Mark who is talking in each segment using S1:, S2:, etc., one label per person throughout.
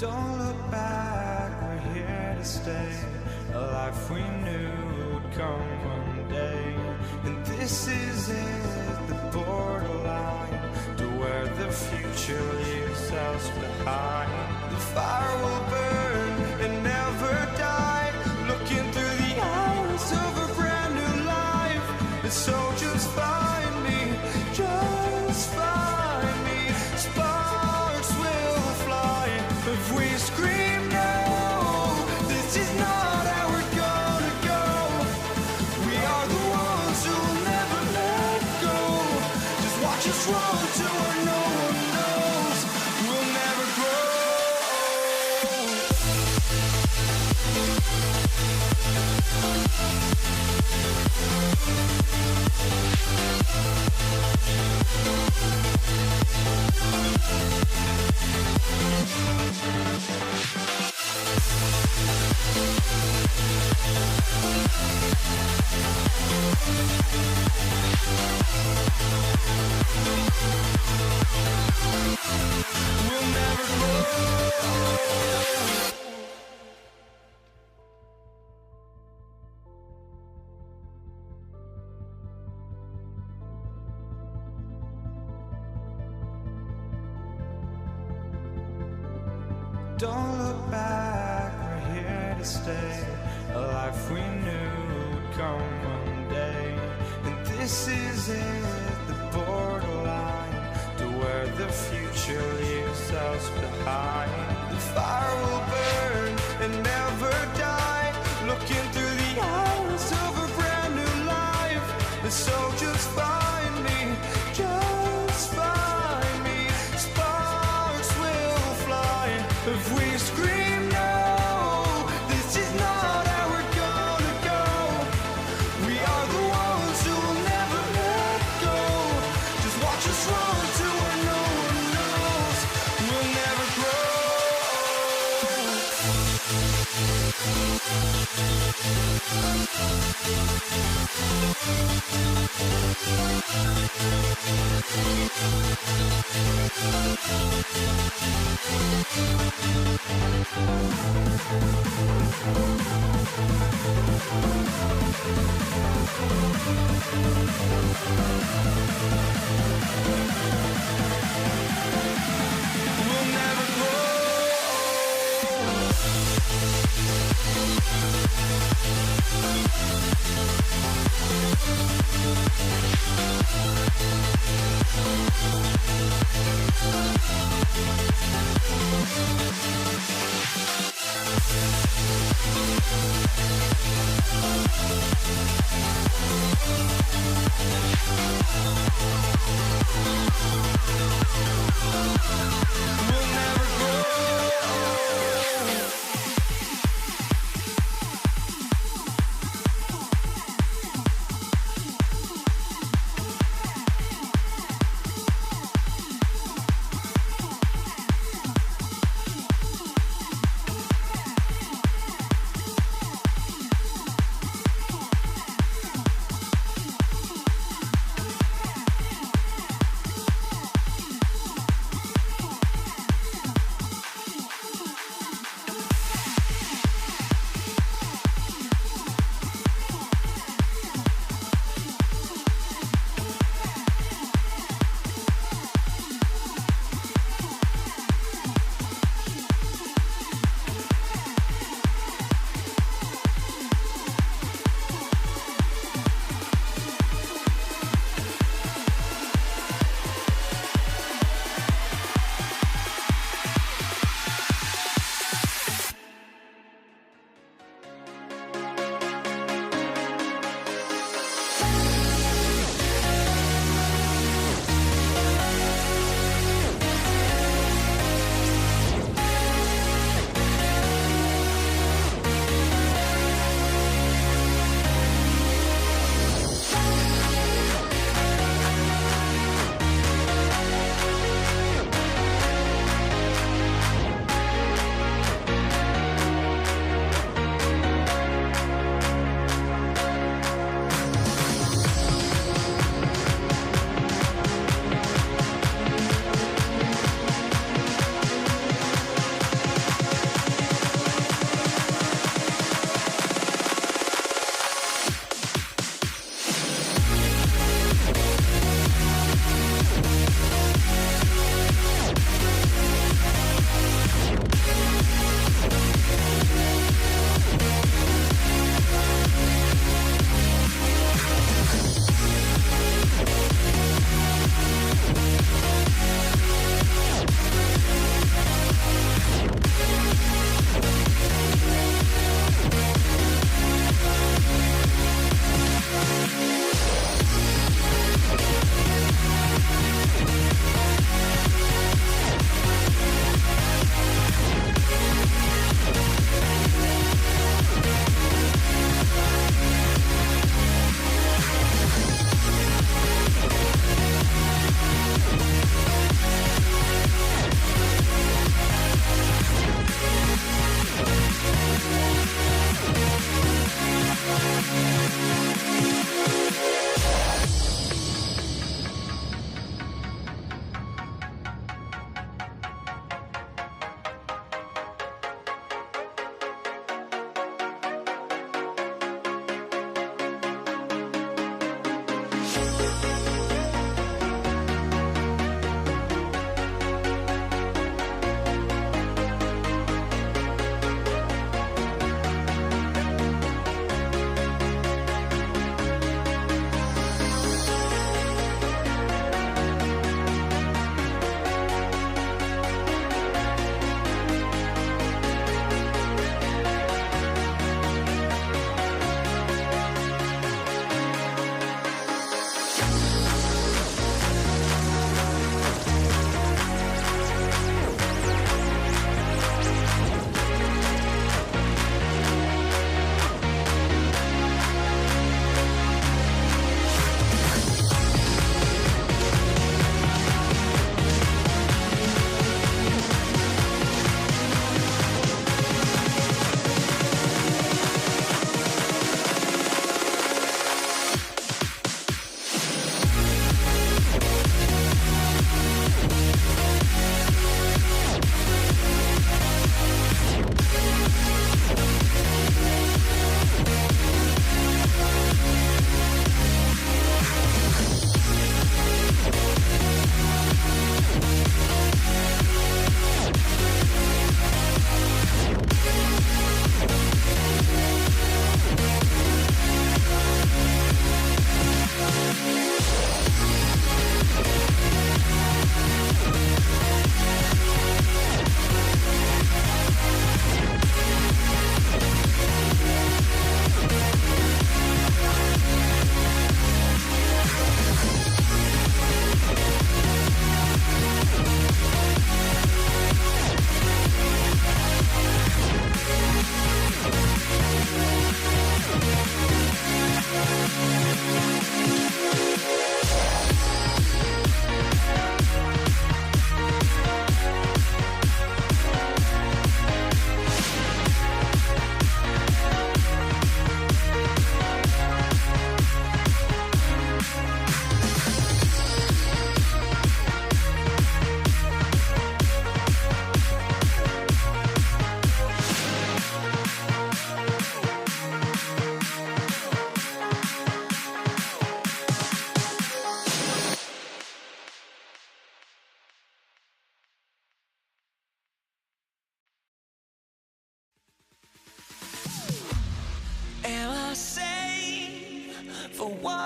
S1: Don't look back, we're here to stay. A life we knew would come one day. And this is it, the borderline to where the future leaves us behind. The fire will burn and never die, looking through the eyes of a brand new life. And so just find me, just find me. Sparks will fly if we scream no. This is not how we're gonna go. We are the ones who will never let go. Just watch us run to where no one knows. We'll never grow. We'll never grow. Don't look back, we're here to stay. A life we knew would come one day. And this is it, the borderline to where the future leaves us behind. The fire will burn and never die, looking through the eyes of a brand new life. And so just find me, just find me. Sparks will fly if we scream no. This is not how we're gonna go. We are the ones who will never let go. Just watch us run to where no one knows. We'll never grow. We'll never grow. We'll never grow.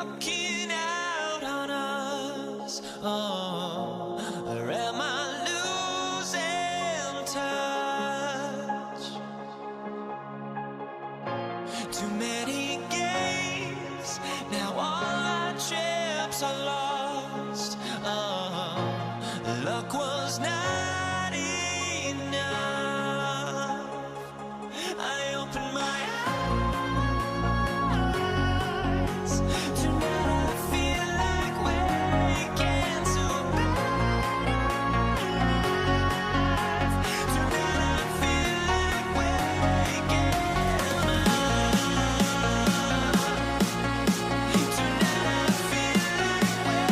S1: walking out on us. Oh, or am I losing touch? Too many games, now all our chips are lost. Oh, luck was not enough. I opened my eyes. Tonight I feel like waking to a better life. Tonight I feel like waking up. Tonight I feel like waking up.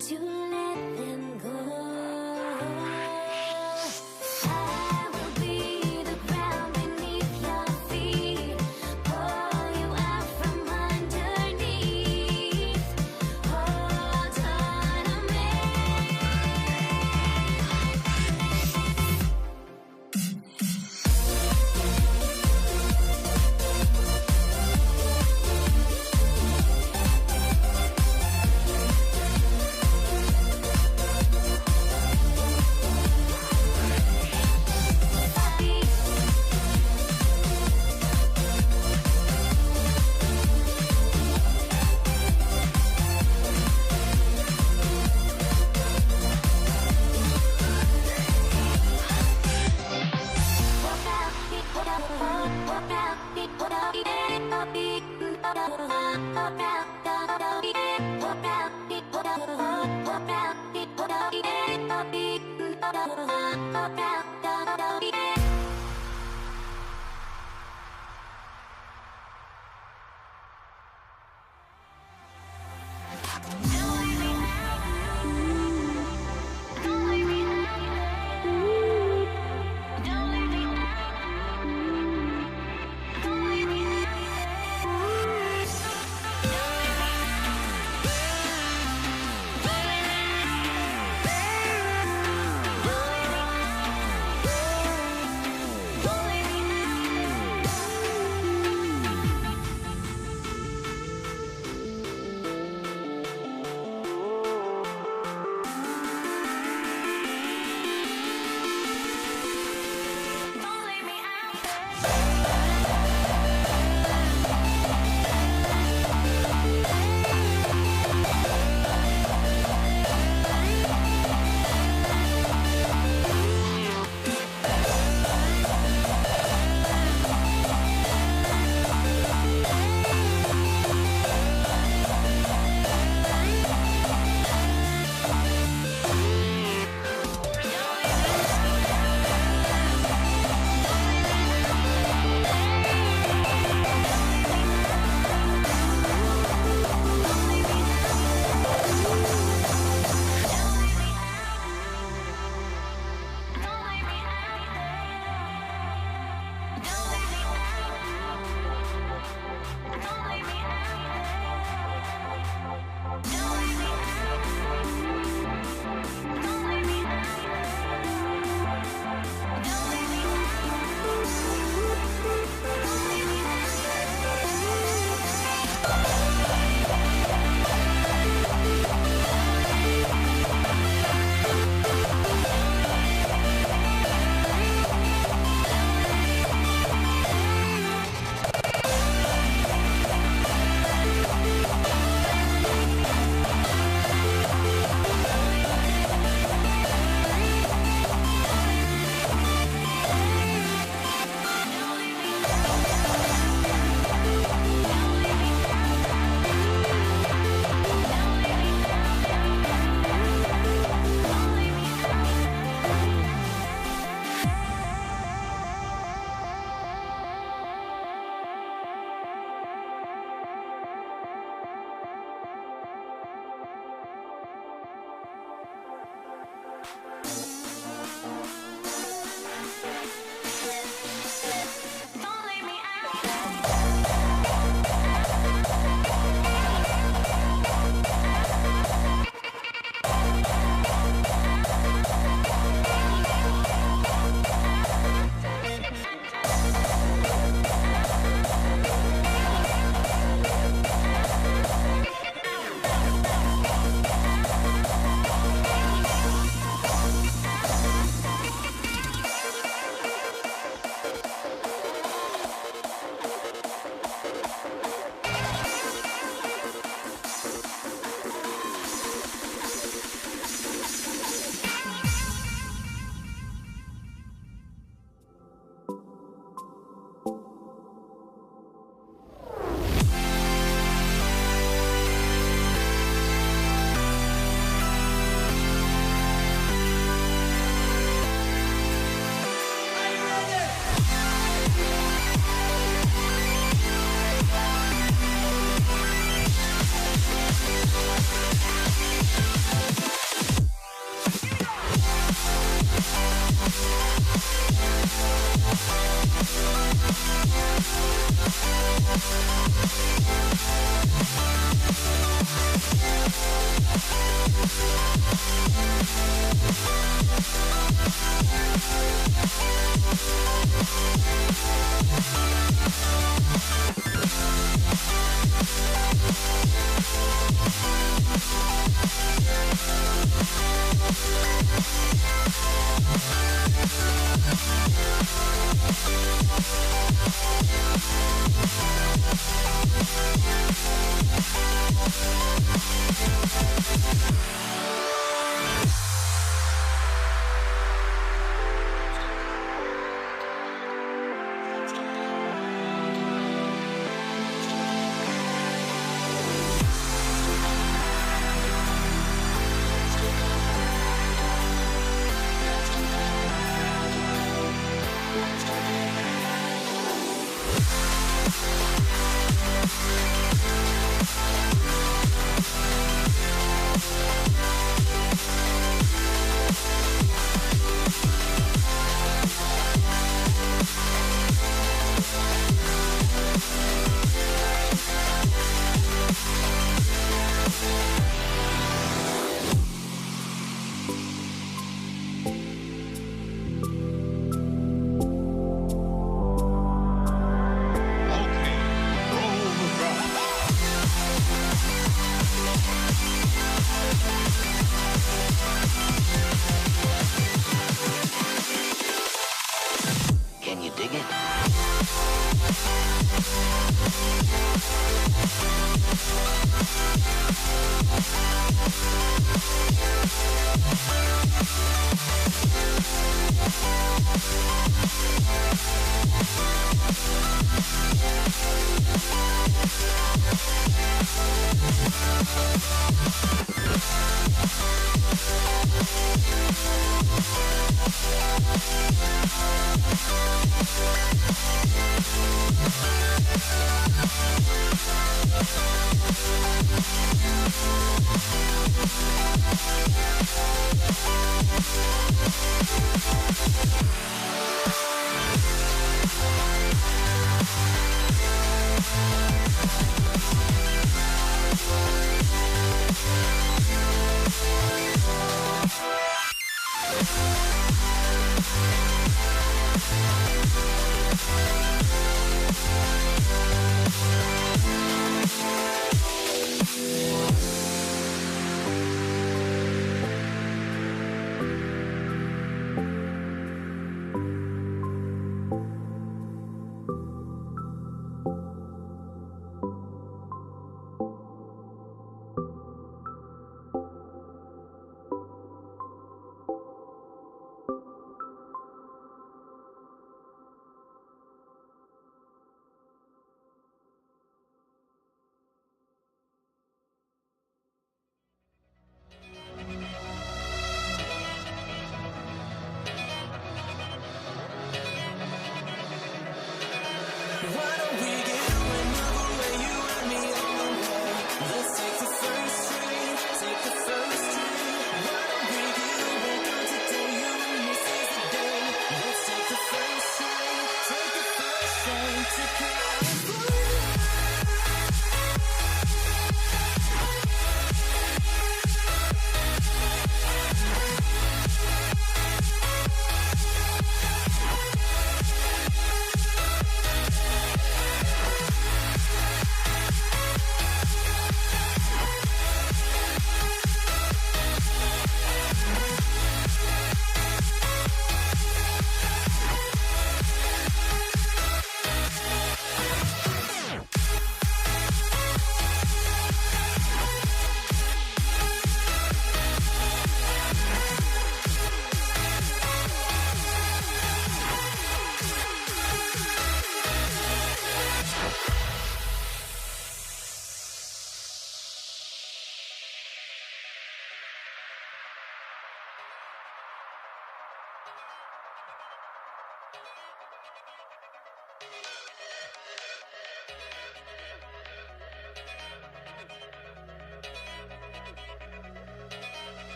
S2: to let them go. I will be the ground beneath your feet, pull you out from underneath. Hold on to me.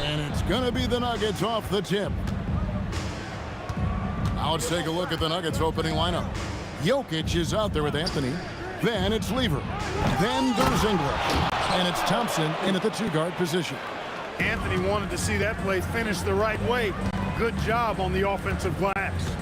S3: And it's going to be the Nuggets off the tip. Now let's take a look at the Nuggets opening lineup. Jokic is out there with Anthony. Then it's Lever. Then there's English. And it's Thompson in at the two-guard position.
S4: Anthony wanted to see that play finish the right way. Good job on the offensive glass.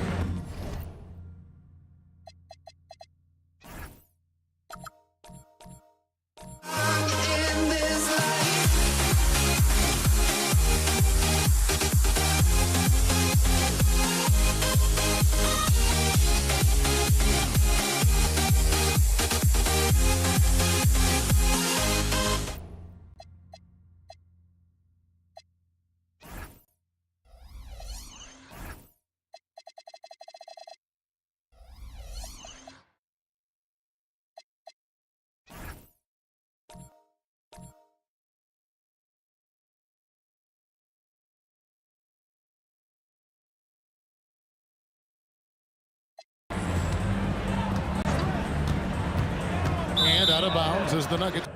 S3: And out of bounds is the Nuggets.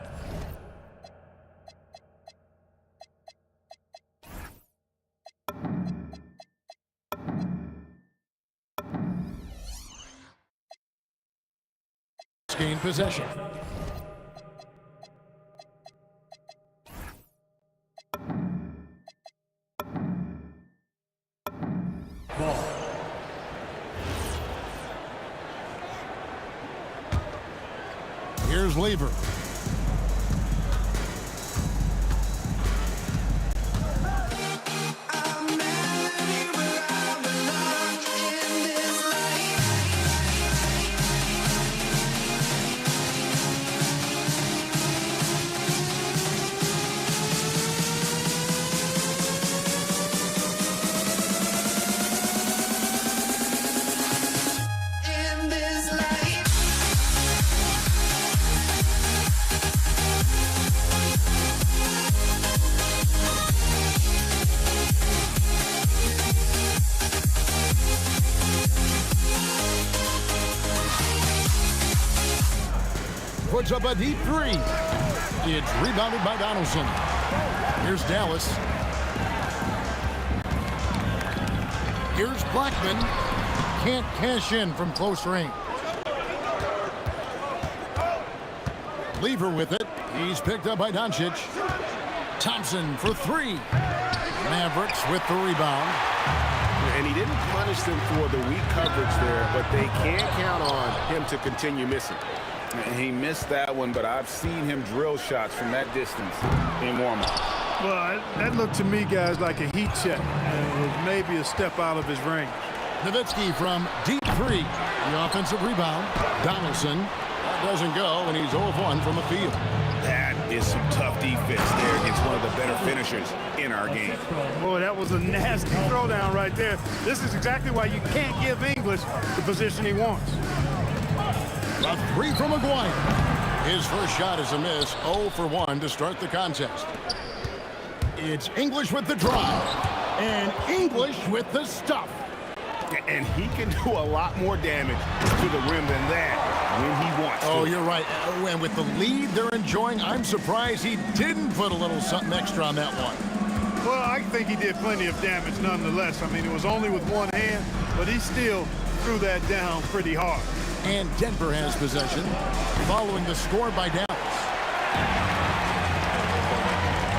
S3: Gain possession. Ball. Here's Lever. Puts up a deep three. It's rebounded by Donaldson. Here's Dallas. Here's Blackman. Can't cash in from close range. Lever with it. He's picked up by Doncic. Thompson for three. Mavericks with the rebound.
S5: And he didn't punish them for the weak coverage there, but they can't count on him to continue missing.
S6: He missed that one, but I've seen him drill shots from that distance in warm-up.
S4: Well, that looked to me, guys, like a heat check. And it was maybe a step out of his range.
S3: Nowitzki from deep three. The offensive rebound. Donaldson doesn't go, and he's 0 of 1 from the field.
S6: That is some tough defense there against one of the better finishers in our game.
S4: Boy, that was a nasty throwdown right there. This is exactly why you can't give English the position he wants.
S3: A three from McGuire. His first shot is a miss. 0 for 1 to start the contest. It's English with the drive. And English with the stuff.
S6: And he can do a lot more damage to the rim than that when he wants to.
S3: Oh, you're right. And with the lead they're enjoying, I'm surprised he didn't put a little something extra on that one.
S4: Well, I think he did plenty of damage nonetheless. I mean, it was only with one hand, but he still threw that down pretty hard.
S3: And Denver has possession, following the score by Dallas.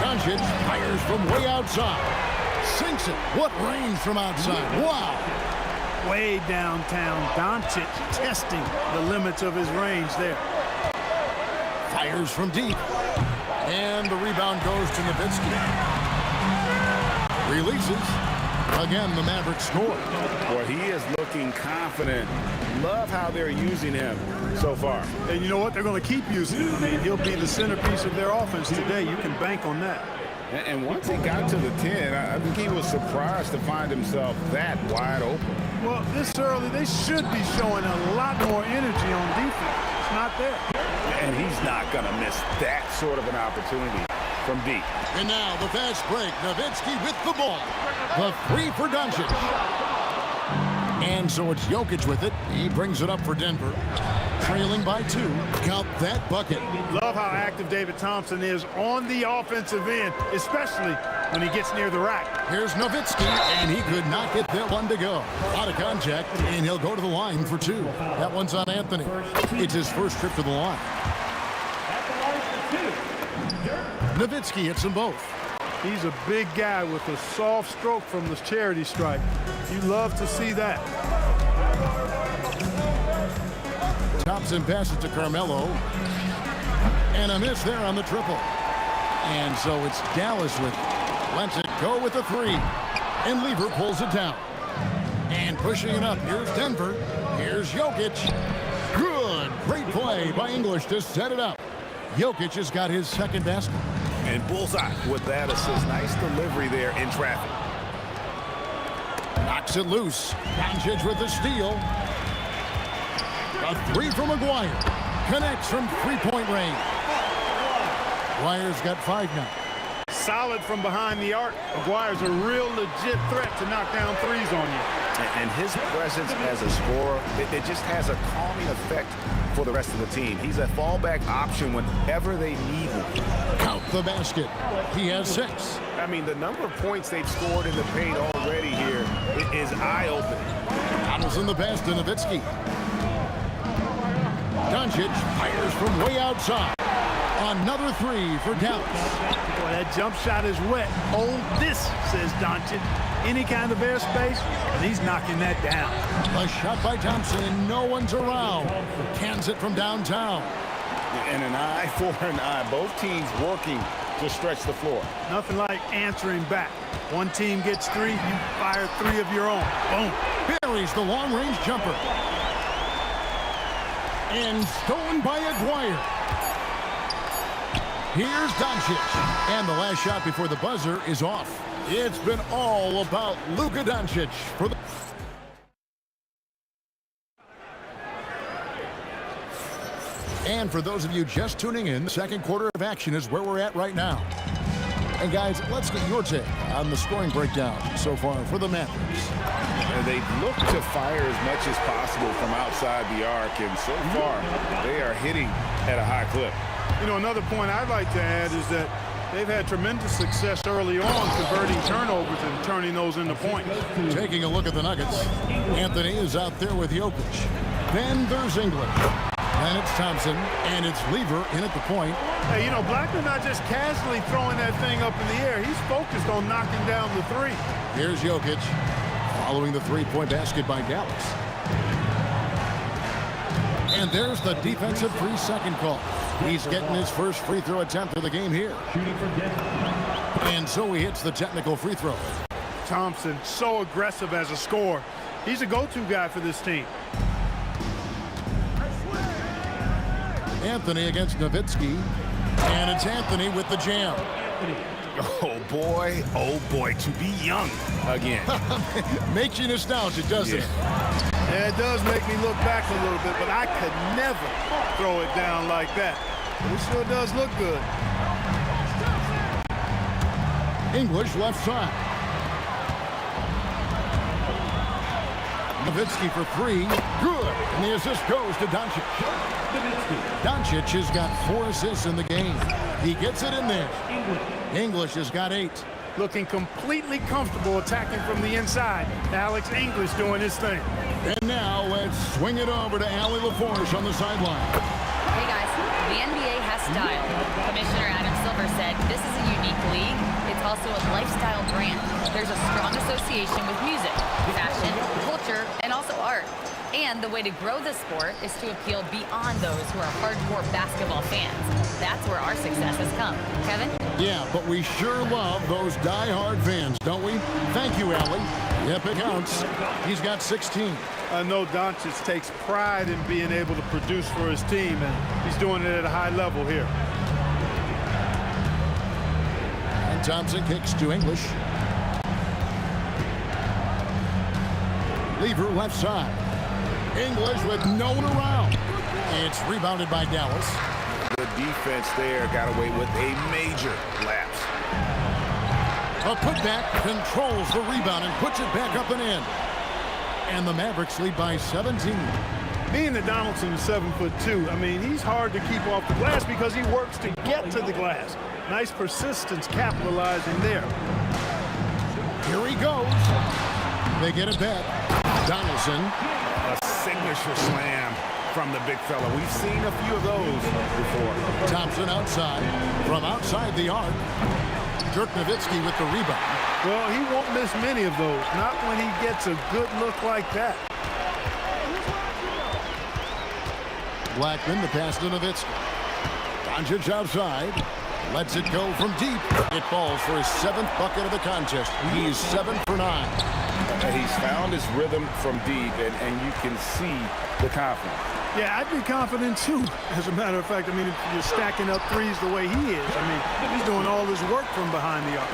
S3: Doncic fires from way outside. Sinks it. What range from outside. Wow.
S4: Way downtown. Doncic testing the limits of his range there.
S3: Fires from deep. And the rebound goes to Nowitzki. Releases. Again, the Mavericks score.
S6: Boy, he is looking confident. Love how they're using him so far.
S4: And you know what? They're going to keep using him. I mean, he'll be the centerpiece of their offense today. You can bank on that.
S6: And once he got to the 10, I think he was surprised to find himself that wide open.
S4: Well, this early, they should be showing a lot more energy on defense. It's not there.
S6: And he's not going to miss that sort of an opportunity from deep.
S3: And now the fast break. Nowitzki with the ball. The three for Doncic. And so it's Jokic with it. He brings it up for Denver. Trailing by 2. Count that bucket.
S4: Love how active David Thompson is on the offensive end, especially when he gets near the rack.
S3: Here's Nowitzki, and he could not get that one to go. Out of contact, and he'll go to the line for 2. That one's on Anthony. It's his first trip to the line. Nowitzki hits them both.
S4: He's a big guy with a soft stroke from the charity stripe. You love to see that.
S3: Thompson passes to Carmelo. And a miss there on the triple. And so it's Dallas with it. Lets it go with the 3. And Lever pulls it down. And pushing it up. Here's Denver. Here's Jokic. Good. Great play by English to set it up. Jokic has got his second basket.
S6: And bullseye with that assist. Nice delivery there in traffic.
S3: Knocks it loose. Doncic with the steal. A 3 from McGuire. Connects from three-point range. McGuire's got 5 now.
S4: Solid from behind the arc. McGuire's a real legit threat to knock down threes on you.
S6: And his presence as a scorer, it just has a calming effect for the rest of the team. He's a fallback option whenever they need him.
S3: Count the basket. He has 6.
S6: I mean, the number of points they've scored in the paint already here is eye-opening.
S3: Bottles in the pass to Nowitzki. Doncic fires from way outside. Another 3 for Dallas.
S4: Boy, that jump shot is wet. Hold this, says Doncic. Any kind of airspace, and he's knocking that down.
S3: A shot by Thompson, and no one's around. Cans it from downtown.
S6: And an eye for an eye. Both teams working to stretch the floor.
S4: Nothing like answering back. One team gets 3, you fire 3 of your own. Boom.
S3: Buries the long-range jumper. And stolen by Aguirre. Here's Doncic. And the last shot before the buzzer is off. It's been all about Luka Doncic for the... And for those of you just tuning in, the second quarter of action is where we're at right now. And guys, let's get your take on the scoring breakdown so far for the Mavericks.
S6: They look to fire as much as possible from outside the arc, and so far they are hitting at a high clip.
S4: You know, another point I'd like to add is that they've had tremendous success early on converting turnovers and turning those into points.
S3: Taking a look at the Nuggets, Anthony is out there with Jokic. Then there's English. Then it's Thompson, and it's Lever in at the point.
S4: Hey, you know, Blackman's not just casually throwing that thing up in the air. He's focused on knocking down the 3.
S3: Here's Jokic, following the three-point basket by Dallas. And there's the defensive 3-second call. He's getting his first free throw attempt of the game here. And so he hits the technical free throw.
S4: Thompson, so aggressive as a scorer. He's a go-to guy for this team.
S3: Anthony against Nowitzki. And it's Anthony with the jam.
S6: Oh boy, to be young again.
S3: Makes you nostalgic, doesn't it?
S4: Yeah, it does make me look back a little bit, but I could never throw it down like that. It sure does look good.
S3: English left side. Nowitzki for 3. Good. And the assist goes to Doncic. Doncic has got 4 assists in the game. He gets it in there. English has got 8.
S4: Looking completely comfortable attacking from the inside. Alex English doing his thing.
S3: And now let's swing it over to Allie LaForge on the sideline.
S7: Hey guys, the NBA has style. Commissioner Adam Silver said this is a unique league. It's also a lifestyle brand. There's a strong association with music, fashion, culture, and also art. And the way to grow the sport is to appeal beyond those who are hardcore basketball fans. That's where our success has come. Kevin?
S3: Yeah, but we sure love those die-hard fans, don't we? Thank you, Allie. Yep, it counts. He's got 16.
S4: I know Doncic takes pride in being able to produce for his team, and he's doing it at a high level here.
S3: And Thompson kicks to English. Lever left side. English with no one around. It's rebounded by Dallas.
S6: The defense there got away with a major lapse.
S3: A putback controls the rebound and puts it back up and in. And the Mavericks lead by 17.
S4: Being that Donaldson is 7'2", I mean, he's hard to keep off the glass because he works to get to the glass. Nice persistence capitalizing there.
S3: Here he goes. They get it back. Donaldson.
S6: A signature slam from the big fella. We've seen a few of those before.
S3: Thompson outside. From outside the arc. Dirk Nowitzki with the rebound.
S4: Well, he won't miss many of those. Not when he gets a good look like that.
S3: Blackman, the pass to Nowitzki. Doncic outside. Lets it go from deep. It falls for his 7th bucket of the contest. He's 7 for 9.
S6: He's found his rhythm from deep, and you can see the confidence.
S4: Yeah, I'd be confident too. As a matter of fact, I mean, if you're stacking up threes the way he is, I mean, he's doing all his work from behind the arc.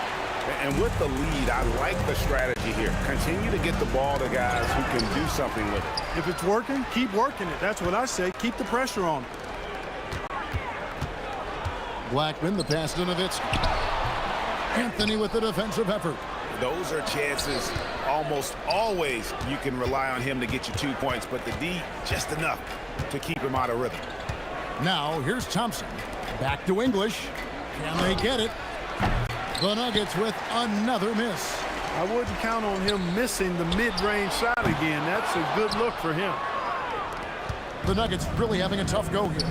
S6: And with the lead, I like the strategy here. Continue to get the ball to guys who can do something with it.
S4: If it's working, keep working it. That's what I say. Keep the pressure on him.
S3: Blackman, the pass to Nowitzki. Anthony with the defensive effort.
S6: Those are chances almost always you can rely on him to get you 2 points, but the D, just enough to keep him out of rhythm.
S3: Now, here's Thompson. Back to English. Can they get it? The Nuggets with another miss.
S4: I wouldn't count on him missing the mid-range shot again. That's a good look for him.
S3: The Nuggets really having a tough go here.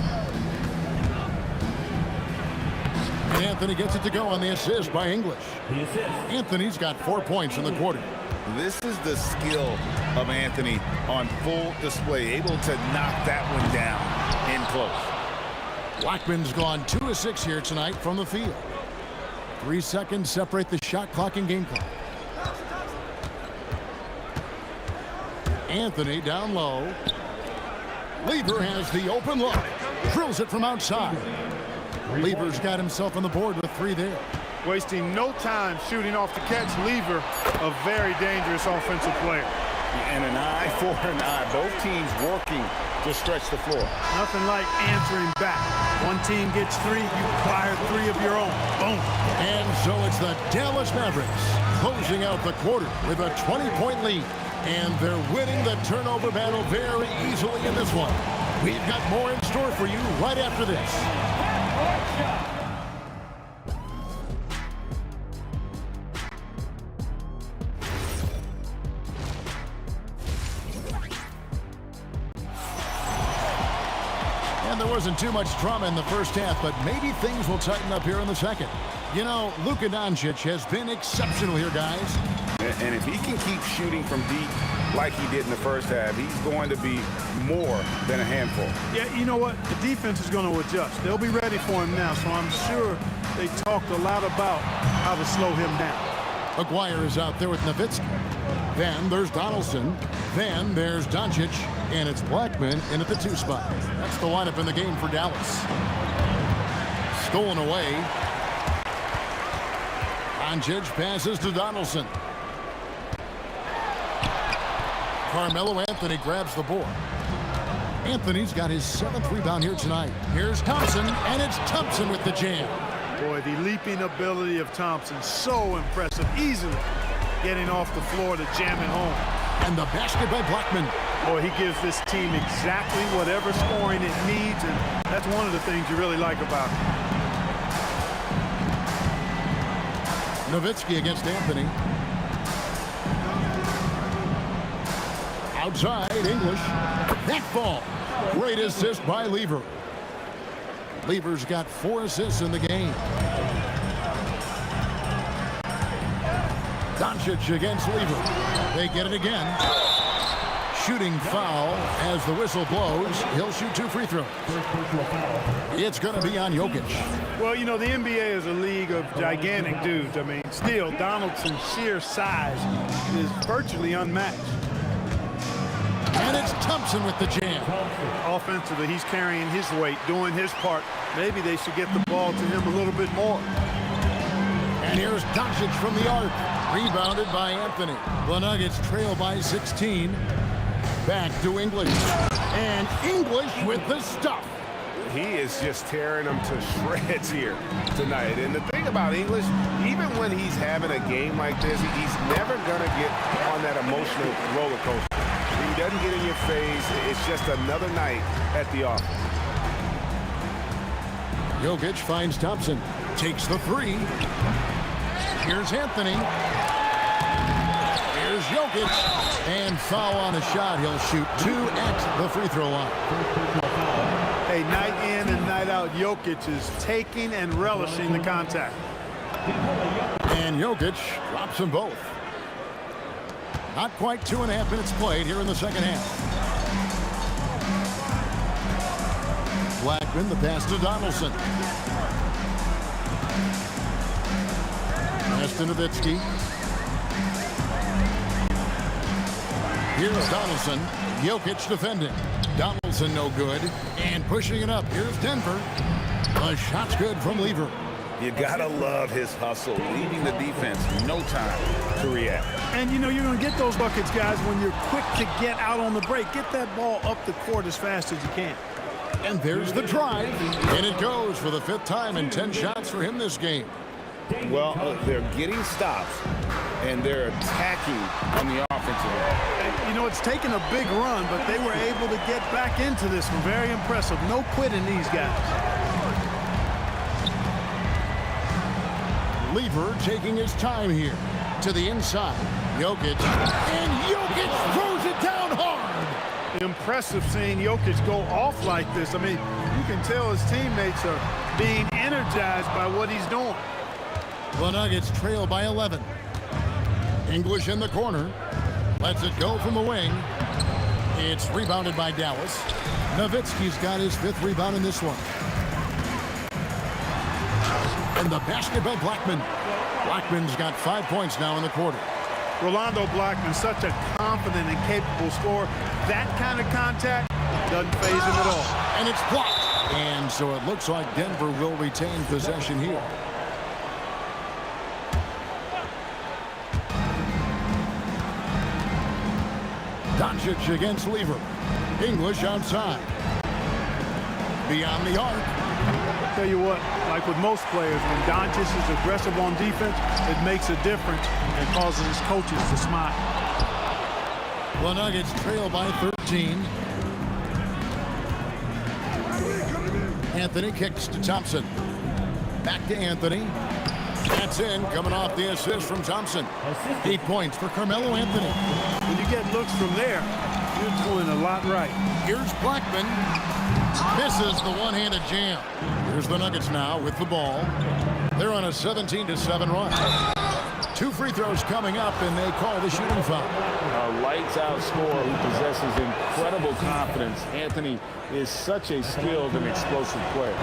S3: And Anthony gets it to go on the assist by English. Anthony's got 4 points in the quarter.
S6: This is the skill of Anthony on full display, able to knock that one down in close.
S3: Blackman's gone 2 of 6 here tonight from the field. 3 seconds separate the shot clock and game clock. Anthony down low. Lever has the open look. Drills it from outside. Lever's got himself on the board with 3 there.
S4: Wasting no time shooting off the catch. Lever, a very dangerous offensive player.
S6: And an eye for an eye. Both teams working to stretch the floor.
S4: Nothing like answering back. One team gets 3, you fire 3 of your own. Boom.
S3: And so it's the Dallas Mavericks closing out the quarter with a 20-point lead. And they're winning the turnover battle very easily in this one. We've got more in store for you right after this. And there wasn't too much drama in the first half, but maybe things will tighten up here in the second. You know, Luka Doncic has been exceptional here, guys.
S6: And if he can keep shooting from deep like he did in the first half, he's going to be more than a handful.
S4: Yeah, you know what? The defense is going to adjust. They'll be ready for him now, so I'm sure they talked a lot about how to slow him down.
S3: Aguirre is out there with Nowitzki. Then there's Donaldson. Then there's Doncic. And it's Blackman in at the 2 spot. That's the lineup in the game for Dallas. Stolen away. Doncic passes to Donaldson. Carmelo Anthony grabs the board. Anthony's got his 7th rebound here tonight. Here's Thompson, and it's Thompson with the jam.
S4: Boy, the leaping ability of Thompson, so impressive. Easily getting off the floor to jam it home.
S3: And the basket by Blackman.
S4: Boy, he gives this team exactly whatever scoring it needs, and that's one of the things you really like about him.
S3: Nowitzki against Anthony. Outside, English. That ball. Great assist by Lever. Lever's got 4 assists in the game. Doncic against Lever. They get it again. Shooting foul as the whistle blows. He'll shoot 2 free throws. It's going to be on Jokic.
S4: Well, you know, the NBA is a league of gigantic dudes. I mean, still, Donaldson's sheer size is virtually unmatched.
S3: And it's Thompson with the jam.
S4: Offensively, he's carrying his weight, doing his part. Maybe they should get the ball to him a little bit more.
S3: And here's Doncic from the arc. Rebounded by Anthony. The Nuggets trail by 16. Back to English. And English with the stuff.
S5: He is just tearing them to shreds here tonight. And the thing about English, even when he's having a game like this, he's never going to get on that emotional roller coaster. He doesn't get in your face. It's just another night at the office.
S3: Jokic finds Thompson. Takes the three. Here's Anthony. Here's Jokic. And foul on a shot. He'll shoot 2 at the free throw line.
S4: Hey, night in and night out, Jokic is taking and relishing the contact.
S3: And Jokic drops them both. Not quite 2.5 minutes played here in the second half. Blackman, the pass to Donaldson. Pass to Nowitzki. Here's Donaldson. Jokic defending. Donaldson no good. And pushing it up. Here's Denver. The shot's good from Lever.
S6: You gotta love his hustle, leaving the defense no time to react.
S4: And you know you're gonna get those buckets, guys, when you're quick to get out on the break. Get that ball up the court as fast as you can.
S3: And there's the drive. And it goes for the 5th time and 10 shots for him this game.
S6: Well, they're getting stops, and they're attacking on the offensive end.
S4: You know, it's taken a big run, but they were able to get back into this one. Very impressive. No quitting these guys.
S3: Lever taking his time here. To the inside. Jokic. And Jokic throws it down hard.
S4: Impressive seeing Jokic go off like this. I mean, you can tell his teammates are being energized by what he's doing.
S3: The Nuggets trail by 11. English in the corner. Lets it go from the wing. It's rebounded by Dallas. Nowitzki's got his 5th rebound in this one. And the basket by Blackman. Blackman's got 5 points now in the quarter.
S4: Rolando Blackman, such a confident and capable scorer. That kind of contact doesn't faze him at all.
S3: And it's blocked. And so it looks like Denver will retain possession here. Doncic against Lever. English outside. Beyond the arc.
S4: Tell you what, like with most players, when Doncic is aggressive on defense, it makes a difference and causes his coaches to smile.
S3: The Nuggets trail by 13. Anthony kicks to Thompson. Back to Anthony. That's in, coming off the assist from Thompson. 8 points for Carmelo Anthony.
S4: When you get looks from there, you're doing a lot right.
S3: Here's Blackman. Misses the one-handed jam. Here's the Nuggets now with the ball. They're on a 17-7 run. 2 free throws coming up, and they call the shooting foul.
S8: A lights-out scorer who possesses incredible confidence. Anthony is such a skilled and explosive player.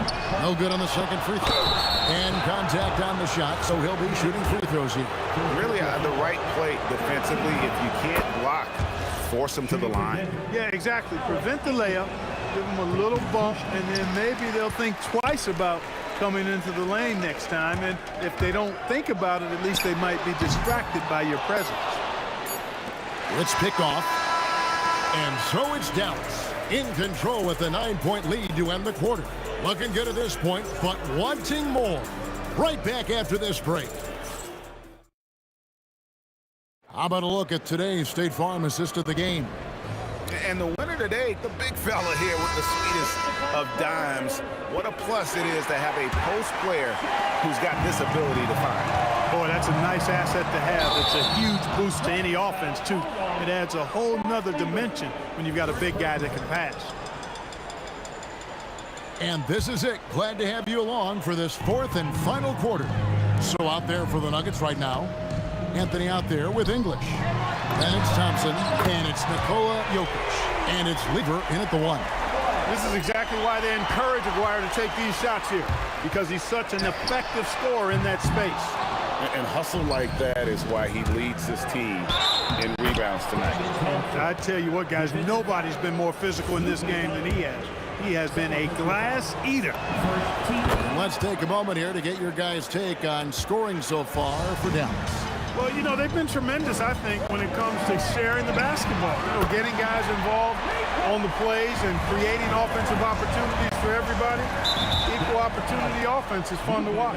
S3: No good on the second free throw. And contact on the shot, so he'll be shooting free throws here.
S6: Really the right play defensively. If you can't block, force him to the line.
S4: Yeah, exactly. Prevent the layup, give them a little bump, and then maybe they'll think twice about coming into the lane next time. And if they don't think about it, at least they might be distracted by your presence.
S3: It's picked off. And so it's Dallas in control with a 9-point lead to end the quarter. Looking good at this point, but wanting more. Right back after this break. How about a look at today's State Farm assist of the game?
S6: And the winner today, the big fella here with the sweetest of dimes. What a plus it is to have a post player who's got this ability to find.
S4: Boy, that's a nice asset to have. It's a huge boost to any offense, too. It adds a whole nother dimension when you've got a big guy that can pass.
S3: And this is it. Glad to have you along for this 4th and final quarter. So out there for the Nuggets right now, Anthony out there with English. And it's Thompson, and it's Nikola Jokic. And it's Lever in at the 1.
S4: This is exactly why they encourage Aguirre to take these shots here, because he's such an effective scorer in that space.
S5: And hustle like that is why he leads his team in rebounds tonight.
S4: I tell you what, guys, nobody's been more physical in this game than he has. He has been a glass eater.
S3: And let's take a moment here to get your guys' take on scoring so far for Dallas.
S4: Well, you know, they've been tremendous, I think, when it comes to sharing the basketball. You know, getting guys involved on the plays and creating offensive opportunities for everybody. Equal opportunity offense is fun to watch.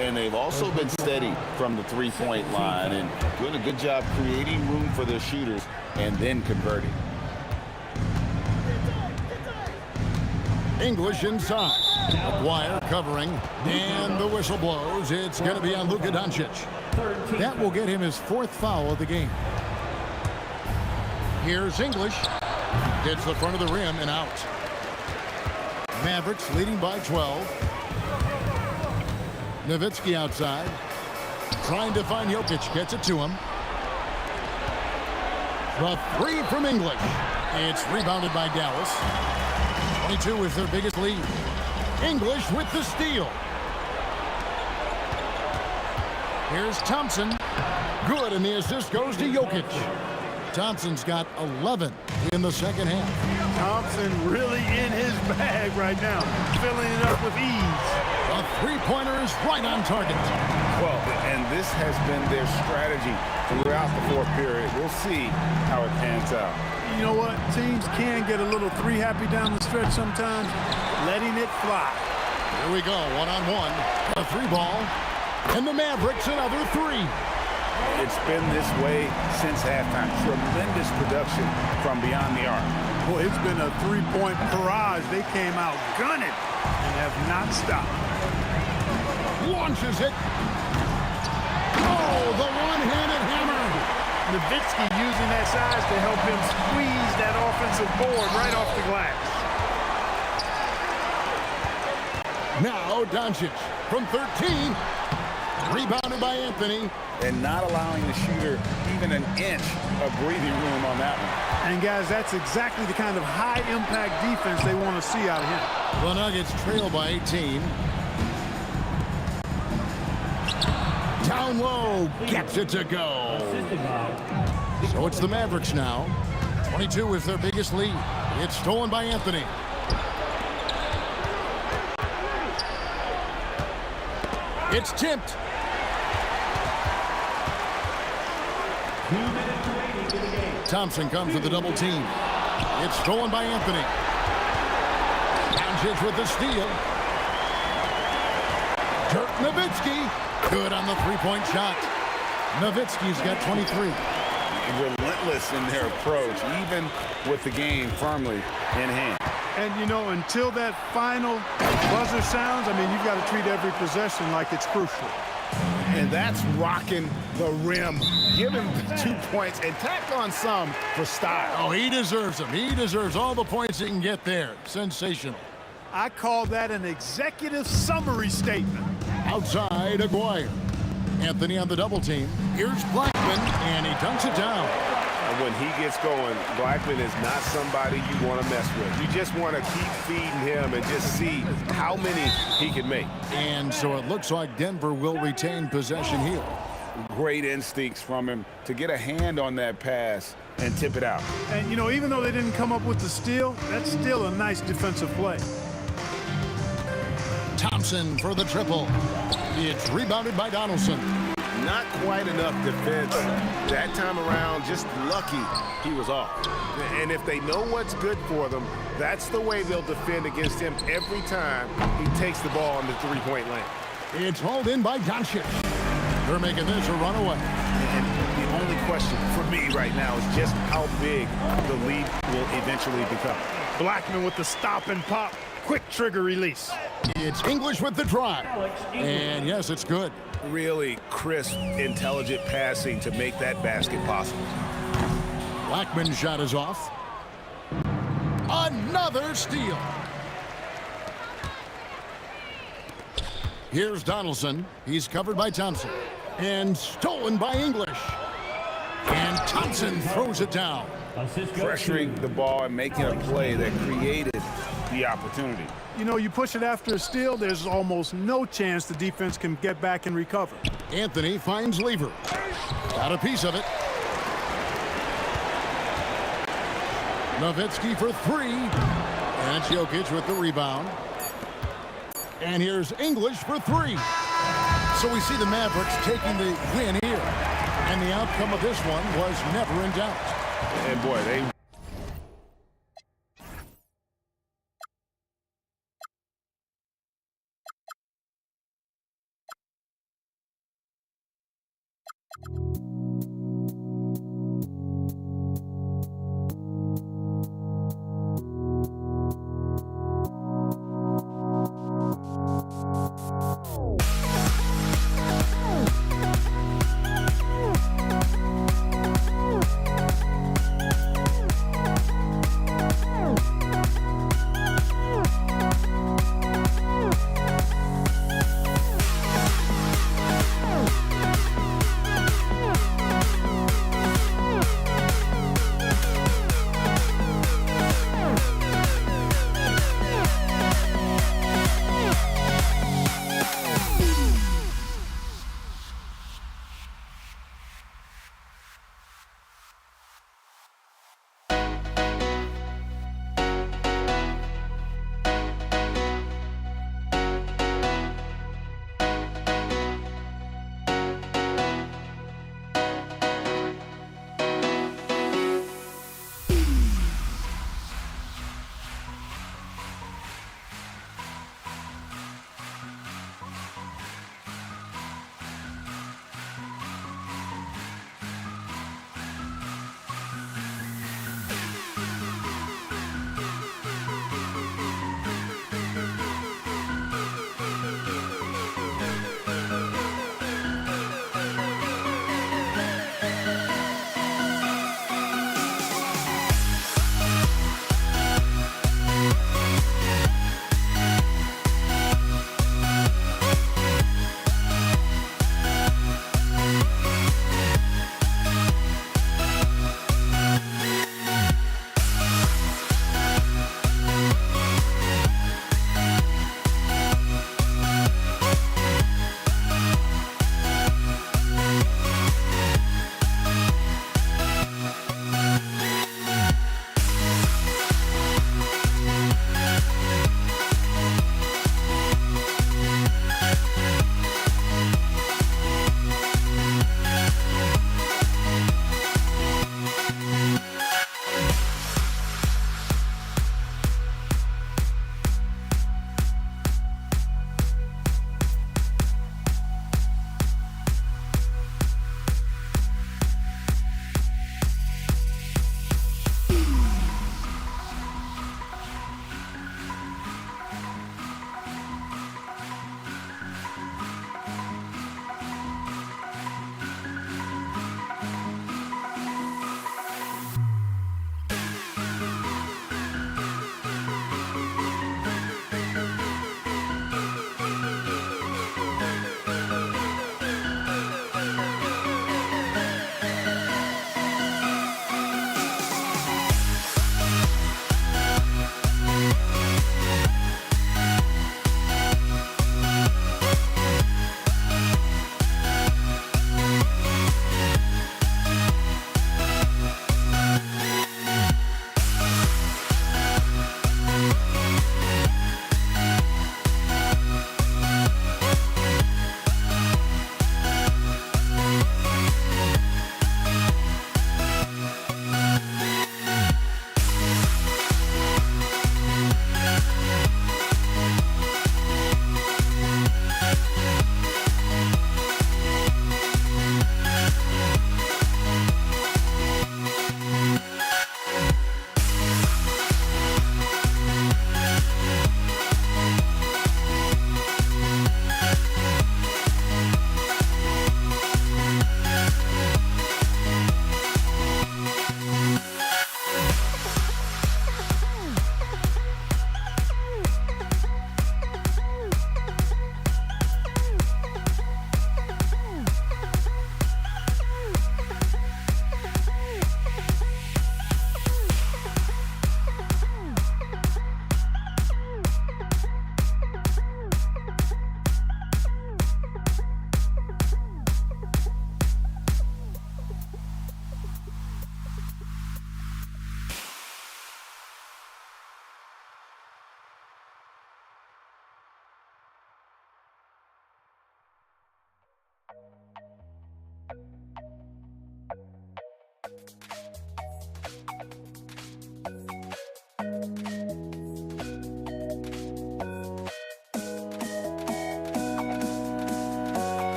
S8: And they've also been steady from the three-point line and doing a good job creating room for their shooters and then converting.
S3: English inside. McGuire covering, and the whistle blows. It's going to be on Luka Doncic. That will get him his 4th foul of the game. Here's English. Hits the front of the rim and out. Mavericks leading by 12. Nowitzki outside. Trying to find Jokic. Gets it to him. The 3 from English. It's rebounded by Dallas. 22 is their biggest lead. English with the steal. Here's Thompson. Good, and the assist goes to Jokic. Thompson's got 11 in the second half.
S4: Thompson really in his bag right now, filling it up with ease.
S3: A three-pointer is right on target.
S5: Well, and this has been their strategy throughout the 4th period. We'll see how it pans out.
S4: You know what? Teams can get a little three-happy down the stretch sometimes, letting it fly.
S3: Here we go, one-on-one. A 3-ball. And the Mavericks another 3.
S5: It's been this way since halftime. Tremendous production from beyond the arc.
S4: Boy, it's been a 3-point barrage. They came out gunning and have not stopped.
S3: Launches it. Oh, the one-handed hammer.
S4: Nowitzki using that size to help him squeeze that offensive board right off the glass.
S3: Now Doncic from 13. Rebounded by Anthony.
S5: And not allowing the shooter even an inch of breathing room on that one.
S4: And guys, that's exactly the kind of high-impact defense they want to see out of him.
S3: The Nuggets trail by 18. Down low, gets it to go. So it's the Mavericks now. 22 is their biggest lead. It's stolen by Anthony. It's tipped. Thompson comes with the double team. It's stolen by Anthony. Doncic with the steal. Dirk Nowitzki. Good on the three-point shot. Nowitzki's got 23.
S5: Relentless in their approach, even with the game firmly in hand.
S4: And, you know, until that final buzzer sounds, I mean, you've got to treat every possession like it's crucial.
S5: And that's rocking the rim. Give him 2 points and tack on some for style.
S3: Oh, he deserves them. He deserves all the points he can get there. Sensational.
S4: I call that an executive summary statement.
S3: Outside, Aguirre. Anthony on the double team. Here's Blackman, and he dunks it down.
S5: And when he gets going, Blackman is not somebody you want to mess with. You just want to keep feeding him and just see how many he can make.
S3: And so it looks like Denver will retain possession here.
S5: Great instincts from him to get a hand on that pass and tip it out.
S4: And, you know, even though they didn't come up with the steal, that's still a nice defensive play.
S3: Thompson for the triple. It's rebounded by Donaldson.
S5: Not quite enough defense that time around. Just lucky he was off. And if they know what's good for them, that's the way they'll defend against him every time he takes the ball in the three-point lane.
S3: It's hauled in by Doncic. They're making this a runaway.
S5: And the only question for me right now is just how big the lead will eventually become.
S4: Blackman with the stop and pop. Quick trigger release.
S3: It's English with the drive. And yes, it's good.
S5: Really crisp, intelligent passing to make that basket possible.
S3: Blackman's shot is off. Another steal. Here's Donaldson. He's covered by Thompson. And stolen by English. And Thompson throws it down.
S5: Pressuring the ball and making a play that created the opportunity.
S4: You know, you push it after a steal, there's almost no chance the defense can get back and recover.
S3: Anthony finds Lever. Got a piece of it. Nowitzki for 3. And that's Jokic with the rebound. And here's English for three. So we see the Mavericks taking the win here. And the outcome of this one was never in doubt.
S5: And boy, they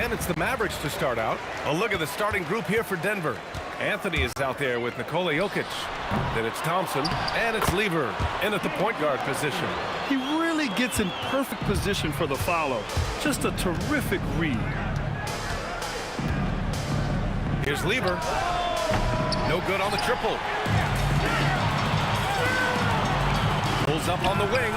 S6: And it's the Mavericks to start out. A look at the starting group here for Denver. Anthony is out there with Nikola Jokic. Then it's Thompson, and it's Lever in at the point guard position.
S9: He really gets in perfect position for the follow. Just a terrific read.
S6: Here's Lever. No good on the triple. Pulls up on the wing.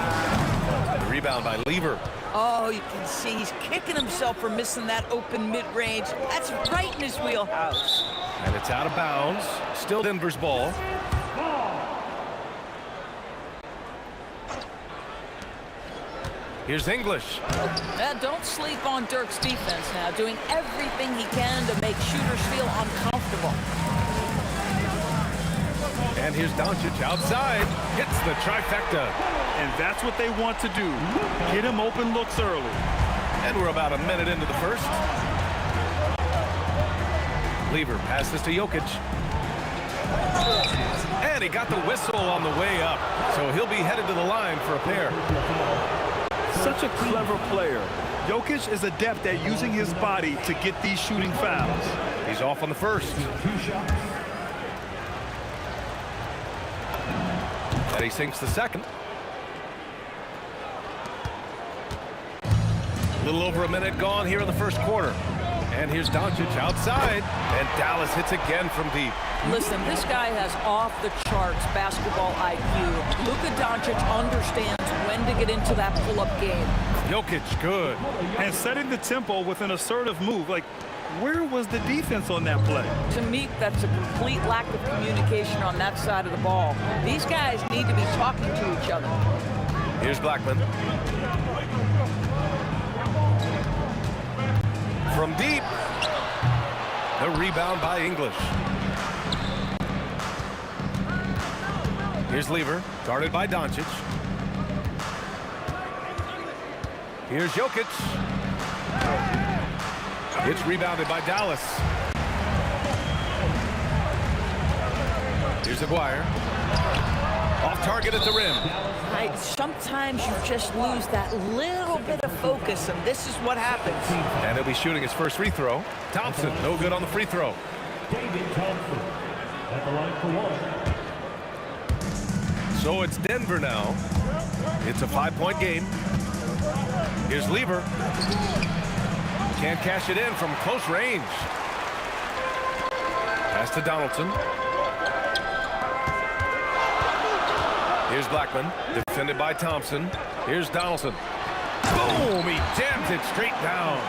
S6: The rebound by Lever.
S10: Oh, you can see he's kicking himself for missing that open mid-range. That's right in his wheelhouse.
S6: And it's out of bounds. Still Denver's ball. Here's English.
S10: Don't sleep on Dirk's defense now, doing everything he can to make shooters feel uncomfortable.
S6: And here's Doncic outside. Hits the trifecta.
S9: And that's what they want to do. Get him open looks early.
S6: And we're about a minute into the first. Lever passes to Jokic. And he got the whistle on the way up. So he'll be headed to the line for a pair.
S9: Such a clever player. Jokic is adept at using his body to get these shooting fouls.
S6: He's off on the first. And he sinks the second. A little over a minute gone here in the first quarter. And here's Doncic outside. And Dallas hits again from deep.
S10: Listen, this guy has off-the-charts basketball IQ. Luka Doncic understands when to get into that pull-up game.
S6: Jokic, good.
S9: And setting the tempo with an assertive move. Like, where was the defense on that play?
S10: To me, that's a complete lack of communication on that side of the ball. These guys need to be talking to each other.
S6: Here's Blackman. From deep. The rebound by English. Here's Lever, guarded by Doncic. Here's Jokic. It's rebounded by Dallas. Here's Aguirre. Off target at the rim.
S10: Right, sometimes you just lose that little bit of focus, and this is what happens.
S6: And he'll be shooting his first free throw. Thompson, no good on the free throw.
S11: David Thompson at the line for one.
S6: So it's Denver now. It's a 5-point game. Here's Lever. Can't cash it in from close range. Pass to Donaldson. Here's Blackman, defended by Thompson. Here's Donaldson. Boom! He jams it straight down.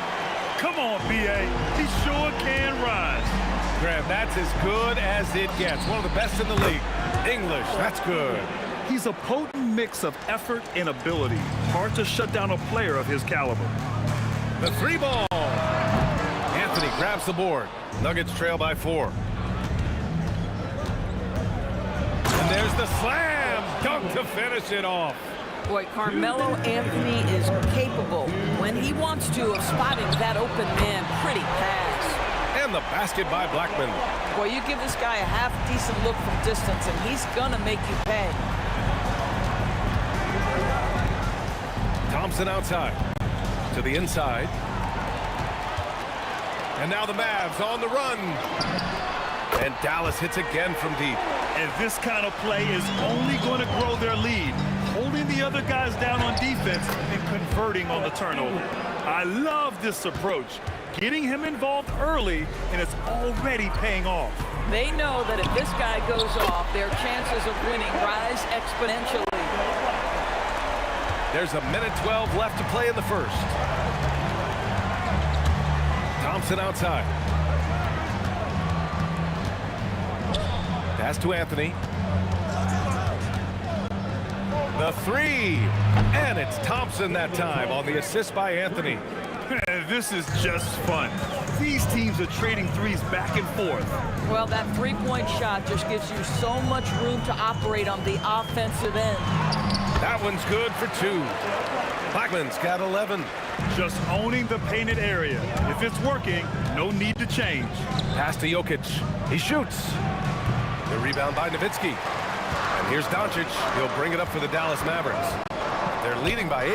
S9: Come on, B.A. He sure can rise.
S6: Graham, that's as good as it gets. One of the best in the league. English, that's good.
S9: He's a potent mix of effort and ability. Hard to shut down a player of his caliber.
S6: The three ball. Anthony grabs the board. Nuggets trail by 4. And there's the slam. Dunk to finish it off.
S10: Boy, Carmelo Anthony is capable, when he wants to, of spotting that open man pretty pass.
S6: And the basket by Blackman.
S10: Boy, you give this guy a half-decent look from distance, and he's gonna make you pay.
S6: Thompson outside. To the inside. And now the Mavs on the run. And Dallas hits again from deep.
S9: And this kind of play is only going to grow their lead, holding the other guys down on defense and converting on the turnover. I love this approach, getting him involved early, and it's already paying off.
S10: They know that if this guy goes off, their chances of winning rise exponentially.
S6: There's a minute 12 left to play in the first. Thompson outside. Pass to Anthony. The three. And it's Thompson that time on the assist by Anthony.
S9: This is just fun. These teams are trading threes back and forth.
S10: Well, that three-point shot just gives you so much room to operate on the offensive end.
S6: That one's good for 2. Blackman's got 11.
S9: Just owning the painted area. If it's working, no need to change.
S6: Pass to Jokic. He shoots. The rebound by Nowitzki. And here's Doncic. He'll bring it up for the Dallas Mavericks. They're leading by 8.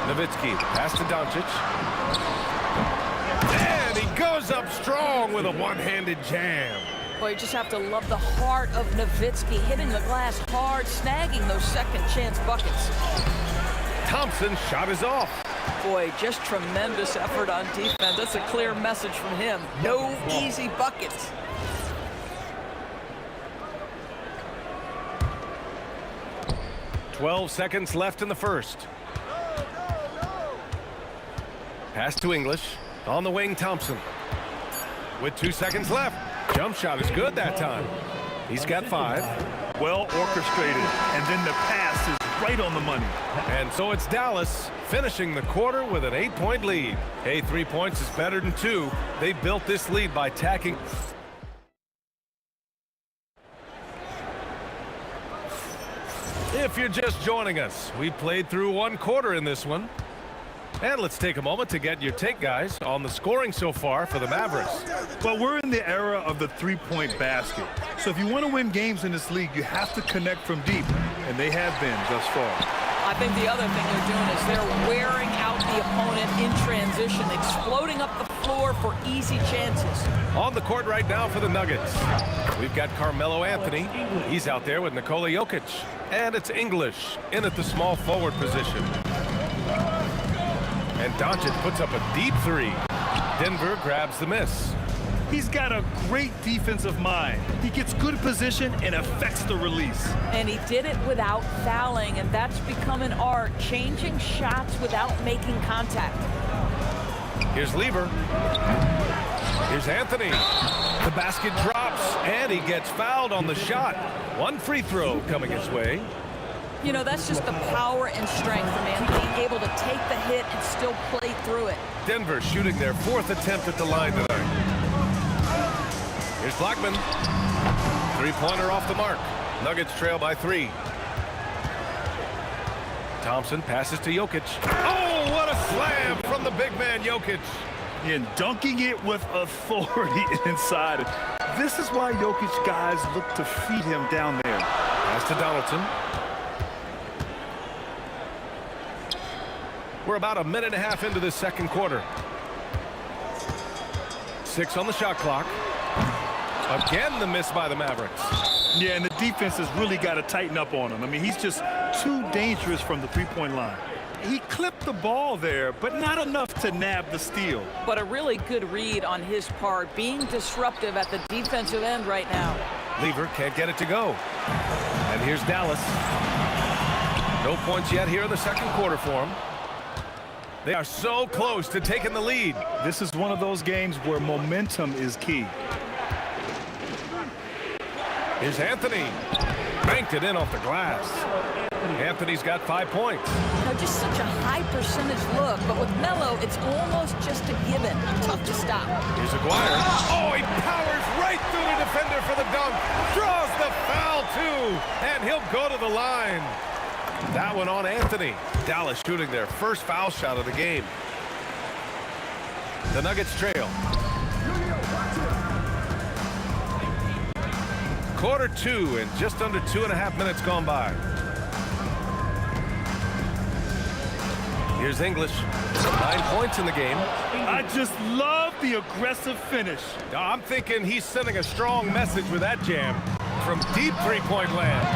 S6: Nowitzki. Pass to Doncic. And he Draws up strong with a one-handed jam.
S10: Boy, you just have to love the heart of Nowitzki, hitting the glass hard, snagging those second chance buckets.
S6: Thompson's shot is off.
S10: Boy, just tremendous effort on defense. That's a clear message from him. No easy buckets.
S6: "12 seconds left in the first. Pass to English. On the wing, Thompson. With 2 seconds left. Jump shot is good that time. He's got 5.
S9: Well orchestrated, and then the pass is right on the money.
S6: And so it's Dallas finishing the quarter with an 8-point lead. Hey, 3 points is better than 2. They built this lead by tacking. If you're just joining us, we played through 1 quarter in this one. And let's take a moment to get your take, guys, on the scoring so far for the Mavericks.
S9: Well, we're in the era of the three-point basket. So if you want to win games in this league, you have to connect from deep, and they have been thus far.
S10: I think the other thing they're doing is they're wearing out the opponent in transition, exploding up the floor for easy chances.
S6: On the court right now for the Nuggets, we've got Carmelo Anthony. He's out there with Nikola Jokic. And it's English in at the small forward position. And Doncic puts up a deep 3. Denver grabs the miss.
S9: He's got a great defensive mind. He gets good position and affects the release.
S10: And he did it without fouling, and that's become an art, changing shots without making contact.
S6: Here's Lever. Here's Anthony. The basket drops, and he gets fouled on the shot. 1 free throw coming his way.
S10: You know, that's just the power and strength of Anthony, able to take the hit and still play through it.
S6: Denver shooting their 4th attempt at the line tonight. Here's Blackman. 3-pointer off the mark. Nuggets trail by 3. Thompson passes to Jokic. Oh, what a slam from the big man Jokic.
S9: And dunking it with authority inside. This is why Jokic guys look to feed him down there.
S6: Pass to Donaldson. We're about a minute and a half into this second quarter. 6 on the shot clock. Again, the miss by the Mavericks.
S9: Yeah, and the defense has really got to tighten up on him. I mean, he's just too dangerous from the three-point line. He clipped the ball there, but not enough to nab the steal.
S10: But a really good read on his part, being disruptive at the defensive end right now.
S6: Lever can't get it to go. And here's Dallas. No points yet here in the second quarter for him. They are so close to taking the lead.
S9: This is one of those games where momentum is key.
S6: Here's Anthony. Banked it in off the glass. Anthony's got 5 points.
S10: You know, just such a high percentage look, but with Melo, it's almost just a given. Tough to stop.
S6: Here's Aguirre. Oh, he powers right through the defender for the dunk. Draws the foul, too. And he'll go to the line. That one on Anthony. Dallas shooting their first foul shot of the game. The Nuggets trail. Quarter 2 and just under 2.5 minutes gone by. Here's English. 9 points in the game.
S9: I just love the aggressive finish.
S6: I'm thinking he's sending a strong message with that jam from deep three-point land.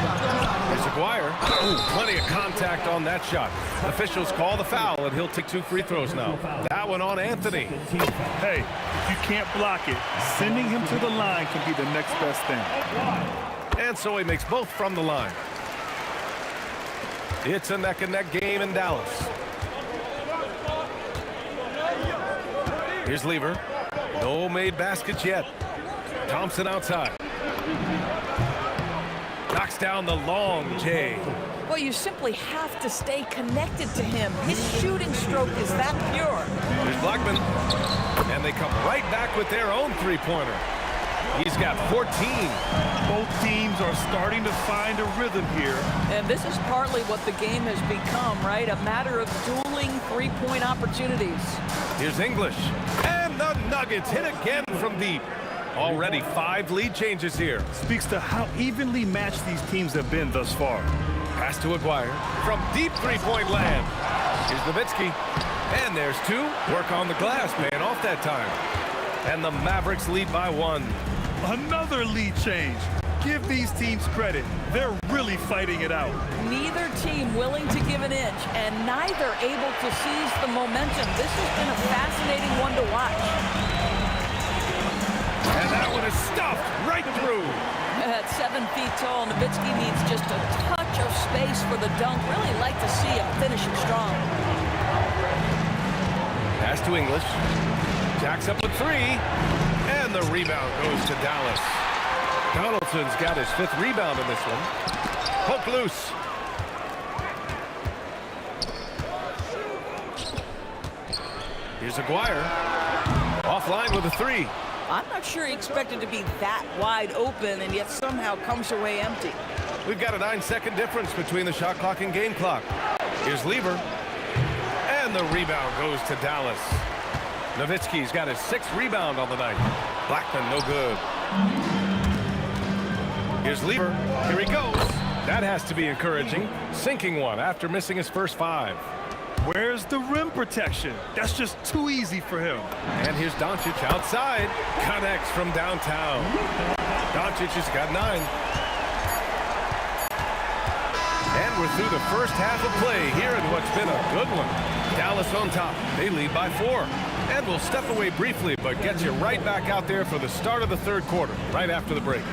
S6: Here's Aguirre. Ooh, plenty of contact on that shot. Officials call the foul, and he'll take 2 free throws now. That one on Anthony.
S9: Hey, if you can't block it, sending him to the line can be the next best thing.
S6: And so he makes both from the line. It's a neck-and-neck game in Dallas. Here's Lever. No made baskets yet. Thompson outside. Knocks down the long J.
S10: Well, you simply have to stay connected to him. His shooting stroke is that pure.
S6: Here's Blackman. And they come right back with their own three-pointer. He's got 14.
S9: Both teams are starting to find a rhythm here.
S10: And this is partly what the game has become, right? A matter of dueling three-point opportunities.
S6: Here's English. And the Nuggets hit again from deep. Already 5 lead changes here.
S9: Speaks to how evenly matched these teams have been thus far.
S6: Pass to Aguirre from deep three-point land. Here's Nowitzki. And there's 2. Work on the glass, paying off that time. And the Mavericks lead by 1.
S9: Another lead change. Give these teams credit. They're really fighting it out.
S10: Neither team willing to give an inch, and neither able to seize the momentum. This has been a fascinating one to watch.
S6: And that one is stuffed right through.
S10: At 7 feet tall, Nowitzki needs just a touch of space for the dunk. Really like to see him finish it strong.
S6: Pass to English. Jacks up with 3. And the rebound goes to Dallas. Donaldson's got his 5th rebound in this one. Poke loose. Here's Aguirre. Offline with a 3.
S10: I'm not sure he expected to be that wide open and yet somehow comes away empty.
S6: We've got a 9-second difference between the shot clock and game clock. Here's Lever. And the rebound goes to Dallas. Nowitzki's got his 6th rebound on the night. Blackman, no good. Here's Lever. Here he goes. That has to be encouraging. Sinking one after missing his first 5.
S9: Where's the rim protection? That's just too easy for him.
S6: And here's Doncic outside. Connects from downtown. Doncic has got 9. And we're through the first half of play here in what's been a good one. Dallas on top. They lead by 4. And we'll step away briefly, but get you right back out there for the start of the 3rd quarter, right after the break.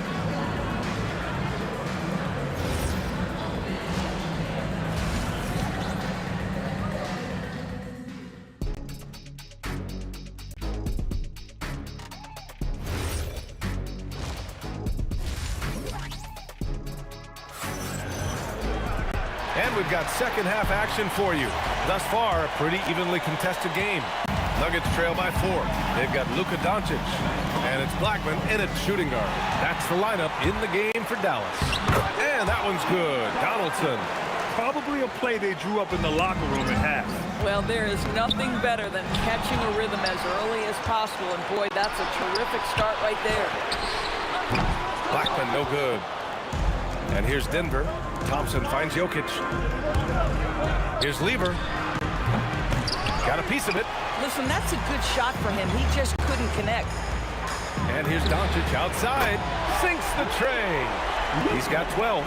S6: And we've got second half action for you. Thus far, a pretty evenly contested game. Nuggets trail by 4. They've got Luka Doncic. And it's Blackman in at shooting guard. That's the lineup in the game for Dallas. And that one's good. Donaldson.
S9: Probably a play they drew up in the locker room at half.
S10: Well, there is nothing better than catching a rhythm as early as possible. And boy, that's a terrific start right there.
S6: Blackman, no good. And here's Denver. Thompson finds Jokic. Here's Lever. Got a piece of it.
S10: Listen, that's a good shot for him. He just couldn't connect.
S6: And here's Doncic outside. Sinks the tray. He's got 12.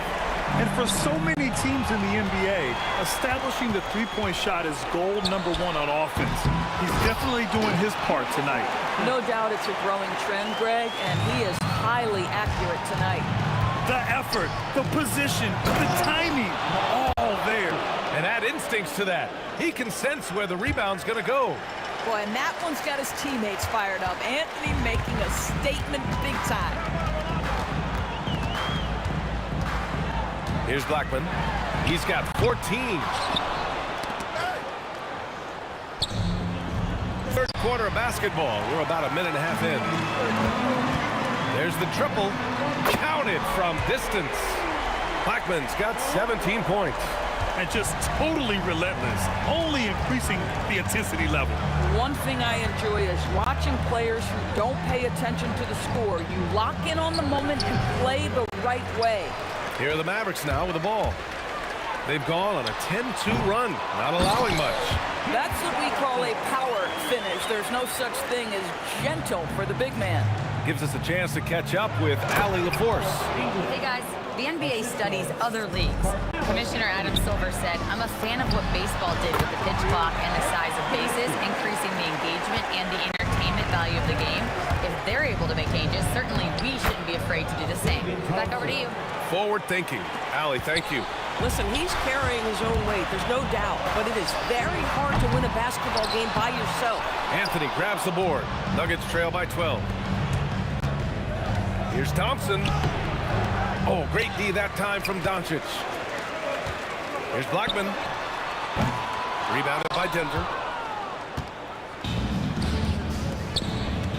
S9: And for so many teams in the NBA, establishing the three-point shot is goal number 1 on offense. He's definitely doing his part tonight.
S10: No doubt it's a growing trend, Greg, and he is highly accurate tonight.
S9: The effort, the position, the timing, all there.
S6: And add instincts to that. He can sense where the rebound's going to go.
S10: Boy, and that one's got his teammates fired up. Anthony making a statement big time.
S6: Here's Blackman. He's got 14. Third quarter of basketball. We're about a minute and a half in. There's the triple. Counted from distance. Blackman's got 17 points.
S9: And just totally relentless, only increasing the intensity level.
S10: One thing I enjoy is watching players who don't pay attention to the score. You lock in on the moment and play the right way.
S6: Here are the Mavericks now with the ball. They've gone on a 10-2 run, not allowing much.
S10: That's what we call a power finish. There's no such thing as gentle for the big man.
S6: Gives us a chance to catch up with Allie LaForce.
S7: Hey guys, the NBA studies other leagues. Commissioner Adam Silver said, "I'm a fan of what baseball did with the pitch clock and the size of bases, increasing the engagement and the entertainment value of the game. If they're able to make changes, certainly we shouldn't be afraid to do the same." Back over to you.
S6: Forward thinking. Allie, thank you.
S10: Listen, he's carrying his own weight, there's no doubt, but it is very hard to win a basketball game by yourself.
S6: Anthony grabs the board. Nuggets trail by 12. Here's Thompson. Oh, great D that time from Doncic. Here's Blackman. Rebounded by Denver.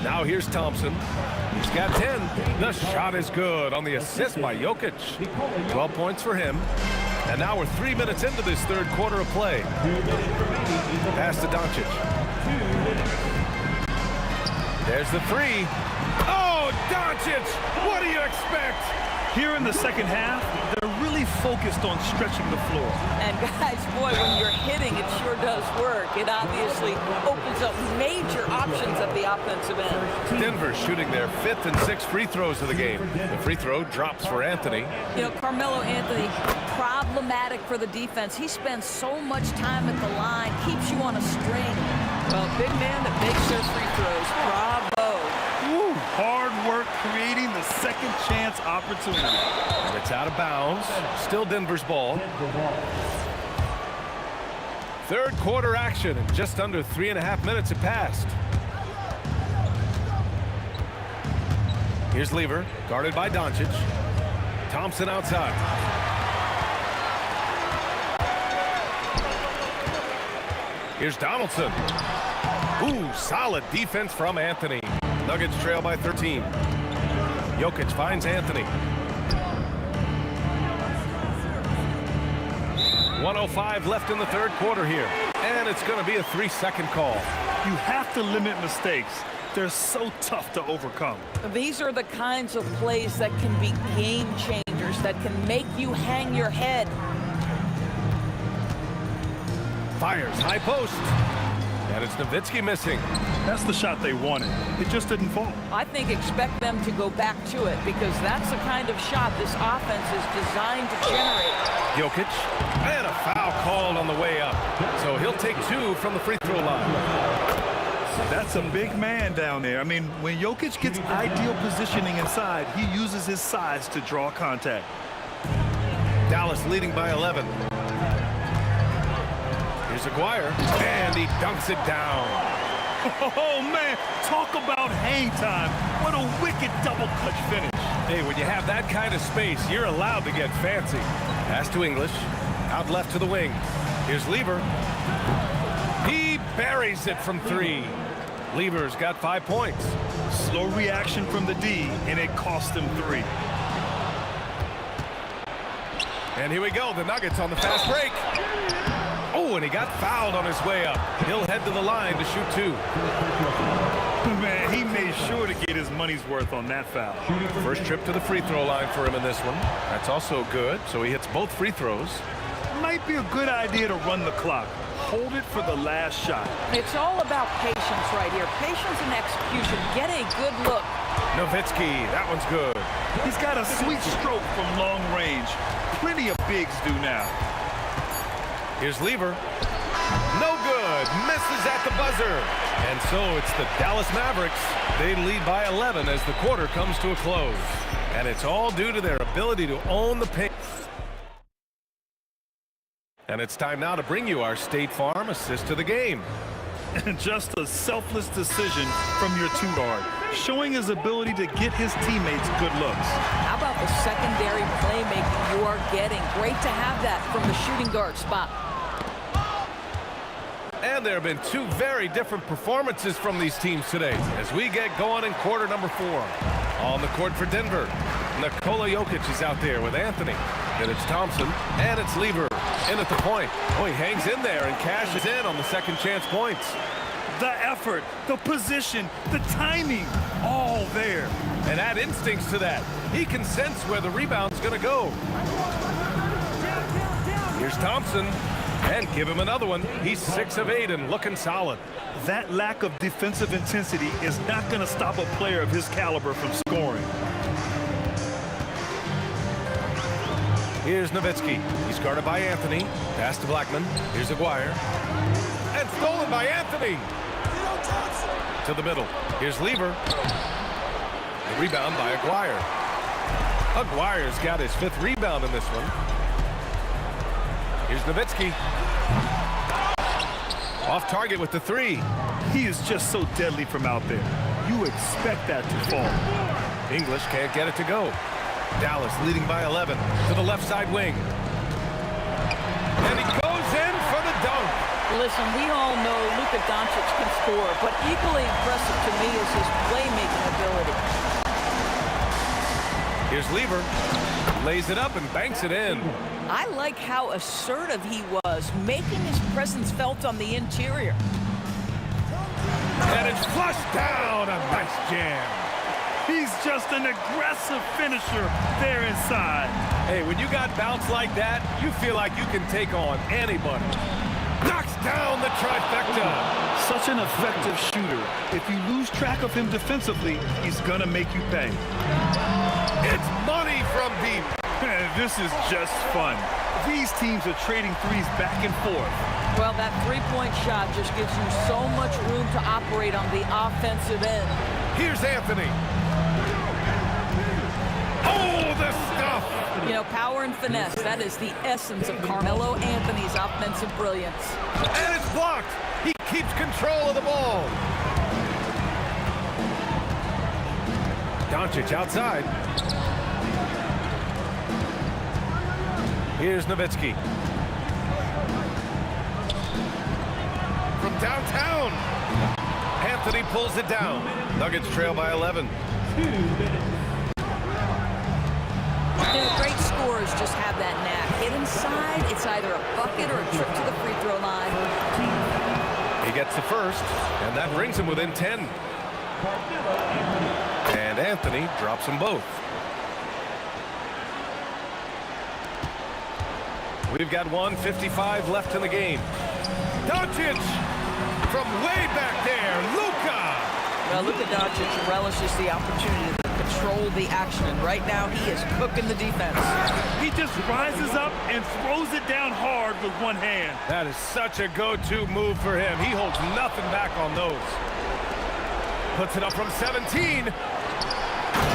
S6: Now here's Thompson. He's got 10. The shot is good on the assist by Jokic. 12 points for him. And now we're 3 minutes into this third quarter of play. Pass to Doncic. There's the 3. Oh, Doncic! What do you expect?
S9: Here in the second half, they're really focused on stretching the floor.
S10: And guys, boy, when you're hitting, it sure does work. It obviously opens up major options at the offensive end.
S6: Denver shooting their 5th and 6th free throws of the game. The free throw drops for Anthony.
S10: You know, Carmelo Anthony, problematic for the defense. He spends so much time at the line, keeps you on a string. Well, big man that makes their free throws. Bravo.
S9: Woo, hard work creating the second chance opportunity.
S6: And it's out of bounds. Still Denver's ball. Third quarter action, and just under 3.5 minutes have passed. Here's Lever, guarded by Doncic. Thompson outside. Here's Donaldson. Ooh, solid defense from Anthony. Nuggets trail by 13. Jokic finds Anthony. 1:05 left in the third quarter here. And it's going to be a 3-second call.
S9: You have to limit mistakes. They're so tough to overcome.
S10: These are the kinds of plays that can be game changers, that can make you hang your head.
S6: Fires high post. And it's Nowitzki missing.
S9: That's the shot they wanted. It just didn't fall.
S10: I think expect them to go back to it because that's the kind of shot this offense is designed to generate.
S6: Jokic, and a foul called on the way up. So he'll take 2 from the free throw line.
S9: That's a big man down there. I mean, when Jokic gets ideal positioning inside, he uses his size to draw contact.
S6: Dallas leading by 11. Here's Aguirre, and he dunks it down.
S9: Oh, man, talk about hang time. What a wicked double clutch finish.
S6: Hey, when you have that kind of space, you're allowed to get fancy. Pass to English, out left to the wing. Here's Lever. He buries it from 3. Lever's got 5 points.
S9: Slow reaction from the D, and it cost him 3.
S6: And here we go, the Nuggets on the fast break. Oh, and he got fouled on his way up. He'll head to the line to shoot 2.
S9: Man, he made sure to get his money's worth on that foul.
S6: First trip to the free throw line for him in this one. That's also good, so he hits both free throws.
S9: Might be a good idea to run the clock. Hold it for the last shot.
S10: It's all about patience right here. Patience and execution. Get a good look.
S6: Nowitzki, that one's good.
S9: He's got a sweet stroke from long range. Plenty of bigs do now.
S6: Here's Lever. No good. Misses at the buzzer. And so it's the Dallas Mavericks. They lead by 11 as the quarter comes to a close. And it's all due to their ability to own the paint. And it's time now to bring you our State Farm assist to the game.
S9: Just a selfless decision from your 2 guard, showing his ability to get his teammates good looks.
S10: How about the secondary playmaking you are getting? Great to have that from the shooting guard spot.
S6: And there have been 2 very different performances from these teams today as we get going in quarter number 4. On the court for Denver, Nikola Jokic is out there with Anthony. Then it's Thompson, and it's Lever in at the point. Oh, he hangs in there and cashes in on the second chance points.
S9: The effort, the position, the timing, all there.
S6: And add instincts to that. He can sense where the rebound's going to go. Here's Thompson, and give him another one. He's 6 of 8 and looking solid.
S9: That lack of defensive intensity is not going to stop a player of his caliber from scoring.
S6: Here's Nowitzki. He's guarded by Anthony. Pass to Blackman. Here's Aguirre. And stolen by Anthony. To the middle. Here's Lever. The rebound by Aguirre. Aguirre's got his 5th rebound in this one. Here's Nowitzki. Off target with the 3.
S9: He is just so deadly from out there. You expect that to fall.
S6: English can't get it to go. Dallas leading by 11 to the left side wing. And he goes in for the dunk.
S10: Listen, we all know Luka Doncic can score, but equally impressive to me is his playmaking ability.
S6: Here's Lever. Lays it up and banks it in.
S10: I like how assertive he was, making his presence felt on the interior.
S6: And it's flushed down. A nice jam.
S9: He's just an aggressive finisher there inside.
S6: Hey, when you got bounce like that, you feel like you can take on anybody. Knocks down the trifecta.
S9: Such an effective shooter. If you lose track of him defensively, he's gonna make you pay.
S6: It's money from deep.
S9: This is just fun. These teams are trading threes back and forth.
S10: Well, that three-point shot just gives you so much room to operate on the offensive end.
S6: Here's Anthony. Oh, the stuff.
S10: You know, power and finesse, that is the essence of Carmelo Anthony's offensive brilliance.
S6: And it's blocked. He keeps control of the ball. Doncic outside. Here's Nowitzki. From downtown. Anthony pulls it down. Nuggets trail by 11.
S11: 2 minutes.
S10: You know, great scorers just have that knack. Hit inside, it's either a bucket or a trip to the free throw line.
S6: He gets the first, and that brings him within 10. And Anthony drops them both. We've got 1:55 left in the game. Doncic from way back there. Luka.
S10: Well, Luka Doncic relishes the opportunity to control the action, and right now he is cooking the defense.
S9: He just rises up and throws it down hard with one hand.
S6: That is such a go-to move for him. He holds nothing back on those. Puts it up from 17.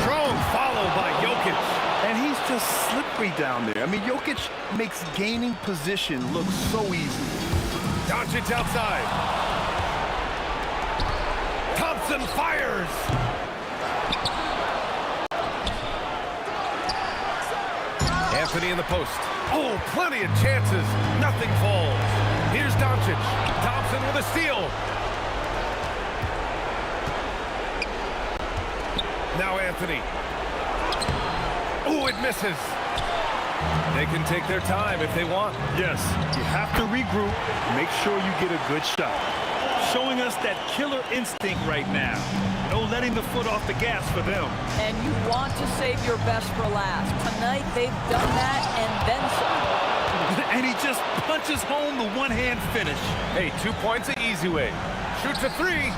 S6: Strong follow by Jokic.
S4: And he's just slippery down there. I mean, Jokic makes gaining position look so easy.
S6: Doncic outside. Thompson fires. Anthony in the post. Oh, plenty of chances. Nothing falls. Here's Doncic. Thompson with a steal. Now Anthony. Oh, it misses. They can take their time if they want.
S9: Yes, you have to regroup, make sure you get a good shot. Showing us that killer instinct right now. No letting the foot off the gas for them.
S10: And you want to save your best for last. Tonight they've done that and then some.
S9: And he just punches home the one-hand finish.
S6: Hey, 2 points the easy way. Shoots a three.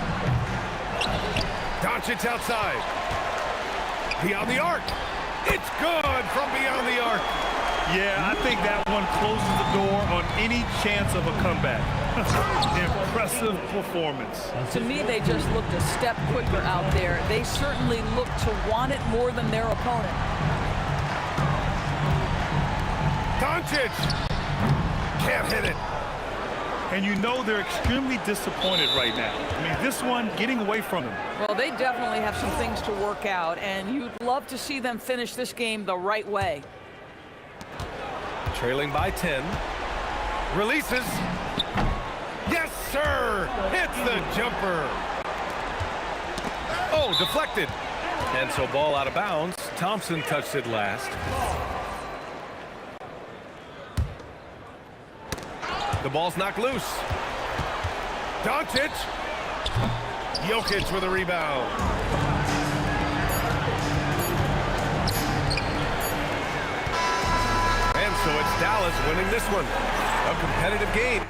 S6: Doncic outside. Beyond the arc. It's good from beyond the arc.
S9: Yeah, I think that one closes the door on any chance of a comeback. Impressive performance.
S10: To me, they just looked a step quicker out there. They certainly looked to want it more than their opponent.
S6: Doncic can't hit it.
S9: And you know they're extremely disappointed right now. I mean, this one getting away from them.
S10: Well, they definitely have some things to work out, and you'd love to see them finish this game the right way.
S6: Trailing by 10. Releases. Yes, sir. Hits the jumper. Oh, deflected. And so ball out of bounds. Thompson touched it last. The ball's knocked loose. Doncic. Jokic with a rebound. And so it's Dallas winning this one. A competitive game.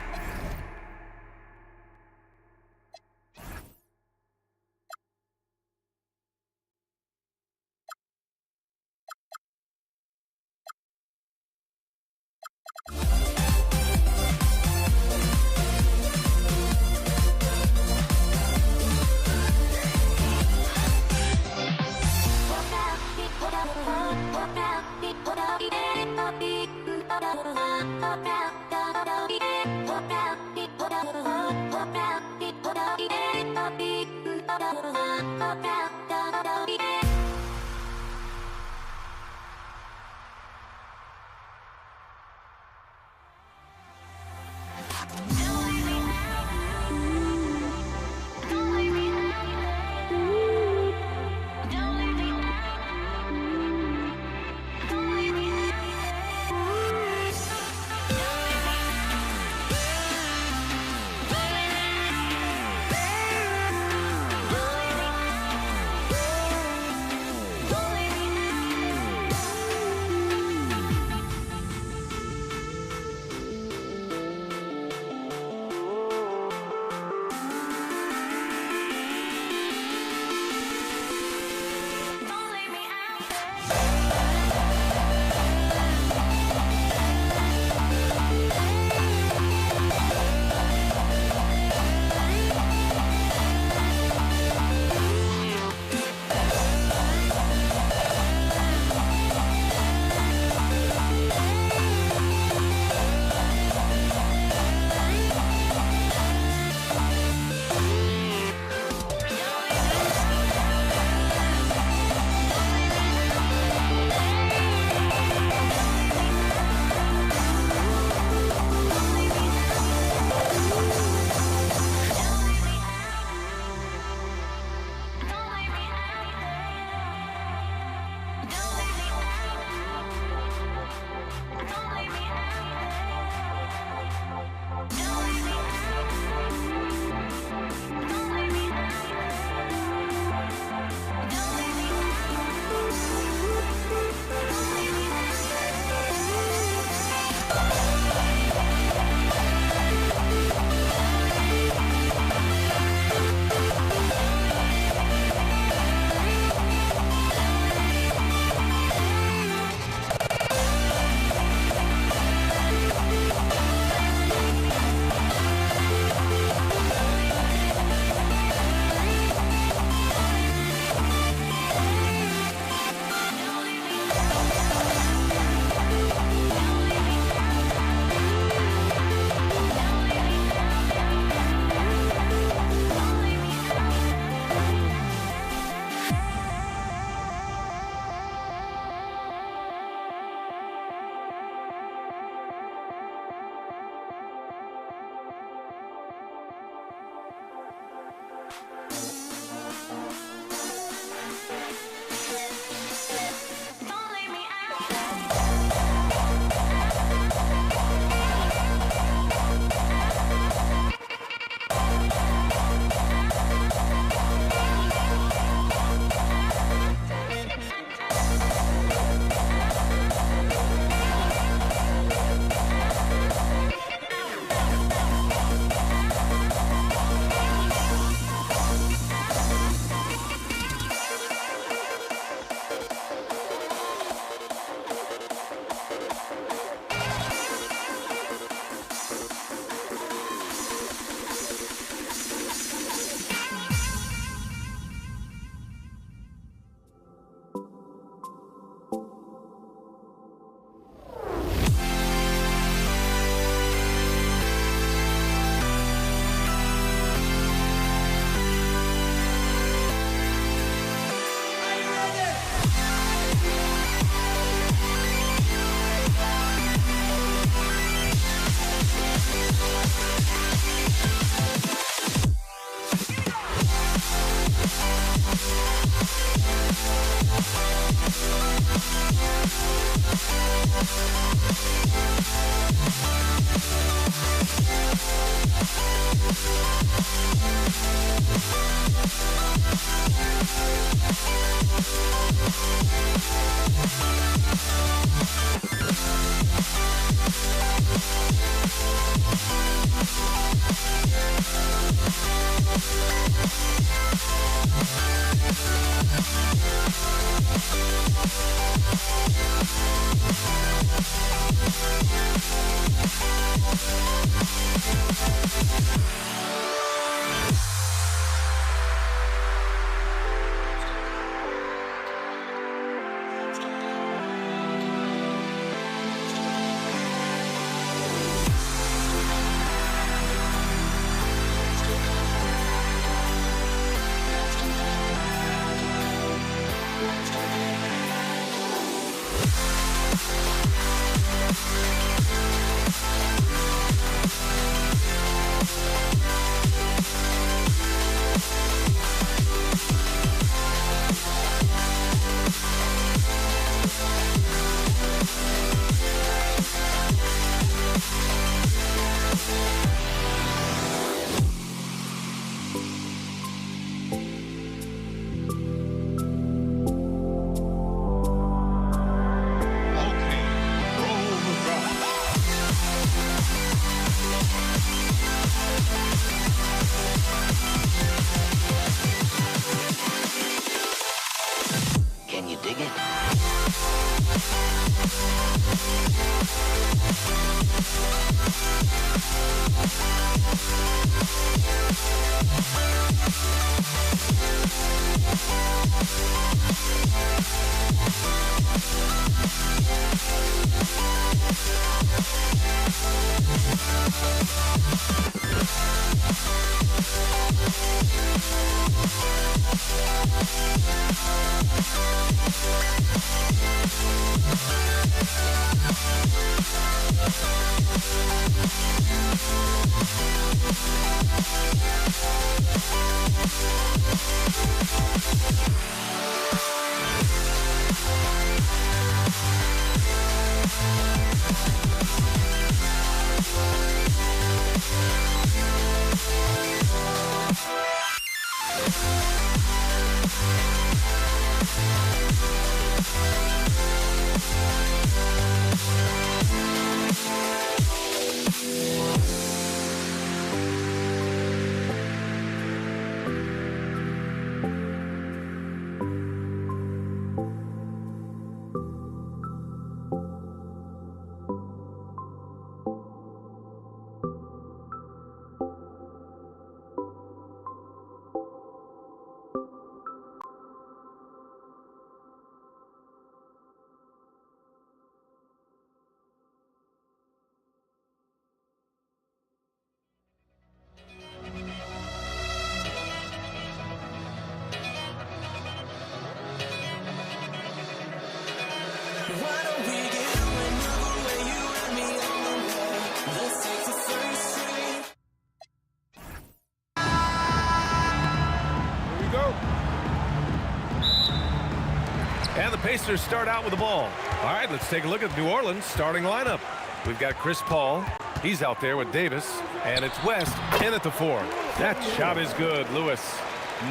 S6: And the Pacers start out with the ball. All right, let's take a look at New Orleans starting lineup. We've got Chris Paul. He's out there with Davis. And it's West in at the 4. That shot is good, Lewis.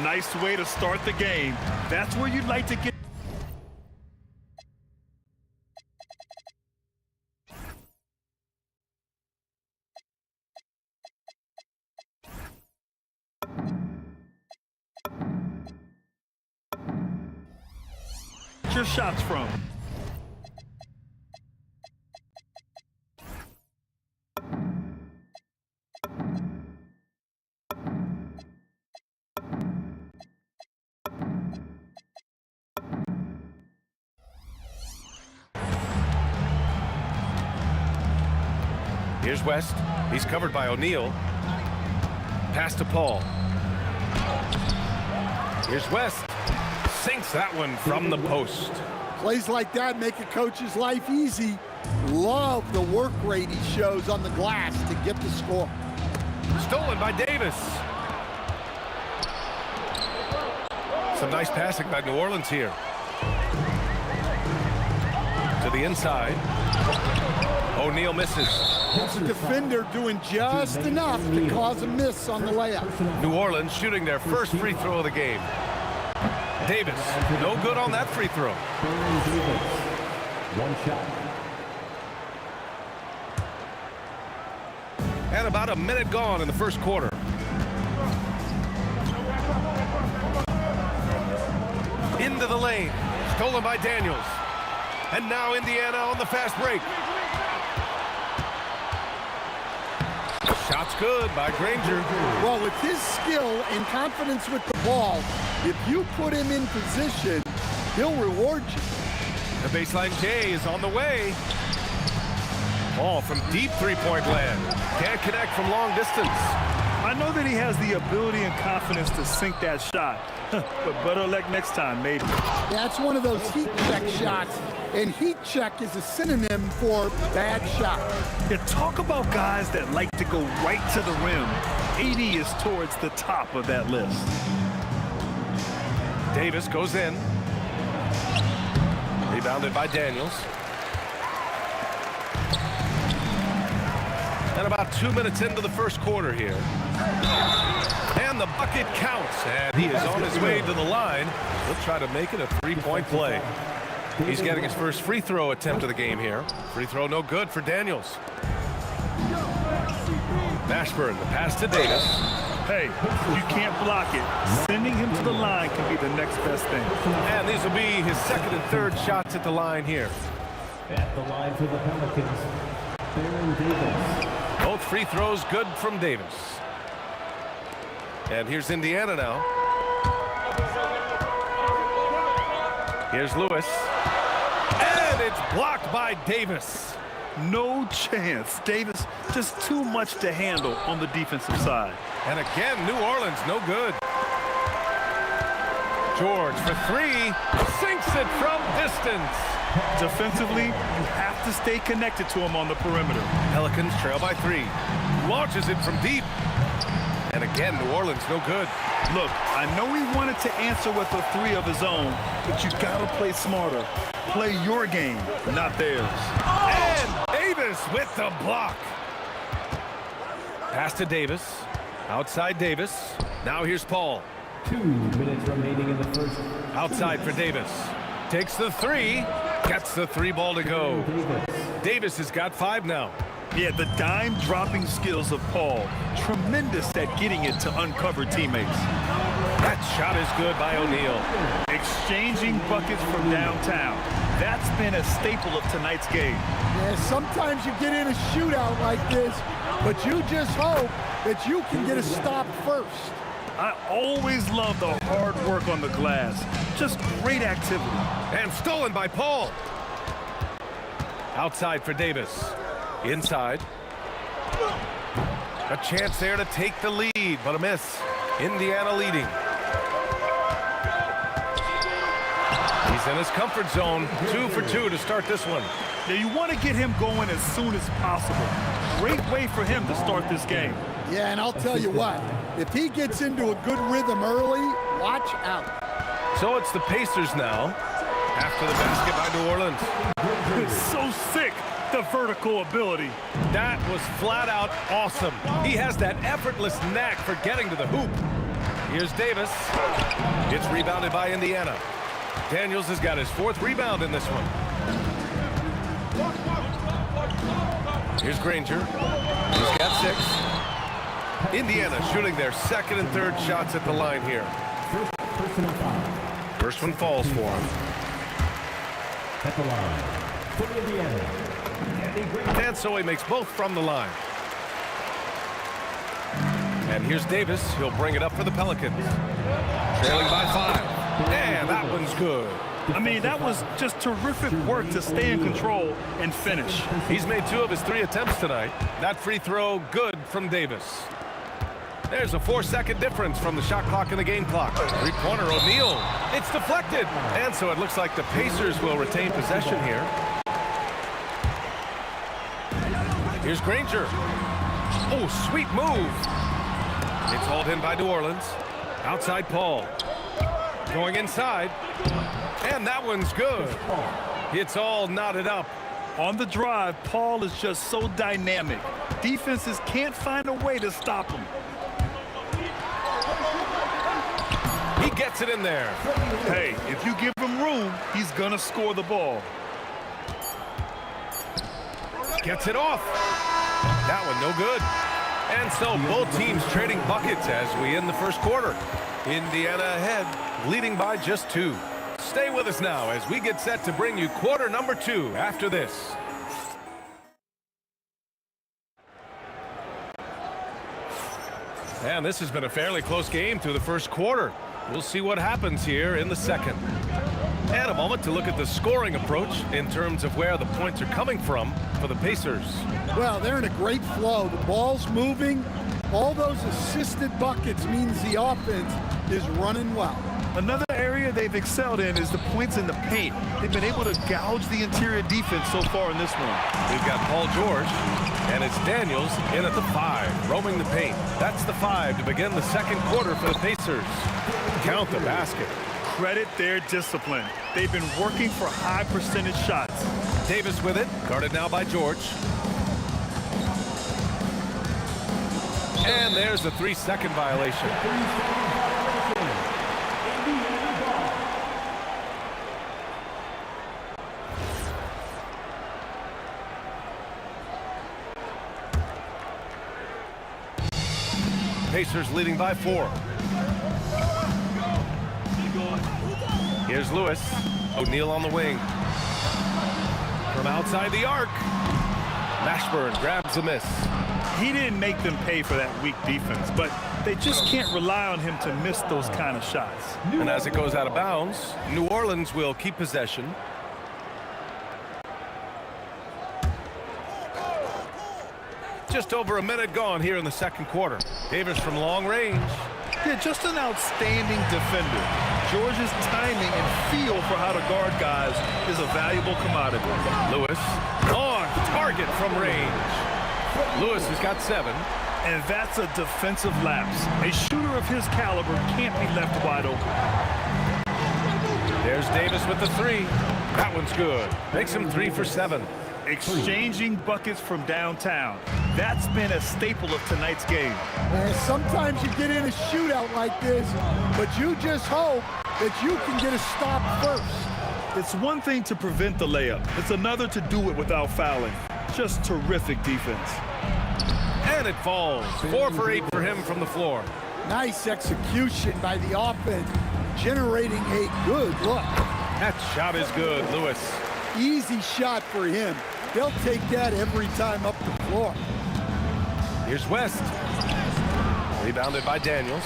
S9: Nice way to start the game. That's where you'd like to get. Your shots from.
S6: Here's West. He's covered by O'Neal. Pass to Paul. Here's West. Sinks that one from the post.
S3: Plays like that make a coach's life easy. Love the work rate he shows on the glass to get the score.
S6: Stolen by Davis. Some nice passing by New Orleans here. To the inside. O'Neal misses.
S3: It's a defender doing just enough to cause a miss on the layup.
S6: New Orleans shooting their first free throw of the game. Davis, no good on that free throw.
S11: One shot.
S6: And about a minute gone in the first quarter. Into the lane, stolen by Daniels. And now Indiana on the fast break. Shot's good by Granger.
S3: Well, with his skill and confidence with the ball, if you put him in position, he'll reward you.
S6: The baseline J is on the way. Ball from deep three-point land. Can't connect from long distance.
S9: I know that he has the ability and confidence to sink that shot, but better luck next time, maybe.
S3: That's one of those heat check shots, and heat check is a synonym for bad shot.
S9: Yeah, talk about guys that like to go right to the rim. 80 is towards the top of that list.
S6: Davis goes in. Rebounded by Daniels. And about 2 minutes into the first quarter here. And the bucket counts. And he is on his way to the line. He'll try to make it a three-point play. He's getting his first free throw attempt of the game here. Free throw no good for Daniels. Mashburn, the pass to Davis.
S9: Hey, you can't block it. Sending him to the line can be the next best thing.
S6: And these will be his second and third shots at the line here.
S11: At the line for the Pelicans, Baron Davis.
S6: Both free throws good from Davis. And here's Indiana now. Here's Lewis. And it's blocked by Davis.
S9: No chance. Davis just too much to handle on the defensive side.
S6: And again, New Orleans, no good. George for three. Sinks it from distance.
S9: Defensively, you have to stay connected to him on the perimeter.
S6: Pelicans trail by 3. Launches it from deep. And again, New Orleans, no good.
S9: Look, I know he wanted to answer with a 3 of his own, but you gotta play smarter. Play your game, not theirs.
S6: And Davis with the block. Pass to Davis. Outside Davis. Now here's Paul.
S11: 2 minutes remaining in the first.
S6: Outside for Davis. Takes the 3. Gets the 3 ball to go. Davis has got 5 now.
S9: Yeah, the dime-dropping skills of Paul. Tremendous at getting it to uncover teammates.
S6: That shot is good by O'Neal.
S9: Exchanging buckets from downtown. That's been a staple of tonight's game.
S3: Yeah, sometimes you get in a shootout like this, but you just hope that you can get a stop first.
S9: I always love the hard work on the glass. Just great activity.
S6: And stolen by Paul. Outside for Davis. Inside. A chance there to take the lead, but a miss. Indiana leading. He's in his comfort zone. 2 for 2 to start this one.
S9: Now you want to get him going as soon as possible. Great way for him to start this game.
S3: Yeah, and I'll tell you what, if he gets into a good rhythm early, watch out.
S6: So it's the Pacers now after the basket by New Orleans.
S9: So sick, the vertical ability.
S6: That was flat out awesome. He has that effortless knack for getting to the hoop. Here's Davis. It's rebounded by Indiana. Daniels has got his 4th rebound in this one. Here's Granger. He's got 6. Indiana shooting their 2nd and 3rd shots at the line here. First one falls for him.
S11: At the line for Indiana.
S6: And so he makes both from the line. And here's Davis. He'll bring it up for the Pelicans. Trailing by 5. And that one's good.
S9: I mean, that was just terrific work to stay in control and finish.
S6: He's made 2 of his 3 attempts tonight. That free throw good from Davis. There's a 4-second difference from the shot clock and the game clock. Three-pointer O'Neal. It's deflected. And so it looks like the Pacers will retain possession here. Here's Granger. Oh, sweet move. It's hauled in by New Orleans. Outside Paul. Going inside. And that one's good. It's all knotted up.
S9: On the drive, Paul is just so dynamic. Defenses can't find a way to stop him.
S6: He gets it in there.
S9: Hey, if you give him room, he's going to score the ball.
S6: Gets it off. That one no good. And so both teams trading buckets as we end the first quarter. Indiana ahead, leading by just 2. Stay with us now as we get set to bring you quarter number 2 after this. And this has been a fairly close game through the first quarter. We'll see what happens here in the second. And a moment to look at the scoring approach in terms of where the points are coming from for the Pacers.
S3: Well, they're in a great flow. The ball's moving. All those assisted buckets means the offense is running well.
S9: Another area they've excelled in is the points in the paint. They've been able to gouge the interior defense so far in this one.
S6: We've got Paul George, and it's Daniels in at the 5, roaming the paint. That's the 5 to begin the second quarter for the Pacers. Count the basket.
S9: Credit their discipline. They've been working for high percentage shots.
S6: Davis with it, guarded now by George. And there's a 3-second violation. Pacers leading by 4. Here's Lewis. O'Neal on the wing. From outside the arc. Mashburn grabs a miss.
S9: He didn't make them pay for that weak defense, but they just can't rely on him to miss those kind of shots.
S6: And as it goes out of bounds, New Orleans will keep possession. Just over a minute gone here in the second quarter. Davis from long range.
S9: Yeah, just an outstanding defender. George's timing and feel for how to guard guys is a valuable commodity.
S6: Lewis on target from range. Lewis has got 7.
S9: And that's a defensive lapse. A shooter of his caliber can't be left wide open.
S6: There's Davis with the 3. That one's good. Makes him 3 for 7.
S9: Exchanging buckets from downtown. That's been a staple of tonight's game.
S3: Sometimes you get in a shootout like this, but you just hope that you can get a stop first.
S9: It's one thing to prevent the layup. It's another to do it without fouling. Just terrific defense.
S6: And it falls. 4 for 8 for him from the floor.
S3: Nice execution by the offense, generating a good look.
S6: That shot is good, Lewis.
S3: Easy shot for him. They'll take that every time up the floor.
S6: Here's West. Rebounded by Daniels.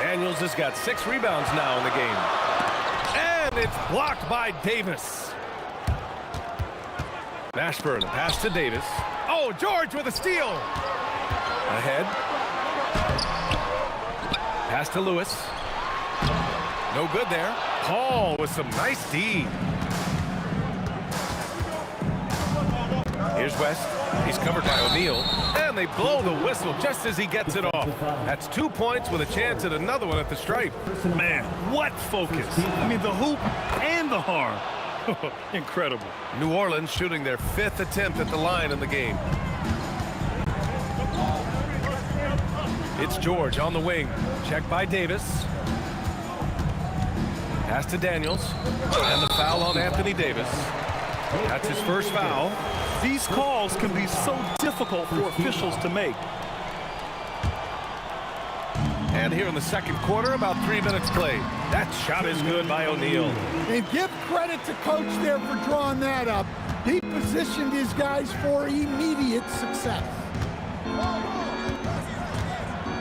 S6: Daniels has got 6 rebounds now in the game. And it's blocked by Davis. Mashburn, a pass to Davis. Oh, George with a steal. Ahead. Pass to Lewis. No good there. Paul with some nice D. Here's West. He's covered by O'Neal. And they blow the whistle just as he gets it off. That's 2 points with a chance at another one at the stripe.
S9: Man, what focus. I mean, the hoop and the harm. Incredible.
S6: New Orleans shooting their 5th attempt at the line in the game. It's George on the wing. Checked by Davis. Pass to Daniels. And the foul on Anthony Davis. That's his first foul.
S9: These calls can be so difficult for officials to make.
S6: And here in the second quarter, about 3 minutes played. That shot is good by O'Neal.
S3: And give credit to coach there for drawing that up. He positioned his guys for immediate success.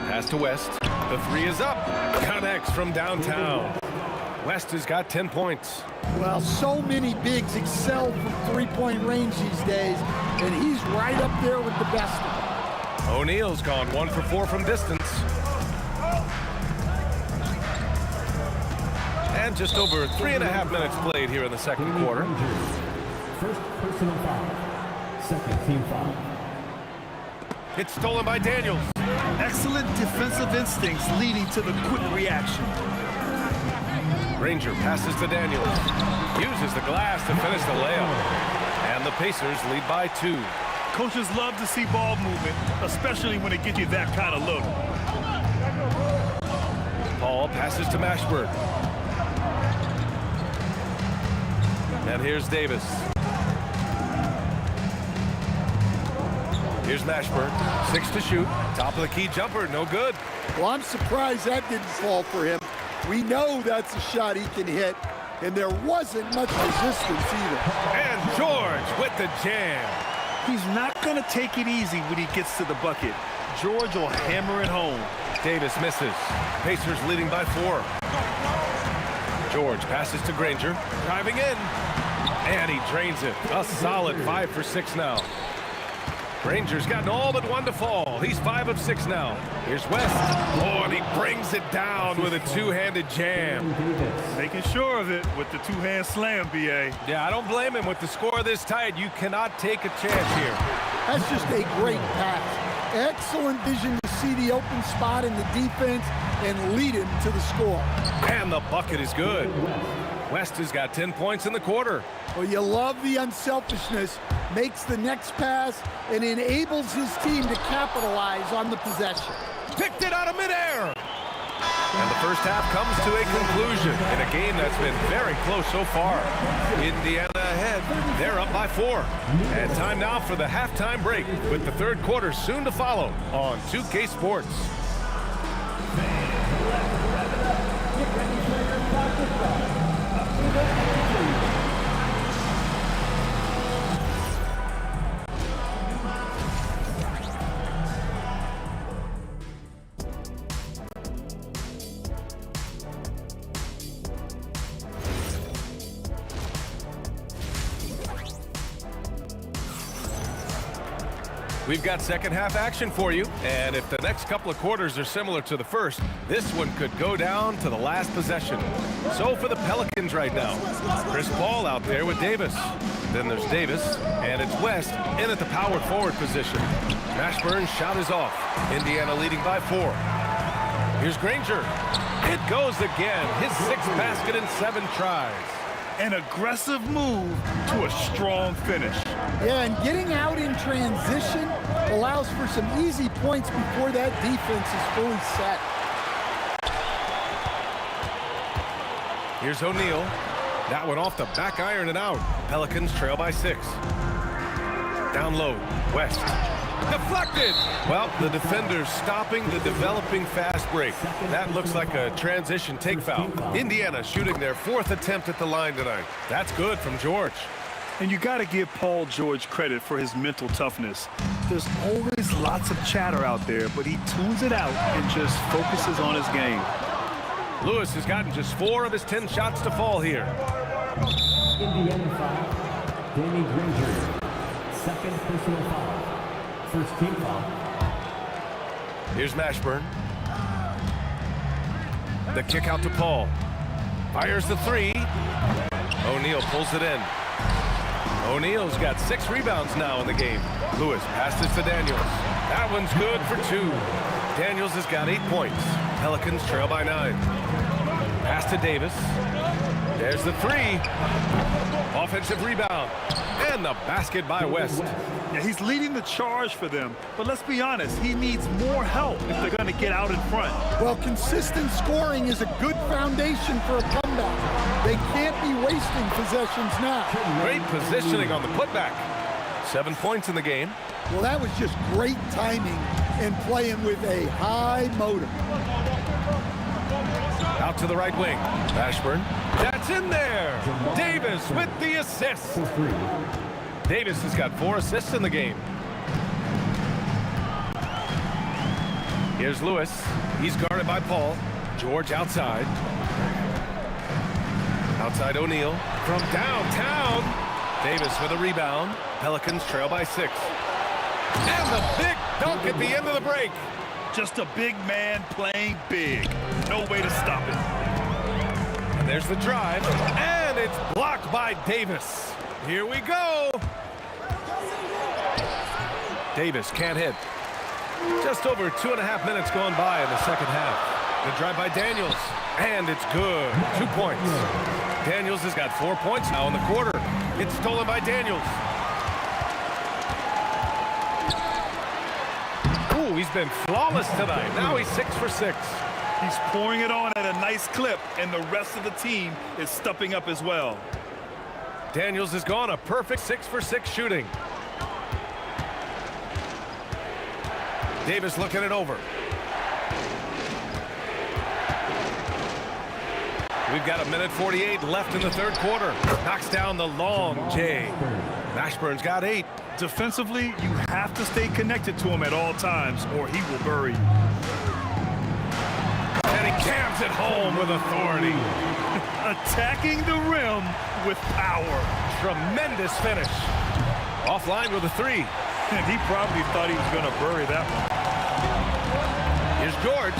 S6: Pass to West. The 3 is up. Connects from downtown. West has got 10 points.
S3: Well, so many bigs excel from three-point range these days, and he's right up there with the best of them.
S6: O'Neal's gone 1 for 4 from distance. And just over 3.5 minutes played here in the second quarter.
S11: First personal foul. Second team foul.
S6: It's stolen by Daniels.
S9: Excellent defensive instincts leading to the quick reaction.
S6: Ranger passes to Daniels. Uses the glass to finish the layup. And the Pacers lead by 2.
S9: Coaches love to see ball movement, especially when it gives you that kind of look.
S6: Paul passes to Mashburn. And here's Davis. Here's Mashburn. 6 to shoot. Top of the key jumper. No good.
S3: Well, I'm surprised that didn't fall for him. We know that's a shot he can hit, and there wasn't much resistance either.
S6: And George with the jam.
S9: He's not going to take it easy when he gets to the bucket. George will hammer it home.
S6: Davis misses. Pacers leading by 4. George passes to Granger. Driving in. And he drains it. A solid 5 for 6 now. Granger's gotten all but 1 to fall. He's 5 of 6 now. Here's West. Oh, and he brings it down with a two-handed jam.
S9: Making sure of it with the two-hand slam, B.A.
S6: Yeah, I don't blame him. With the score this tight, you cannot take a chance here.
S3: That's just a great pass. Excellent vision to see the open spot in the defense and lead him to the score.
S6: And the bucket is good. West has got 10 points in the quarter.
S3: Well, you love the unselfishness, makes the next pass, and enables his team to capitalize on the possession.
S6: Picked it out of midair. And the first half comes to a conclusion in a game that's been very close so far. Indiana ahead. They're up by 4. And time now for the halftime break with the third quarter soon to follow on 2K Sports. We've got second half action for you, and if the next couple of quarters are similar to the first, this one could go down to the last possession. So for the Pelicans right now, Chris Paul out there with Davis. Then there's Davis, and it's West in at the power forward position. Mashburn's shot is off. Indiana leading by 4. Here's Granger. It goes again. His 6th basket in 7 tries.
S9: An aggressive move to a strong finish.
S3: Yeah, and getting out in transition allows for some easy points before that defense is fully set.
S6: Here's O'Neal. That one off the back iron and out. Pelicans trail by 6. Down low, West. Deflected! Well, the defender's stopping the developing fast break. That looks like a transition take foul. Indiana shooting their 4th attempt at the line tonight. That's good from George.
S9: And you got to give Paul George credit for his mental toughness. There's always lots of chatter out there, but he tunes it out and just focuses on his game.
S6: Lewis has gotten just 4 of his 10 shots to fall here.
S11: Indiana foul. Danny Granger. 2nd personal foul. 1st team foul.
S6: Here's Mashburn. The kick out to Paul. Fires the 3. O'Neal pulls it in. O'Neal's got 6 rebounds now in the game. Lewis passes to Daniels. That one's good for 2. Daniels has got 8 points. Pelicans trail by 9. Pass to Davis. There's the 3. Offensive rebound. And the basket by West.
S9: Yeah, he's leading the charge for them, but let's be honest, he needs more help if they're going to get out in front.
S3: Well, consistent scoring is a good foundation for a comeback. They can't be wasting possessions now.
S6: Great positioning on the putback. 7 points in the game.
S3: Well, that was just great timing and playing with a high motor.
S6: Out to the right wing. Mashburn. That's in there. Davis with the assist. Davis has got 4 assists in the game. Here's Lewis. He's guarded by Paul. George outside. Outside O'Neal. From downtown. Davis with a rebound. Pelicans trail by 6. And the big dunk at the end of the break.
S9: Just a big man playing big. No way to stop it.
S6: And there's the drive. And it's blocked by Davis. Here we go. Davis can't hit. Just over 2.5 minutes gone by in the second half. The drive by Daniels. And it's good. 2 points. Daniels has got 4 points now in the quarter. It's stolen by Daniels. Ooh, he's been flawless tonight. Now he's 6 for 6.
S9: He's pouring it on at a nice clip, and the rest of the team is stepping up as well.
S6: Daniels has gone a perfect 6 for 6 shooting. Davis looking it over. We've got 1:48 left in the third quarter. Knocks down the long J. Mashburn's got 8.
S9: Defensively, you have to stay connected to him at all times, or he will bury you.
S6: And he jams it home with authority.
S9: Attacking the rim with power.
S6: Tremendous finish. Offline with a 3.
S9: And he probably thought he was going to bury that one.
S6: Here's George.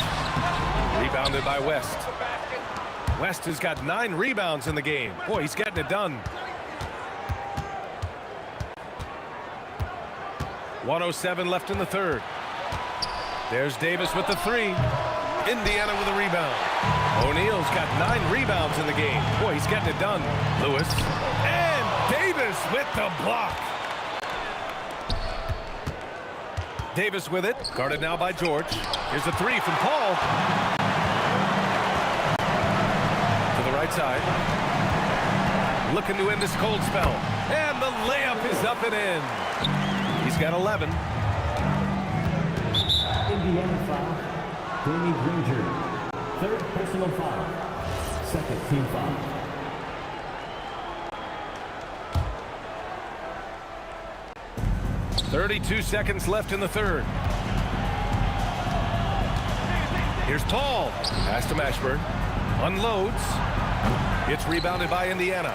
S6: Rebounded by West. West has got 9 rebounds in the game. Boy, he's getting it done. 1:07 left in the third. There's Davis with the 3. Indiana with a rebound. O'Neal's got 9 rebounds in the game. Boy, he's getting it done. Lewis. And Davis with the block. Davis with it. Guarded now by George. Here's a 3 from Paul. To the right side. Looking to end this cold spell. And the layup is up and in. He's got 11.
S11: Indiana foul. Danny Granger. Third personal foul. Second team foul.
S6: .32 seconds left in the third. Here's Paul. Pass to Mashburn. Unloads. It's rebounded by Indiana.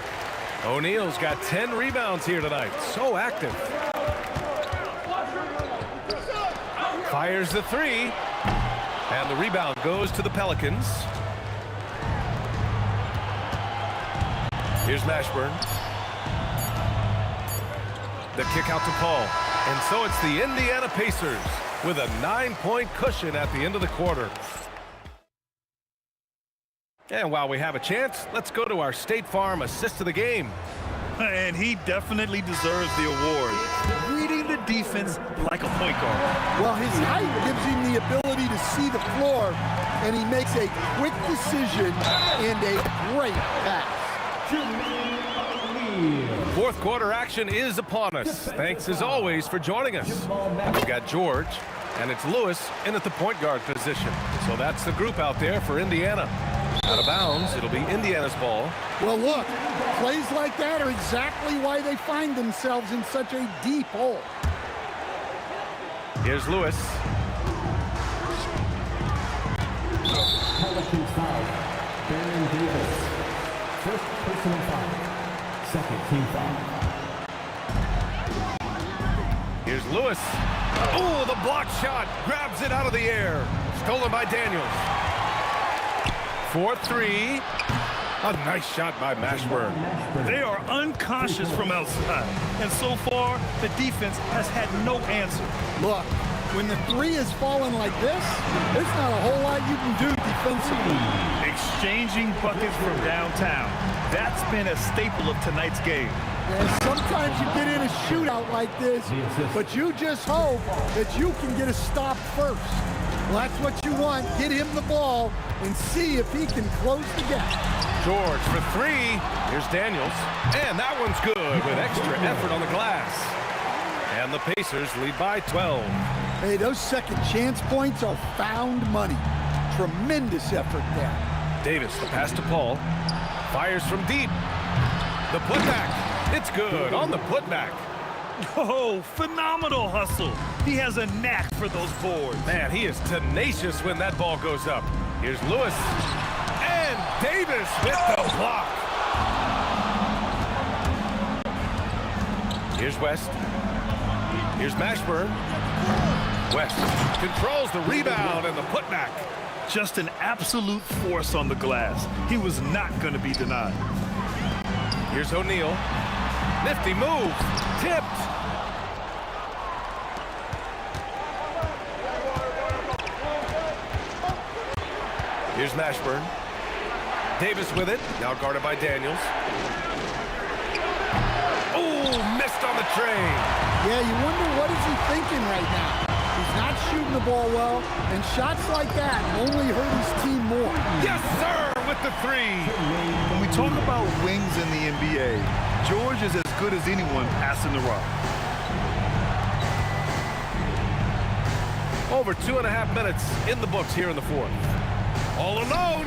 S6: O'Neal's got 10 rebounds here tonight. So active. Fires the 3. And the rebound goes to the Pelicans. Here's Mashburn. The kick out to Paul. And so it's the Indiana Pacers with a 9-point cushion at the end of the quarter. And while we have a chance, let's go to our State Farm assist of the game.
S9: And he definitely deserves the award. Reading the defense like a point guard.
S12: Well, his height gives him the ability to see the floor, and he makes a quick decision and a great pass.
S6: Fourth quarter action is upon us. Thanks as always for joining us. We've got George, and it's Lewis in at the point guard position. So that's the group out there for Indiana. Out of bounds, it'll be Indiana's ball.
S12: Well, look, plays like that are exactly why they find themselves in such a deep hole.
S6: Here's Lewis.
S11: Pelicans foul. Baron Davis. First personal foul. Second team foul.
S6: Here's Lewis. Oh, the block shot. Grabs it out of the air. Stolen by Daniels. 4-3. A nice shot by Mashburn.
S9: They are unconscious from outside. And so far, the defense has had no answer.
S12: Look, when the 3 is falling like this, there's not a whole lot you can do defensively.
S9: Exchanging buckets from downtown. That's been a staple of tonight's game.
S12: And sometimes you get in a shootout like this, but you just hope that you can get a stop first. Well, that's what you want. Get him the ball and see if he can close the gap.
S6: George for 3. Here's Daniels. And that one's good with extra effort on the glass. And the Pacers lead by 12.
S12: Hey, those second chance points are found money. Tremendous effort there.
S6: Davis, the pass to Paul. Fires from deep. The putback. It's good on the putback.
S9: Oh, phenomenal hustle. He has a knack for those boards.
S6: Man, he is tenacious when that ball goes up. Here's Lewis. And Davis with the block. Here's West. Here's Mashburn. West controls the rebound and the putback.
S9: Just an absolute force on the glass. He was not going to be denied.
S6: Here's O'Neal. Nifty move. Tipped. Here's Mashburn. Davis with it. Now guarded by Daniels. Oh, missed on the train.
S12: Yeah, you wonder what is he thinking right now. He's not shooting the ball well, and shots like that only hurt his team more.
S6: Yes, sir, with the three.
S9: When we talk about wings in the NBA, George is as good as anyone passing the rock.
S6: Over 2.5 minutes in the books here in the fourth. All alone,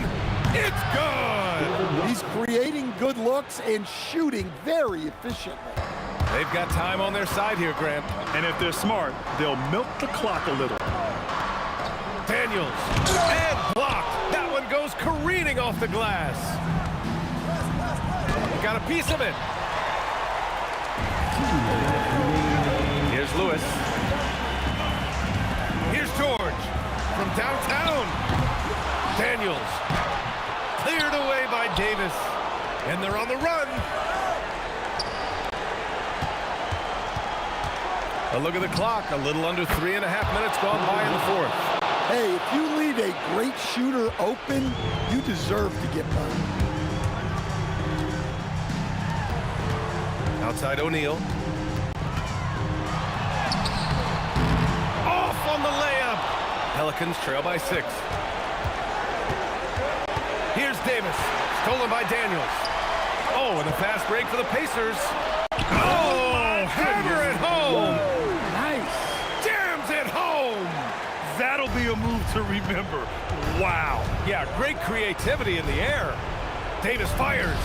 S6: it's good.
S12: He's creating good looks and shooting very efficiently.
S6: They've got time on their side here, Grant.
S9: And if they're smart, they'll milk the clock a little.
S6: Daniels, and blocked. That one goes careening off the glass. Got a piece of it. Here's Lewis. Here's George from downtown. Daniels cleared away by Davis, and they're on the run. A look at the clock, a little under 3.5 minutes gone by in the fourth.
S12: Hey, if you leave a great shooter open, you deserve to get money.
S6: Outside O'Neal. Off on the layup. Pelicans trail by 6. Here's Davis, stolen by Daniels. Oh, and a fast break for the Pacers. Oh, hammer it home.
S12: Nice.
S6: Jams it home.
S9: That'll be a move to remember. Wow.
S6: Yeah, great creativity in the air. Davis fires,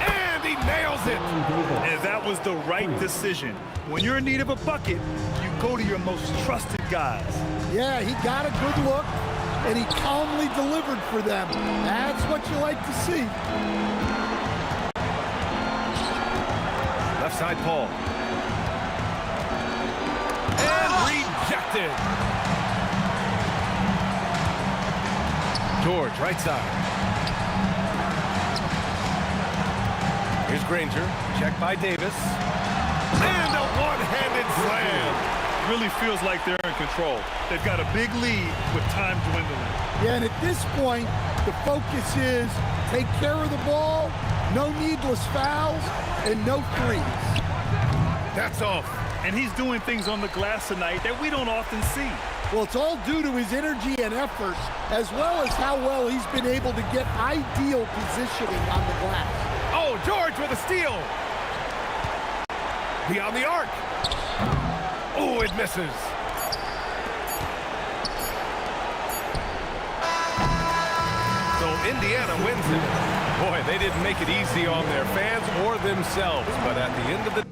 S6: and he nails it.
S9: And that was the right decision. When you're in need of a bucket, you go to your most trusted guys.
S12: Yeah, he got a good look, and he calmly delivered for them. That's what you like to see.
S6: Left side, Paul. And rejected. George, right side. Here's Granger. Checked by Davis. And a one-handed slam.
S9: Really feels like they're in control. They've got a big lead with time dwindling.
S12: Yeah, and at this point, the focus is take care of the ball, no needless fouls, and no threes.
S6: That's off.
S9: And he's doing things on the glass tonight that we don't often see.
S12: Well, it's all due to his energy and effort, as well as how well he's been able to get ideal positioning on the glass.
S6: Oh, George with a steal. Beyond the arc. Oh, it misses. So Indiana wins it. Boy, they didn't make it easy on their fans or themselves, but at the end of the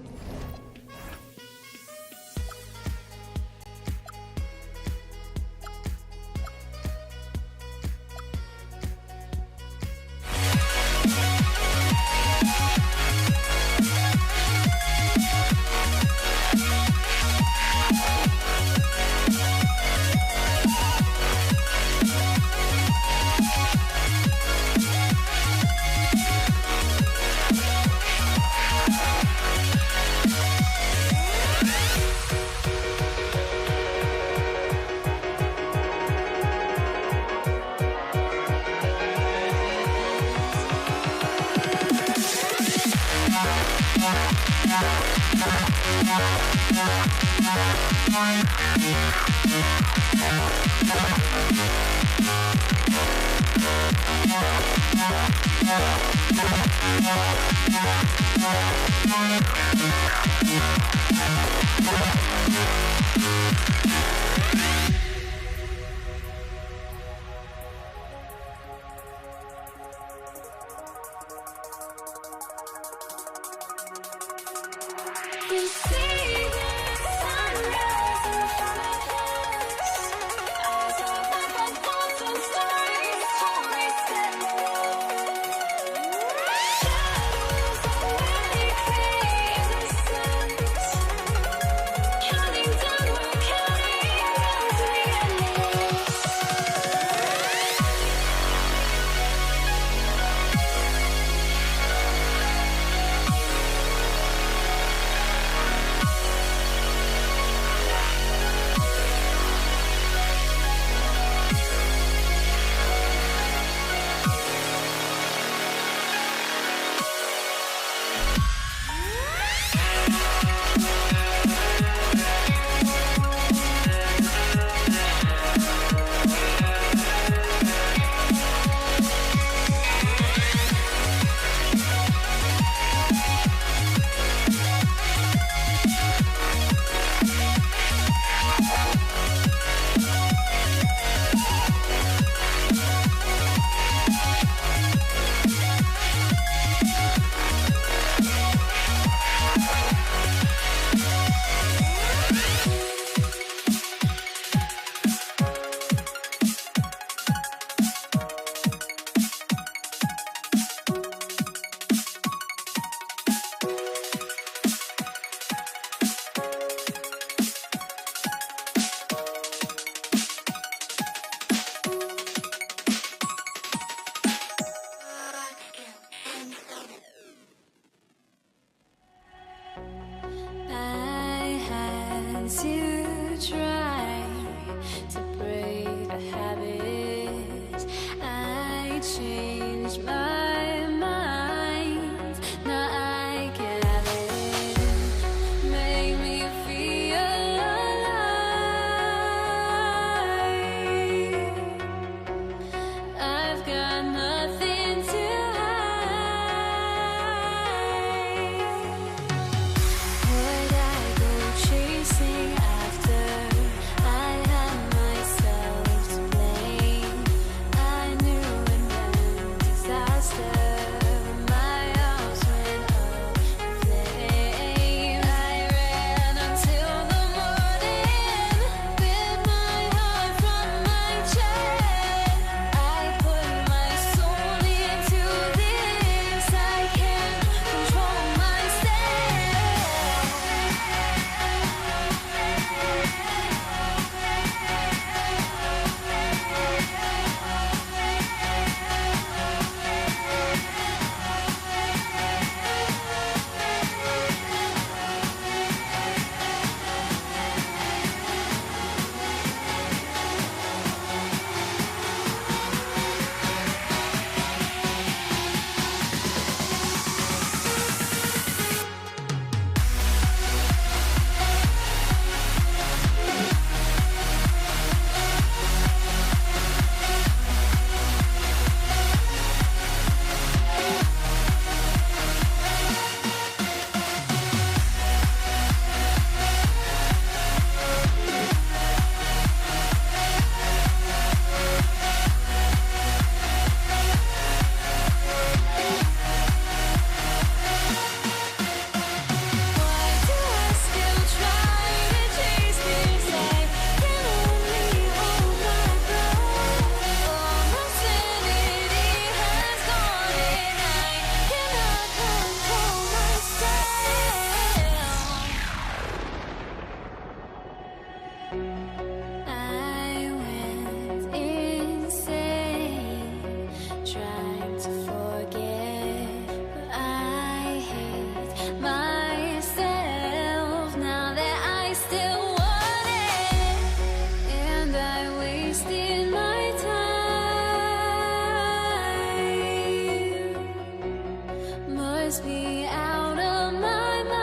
S2: must be out of my mind.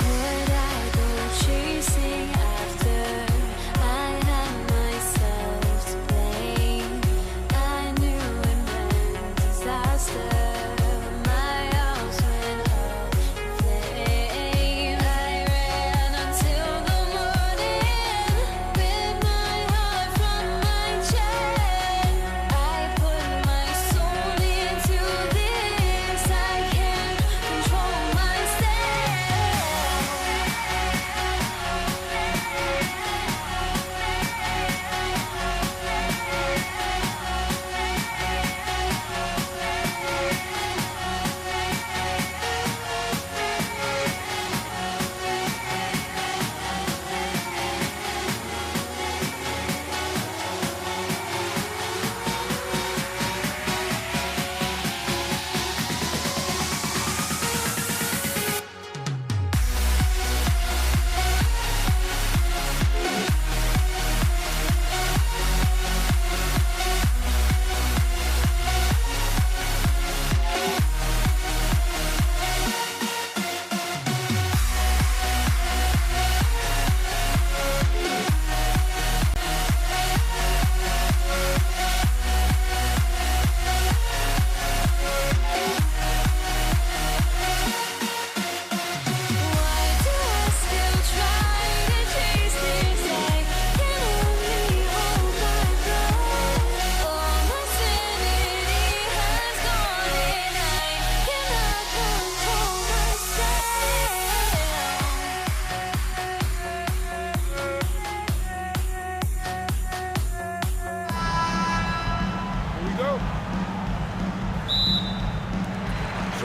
S2: Would I go chasing after? I had myself to blame. I knew it meant disaster. My house went up in flames. I ran until the morning with my heart from my chest. I put my soul into this. I can't control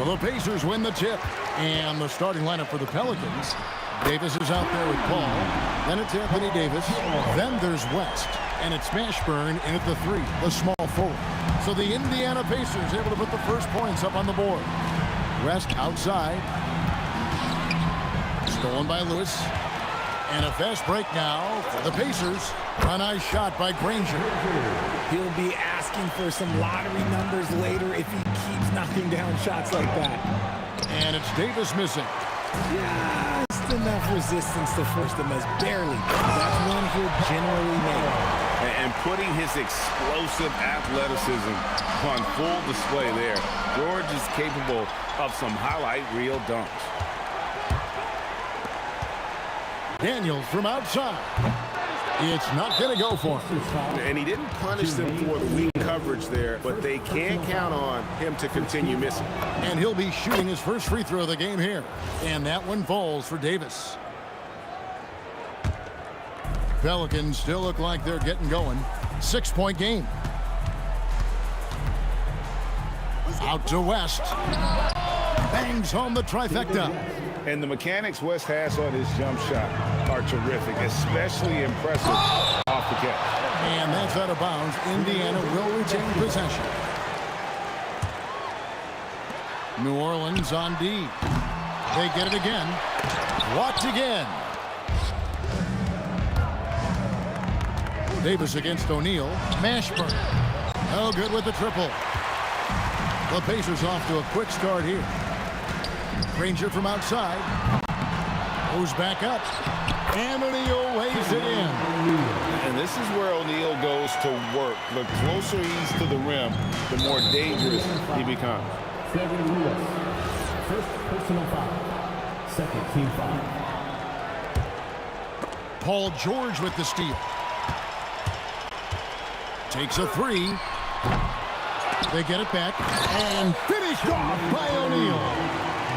S3: So the Pacers win the tip. And the starting lineup for the Pelicans. Davis is out there with Paul. Then it's Anthony Davis. Then there's West. And it's Mashburn in at the 3, the small forward. So the Indiana Pacers able to put the first points up on the board. West outside. Stolen by Lewis. And a fast break now for the Pacers. A nice shot by Granger.
S13: He'll be asking for some lottery numbers later if he keeps knocking down shots like that.
S3: And it's Davis missing.
S13: Just enough resistance to force the miss. Barely. That's one he'll generally make.
S5: And putting his explosive athleticism on full display there. George is capable of some highlight reel dunks.
S3: Daniels from outside. It's not going to go for him.
S5: And he didn't punish them for the weak coverage there, but they can't count on him to continue missing.
S3: And he'll be shooting his first free throw of the game here. And that one falls for Davis. Pelicans still look like they're getting going. 6-point game. Out to West. Bangs home the trifecta.
S5: And the mechanics West has on his jump shot are terrific, especially impressive off the catch.
S3: And that's out of bounds. Indiana will retain possession. New Orleans on D. They get it again. Blocked again. Davis against O'Neal. Mashburn. Oh, good with the triple. The Pacers off to a quick start here. Granger from outside. Goes back up. And O'Neal weighs it in.
S5: And this is where O'Neal goes to work. The closer he's to the rim, the more dangerous he becomes.
S11: First personal foul. Second team foul.
S3: Paul George with the steal. Takes a 3. They get it back. And finished off by O'Neal.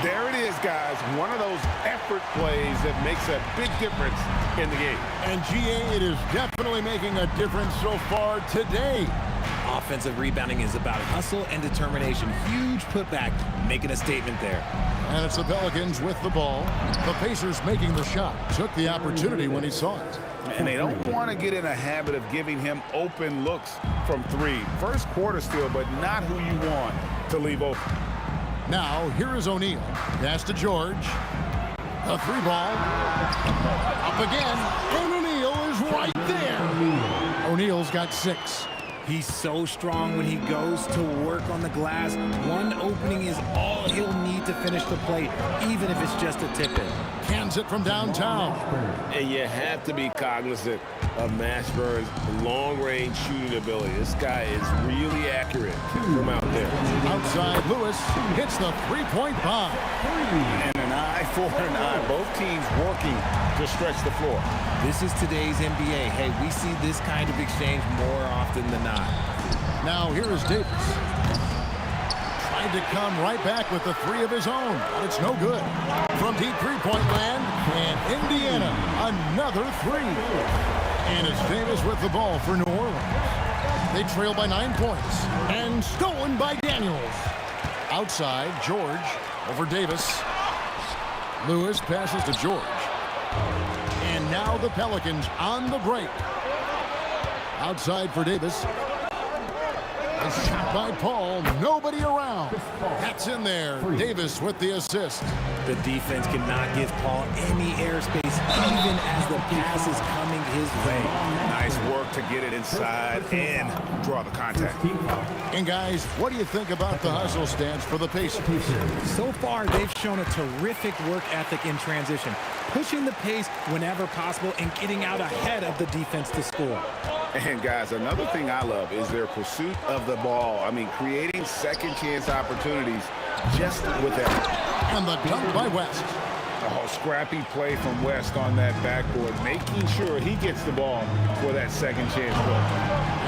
S5: There it is, guys. One of those effort plays that makes a big difference in the game.
S3: And GA, it is definitely making a difference so far today.
S13: Offensive rebounding is about hustle and determination. Huge putback, making a statement there.
S3: And it's the Pelicans with the ball. The Pacers making the shot. Took the opportunity when he saw it.
S5: And they don't want to get in a habit of giving him open looks from 3. First quarter still, but not who you want to leave open.
S3: Now, here is O'Neal. Pass to George. A 3 ball. Up again. And O'Neal is right there. O'Neal's got 6.
S13: He's so strong when he goes to work on the glass. One opening is all he'll need to finish the play, even if it's just a tip-in.
S3: Cans it from downtown.
S5: And you have to be cognizant of Mashburn's long-range shooting ability. This guy is really accurate from out there.
S3: Outside, Lewis hits the three-point bomb.
S8: And an eye for an eye. Both teams working to stretch the floor.
S13: This is today's NBA. Hey, we see this kind of exchange more often than not.
S3: Now here is Davis. Tried to come right back with the three of his own, but it's no good. From deep three-point land, and Indiana, another three. And it's Davis with the ball for New Orleans. They trail by 9 points, and stolen by Daniels. Outside, George over Davis. Lewis passes to George. And now the Pelicans on the break. Outside for Davis. A shot by Paul. Nobody around. That's in there. Davis with the assist.
S13: The defense cannot give Paul any airspace, even as the pass is coming his way.
S5: Nice work to get it inside and draw the contact.
S3: And guys, what do you think about the hustle stance for the Pacers?
S13: So far, they've shown a terrific work ethic in transition, pushing the pace whenever possible and getting out ahead of the defense to score.
S5: And guys, another thing I love is their pursuit of the ball. I mean, creating second chance opportunities just with that.
S3: And the dunk by West.
S8: Oh, scrappy play from West on that backboard, making sure he gets the ball for that second chance goal.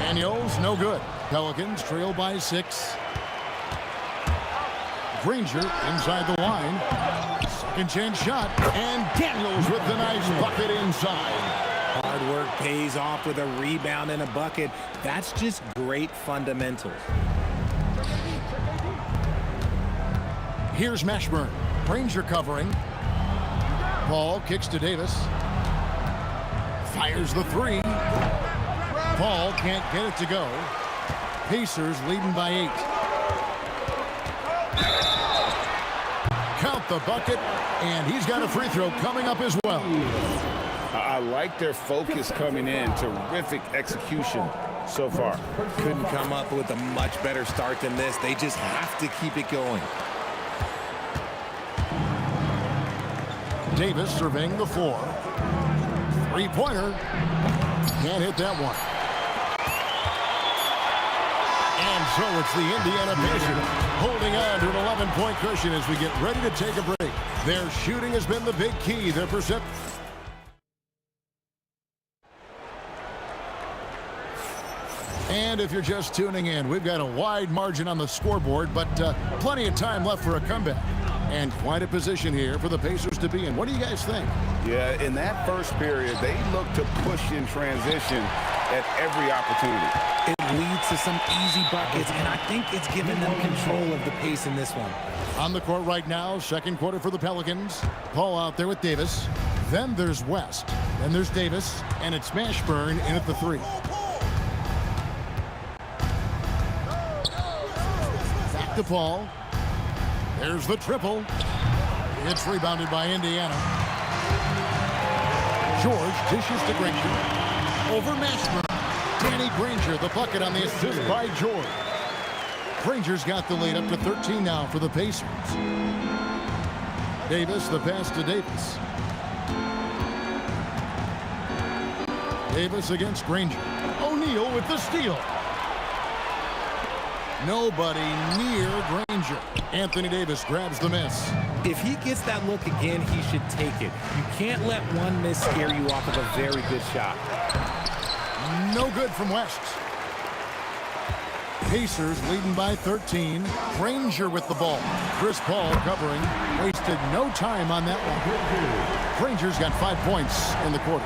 S3: Daniels, no good. Pelicans trail by 6. Granger inside the line. Second chance shot. And Daniels with the nice bucket inside.
S13: Hard work pays off with a rebound and a bucket. That's just great fundamentals.
S3: Here's Mashburn. Granger covering. Paul kicks to Davis. Fires the three. Paul can't get it to go. Pacers leading by 8. Count the bucket, and he's got a free throw coming up as well.
S8: I like their focus coming in. Terrific execution so far.
S13: Couldn't come up with a much better start than this. They just have to keep it going.
S3: Davis surveying the floor. Three-pointer. Can't hit that one. And so it's the Indiana Pacers holding on to an 11-point cushion as we get ready to take a break. Their shooting has been the big key. Their percent. And if you're just tuning in, we've got a wide margin on the scoreboard, but plenty of time left for a comeback. And quite a position here for the Pacers to be in. What do you guys think?
S5: Yeah, in that first period, they look to push in transition at every opportunity.
S13: It leads to some easy buckets, and I think it's given them control of the pace in this one.
S3: On the court right now, second quarter for the Pelicans. Paul out there with Davis. Then there's West. Then there's Davis, and it's Mashburn in at the 3. Back to Paul. There's the triple. It's rebounded by Indiana. George dishes to Granger. Over Mashburn. Danny Granger, the bucket on the assist by George. Granger's got the lead up to 13 now for the Pacers. Davis, the pass to Davis. Davis against Granger. O'Neal with the steal. Nobody near Granger. Anthony Davis grabs the miss.
S13: If he gets that look again, he should take it. You can't let one miss scare you off of a very good shot.
S3: No good from West. Pacers leading by 13. Granger with the ball. Chris Paul covering. Wasted no time on that one. Granger's got 5 points in the quarter.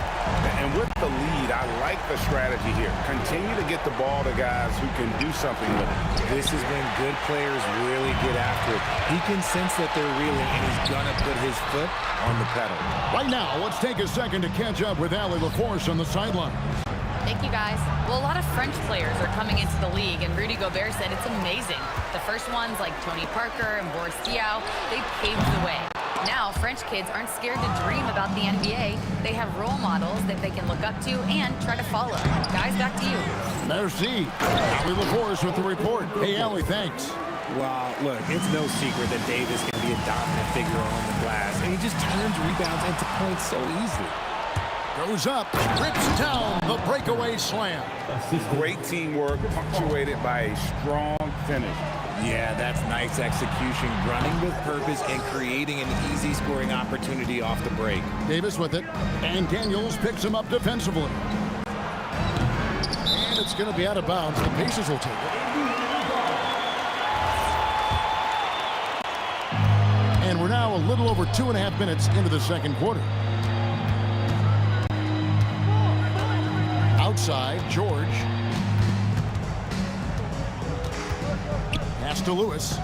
S5: And with the lead, I like the strategy here. Continue to get the ball to guys who can do something with it.
S13: This is when good players really get after it. He can sense that they're reeling, and he's going to put his foot on the pedal.
S3: Right now, let's take a second to catch up with Allie LaForce on the sideline.
S7: Thank you, guys. Well, a lot of French players are coming into the league, and Rudy Gobert said it's amazing. The first ones, like Tony Parker and Boris Diaw, they paved the way. Now, French kids aren't scared to dream about the NBA. They have role models that they can look up to and try to follow. Guys, back to you.
S3: Merci. Allie LaForce with the report. Hey, Allie, thanks.
S13: Well, look, it's no secret that Davis can be a dominant figure on the glass, and he just turns rebounds into points so easily.
S3: Goes up, rips down the breakaway slam.
S5: Great teamwork, punctuated by a strong finish.
S13: Yeah, that's nice execution, running with purpose and creating an easy scoring opportunity off the break.
S3: Davis with it, and Daniels picks him up defensively. And it's going to be out of bounds. The Pacers will take it. And we're now a little over 2.5 minutes into the second quarter. Outside, George. Pass to Lewis.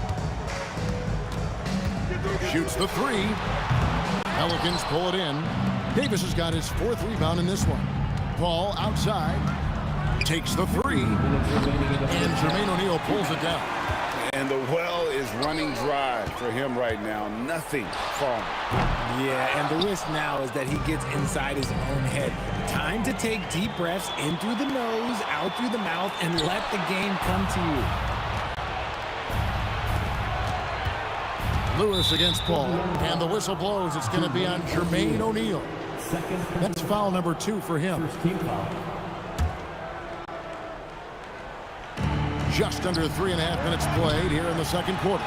S3: Shoots the three. Pelicans pull it in. Davis has got his 4th rebound in this one. Ball outside. Takes the three. And Jermaine O'Neal pulls it down.
S5: And the well is running dry for him right now. Nothing falling.
S13: Yeah, and the risk now is that he gets inside his own head. Time to take deep breaths in through the nose, out through the mouth, and let the game come to you.
S3: Lewis against Paul. And the whistle blows. It's going to be on Jermaine O'Neal. That's foul number 2 for him. Just under 3.5 minutes played here in the second quarter.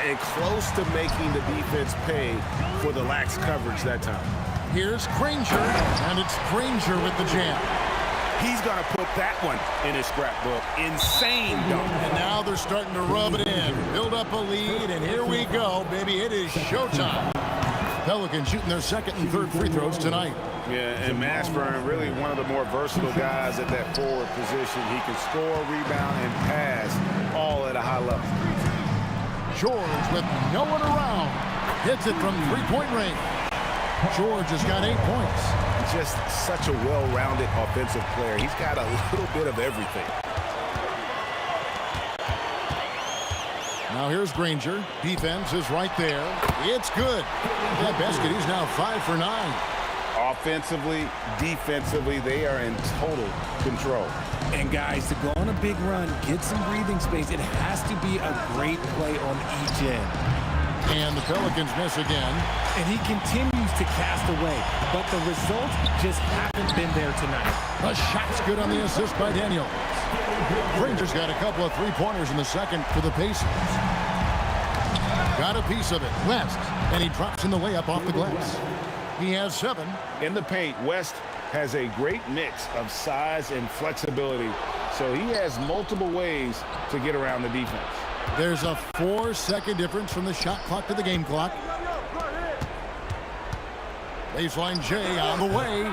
S5: And close to making the defense pay for the lax coverage that time.
S3: Here's Granger, and it's Granger with the jam.
S5: He's going to put that one in his scrapbook. Insane dunk.
S3: And now they're starting to rub it in, build up a lead, and here we go, baby. It is showtime. Pelicans shooting their 2nd and 3rd free throws tonight.
S5: Yeah, and Mashburn, really one of the more versatile guys at that forward position. He can score, rebound, and pass all at a high level.
S3: George with no one around. Hits it from 3-point range. George has got 8 points.
S5: Just such a well-rounded offensive player. He's got a little bit of everything.
S3: Now here's Granger. Defense is right there. It's good. That basket, he's now 5 for 9.
S5: Offensively, defensively, they are in total control.
S13: And guys, to go on a big run, get some breathing space, it has to be a great play on each end.
S3: And the Pelicans miss again.
S13: And he continues to cast away, but the results just haven't been there tonight.
S3: The shot's good on the assist by Daniels. Granger's got a couple of 3-pointers in the second for the Pacers. Got a piece of it. West, and he drops in the layup off the glass. He has 7.
S5: In the paint, West has a great mix of size and flexibility, so he has multiple ways to get around the defense.
S3: There's a 4-second difference from the shot clock to the game clock. Baseline J on the way.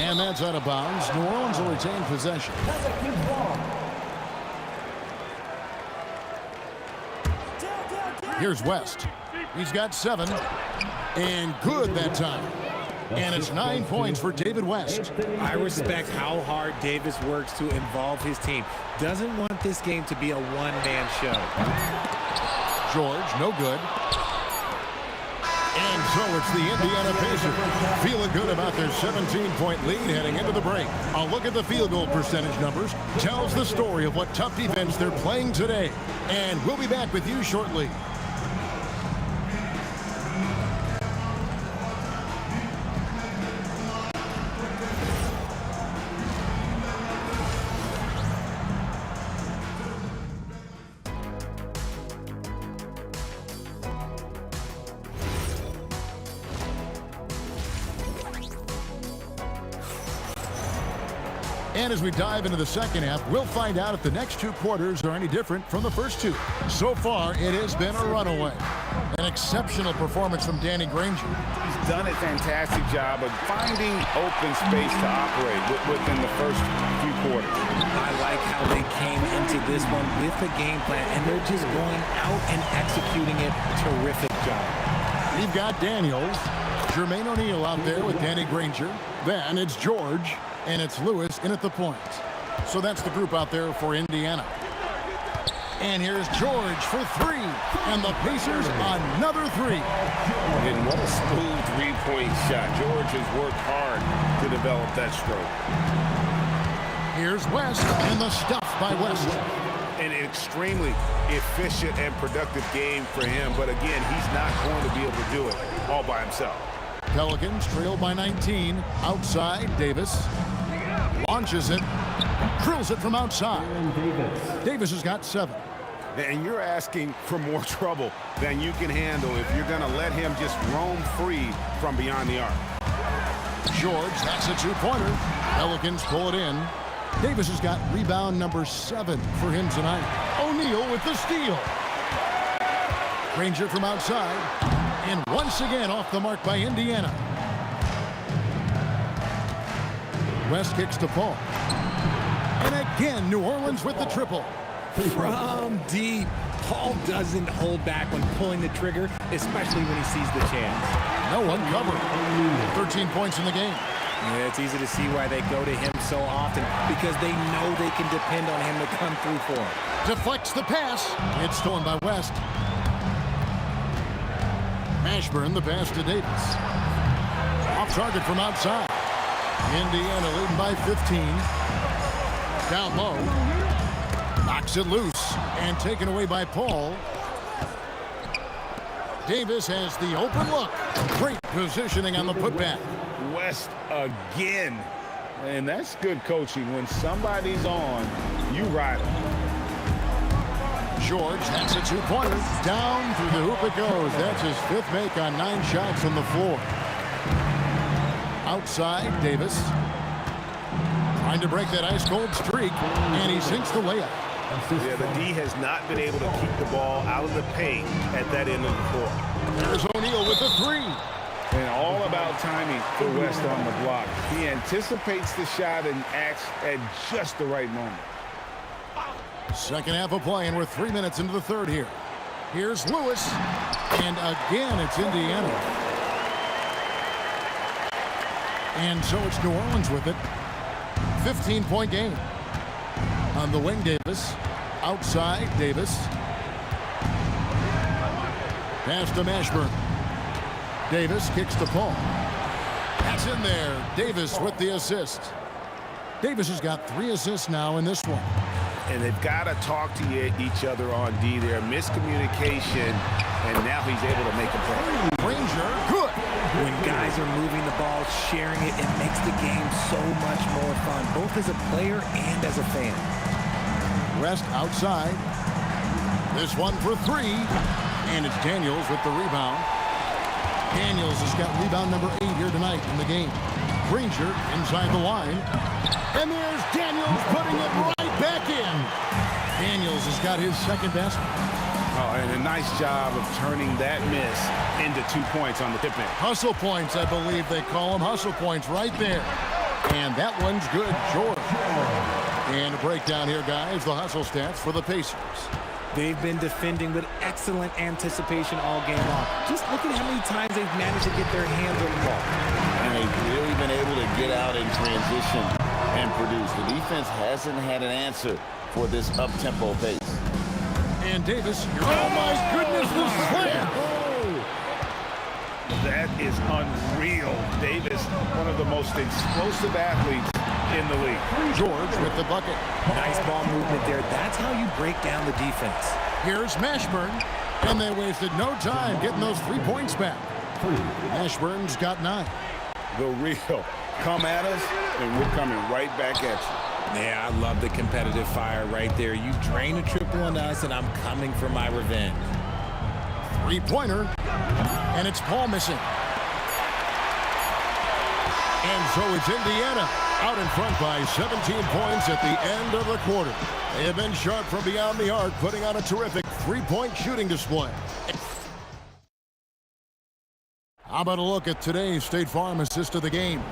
S3: And that's out of bounds. New Orleans will retain possession. Here's West. He's got 7. And good that time. And it's 9 points for David West.
S13: I respect how hard Davis works to involve his team. Doesn't want this game to be a one-man show.
S3: George, no good. And so it's the Indiana Pacers feeling good about their 17-point lead heading into the break. A look at the field goal percentage numbers tells the story of what tough defense they're playing today. And we'll be back with you shortly. And as we dive into the second half, we'll find out if the next 2 quarters are any different from the first 2. So far, it has been a runaway. An exceptional performance from Danny Granger.
S5: He's done a fantastic job of finding open space to operate within the first few quarters.
S13: I like how they came into this one with a game plan, and they're just going out and executing it. Terrific job.
S3: We've got Daniels, Jermaine O'Neal out there with Danny Granger. Then it's George. And it's Lewis in at the point. So that's the group out there for Indiana. And here's George for three. And the Pacers another three.
S5: And what a smooth three-point shot. George has worked hard to develop that stroke.
S3: Here's West, and the stuff by West.
S5: An extremely efficient and productive game for him, but again, he's not going to be able to do it all by himself.
S3: Pelicans trail by 19. Outside, Davis launches it, drills it from outside. Davis has got 7.
S5: And you're asking for more trouble than you can handle if you're going to let him just roam free from beyond the arc.
S3: George, that's a two-pointer. Pelicans pull it in. Davis has got rebound number 7 for him tonight. O'Neal with the steal. Granger from outside. And once again off the mark by Indiana. West kicks to Paul. And again, New Orleans with the triple.
S13: From deep. Paul doesn't hold back when pulling the trigger, especially when he sees the chance.
S3: No one covered. 13 points in the game.
S13: Yeah, it's easy to see why they go to him so often, because they know they can depend on him to come through for them.
S3: Deflects the pass. It's stolen by West. Mashburn the pass to Davis. Off target from outside. Indiana leading by 15. Down low. Knocks it loose and taken away by Paul. Davis has the open look. Great positioning on the putback.
S8: West again. And that's good coaching. When somebody's on, you ride them.
S3: George has a two-pointer. Down through the hoop it goes. That's his 5th make on 9 shots on the floor. Outside, Davis. Trying to break that ice-cold streak. And he sinks the layup.
S5: Yeah, the D has not been able to keep the ball out of the paint at that end of the floor.
S3: There's O'Neal with the 3.
S8: And all about timing for West on the block. He anticipates the shot and acts at just the right moment.
S3: Second half of play, and we're 3 minutes into the third here. Here's Lewis. And again, it's Indiana. And so it's New Orleans with it. 15-point game. On the wing, Davis. Outside, Davis. Pass to Mashburn. Davis kicks to Paul. That's in there. Davis with the assist. Davis has got 3 assists now in this one.
S5: And they've got to talk to each other on D there. Miscommunication, and now he's able to make a play.
S3: Granger, good.
S13: When guys are moving the ball, sharing it, it makes the game so much more fun, both as a player and as a fan.
S3: West outside. This one for 3. And it's Daniels with the rebound. Daniels has got rebound number 8 here tonight in the game. Granger inside the line. And there's Daniels putting it right back in. Daniels has got his 2nd basket.
S5: Oh, and a nice job of turning that miss into 2 points on the tip in.
S3: Hustle points, I believe they call them. Hustle points right there. And that one's good, George. And a breakdown here, guys. The hustle stats for the Pacers.
S13: They've been defending with excellent anticipation all game long. Just look at how many times they've managed to get their hands on the ball.
S8: And they've really been able to get out in transition and produce. The defense hasn't had an answer for this up-tempo pace.
S3: And Davis, oh my goodness, the slam!
S5: That is unreal. Davis, one of the most explosive athletes in the league.
S3: George with the bucket.
S13: Nice ball movement there. That's how you break down the defense.
S3: Here's Mashburn, and they wasted no time getting those 3 points back. Mashburn's got 9.
S8: The real. Come at us, and we're coming right back at you.
S13: Yeah, I love the competitive fire right there. You drain a triple on us, and I'm coming for my revenge.
S3: 3-pointer, and it's Paul missing. And so it's Indiana out in front by 17 points at the end of the quarter. They have been sharp from beyond the arc, putting on a terrific 3-point shooting display. How about a look at today's State Farm assist of the game?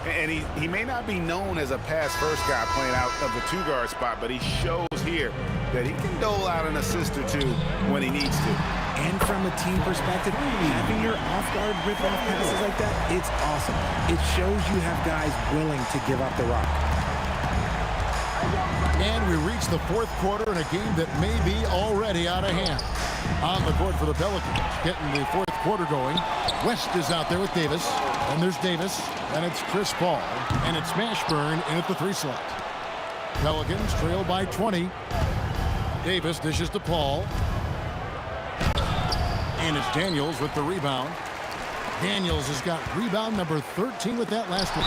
S5: And he may not be known as a pass-first guy playing out of the 2-guard spot, but he shows here that he can dole out an assist or 2 when he needs to.
S13: And from a team perspective, having your off-guard rip-off passes like that, it's awesome. It shows you have guys willing to give up the rock.
S3: And we reach the fourth quarter in a game that may be already out of hand. On the court for the Pelicans, getting the fourth quarter going. West is out there with Davis. And there's Davis. And it's Chris Paul. And it's Mashburn in at the 3 slot. Pelicans trail by 20. Davis dishes to Paul. And it's Daniels with the rebound. Daniels has got rebound number 13 with that last one.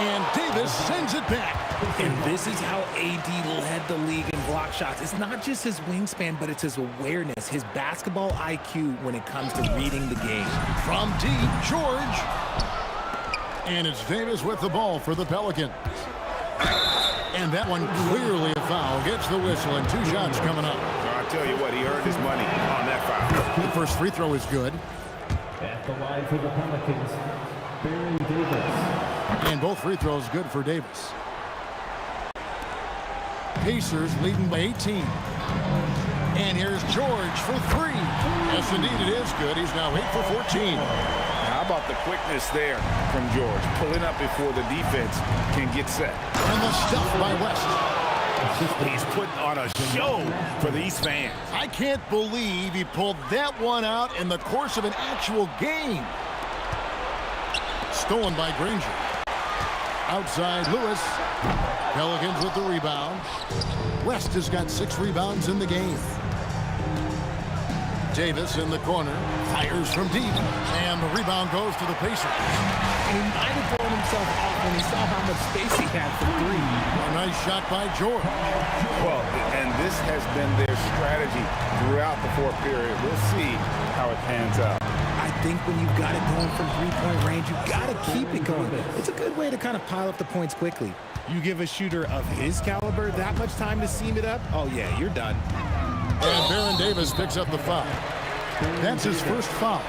S3: And Davis sends it back.
S13: And this is how AD led the league in block shots. It's not just his wingspan, but it's his awareness, his basketball IQ when it comes to reading the game.
S3: From deep, George. And it's Davis with the ball for the Pelicans. And that one clearly a foul. Gets the whistle and 2 shots coming up.
S5: I'll tell you what, he earned his money on that foul.
S3: The first free throw is good.
S11: At the line for the Pelicans, Baron Davis.
S3: And both free throws good for Davis. Pacers leading by 18. And here's George for 3. Yes, indeed, it is good. He's now 8 for 14.
S5: How about the quickness there from George? Pulling up before the defense can get set.
S3: And the stuff by West.
S5: He's putting on a show for these fans.
S3: I can't believe he pulled that one out in the course of an actual game. Stolen by Granger. Outside Lewis. Pelicans with the rebound. West has got 6 rebounds in the game. Davis in the corner. Fires from deep. And the rebound goes to the Pacers.
S13: He might have thrown himself off when he saw how much space he had for 3.
S3: A nice shot by George.
S5: Well, and this has been their strategy throughout the fourth period. We'll see how it pans out.
S13: I think when you've got it going from 3-point range, you've got to keep it going. It's a good way to kind of pile up the points quickly. You give a shooter of his caliber that much time to seam it up, oh yeah, you're done.
S3: And Baron Davis picks up the foul. That's his first foul.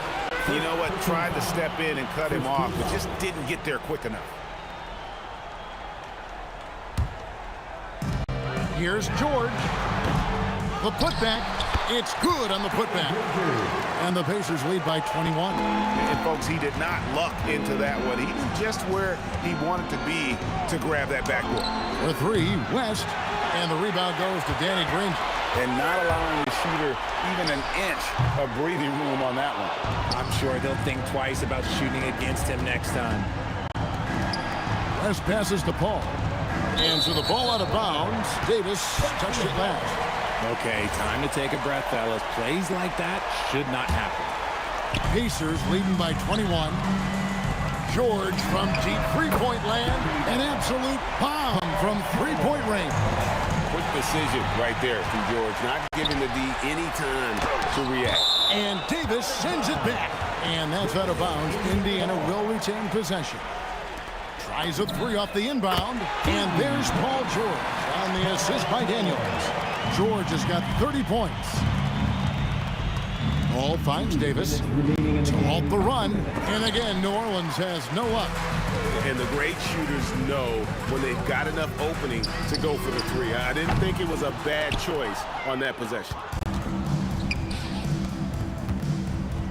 S5: You know what? Tried to step in and cut him off, but just didn't get there quick enough.
S3: Here's George. The putback. It's good on the putback. And the Pacers lead by 21.
S5: And folks, he did not luck into that one. He was just where he wanted to be to grab that backboard.
S3: For 3, West. And the rebound goes to Danny Granger.
S5: And not allowing the shooter even an inch of breathing room on that one.
S13: I'm sure they'll think twice about shooting against him next time.
S3: West passes to Paul. And so the ball out of bounds. Davis touched it last.
S13: Okay, time to take a breath, fellas. Plays like that should not happen.
S3: Pacers leading by 21. George from deep 3-point land. An absolute bomb from 3-point range.
S5: Quick decision right there from George, not giving the D any time to react.
S3: And Davis sends it back. And that's out of bounds. Indiana will retain possession. Tries a 3 off the inbound. And there's Paul George on the assist by Daniels. George has got 30 points. Paul finds Davis to halt the run. And again, New Orleans has no luck.
S5: And the great shooters know when they've got enough opening to go for the 3. I didn't think it was a bad choice on that possession.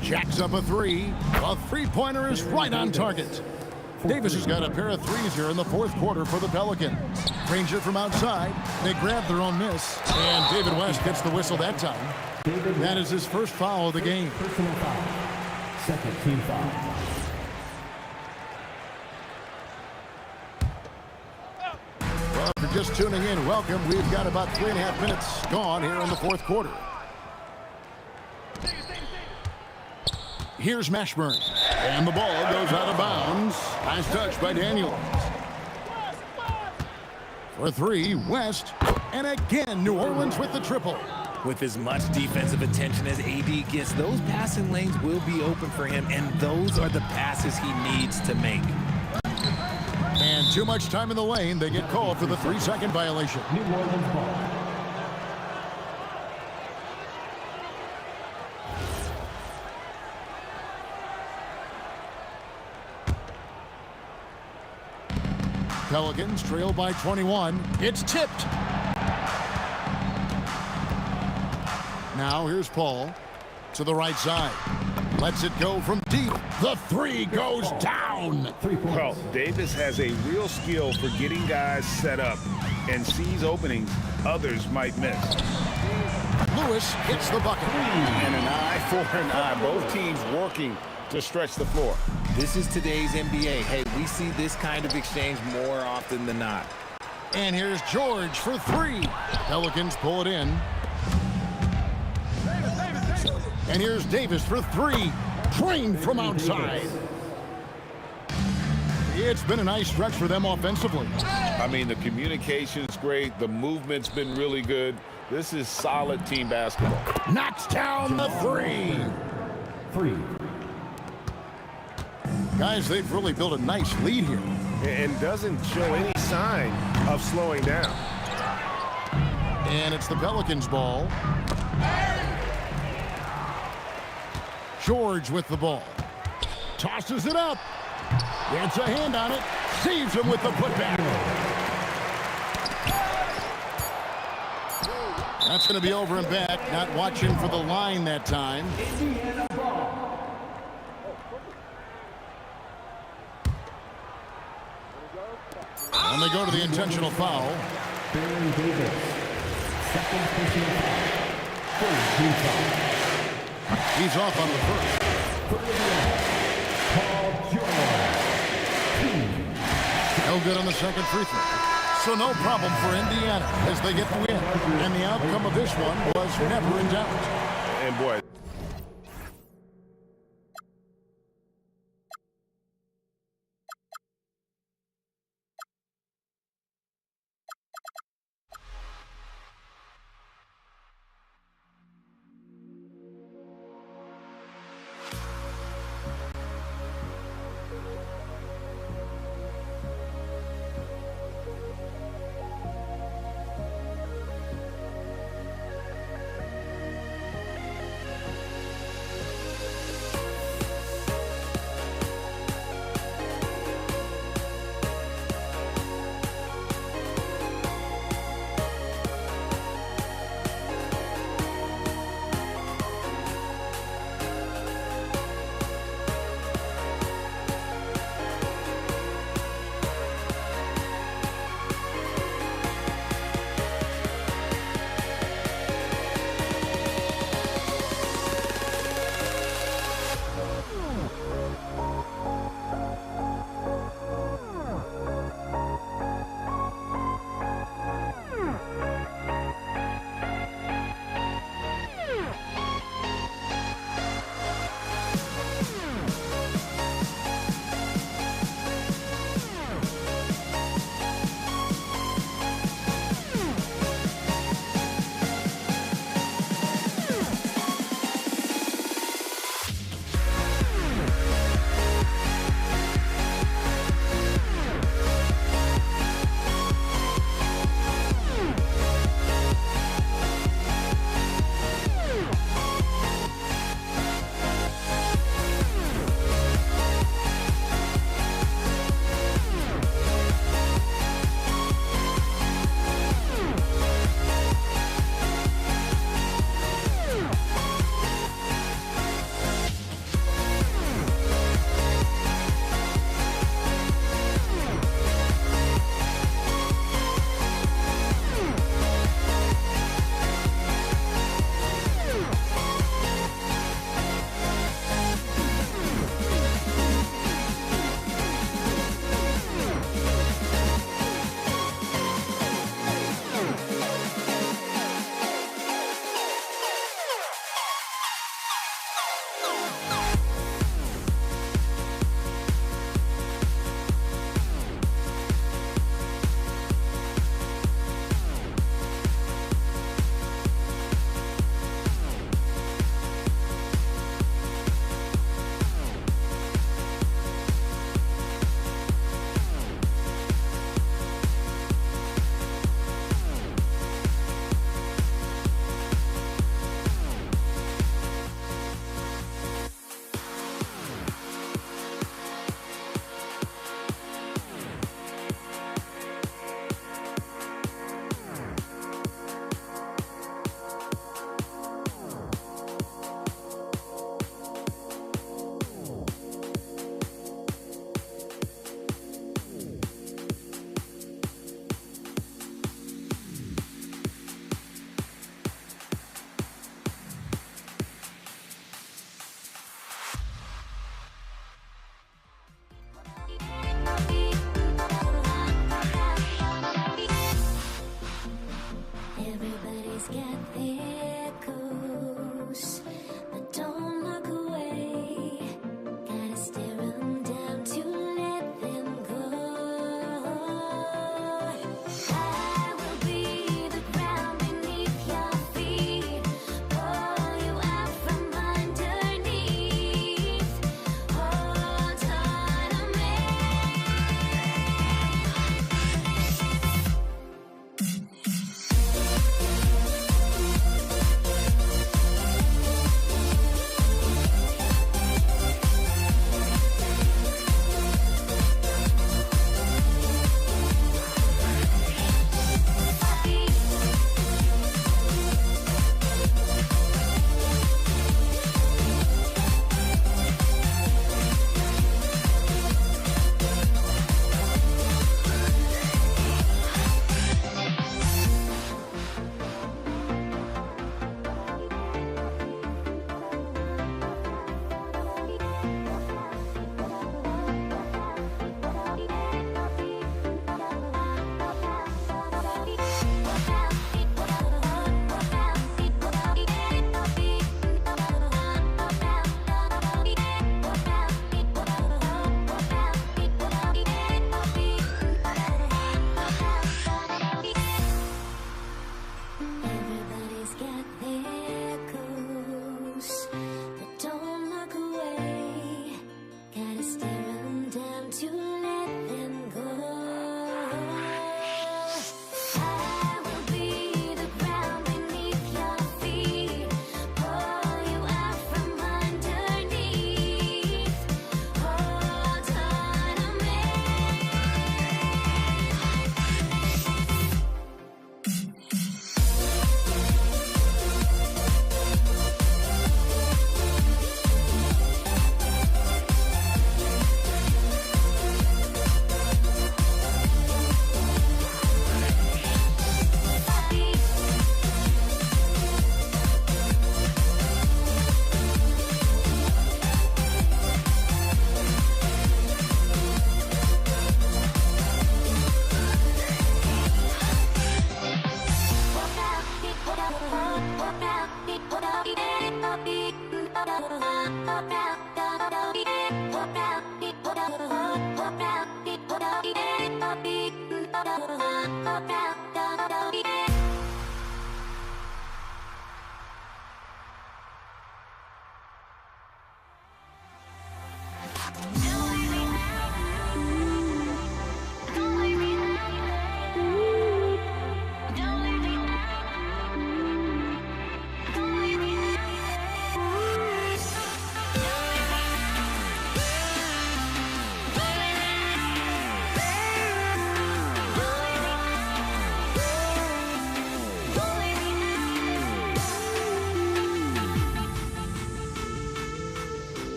S3: Jacks up a 3. A 3-pointer is right on target. Davis has got a pair of 3s here in the fourth quarter for the Pelicans. Granger from outside. They grab their own miss. And David West gets the whistle that time. That is his first foul of the game.
S11: Personal foul. Second team foul.
S3: Well, if you're just tuning in, welcome. We've got about 3.5 minutes gone here in the fourth quarter. Here's Mashburn. And the ball goes out of bounds. Nice touch by Daniels. For 3, West. And again, New Orleans with the triple.
S13: With as much defensive attention as AD gets, those passing lanes will be open for him, and those are the passes he needs to make.
S3: And too much time in the lane. They get called for the 3-second violation.
S11: New Orleans ball.
S3: Pelicans trail by 21. It's tipped. Now here's Paul to the right side. Lets it go from deep. The 3 goes down.
S5: Well, Davis has a real skill for getting guys set up and sees openings others might miss.
S3: Lewis hits the bucket.
S5: And an eye for an eye. Both teams working to stretch the floor.
S13: This is today's NBA. Hey, we see this kind of exchange more often than not.
S3: And here's George for three. Pelicans pull it in. And here's Davis for three. Trained from outside. It's been a nice stretch for them offensively.
S5: I mean, the communication's great. The movement's been really good. This is solid team basketball.
S3: Knocks down the three. Guys, they've really built a nice lead here.
S5: And doesn't show any sign of slowing down.
S3: And it's the Pelicans' ball. George with the ball. Tosses it up. Gets a hand on it. Saves him with the putback. That's going to be over and back. Not watching for the line that time. And they go to the intentional foul.
S11: Davis. Second personal foul. First team foul.
S3: He's off on the first.
S11: Paul George.
S3: No good on the second free throw. So no problem for Indiana as they get the win. And the outcome of this one was never in doubt.
S5: And boy,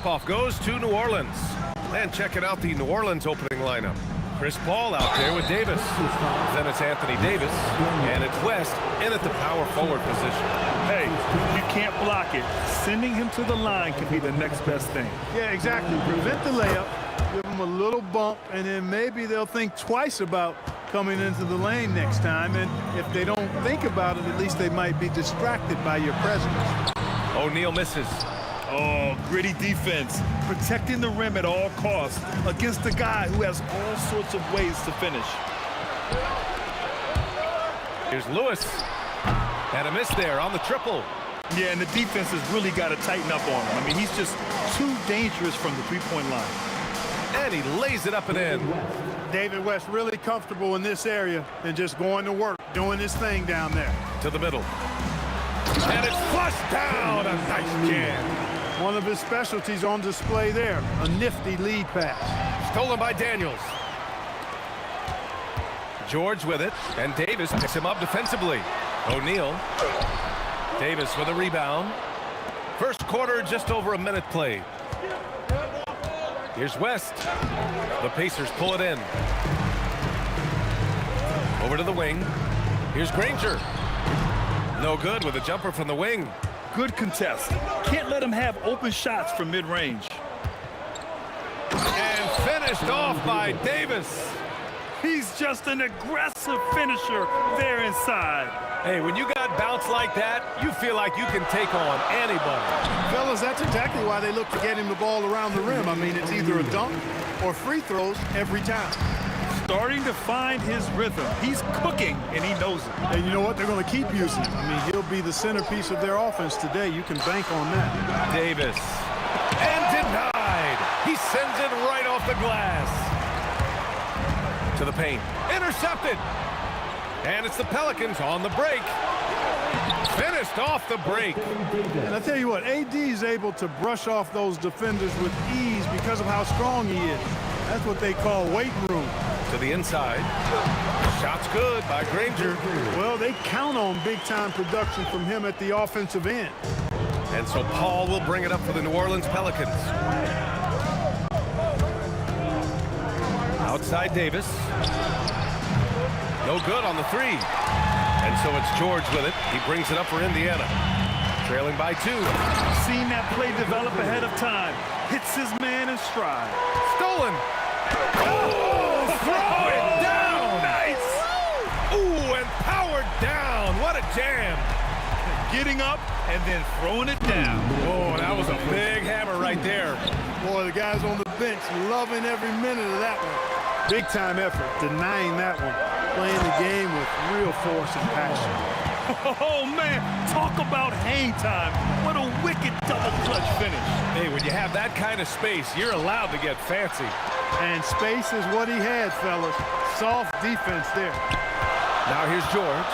S6: Tip-off goes to New Orleans. And checking out the New Orleans opening lineup. Chris Paul out there with Davis. Then it's Anthony Davis. And it's West in at the power forward position.
S9: Hey, you can't block it. Sending him to the line can be the next best thing.
S4: Yeah, exactly. Prevent the layup, give them a little bump, and then maybe they'll think twice about coming into the lane next time. And if they don't think about it, at least they might be distracted by your presence.
S6: O'Neal misses.
S9: Oh, gritty defense. Protecting the rim at all costs against a guy who has all sorts of ways to finish.
S6: Here's Lewis. And a miss there on the triple.
S9: Yeah, and the defense has really got to tighten up on him. I mean, he's just too dangerous from the three-point line.
S6: And he lays it up and in.
S4: David West really comfortable in this area and just going to work, doing his thing down there.
S6: To the middle. And it's flushed down. A nice jam.
S4: One of his specialties on display there, a nifty lead pass.
S6: Stolen by Daniels. George with it, and Davis picks him up defensively. O'Neal. Davis with a rebound. First quarter, just over a minute played. Here's West. The Pacers pull it in. Over to the wing. Here's Granger. No good with a jumper from the wing.
S9: Good contest. Can't let him have open shots from mid-range.
S6: And finished off by Davis.
S9: He's just an aggressive finisher there inside.
S6: Hey, when you got bounce like that, you feel like you can take on anybody.
S4: Fellas, that's exactly why they look to get him the ball around the rim. I mean, it's either a dunk or free throws every time.
S9: Starting to find his rhythm. He's cooking, and he knows it.
S4: And you know what? They're going to keep using him. I mean, he'll be the centerpiece of their offense today. You can bank on that.
S6: Davis. And denied. He sends it right off the glass. To the paint. Intercepted. And it's the Pelicans on the break. Finished off the break.
S4: And I tell you what, AD is able to brush off those defenders with ease because of how strong he is. That's what they call weight room.
S6: To the inside. Shot's good by Granger.
S4: Well, they count on big-time production from him at the offensive end.
S6: And so Paul will bring it up for the New Orleans Pelicans. Outside Davis. No good on the three. And so it's George with it. He brings it up for Indiana. Trailing by 2.
S9: Seen that play develop ahead of time. Hits his man in stride.
S6: Stolen. Oh, throw it down.
S9: Nice.
S6: Ooh, and powered down. What a jam.
S9: Getting up and then throwing it down.
S6: Oh, that was a big hammer right there.
S4: Boy, the guys on the bench loving every minute of that one. Big time effort, denying that one. Playing the game with real force and passion.
S9: Oh, man, talk about hang time. What a wicked double clutch finish.
S6: Hey, when you have that kind of space, you're allowed to get fancy.
S4: And space is what he had, fellas. Soft defense there.
S6: Now here's George.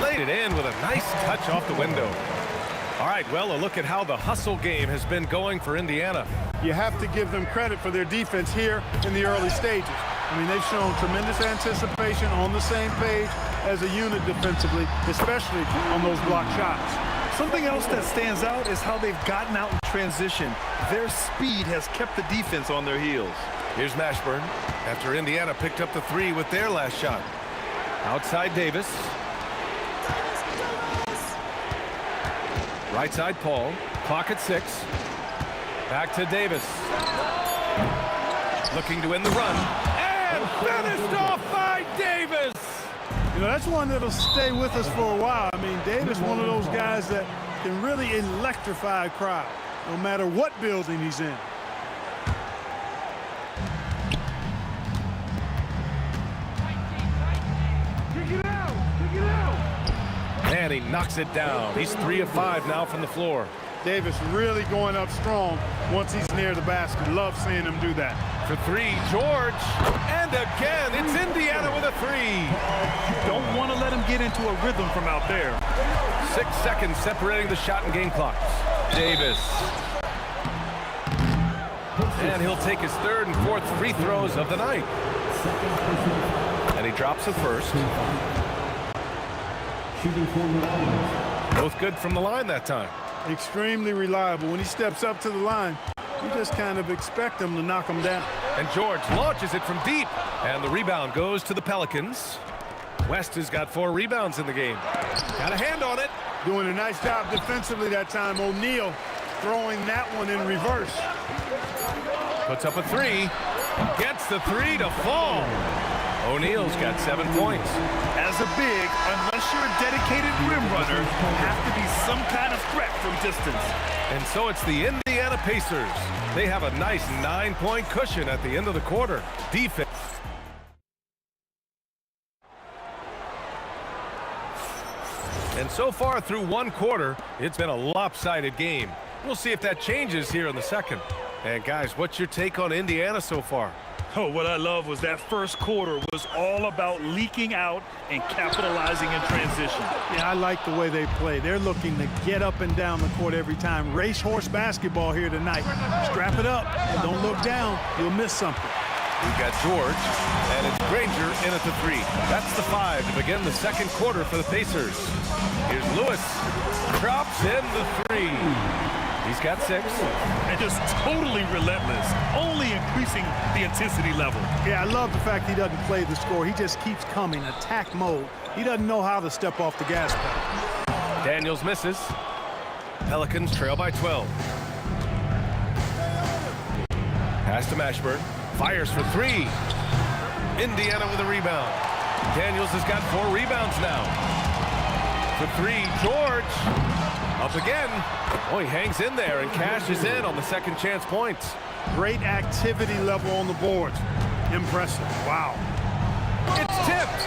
S6: Laid it in with a nice touch off the window. All right, well, a look at how the hustle game has been going for Indiana.
S4: You have to give them credit for their defense here in the early stages. I mean, they've shown tremendous anticipation, on the same page as a unit defensively, especially on those block shots.
S9: Something else that stands out is how they've gotten out in transition. Their speed has kept the defense on their heels.
S6: Here's Mashburn after Indiana picked up the 3 with their last shot. Outside Davis. Right side Paul. Clock at 6. Back to Davis. Looking to win the run. And finished off by Davis.
S4: You know, that's one that'll stay with us for a while. I mean, Davis, one of those guys that can really electrify a crowd, no matter what building he's in.
S6: And he knocks it down. He's 3 of 5 now from the floor.
S4: Davis really going up strong once he's near the basket. Love seeing him do that.
S6: For 3, George. And again, it's Indiana with a 3.
S9: Don't want to let him get into a rhythm from out there.
S6: 6 seconds separating the shot and game clocks. Davis. And he'll take his 3rd and 4th free throws of the night. And he drops the first. Both good from the line that time.
S4: Extremely reliable. When he steps up to the line, you just kind of expect him to knock him down.
S6: And George launches it from deep. And the rebound goes to the Pelicans. West has got 4 rebounds in the game. Got a hand on it.
S4: Doing a nice job defensively that time. O'Neal throwing that one in reverse.
S6: Puts up a 3. Gets the 3 to fall. O'Neal's got 7 points.
S9: As a big, unless you're a dedicated rim runner, you have to be some kind of threat from distance.
S6: And so it's the Indiana Pacers. They have a nice 9-point cushion at the end of the quarter. Defense. And so far through 1 quarter, it's been a lopsided game. We'll see if that changes here in the second. And guys, what's your take on Indiana so far?
S9: Oh, what I love was that first quarter was all about leaking out and capitalizing in transition.
S4: Yeah, I like the way they play. They're looking to get up and down the court every time. Racehorse basketball here tonight. Strap it up and don't look down. You'll miss something.
S6: We've got George, and it's Granger in at the 3. That's the 5 to begin the second quarter for the Pacers. Here's Lewis. Drops in the 3. He's got 6.
S9: And just totally relentless, only increasing the intensity level.
S4: Yeah, I love the fact he doesn't play the score. He just keeps coming, attack mode. He doesn't know how to step off the gas pedal.
S6: Daniels misses. Pelicans trail by 12. Pass to Mashburn. Fires for 3. Indiana with a rebound. Daniels has got 4 rebounds now. For 3, George. Up again. Oh, he hangs in there and cashes in on the second chance points.
S4: Great activity level on the boards. Impressive. Wow.
S6: It's tipped.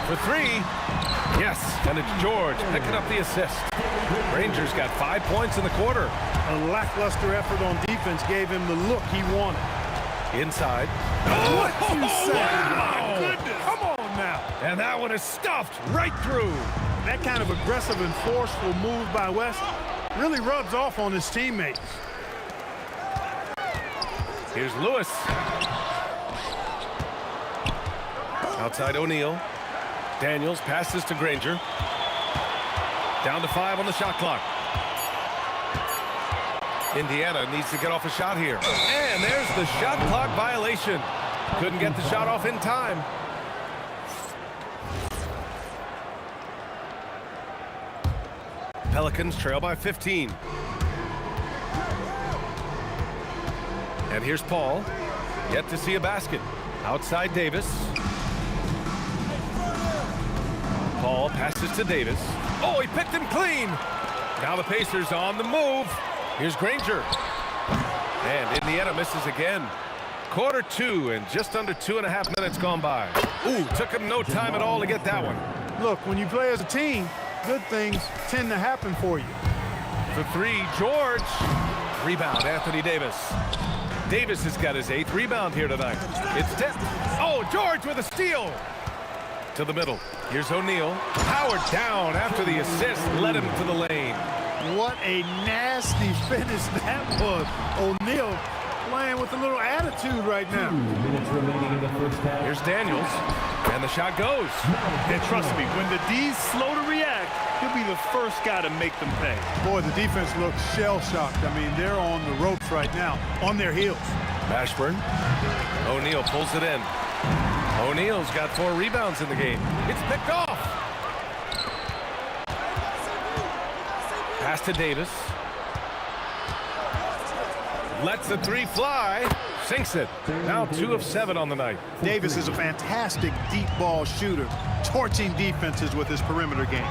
S6: For 3. Yes, and it's George picking up the assist. Rangers got 5 points in the quarter.
S4: A lackluster effort on defense gave him the look he wanted.
S6: Inside.
S4: What you say?
S6: Wow.
S4: My goodness. Come on now.
S6: And that one is stuffed right through.
S4: That kind of aggressive and forceful move by West really rubs off on his teammates.
S6: Here's Lewis. Outside O'Neal. Daniels passes to Granger. Down to 5 on the shot clock. Indiana needs to get off a shot here. And there's the shot clock violation. Couldn't get the shot off in time. Pelicans trail by 15. And here's Paul. Yet to see a basket. Outside Davis. Paul passes to Davis. Oh, he picked him clean. Now the Pacers on the move. Here's Granger. And Indiana misses again. Quarter 2 and just under 2.5 minutes gone by. Ooh, took him no time at all to get that one.
S4: Look, when you play as a team, good things tend to happen for you.
S6: For 3, George. Rebound, Anthony Davis. Davis has got his 8th rebound here tonight. It's tipped. Oh, George with a steal. To the middle. Here's O'Neal. Powered down after the assist led him to the lane.
S4: What a nasty finish that was. O'Neal playing with a little attitude right now.
S11: 2 minutes remaining in the first half.
S6: Here's Daniels. And the shot goes.
S9: And trust me, when the D's slow to react, he'll be the first guy to make them pay.
S4: Boy, the defense looks shell-shocked. I mean, they're on the ropes right now, on their heels.
S6: Mashburn. O'Neal pulls it in. O'Neal's got 4 rebounds in the game. It's picked off. Pass to Davis. Lets the 3 fly. Sinks it. Now 2 of 7 on the night.
S4: Davis is a fantastic deep ball shooter, torching defenses with his perimeter game.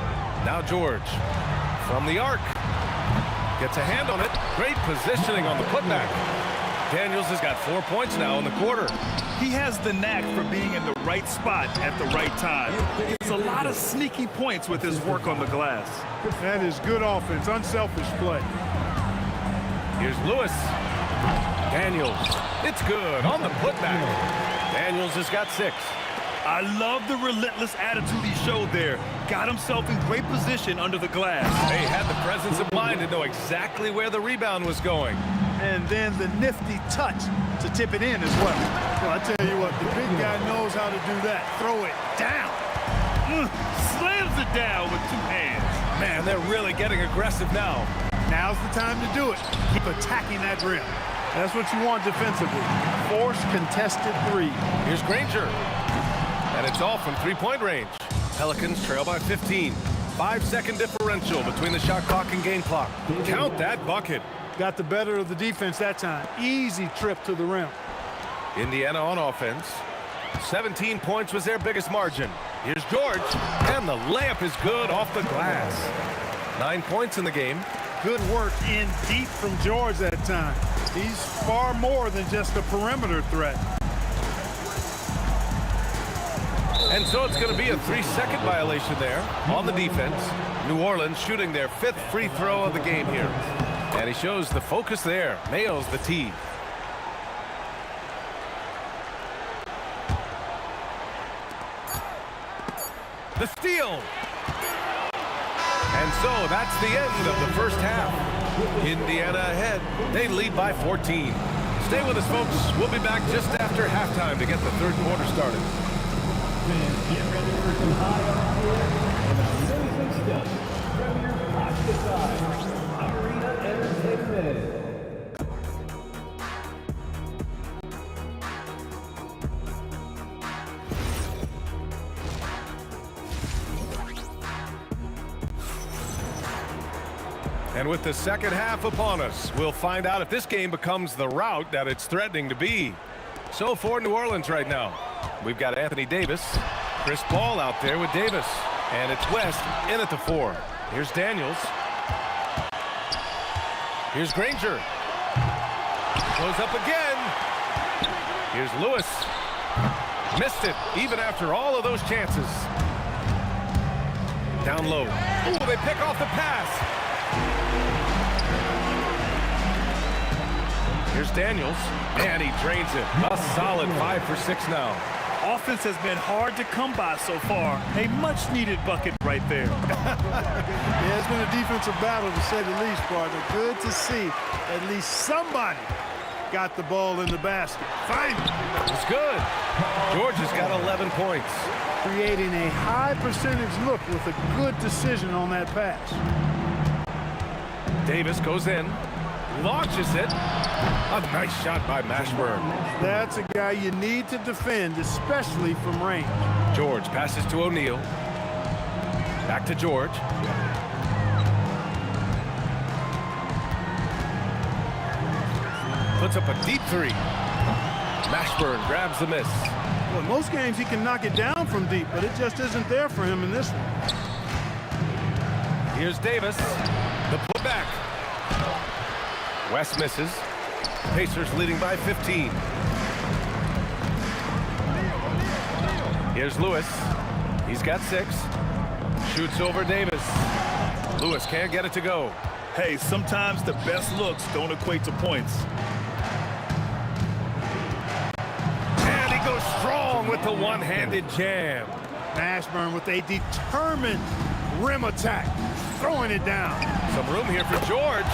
S6: Now George. From the arc. Gets a hand on it. Great positioning on the putback. Daniels has got 4 points now in the quarter.
S9: He has the knack for being in the right spot at the right time. It's a lot of sneaky points with his work on the glass.
S4: That is good offense, unselfish play.
S6: Here's Lewis. Daniels. It's good on the putback. Daniels has got 6.
S9: I love the relentless attitude he showed there. Got himself in great position under the glass.
S6: They had the presence of mind to know exactly where the rebound was going.
S4: And then the nifty touch to tip it in as well. Well, I tell you what, the big guy knows how to do that. Throw it down.
S9: Slams it down with 2 hands.
S6: Man, they're really getting aggressive now.
S4: Now's the time to do it. Keep attacking that rim. That's what you want defensively. Force contested 3.
S6: Here's Granger. And it's all from 3-point range. Pelicans trail by 15. 5-second differential between the shot clock and game clock. Count that bucket.
S4: Got the better of the defense that time. Easy trip to the rim.
S6: Indiana on offense. 17 points was their biggest margin. Here's George. And the layup is good off the glass. 9 points in the game.
S4: Good work in deep from George that time. He's far more than just a perimeter threat.
S6: And so it's going to be a 3-second violation there on the defense. New Orleans shooting their 5th free throw of the game here. And he shows the focus there. Nails the tee. The steal. And so that's the end of the first half. Indiana ahead. They lead by 14. Stay with us, folks. We'll be back just after halftime to get the 3rd quarter started.
S11: Get ready for some high on here and amazing stuff. Premier Podcast Arena Entertainment.
S6: And with the second half upon us, we'll find out if this game becomes the rout that it's threatening to be. So for New Orleans right now, we've got Anthony Davis, Chris Paul out there with Davis, and it's West in at the 4. Here's Daniels. Here's Granger. Goes up again. Here's Lewis. Missed it, even after all of those chances. Down low. Ooh, they pick off the pass. Here's Daniels, and he drains it. A solid 5 for 6 now.
S9: Offense has been hard to come by so far. A much-needed bucket right there.
S4: Yeah, it's been a defensive battle, to say the least, partner. Good to see at least somebody got the ball in the basket. Finally.
S6: It's good. George has got 11 points.
S4: Creating a high percentage look with a good decision on that pass.
S6: Davis goes in, launches it. A nice shot by Mashburn.
S4: That's a guy you need to defend, especially from range.
S6: George passes to O'Neal. Back to George. Puts up a deep 3. Mashburn grabs the miss.
S4: Well, in most games he can knock it down from deep, but it just isn't there for him in this one.
S6: Here's Davis. The putback. West misses. Pacers leading by 15. Here's Lewis. He's got 6. Shoots over Davis. Lewis can't get it to go.
S9: Hey, sometimes the best looks don't equate to points.
S6: And he goes strong with the one-handed jam.
S4: Mashburn with a determined rim attack, throwing it down.
S6: Some room here for George.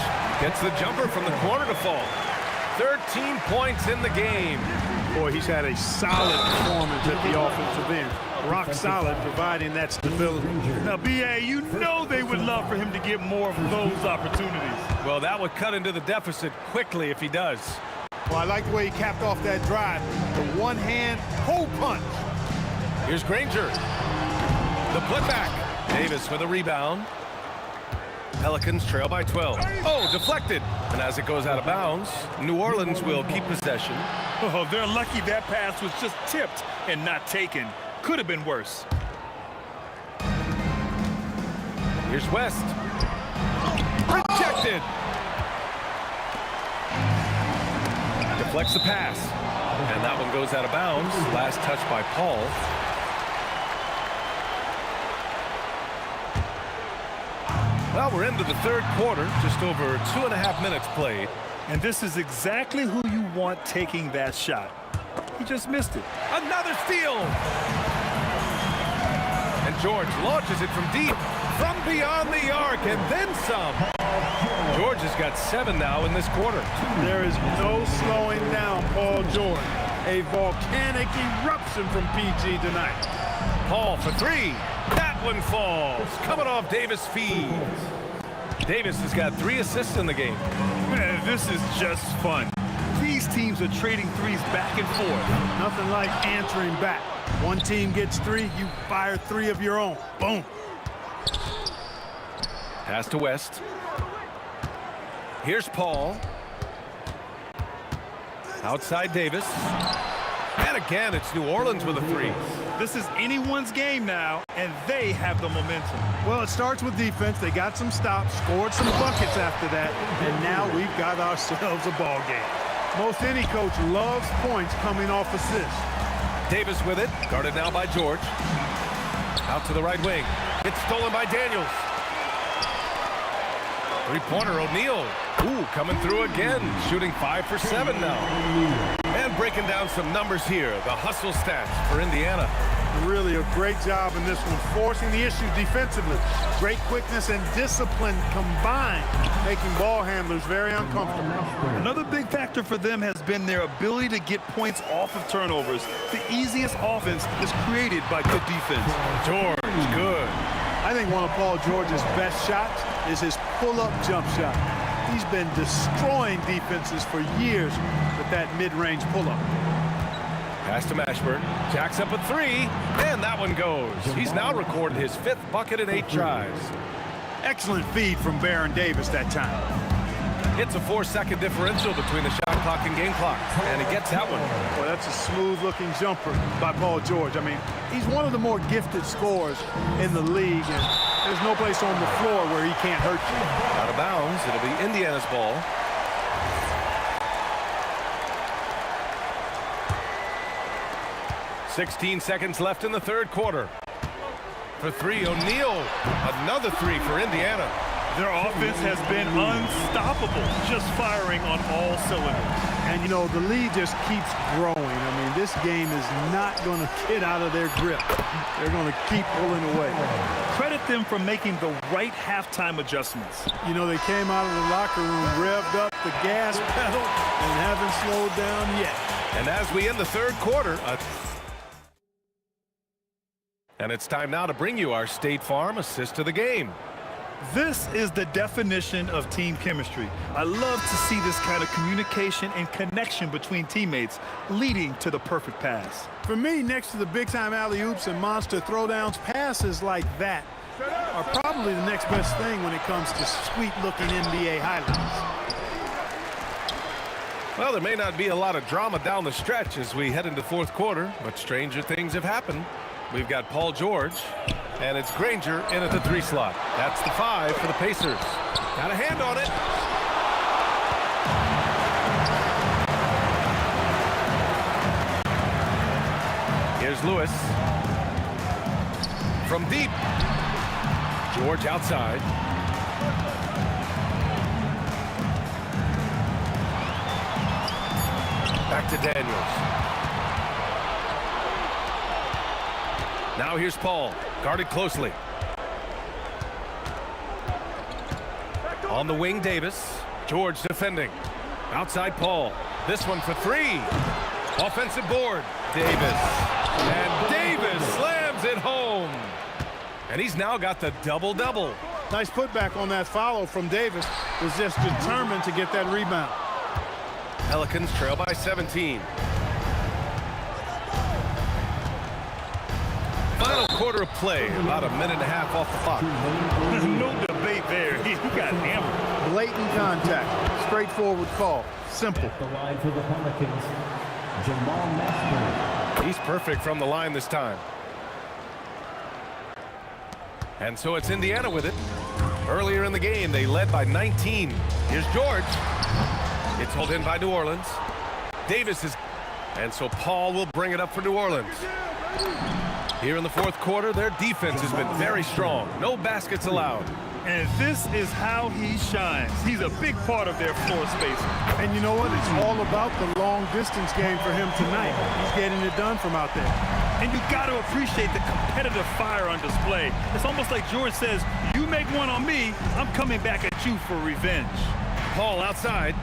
S6: Gets the jumper from the corner to fall. 13 points in the game.
S4: Boy, he's had a solid performance at the offensive end. Rock solid, providing that stability.
S9: Now, B.A., you know they would love for him to get more of those opportunities.
S6: Well, that would cut into the deficit quickly if he does.
S4: Well, I like the way he capped off that drive. The one-hand hole punch.
S6: Here's Granger. The putback. Davis with a rebound. Pelicans trail by 12. Oh, deflected. And as it goes out of bounds, New Orleans will keep possession.
S9: Oh, they're lucky that pass was just tipped and not taken. Could have been worse.
S6: Here's West. Rejected. Deflects the pass. And that one goes out of bounds. Last touch by Paul. Well, we're into the third quarter. Just over 2.5 minutes played.
S9: And this is exactly who you want taking that shot. He just missed it.
S6: Another steal. And George launches it from deep, from beyond the arc, and then some. George has got 7 now in this quarter.
S4: There is no slowing down Paul George. A volcanic eruption from PG tonight.
S6: Paul for 3. That one falls. Coming off Davis' feed. Davis has got 3 assists in the game.
S9: Man, this is just fun. These teams are trading threes back and forth.
S4: Nothing like answering back. One team gets 3, you fire 3 of your own. Boom.
S6: Pass to West. Here's Paul. Outside Davis. And again, it's New Orleans with a 3.
S9: This is anyone's game now, and they have the momentum.
S4: Well, it starts with defense. They got some stops, scored some buckets after that, and now we've got ourselves a ball game. Most any coach loves points coming off assists.
S6: Davis with it, guarded now by George. Out to the right wing. It's stolen by Daniels. Three-pointer, O'Neal. Ooh, coming through again, shooting 5 for 7 now. And breaking down some numbers here, the hustle stats for Indiana.
S4: Really a great job in this one, forcing the issue defensively. Great quickness and discipline combined, making ball handlers very uncomfortable.
S9: Another big factor for them has been their ability to get points off of turnovers. The easiest offense is created by good defense.
S6: George, good.
S4: I think one of Paul George's best shots is his pull-up jump shot. He's been destroying defenses for years with that mid-range pull-up.
S6: Pass to Mashburn. Jacks up a 3, and that one goes. He's now recorded his 5th bucket in 8 tries.
S4: Excellent feed from Baron Davis that time.
S6: It's a 4-second differential between the shot clock and game clock, and he gets that one.
S4: Well, that's a smooth-looking jumper by Paul George. I mean, he's one of the more gifted scorers in the league, and there's no place on the floor where he can't hurt you.
S6: Out of bounds, it'll be Indiana's ball. .16 seconds left in the third quarter. For 3, O'Neal. Another 3 for Indiana.
S9: Their offense has been unstoppable, just firing on all cylinders.
S4: And, you know, the lead just keeps growing. I mean, this game is not going to get out of their grip. They're going to keep pulling away.
S9: Credit them for making the right halftime adjustments.
S4: You know, they came out of the locker room, revved up the gas pedal, and haven't slowed down yet.
S6: And as we end the third quarter, and it's time now to bring you our State Farm assist of the game.
S9: This is the definition of team chemistry. I love to see this kind of communication and connection between teammates leading to the perfect pass.
S4: For me, next to the big-time alley-oops and monster throwdowns, passes like that are probably the next best thing when it comes to sweet-looking NBA highlights.
S6: Well, there may not be a lot of drama down the stretch as we head into fourth quarter, but stranger things have happened. We've got Paul George, and it's Granger in at the 3 slot. That's the 5 for the Pacers. Got a hand on it. Here's Lewis. From deep. George outside. Back to Daniels. Now here's Paul, guarded closely. On the wing, Davis. George defending. Outside Paul. This one for three. Offensive board. Davis. And Davis slams it home. And he's now got the double-double.
S4: Nice putback on that follow from Davis. Was just determined to get that rebound.
S6: Pelicans trail by 17. Final quarter of play, about a minute and a half off the clock.
S9: There's no debate there. He got hammered.
S4: Blatant contact. Straightforward call. Simple.
S11: The line for the Pelicans, Jamal Mashburn.
S6: He's perfect from the line this time. And so it's Indiana with it. Earlier in the game, they led by 19. Here's George. It's held in by New Orleans. Davis is... And so Paul will bring it up for New Orleans. Here in the fourth quarter, their defense has been very strong. No baskets allowed.
S9: And this is how he shines. He's a big part of their floor space.
S4: And you know what? It's all about the long distance game for him tonight. He's getting it done from out there.
S9: And you got to appreciate the competitive fire on display. It's almost like George says, you make one on me, I'm coming back at you for revenge.
S6: Paul outside.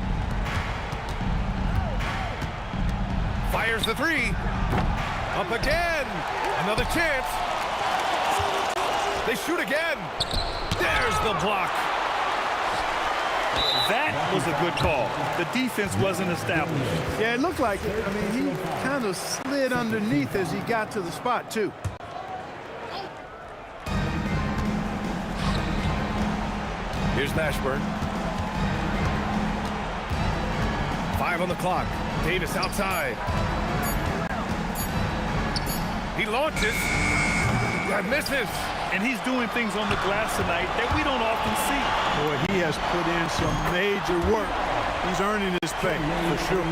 S6: Fires the three. Up again. Another chance. They shoot again. There's the block.
S9: That was a good call. The defense wasn't established.
S4: Yeah, it looked like it. I mean, he kind of slid underneath as he got to the spot, too.
S6: Here's Mashburn. 5 on the clock. Davis outside. He launches. That misses.
S9: And he's doing things on the glass tonight that we don't often see.
S4: Boy, he has put in some major work. He's earning his pay, for sure.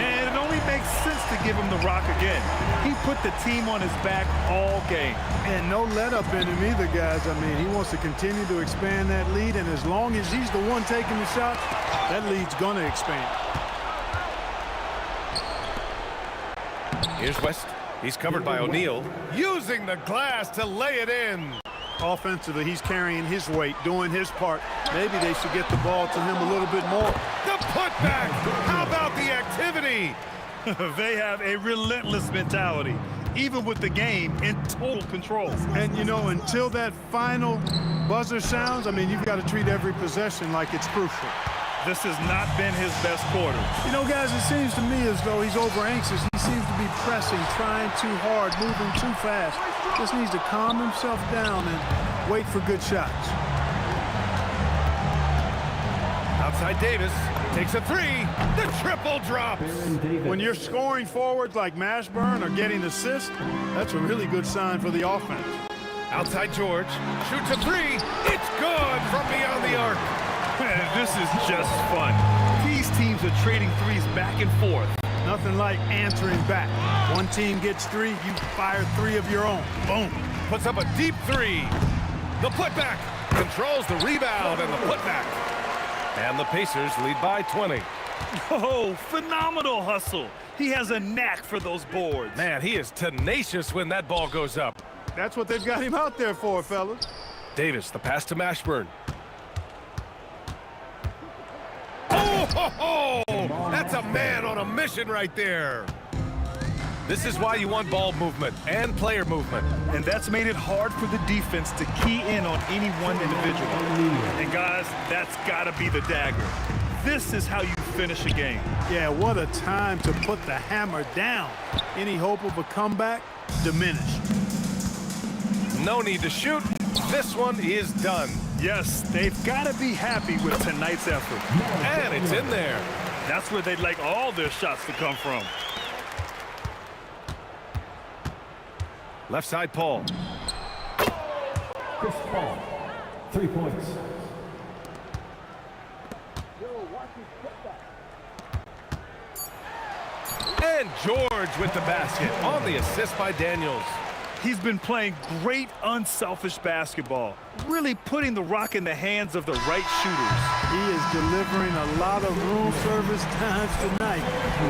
S9: And it only makes sense to give him the rock again. He put the team on his back all game.
S4: And no let-up in him either, guys. I mean, he wants to continue to expand that lead, and as long as he's the one taking the shots, that lead's going to expand.
S6: Here's West. He's covered by O'Neal. Using the glass to lay it in.
S4: Offensively, he's carrying his weight, doing his part. Maybe they should get the ball to him a little bit more.
S6: The putback. How about the activity?
S9: They have a relentless mentality, even with the game in total control.
S4: And, you know, until that final buzzer sounds, I mean, you've got to treat every possession like it's crucial.
S9: This has not been his best quarter.
S4: You know, guys, it seems to me as though he's over-anxious. He seems to be pressing, trying too hard, moving too fast. Just needs to calm himself down and wait for good shots.
S6: Outside Davis takes a three. The triple drops.
S4: When you're scoring forwards like Mashburn or getting assists, that's a really good sign for the offense.
S6: Outside George shoots a three. It's good from beyond the arc.
S9: This is just fun. These teams are trading threes back and forth.
S4: Nothing like answering back. One team gets three, you fire three of your own. Boom.
S6: Puts up a deep three. The putback. Controls the rebound and the putback. And the Pacers lead by 20.
S9: Oh, phenomenal hustle. He has a knack for those boards.
S6: Man, he is tenacious when that ball goes up.
S4: That's what they've got him out there for, fellas.
S6: Davis, the pass to Mashburn. Oh, that's a man on a mission right there. This is why you want ball movement and player movement.
S9: And that's made it hard for the defense to key in on any one individual. And guys, that's got to be the dagger. This is how you finish a game.
S4: Yeah, what a time to put the hammer down. Any hope of a comeback? Diminished.
S6: No need to shoot. This one is done.
S9: Yes, they've got to be happy with tonight's effort.
S6: And it's in there.
S9: That's where they'd like all their shots to come from.
S6: Left side, Paul.
S11: Chris Paul, 3 points.
S6: And George with the basket on the assist by Daniels.
S9: He's been playing great, unselfish basketball, really putting the rock in the hands of the right shooters.
S4: He is delivering a lot of room service times tonight.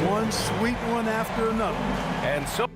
S4: One sweet one after another.
S6: And so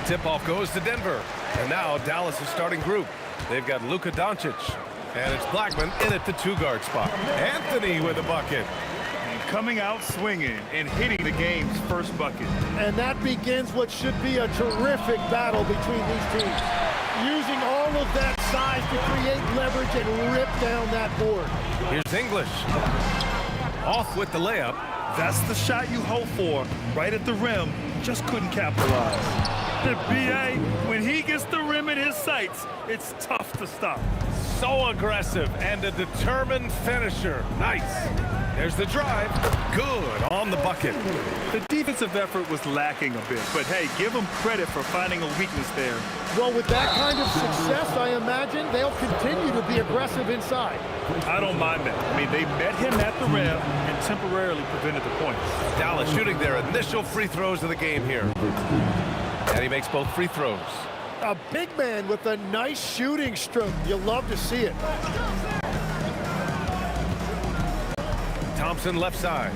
S6: Tip-off goes to Denver. And now Dallas' starting group. They've got Luka Doncic. And it's Blackman in at the two-guard spot. Anthony with a bucket.
S9: Coming out swinging and hitting the game's first bucket.
S12: And that begins what should be a terrific battle between these teams. Using all of that size to create leverage and rip down that board.
S6: Here's English. Off with the layup.
S9: That's the shot you hope for. Right at the rim. Just couldn't capitalize. The BA, when he gets the rim in his sights, it's tough to stop.
S6: So aggressive and a determined finisher. Nice. There's the drive. Good on the bucket.
S9: The defensive effort was lacking a bit, but hey, give them credit for finding a weakness there.
S12: Well, with that kind of success, I imagine they'll continue to be aggressive inside.
S9: I don't mind that. I mean, they met him at the rim and temporarily prevented the points.
S6: Dallas shooting their initial free throws of the game here. And he makes both free throws.
S12: A big man with a nice shooting stroke. You love to see it.
S6: Thompson left side.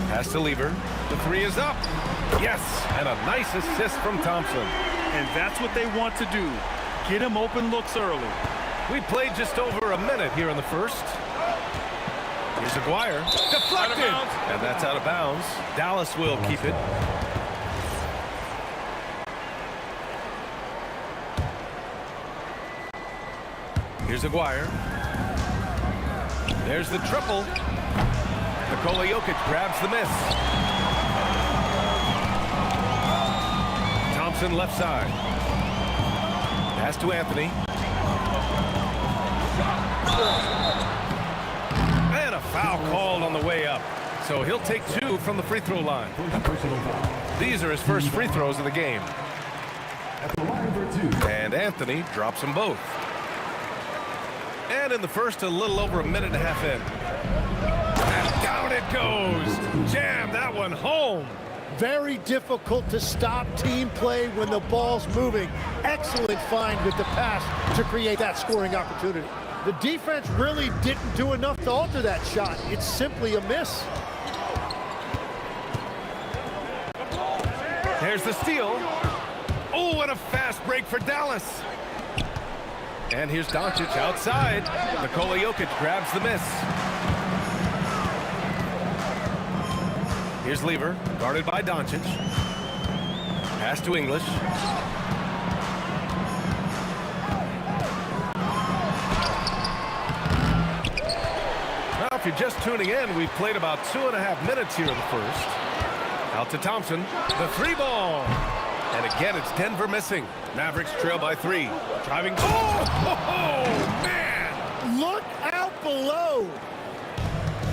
S6: Pass to Lever. The three is up. Yes, and a nice assist from Thompson.
S9: And that's what they want to do. Get him open looks early.
S6: We played just over a minute here in the first. Here's Aguirre. Deflected. And that's out of bounds. Dallas will keep it. Here's Aguirre. There's the triple. Nikola Jokic grabs the miss. Thompson left side. Pass to Anthony. And a foul called on the way up. So he'll take two from the free throw line. These are his first free throws of the game. And Anthony drops them both. And in the first, a little over a minute and a half in. And down it goes. Jam that one home.
S12: Very difficult to stop team play when the ball's moving. Excellent find with the pass to create that scoring opportunity. The defense really didn't do enough to alter that shot. It's simply a miss.
S6: There's the steal. Oh, and a fast break for Dallas. And here's Doncic outside. Nikola Jokic grabs the miss. Here's Lever, guarded by Doncic. Pass to English. Now, if you're just tuning in, we've played about 2.5 minutes here in the first. Out to Thompson, the three ball. And again, it's Denver missing. Mavericks trail by 3. Driving. Oh, man!
S12: Look out below.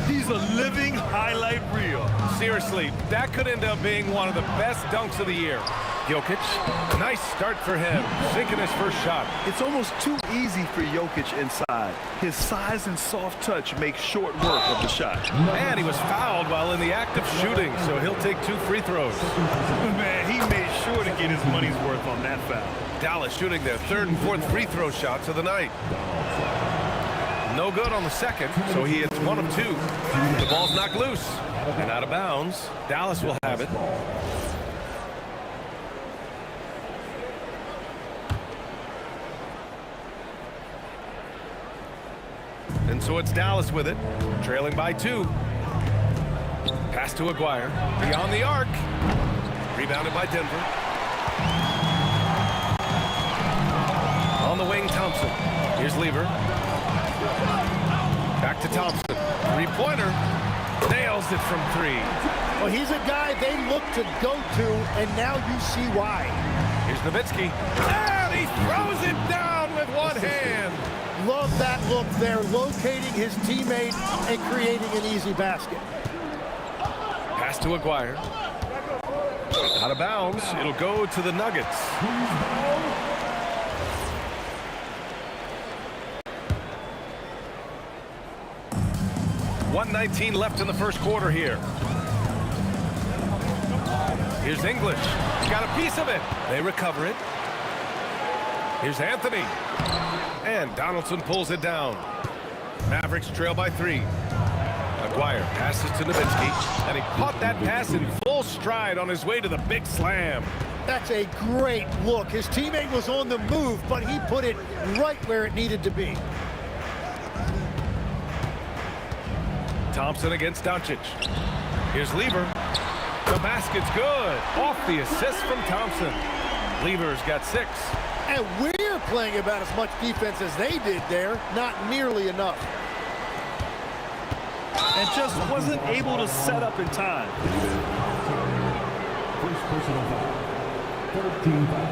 S9: He's a living highlight reel.
S6: Seriously, that could end up being one of the best dunks of the year. Jokic, nice start for him, sinking his first shot.
S9: It's almost too easy for Jokic inside. His size and soft touch make short work of the shot.
S6: And he was fouled while in the act of shooting, so he'll take 2 free throws.
S9: Man, he made sure to get his money's worth on that foul.
S6: Dallas shooting their 3rd and 4th free throw shots of the night. No good on the second, so he hits 1 of 2. The ball's knocked loose and out of bounds. Dallas will have it. And so it's Dallas with it, trailing by 2. Pass to Aguirre, beyond the arc. Rebounded by Denver. On the wing, Thompson. Here's Lever. Back to Thompson. Three-pointer. Nails it from 3.
S12: Well, he's a guy they look to go to, and now you see why.
S6: Here's Nowitzki. And he throws it down with one hand.
S12: Love that look there, locating his teammate and creating an easy basket.
S6: Pass to Aguirre. Out of bounds. It'll go to the Nuggets. 1:19 left in the first quarter here. Here's English. Got a piece of it. They recover it. Here's Anthony. And Donaldson pulls it down. Mavericks trail by 3. Maguire passes to Nowitzki, and he caught that pass in full stride on his way to the big slam.
S12: That's a great look. His teammate was on the move, but he put it right where it needed to be.
S6: Thompson against Doncic. Here's Lever. The basket's good. Off the assist from Thompson. Lever's got 6.
S12: And we're playing about as much defense as they did there. Not nearly enough.
S9: And just wasn't able to set up in time.
S11: First personal foul. 13 foul.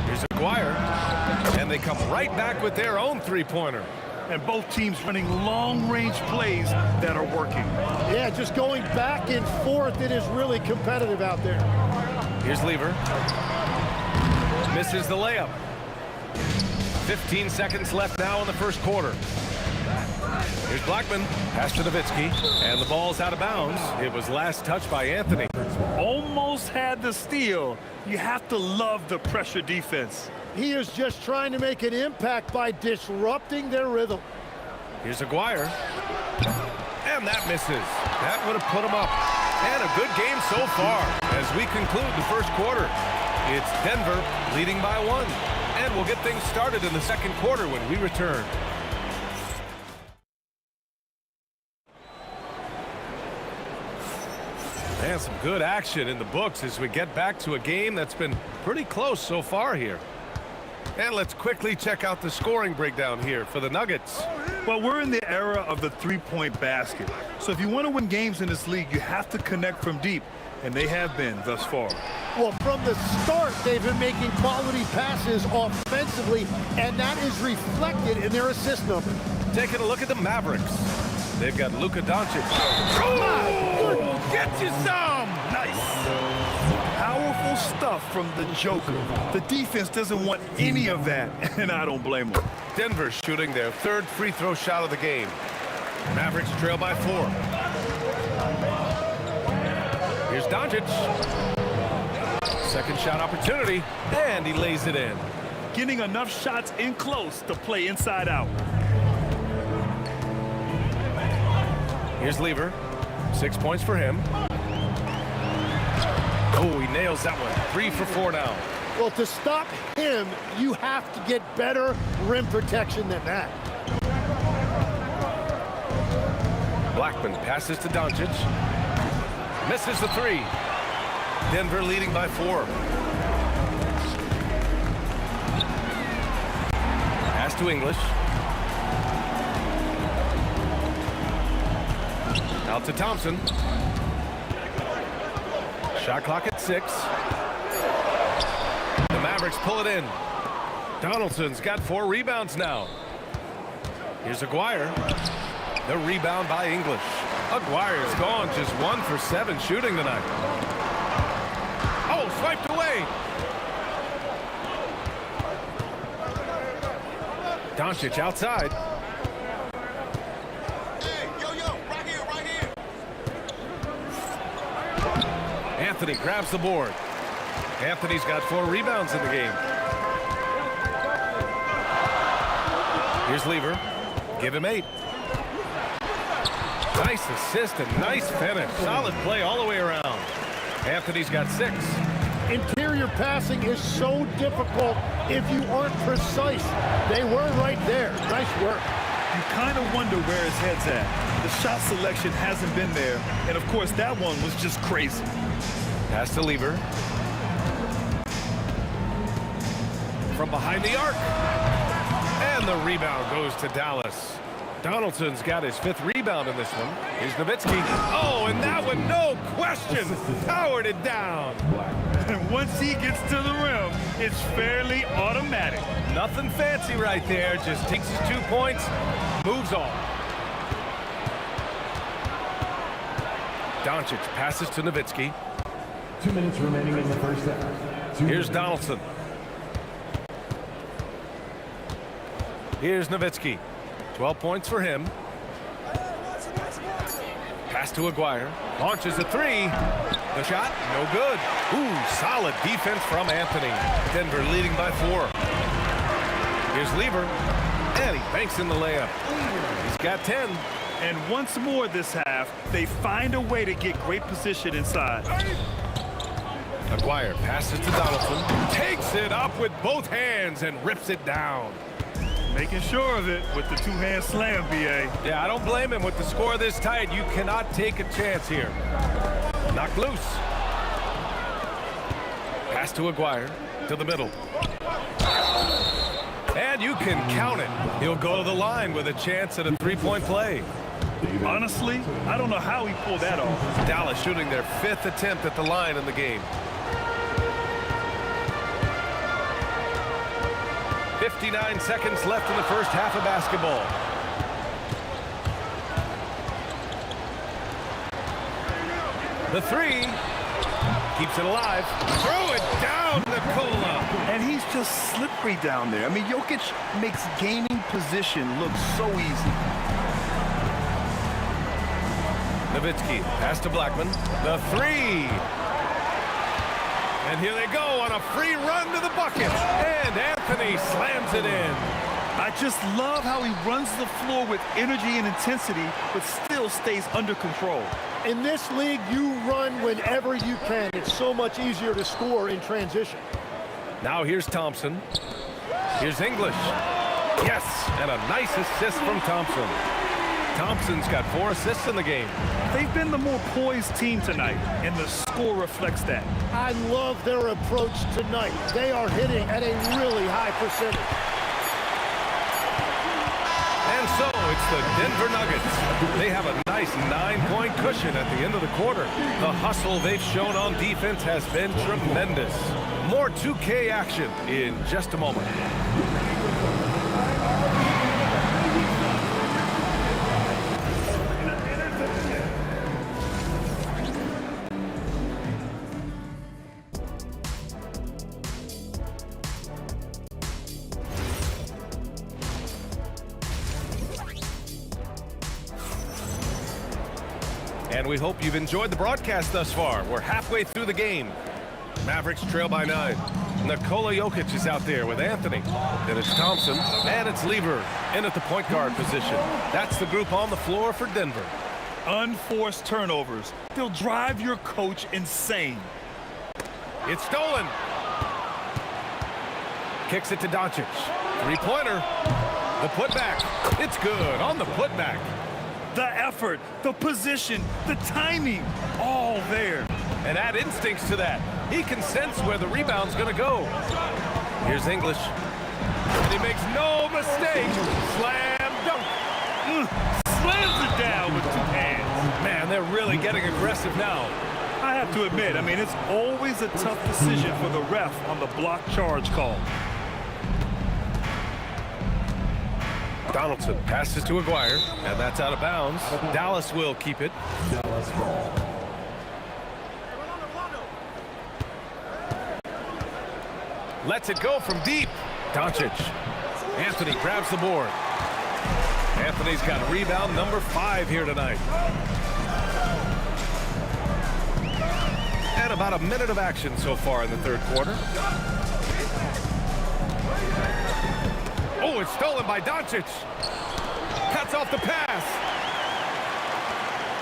S6: Here's Maguire. And they come right back with their own three-pointer.
S9: And both teams running long-range plays that are working.
S12: Yeah, just going back and forth. It is really competitive out there.
S6: Here's Lever. Misses the layup. 15 seconds left now in the first quarter. Here's Blackman. Pass to Nowitzki. And the ball's out of bounds. It was last touched by Anthony.
S9: Almost had the steal. You have to love the pressure defense.
S12: He is just trying to make an impact by disrupting their rhythm.
S6: Here's Aguirre. And that misses. That would have put him up. And a good game so far as we conclude the first quarter. It's Denver leading by 1. And we'll get things started in the second quarter when we return. And some good action in the books as we get back to a game that's been pretty close so far here. And let's quickly check out the scoring breakdown here for the Nuggets.
S9: Well, we're in the era of the three-point basket. So if you want to win games in this league, you have to connect from deep. And they have been thus far.
S12: Well, from the start, they've been making quality passes offensively, and that is reflected in their assist number.
S6: Taking a look at the Mavericks. They've got Luka Doncic. Oh, get you some! Nice.
S9: Powerful stuff from the Joker. The defense doesn't want any of that, and I don't blame them.
S6: Denver shooting their 3rd free throw shot of the game. Mavericks trail by 4. Here's Doncic. Second shot opportunity, and he lays it in.
S9: Getting enough shots in close to play inside out.
S6: Here's Lever. 6 points for him. Oh, he nails that one. 3 for 4 now.
S12: Well, to stop him, you have to get better rim protection than that.
S6: Blackman passes to Doncic. Misses the 3. Denver leading by 4. Pass to English. Out to Thompson. Shot clock at 6. The Mavericks pull it in. Donaldson's got 4 rebounds now. Here's Aguirre. The rebound by English. Aguirre's gone just 1 for 7 shooting tonight. Oh, swiped away. Doncic outside. Anthony grabs the board. Anthony's got 4 rebounds in the game. Here's Lever. Give him 8. Nice assist and nice finish. Solid play all the way around. Anthony's got 6.
S12: Interior passing is so difficult if you aren't precise. They were right there. Nice work.
S9: You kind of wonder where his head's at. The shot selection hasn't been there. And, of course, that one was just crazy.
S6: Pass to Lever. From behind the arc. And the rebound goes to Dallas. Donaldson's got his 5th rebound in this one. Here's Nowitzki. Oh, and that one, no question, powered it down.
S9: And once he gets to the rim, it's fairly automatic.
S6: Nothing fancy right there. Just takes his 2 points, moves on. Doncic passes to Nowitzki.
S11: 2 minutes remaining in the first half.
S6: Here's Donaldson. Here's Nowitzki. 12 points for him. Pass to Aguirre. Launches a three. The shot, no good. Ooh, solid defense from Anthony. Denver leading by 4. Here's Lever. And he banks in the layup. He's got 10.
S9: And once more this half, they find a way to get great position inside.
S6: Aguirre passes to Donaldson. Takes it up with both hands and rips it down.
S9: Making sure of it with the two-hand slam, B.A.
S6: Yeah, I don't blame him. With the score this tight, you cannot take a chance here. Knocked loose. Pass to Aguirre. To the middle. And you can count it. He'll go to the line with a chance at a three-point play.
S9: Honestly, I don't know how he pulled that off.
S6: Dallas shooting their 5th attempt at the line in the game. 59 seconds left in the first half of basketball. The three. Keeps it alive. Throw it down, Nikola.
S9: And he's just slippery down there. I mean, Jokic makes gaining position look so easy.
S6: Nowitzki, pass to Blackman. The three. And here they go on a free run to the bucket. And Anthony slams it in.
S9: I just love how he runs the floor with energy and intensity, but still stays under control.
S12: In this league, you run whenever you can. It's so much easier to score in transition.
S6: Now here's Thompson. Here's English. Yes, and a nice assist from Thompson. Thompson's got 4 assists in the game.
S9: They've been the more poised team tonight, and the score reflects that.
S12: I love their approach tonight. They are hitting at a really high percentage.
S6: And so it's the Denver Nuggets. They have a nice 9-point cushion at the end of the quarter. The hustle they've shown on defense has been tremendous. More 2K action in just a moment. And we hope you've enjoyed the broadcast thus far. We're halfway through the game. Mavericks trail by 9. Nikola Jokic is out there with Anthony. Then it's Thompson, and it's Lever in at the point guard position. That's the group on the floor for Denver.
S9: Unforced turnovers. They'll drive your coach insane.
S6: It's stolen. Kicks it to Doncic. Three-pointer. The putback. It's good on the putback.
S9: The effort, the position, the timing, all there.
S6: And add instincts to that. He can sense where the rebound's going to go. Here's English. And he makes no mistake. Slam dunk.
S9: Slams it down with 2 hands.
S6: Man, they're really getting aggressive now.
S9: I have to admit, I mean, it's always a tough decision for the ref on the block charge call.
S6: Donaldson passes to Aguirre, and that's out of bounds. Dallas will keep it. Lets it go from deep. Doncic. Anthony grabs the board. Anthony's got rebound number 5 here tonight. And about a minute of action so far in the third quarter. Oh, it's stolen by Doncic. Cuts off the pass.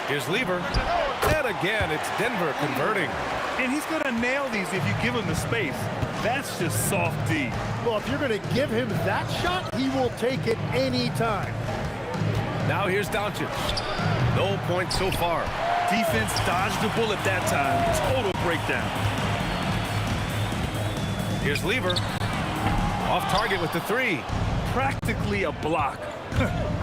S6: Here's Lever. And again, it's Denver converting.
S9: And he's going to nail these if you give him the space. That's just soft D.
S12: Well, if you're going to give him that shot, he will take it any time.
S6: Now here's Doncic. No points so far.
S9: Defense dodged the bullet that time. Total breakdown.
S6: Here's Lever. Off target with the 3.
S9: Practically a block.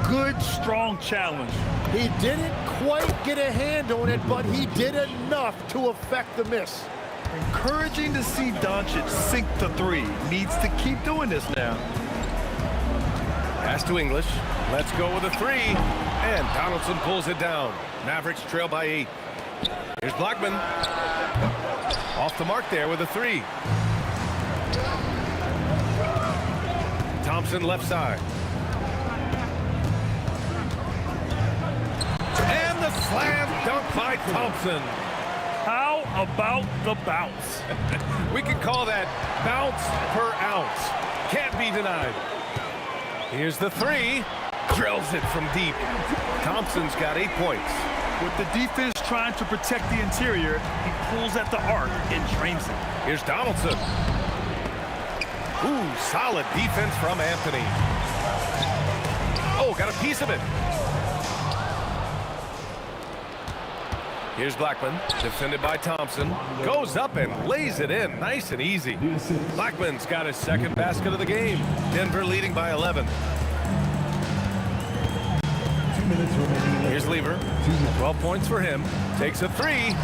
S9: Good, strong challenge.
S12: He didn't quite get a hand on it, but he did enough to affect the miss.
S9: Encouraging to see Doncic sink the 3. Needs to keep doing this now.
S6: Pass to English. Let's go with a 3. And Donaldson pulls it down. Mavericks trail by 8. Here's Blackman. Off the mark there with a 3. Thompson left side. by Thompson.
S9: How about the bounce?
S6: We can call that bounce per ounce. Can't be denied. Here's the three. Drills it from deep. Thompson's got 8 points.
S9: With the defense trying to protect the interior, he pulls at the arc and drains it.
S6: Here's Donaldson. Ooh, solid defense from Anthony. Oh, got a piece of it. Here's Blackman, defended by Thompson. Goes up and lays it in, nice and easy. Blackman's got his second basket of the game. Denver leading by 11.
S11: 2 minutes remaining.
S6: Here's Lever, 12 points for him. Takes a three,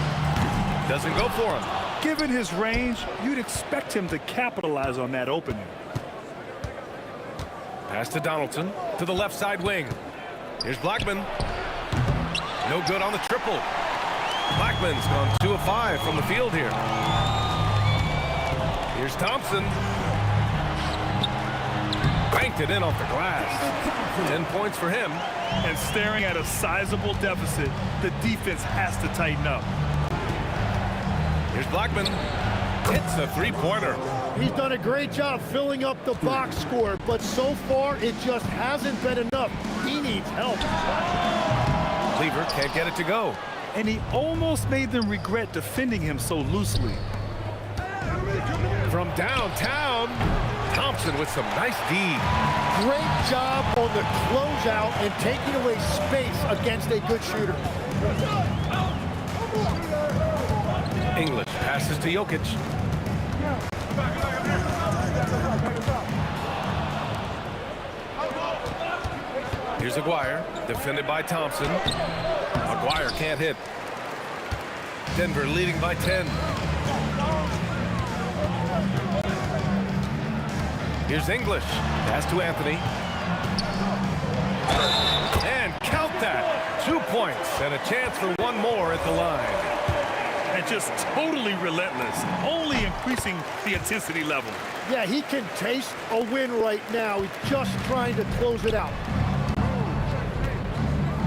S6: doesn't go for him.
S9: Given his range, you'd expect him to capitalize on that opening.
S6: Pass to Donaldson, to the left side wing. Here's Blackman. No good on the triple. Blackman's gone 2 of 5 from the field here. Here's Thompson. Banked it in off the glass. 10 points for him.
S9: And staring at a sizable deficit, the defense has to tighten up.
S6: Here's Blackman. Hits a three-pointer.
S12: He's done a great job filling up the box score, but so far it just hasn't been enough. He needs help.
S6: Lever can't get it to go.
S9: And he almost made them regret defending him so loosely.
S6: From downtown, Thompson with some nice D.
S12: Great job on the closeout and taking away space against a good shooter.
S6: English passes to Jokic. Here's Aguirre, defended by Thompson. Aguirre can't hit. Denver leading by 10. Here's English. Pass to Anthony. And count that. 2 points and a chance for one more at the line.
S9: And just totally relentless, only increasing the intensity level.
S12: Yeah, he can taste a win right now. He's just trying to close it out.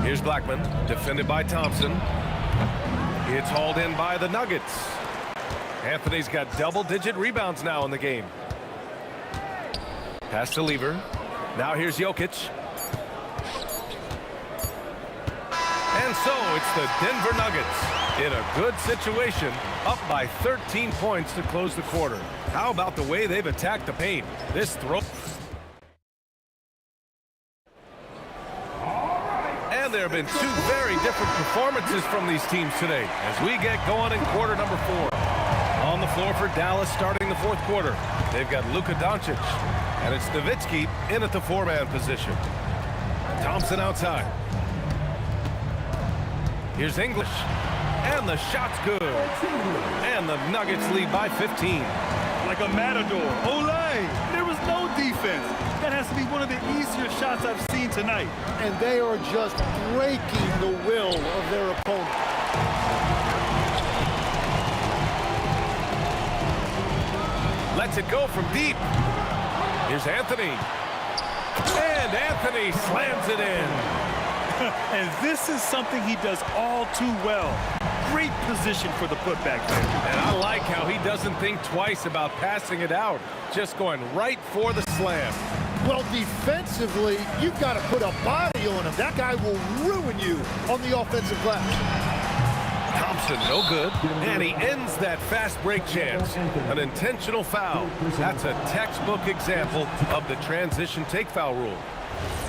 S6: Here's Blackman, defended by Thompson. It's hauled in by the Nuggets. Anthony's got double-digit rebounds now in the game. Pass to Lever. Now here's Jokic. And so it's the Denver Nuggets in a good situation, up by 13 points to close the quarter. How about the way they've attacked the paint? This throw. And there have been two very different performances from these teams today as we get going in quarter number 4. On the floor for Dallas starting the fourth quarter, they've got Luka Doncic, and it's Nowitzki in at the 4-man position. Thompson outside. Here's English, and the shot's good. And the Nuggets lead by 15.
S9: Like a matador. Olay! There was no defense. That has to be one of the easier shots I've seen tonight.
S12: And they are just breaking the will of their opponent.
S6: Lets it go from deep. Here's Anthony. And Anthony slams it in.
S9: And this is something he does all too well. Great position for the putback there.
S6: And I like how he doesn't think twice about passing it out. Just going right for the slam.
S12: Well, defensively, you've got to put a body on him. That guy will ruin you on the offensive glass.
S6: Thompson, no good. And he ends that fast break chance. An intentional foul. That's a textbook example of the transition take foul rule.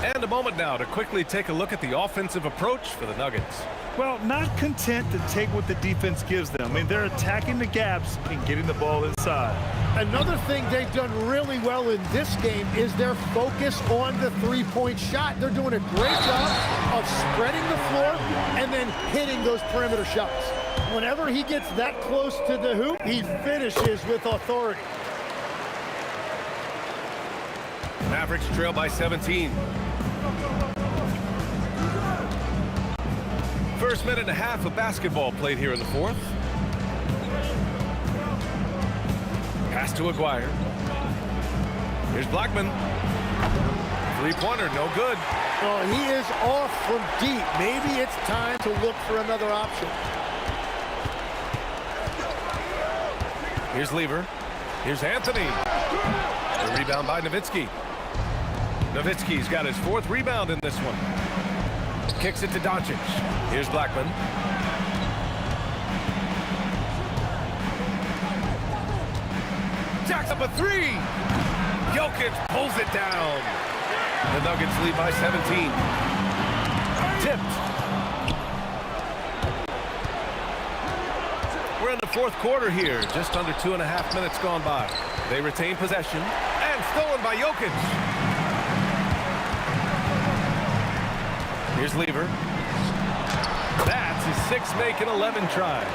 S6: And a moment now to quickly take a look at the offensive approach for the Nuggets.
S9: Well, not content to take what the defense gives them. I mean, they're attacking the gaps and getting the ball inside.
S12: Another thing they've done really well in this game is their focus on the three-point shot. They're doing a great job of spreading the floor and then hitting those perimeter shots. Whenever he gets that close to the hoop, he finishes with authority.
S6: Mavericks trail by 17. First minute and a half of basketball played here in the fourth. Pass to Aguirre. Here's Blackman. Three-pointer, no good.
S12: Well, he is off from deep. Maybe it's time to look for another option.
S6: Here's Lever. Here's Anthony. The rebound by Nowitzki. Nowitzki's got his 4th rebound in this one. Kicks it to Doncic. Here's Blackman. Jacks up a 3. Jokic pulls it down. The Nuggets lead by 17. Tipped. We're in the 4th quarter here. Just under 2.5 minutes gone by. They retain possession. And stolen by Jokic. Here's Lever. That's his 6th make in 11 tries.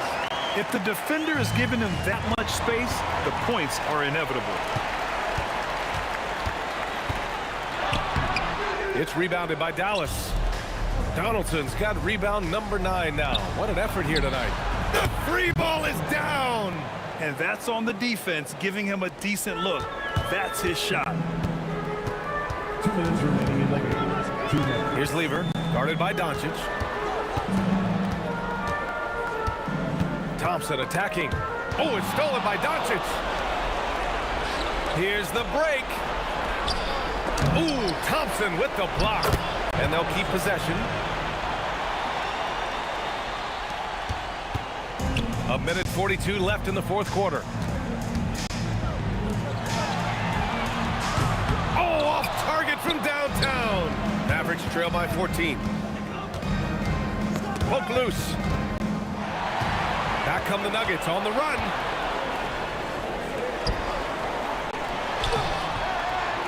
S9: If the defender is giving him that much space, the points are inevitable.
S6: It's rebounded by Dallas. Donaldson's got rebound number 9 now. What an effort here tonight. The free ball is down.
S9: And that's on the defense, giving him a decent look. That's his shot.
S11: 2 minutes remaining in the game.
S6: Here's Lever, guarded by Doncic. Thompson attacking. Oh, it's stolen by Doncic. Here's the break. Ooh, Thompson with the block. And they'll keep possession. 1:42 left in the 4th quarter. Oh, off target from downtown. Mavericks trail by 14. Poke loose. Back come the Nuggets on the run.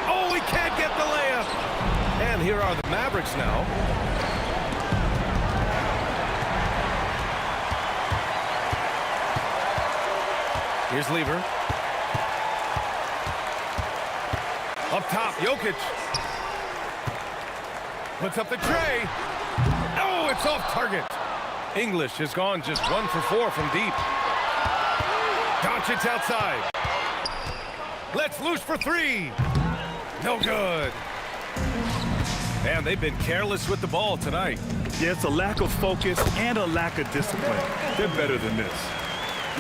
S6: Oh, he can't get the layup. And here are the Mavericks now. Here's Lever. Up top, Jokic. Puts up the tray. Oh, it's off target. English has gone just 1 for 4 from deep. Doncic outside. Let's loose for 3. No good. Man, they've been careless with the ball tonight.
S9: Yeah, it's a lack of focus and a lack of discipline. They're better than this.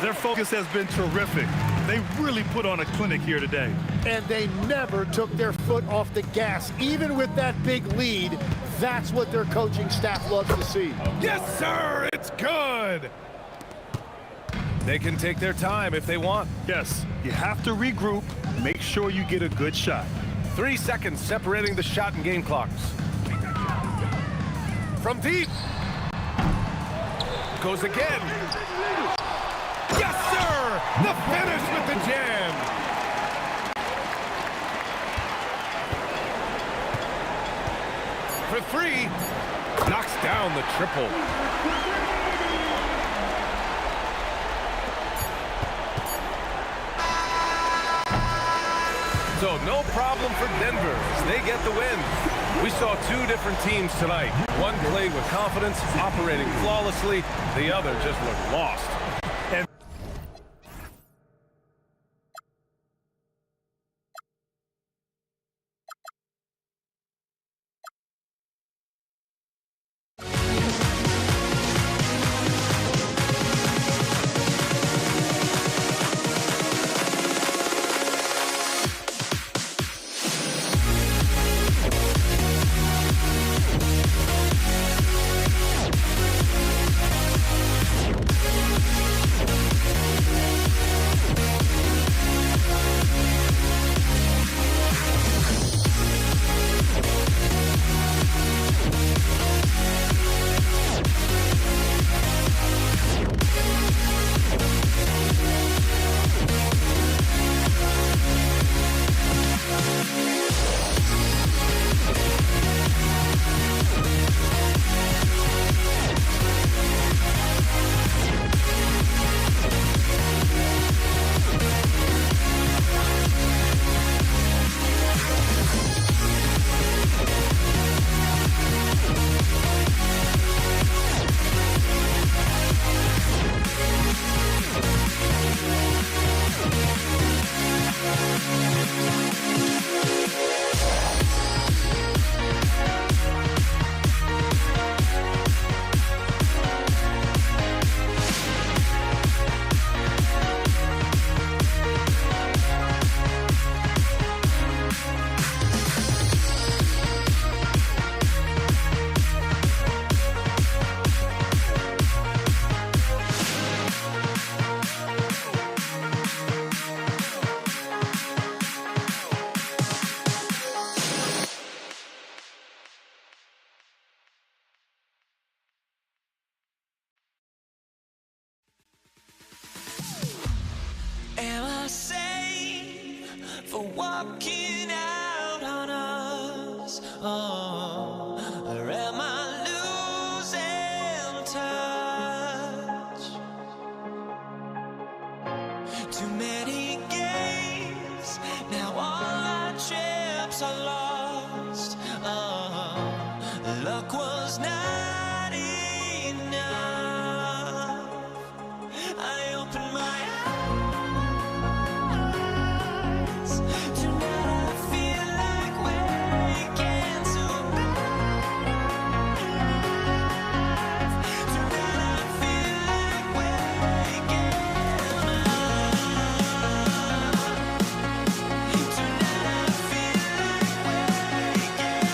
S9: Their focus has been terrific. They really put on a clinic here today.
S12: And they never took their foot off the gas, even with that big lead. That's what their coaching staff loves to see.
S6: Yes, sir, it's good. They can take their time if they want.
S9: Yes, you have to regroup, make sure you get a good shot.
S6: 3 seconds separating the shot and game clocks. From deep. Goes again. Yes, sir! The finish with the jam. For 3. Knocks down the triple. So no problem for Denver as they get the win. We saw 2 different teams tonight. One played with confidence, operating flawlessly. The other just looked lost.
S2: And
S1: walking out on us. Oh, or am I losing touch? Too many games, now all our chips are lost. Oh, luck was not enough. I opened my eyes. Tonight I feel like waking to a better life. Tonight I feel like waking up. Tonight I feel like waking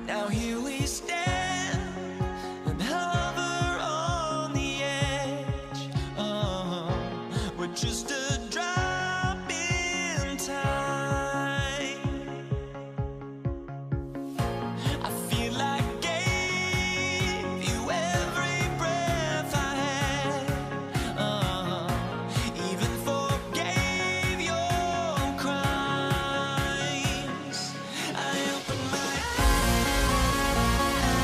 S1: now here we stand and hover on the edge. Oh, we're just a drop in time. I feel like gave you every breath I had. Even forgave your crimes. I opened my eyes.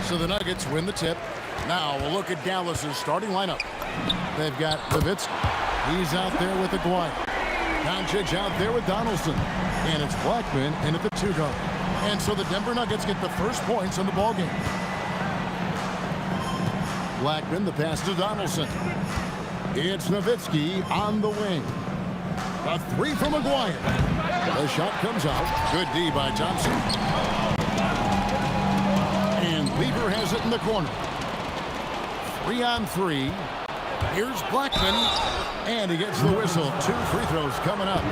S3: So the Nuggets win the tip. Now we'll look at Dallas's starting lineup. They've got Levitsky. He's out there with Aguirre. Doncic out there with Donaldson. And it's Blackman in at the 2-guard. And so the Denver Nuggets get the first points in the ballgame. Blackman, the pass to Donaldson. It's Nowitzki on the wing. A 3 from Aguirre. The shot comes out. Good D by Thompson. And Lever has it in the corner. 3-on-3. Here's Blackman. And he gets the whistle. 2 free throws coming up.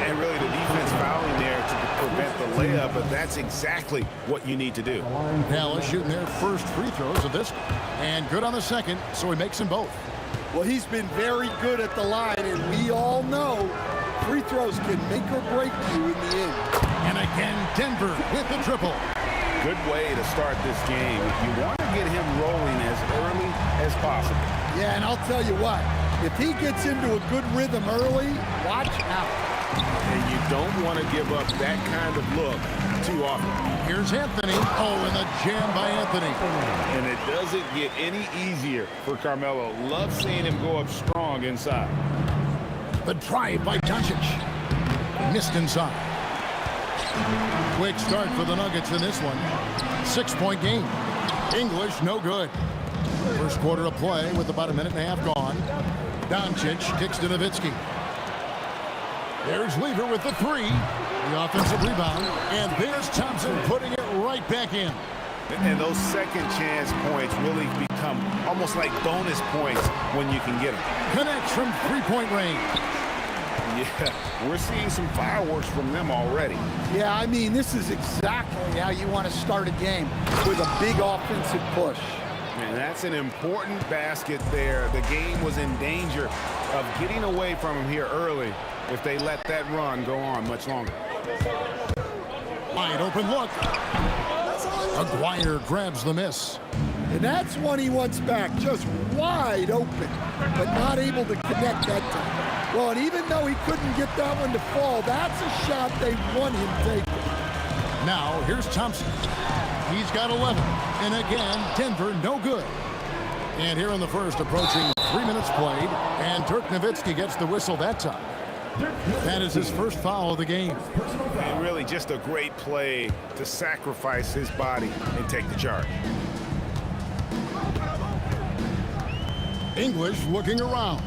S5: And really the defense fouling there to prevent the layup, but that's exactly what you need to do.
S3: Dallas shooting their first free throws of this. And good on the second, so he makes them both.
S12: Well, he's been very good at the line, and we all know free throws can make or break you in the end.
S3: And again, Denver with the triple.
S5: Good way to start this game. You want to get him rolling as early as possible.
S12: Yeah, and I'll tell you what, if he gets into a good rhythm early, watch out.
S5: And you don't want to give up that kind of look too often.
S3: Here's Anthony. Oh, and the jam by Anthony.
S5: And it doesn't get any easier for Carmelo. Love seeing him go up strong inside.
S3: The drive by Doncic. Missed inside. Quick start for the Nuggets in this one. 6-point game. English, no good. First quarter of play with about a minute and a half gone. Doncic kicks to Nowitzki. There's Lever with the 3. The offensive rebound. And there's Thompson putting it right back in.
S5: And those second chance points really become almost like bonus points when you can get them.
S3: Connects from 3-point range.
S5: Yeah, we're seeing some fireworks from them already.
S12: Yeah, I mean, this is exactly how you want to start a game, with a big offensive push.
S5: And that's an important basket there. The game was in danger of getting away from him here early if they let that run go on much longer.
S3: Wide open look. Aguirre grabs the miss.
S12: And that's one he wants back, just wide open, but not able to connect that time. Well, and even though he couldn't get that one to fall, that's a shot they want him taking.
S3: Now, here's Thompson. He's got 11. And again, Denver, no good. And here in the first, approaching 3 minutes played, and Dirk Nowitzki gets the whistle that time. That is his first foul of the game.
S5: And really just a great play to sacrifice his body and take the charge.
S3: English looking around.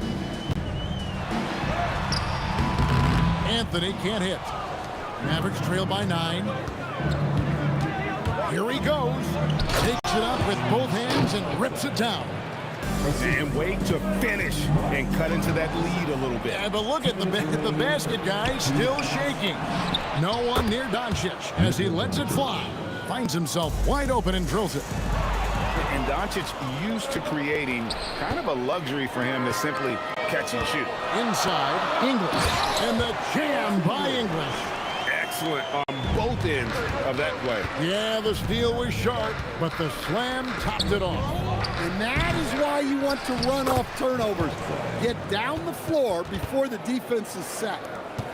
S3: Anthony can't hit. Mavericks trail by 9. Here he goes. Takes it up with both hands and rips it down.
S5: And wait to finish and cut into that lead a little bit.
S3: Yeah, but look at the basket, guys, still shaking. No one near Doncic as he lets it fly. Finds himself wide open and drills it.
S5: And Doncic used to creating kind of a luxury for him to simply catch and shoot.
S3: Inside, English. And the jam by English.
S5: Excellent on both ends of that play.
S3: Yeah, the steal was sharp, but the slam topped it off.
S12: And that is why you want to run off turnovers. Get down the floor before the defense is set.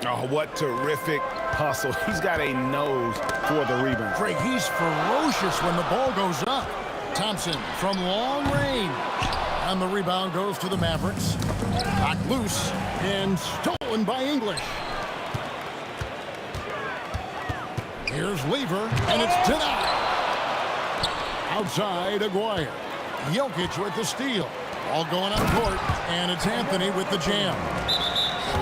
S5: Oh, what terrific hustle. He's got a nose for the rebound.
S3: Craig, he's ferocious when the ball goes up. Thompson from long range. And the rebound goes to the Mavericks. Knocked loose and stolen by English. Here's Lever, and it's denied. Outside, Aguirre. Jokic with the steal. All going up court, and it's Anthony with the jam.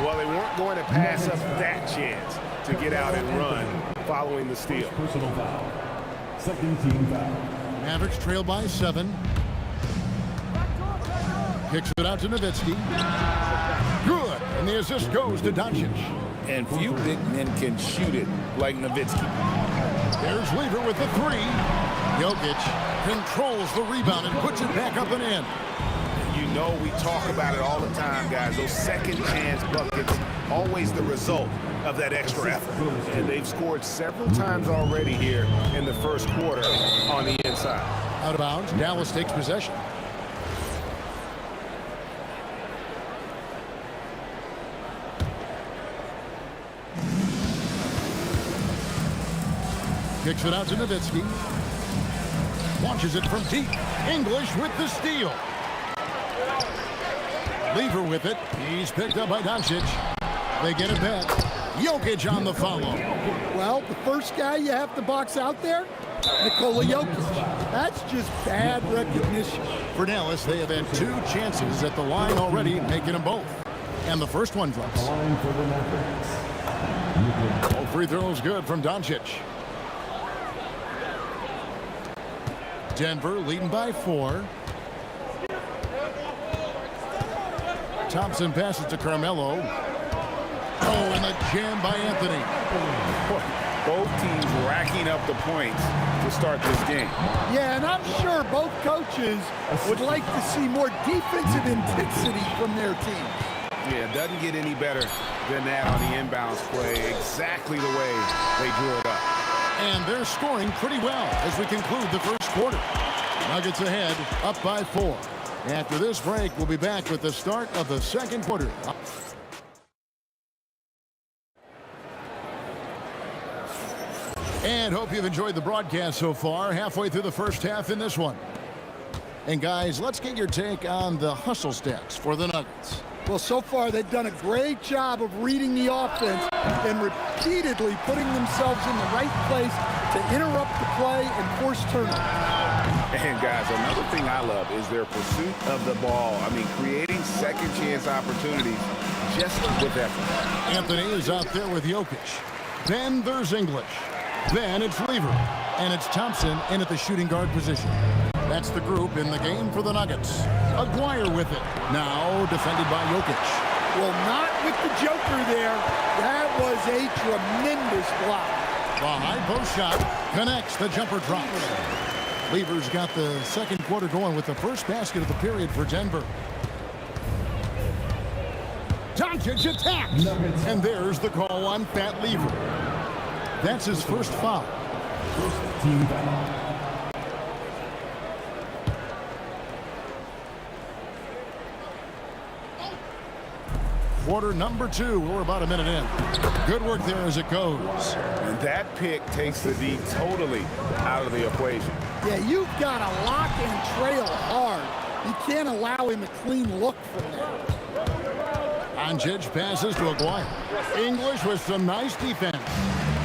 S5: Well, they weren't going to pass up that chance to get out and run following the steal.
S11: Personal foul. Second team foul.
S3: Mavericks trail by 7. Kicks it out to Nowitzki. Good, and the assist goes to Doncic.
S5: And few big men can shoot it like Nowitzki.
S3: There's Lever with the 3. Jokic controls the rebound and puts it back up and in.
S5: You know we talk about it all the time, guys. Those second chance buckets, always the result of that extra effort. And they've scored several times already here in the first quarter on the inside.
S3: Out of bounds, Dallas takes possession. Kicks it out to Nowitzki. launches it from deep. English with the steal. Lever with it. He's picked up by Doncic. They get it back. Jokic on the follow.
S12: Well, the first guy you have to box out there, Nikola Jokic. That's just bad recognition.
S3: For Dallas, they have had 2 chances at the line already, making them both. And the first one drops. All free throws good from Doncic. Denver leading by 4. Thompson passes to Carmelo. Oh, and a jam by Anthony.
S5: Both teams racking up the points to start this game.
S12: Yeah, and I'm sure both coaches would like to see more defensive intensity from their teams.
S5: Yeah, it doesn't get any better than that on the inbounds play. Exactly the way they drew it up.
S3: And they're scoring pretty well as we conclude the first quarter. Nuggets ahead, up by 4. After this break, we'll be back with the start of the second quarter. And hope you've enjoyed the broadcast so far. Halfway through the first half in this one. And guys, let's get your take on the hustle stats for the Nuggets.
S12: Well, so far they've done a great job of reading the offense and repeatedly putting themselves in the right place to interrupt the play and force turnovers.
S5: And guys, another thing I love is their pursuit of the ball. I mean, creating second chance opportunities just with effort.
S3: Anthony is out there with Jokic. Then there's English. Then it's Lever. And it's Thompson in at the shooting guard position. That's the group in the game for the Nuggets. Aguirre with it. Now defended by Jokic.
S12: Well, not with the Joker there. That was a tremendous block.
S3: The high post shot connects. The jumper drops. Lever's got the second quarter going with the first basket of the period for Denver. Doncic attacks. And there's the call on Fat Lever. That's his first foul.
S11: Team foul.
S3: Quarter number 2. We're about a minute in. Good work there as it goes.
S5: And that pick takes the D totally out of the equation.
S12: Yeah, you've got to lock and trail hard. You can't allow him a clean look from there.
S3: Doncic passes to Aguirre. English with some nice defense.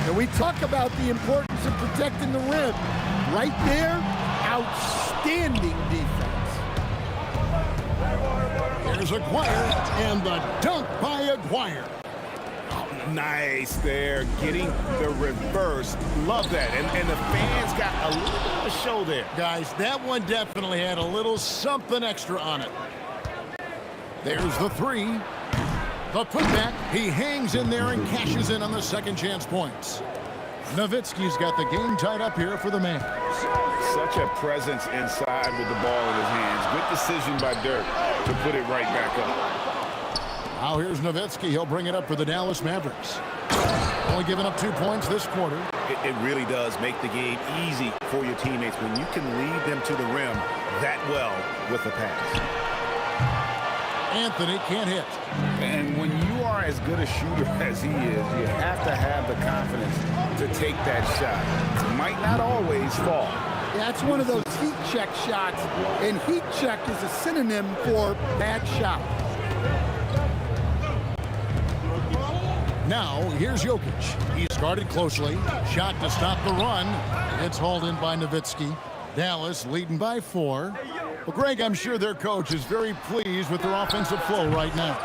S12: And we talk about the importance of protecting the rim. Right there, outstanding defense.
S3: There's Aguirre, and the dunk by Aguirre.
S5: Oh, nice there, getting the reverse. Love that. And the fans got a little bit of a show there.
S3: Guys, that one definitely had a little something extra on it. There's the 3. The putback, he hangs in there and cashes in on the second chance points. Nowitzki's got the game tied up here for the Mavs.
S5: Such a presence inside with the ball in his hands. Good decision by Dirk to put it right back up.
S3: Now here's Nowitzki. He'll bring it up for the Dallas Mavericks. Only giving up 2 points this quarter.
S5: It really does make the game easy for your teammates when you can lead them to the rim that well with a pass.
S3: Anthony can't hit.
S5: And when you are as good a shooter as he is, you have to have the confidence to take that shot. It might not always fall.
S12: That's one of those heat check shots, and heat check is a synonym for bad shot.
S3: Now, here's Jokic. He's guarded closely. Shot to stop the run. It's hauled in by Nowitzki. Dallas leading by 4. Well, Greg, I'm sure their coach is very pleased with their offensive flow right now.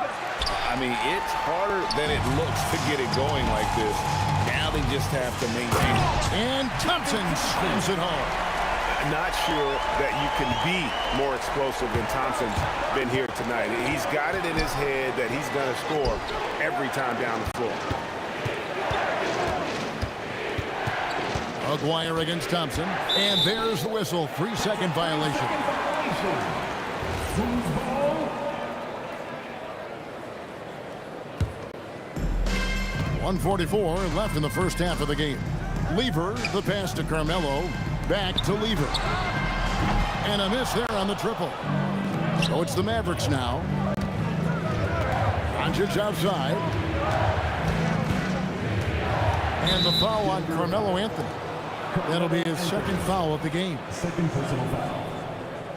S5: I mean, it's harder than it looks to get it going like this. Now they just have to maintain it.
S3: And Thompson screams it home.
S5: Not sure that you can be more explosive than Thompson's been here tonight. He's got it in his head that he's going to score every time down the floor.
S3: Aguirre against Thompson. And there's the whistle. 3-second violation. 1:44 left in the first half of the game. Lever, the pass to Carmelo. Back to Lever. And a miss there on the triple. So it's the Mavericks now. Doncic outside. And the foul on Carmelo Anthony. That'll be his second foul of the game.
S11: Second personal foul.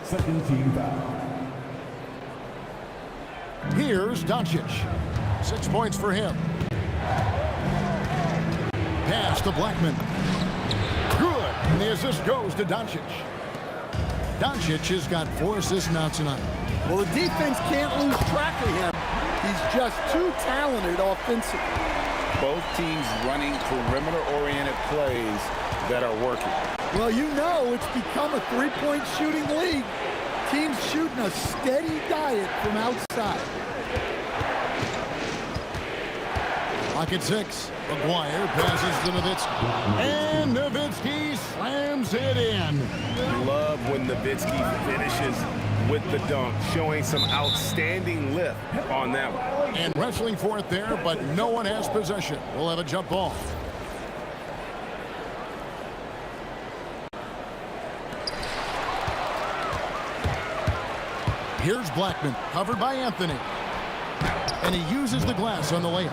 S11: Second team foul.
S3: Here's Doncic. 6 points for him. Pass to Blackman. Good. And the assist goes to Doncic. Doncic has got 4 assists now tonight.
S12: Well, the defense can't lose track of him. He's just too talented offensively.
S5: Both teams running perimeter-oriented plays that are working.
S12: Well, you know it's become a three-point shooting league. Teams shooting a steady diet from outside.
S3: Clock at 6. McGuire passes to Nowitzki. And Nowitzki slams it in.
S5: Love when Nowitzki finishes with the dunk, showing some outstanding lift on that one.
S3: And wrestling for it there, but no one has possession. We'll have a jump ball. Here's Blackman, covered by Anthony. And he uses the glass on the layup.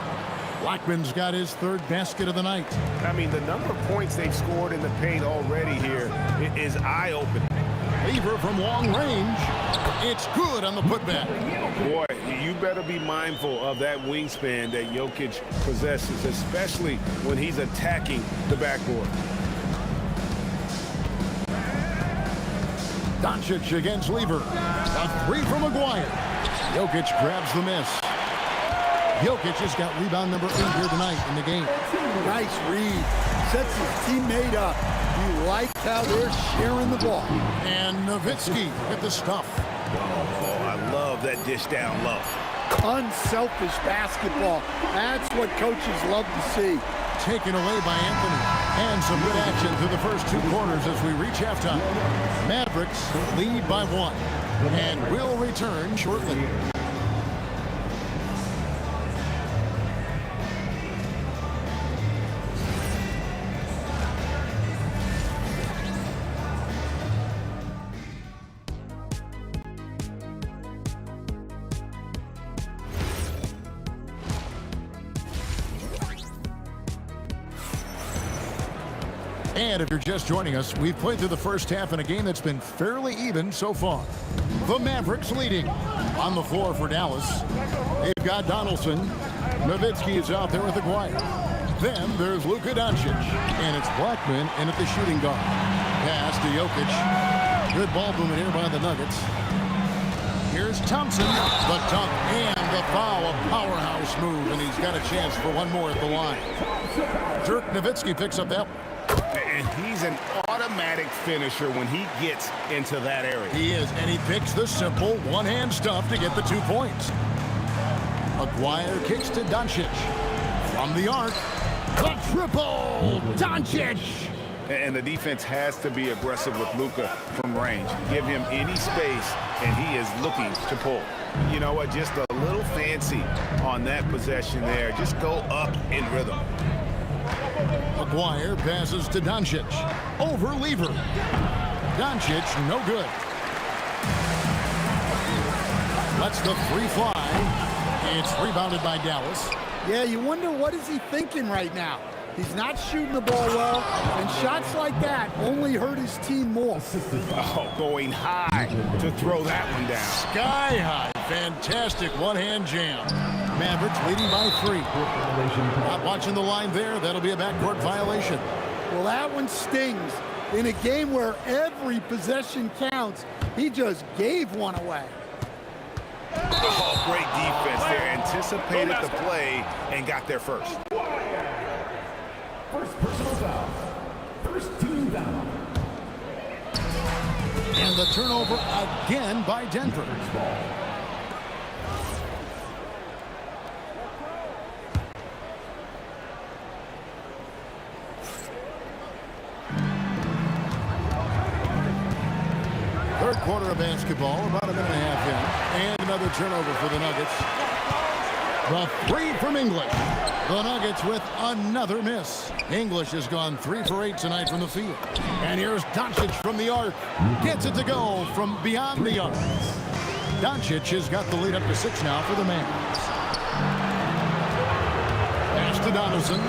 S3: Blackman's got his 3rd basket of the night.
S5: I mean, the number of points they've scored in the paint already here is eye-opening.
S3: Lever from long range. It's good on the putback.
S5: Boy, you better be mindful of that wingspan that Jokic possesses, especially when he's attacking the backboard.
S3: Doncic against Lever. A 3 from McGuire. Jokic grabs the miss. Jokic has got rebound number 8 here tonight in the game.
S12: Nice read. Sets his teammate up. You like how they're sharing the ball.
S3: And Nowitzki with the stuff.
S5: Oh, I love that dish down low.
S12: Unselfish basketball. That's what coaches love to see.
S3: Taken away by Anthony. And some good action through the first 2 quarters as we reach halftime. Mavericks lead by 1. And will return shortly. And if you're just joining us, we've played through the first half in a game that's been fairly even so far. The Mavericks leading. On the floor for Dallas, they've got Donaldson. Nowitzki is out there with McGuire. Then there's Luka Doncic. And it's Blackman in at the shooting guard. Pass to Jokic. Good ball movement here by the Nuggets. Here's Thompson. The dunk and the foul. A powerhouse move. And he's got a chance for one more at the line. Dirk Nowitzki picks up that one.
S5: And he's an automatic finisher when he gets into that area.
S3: He is, and he picks the simple one-hand stuff to get the 2 points. McGuire kicks to Doncic. From the arc, the triple! Doncic!
S5: And the defense has to be aggressive with Luka from range. Give him any space, and he is looking to pull. You know what? Just a little fancy on that possession there. Just go up in rhythm.
S3: McGuire passes to Doncic. Over Lever. Doncic, no good. Lets the 3 fly. It's rebounded by Dallas.
S12: Yeah, you wonder what is he thinking right now. He's not shooting the ball well, and shots like that only hurt his team more.
S5: Oh, going high to throw that one down.
S3: Sky high. Fantastic one-hand jam. Mavericks leading by 3. Not watching the line there. That'll be a backcourt violation.
S12: Well, that one stings. In a game where every possession counts, he just gave one away.
S5: Oh, great defense there. Anticipated the play and got there first.
S11: First personal foul. First team foul.
S3: And the turnover again by Denver. Third quarter of basketball, about a minute and a half in. And another turnover for the Nuggets. The 3 from English. The Nuggets with another miss. English has gone 3 for 8 tonight from the field. And here's Doncic from the arc. Gets it to go from beyond the arc. Doncic has got the lead up to 6 now for the Mavs. Pass to Donaldson.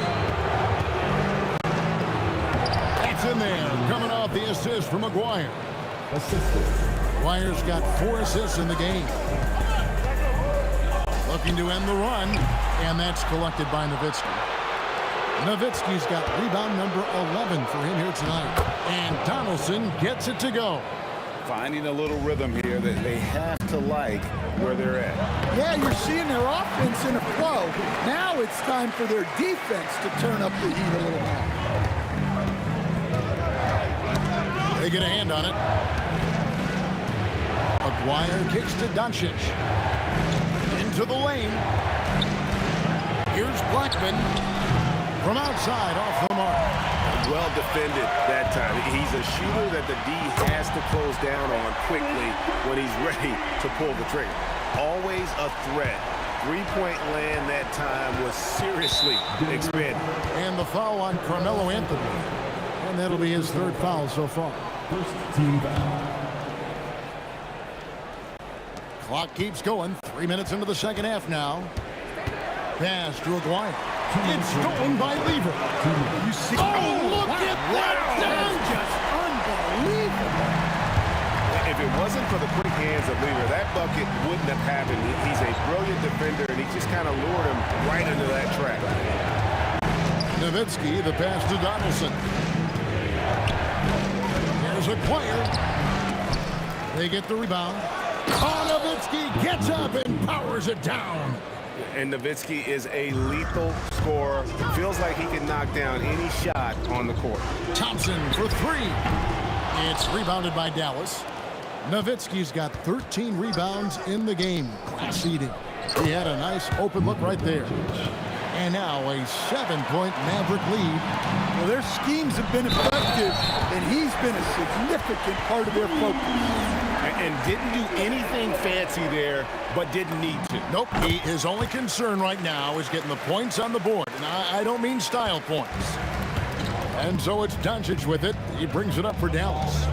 S3: It's gets in there, coming off the assist from McGuire. McGuire's got 4 assists in the game. Looking to end the run, and that's collected by Nowitzki. Nowitzki's got rebound number 11 for him here tonight. And Donaldson gets it to go.
S5: Finding a little rhythm here that they have to like where they're at.
S12: Yeah, you're seeing their offense in a flow. Now it's time for their defense to turn up the heat a little more.
S3: They get a hand on it. McGuire kicks to Doncic. Into the lane. Here's Blackman. From outside, off the mark.
S5: Well defended that time. He's a shooter that the D has to close down on quickly when he's ready to pull the trigger. Always a threat. Three-point land that time was seriously expanded.
S3: And the foul on Carmelo Anthony. And that'll be his 3rd foul so far.
S11: First team foul.
S3: Clock keeps going. 3 minutes into the second half now. Pass to Aguirre. It's stolen by Lever.
S12: You see?
S3: Oh, look at that!
S12: Just unbelievable.
S5: If it wasn't for the quick hands of Lever, that bucket wouldn't have happened. He's a brilliant defender, and he just kind of lured him right into that trap.
S3: Nowitzki, the pass to Donaldson. Here's Aguirre. They get the rebound. Oh, Nowitzki gets up and powers it down.
S5: And Nowitzki is a lethal scorer. Feels like he can knock down any shot on the court.
S3: Thompson for 3. It's rebounded by Dallas. Nowitzki's got 13 rebounds in the game. Class eating. He had a nice open look right there. And now a 7-point Maverick lead.
S12: Well, their schemes have been effective, and he's been a significant part of their focus.
S5: And didn't do anything fancy there, but didn't need to.
S3: Nope. His only concern right now is getting the points on the board. And I don't mean style points. And so it's Doncic with it. He brings it up for Dallas.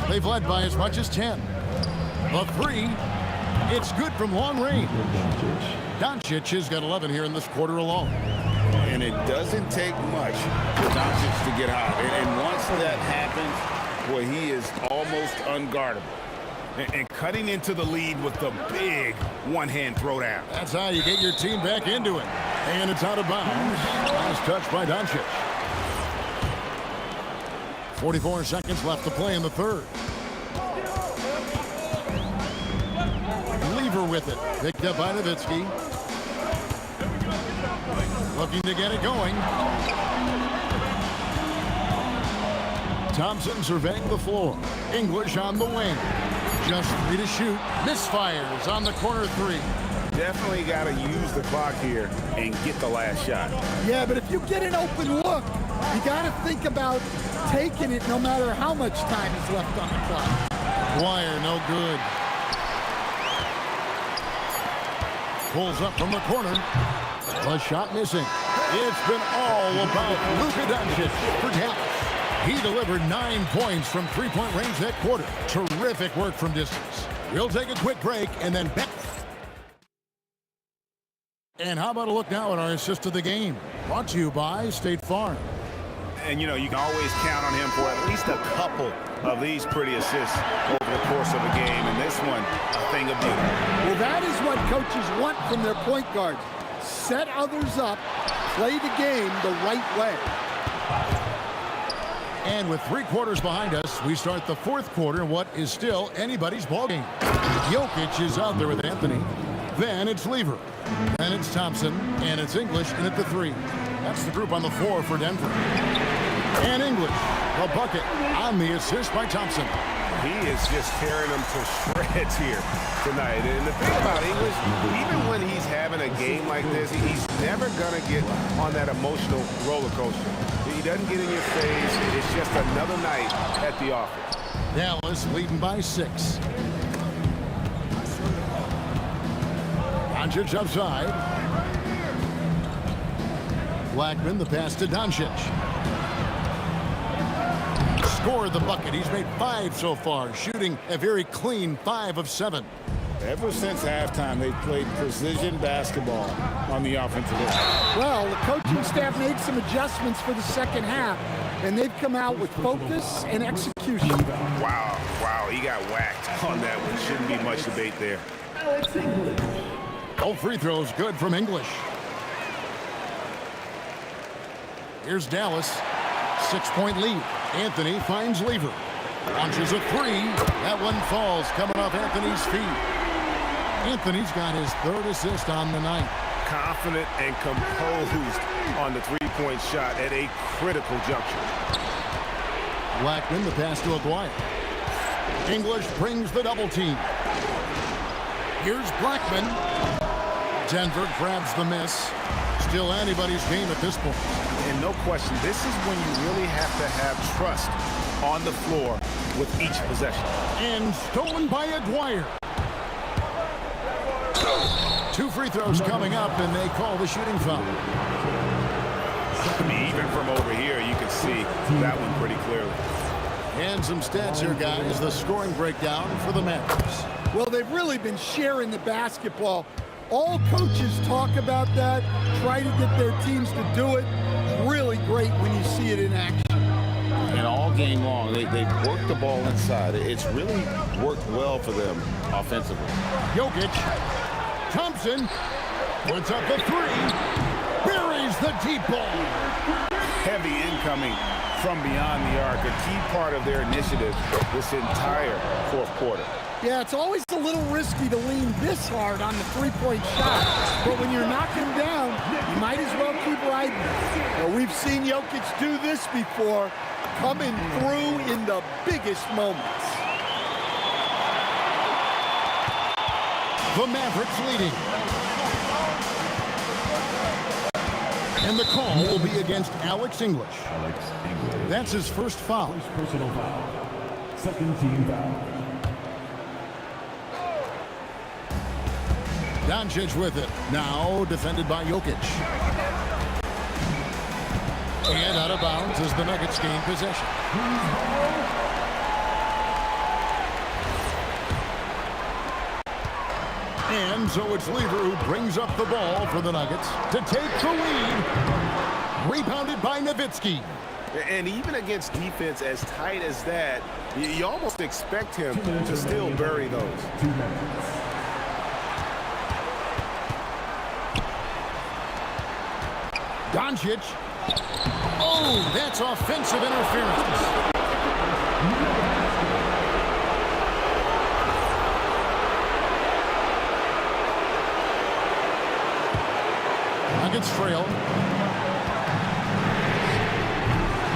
S3: They've led by as much as 10. The 3. It's good from long range. Doncic has got 11 here in this quarter alone.
S8: And it doesn't take much for Doncic to get hot. And once that happens, boy, he is almost unguardable.
S5: And cutting into the lead with the big one-hand throwdown.
S3: That's how you get your team back into it. And it's out of bounds. Last touch by Doncic. 44 seconds left to play in the 3rd. Lever with it. Picked up by Nowitzki. Looking to get it going. Thompson surveying the floor. English on the wing. Just 3 to shoot. Misfires on the corner 3.
S5: Definitely got to use the clock here and get the last shot.
S12: Yeah, but if you get an open look, you got to think about taking it no matter how much time is left on the clock.
S3: Wire, no good. Pulls up from the corner. The shot missing. It's been all about Luka Doncic for Dallas. He delivered 9 points from 3-point range that quarter. Terrific work from distance. We'll take a quick break and then back. And how about a look now at our assist of the game? Brought to you by State Farm.
S5: And, you know, you can always count on him for at least a couple of these pretty assists over the course of a game. And this one, a thing of beauty.
S12: Well, that is what coaches want from their point guards. Set others up, play the game the right way.
S3: And with 3 quarters behind us, we start the 4th quarter in what is still anybody's ballgame. Jokic is out there with Anthony. Then it's Lever. Then it's Thompson. And it's English in at the 3. That's the group on the floor for Denver. And English, a bucket on the assist by Thompson.
S5: He is just tearing them to shreds here tonight. And the thing about English, even when he's having a game like this, he's never going to get on that emotional roller coaster. He doesn't get in your face. It's just another night at the office.
S3: Dallas leading by 6. Doncic outside. Blackman, the pass to Doncic. Scored the bucket. He's made 5 so far, shooting a very clean 5 of 7.
S8: Ever since halftime, they've played precision basketball on the offensive end.
S12: Well, the coaching staff made some adjustments for the second half. and they've come out with focus and execution.
S5: Wow, he got whacked on that one. Shouldn't be much debate there.
S3: All free throws good from English. Here's Dallas. 6-point lead. Anthony finds Lever. Launches a three. That one falls, coming off Anthony's feet. Anthony's got his 3rd assist on the night.
S5: Confident and composed on the three-point shot at a critical juncture.
S3: Blackman, the pass to Aguirre. English brings the double team. Here's Blackman. Denver grabs the miss. Still anybody's game at this point.
S5: And no question, this is when you really have to have trust on the floor with each possession.
S3: And stolen by Aguirre. 2 free throws coming up, and they call the shooting foul.
S5: I mean, even from over here, you can see that one pretty clearly.
S3: And some stats here, guys. The scoring breakdown for the Mavericks.
S12: Well, they've really been sharing the basketball. All coaches talk about that, try to get their teams to do it. Really great when you see it in action.
S8: And all game long, they've worked the ball inside. It's really worked well for them offensively.
S3: Jokic. Thompson puts up the three. Buries the deep ball.
S5: Heavy incoming from beyond the arc, a key part of their initiative this entire 4th quarter.
S12: Yeah, it's always a little risky to lean this hard on the three-point shot. But when you're knocking down, you might as well keep riding. Well, we've seen Jokic do this before, coming through in the biggest moments.
S3: The Mavericks leading. And the call will be against Alex English. That's his first foul.
S11: Personal foul. 2nd team foul.
S3: Doncic with it. Now defended by Jokic. And out of bounds as the Nuggets gain possession. And so it's Lever who brings up the ball for the Nuggets to take the lead. Rebounded by Nowitzki.
S5: And even against defense as tight as that, you almost expect him to still bury those.
S11: 2 minutes.
S3: Doncic. Oh, that's offensive interference. Nuggets trail.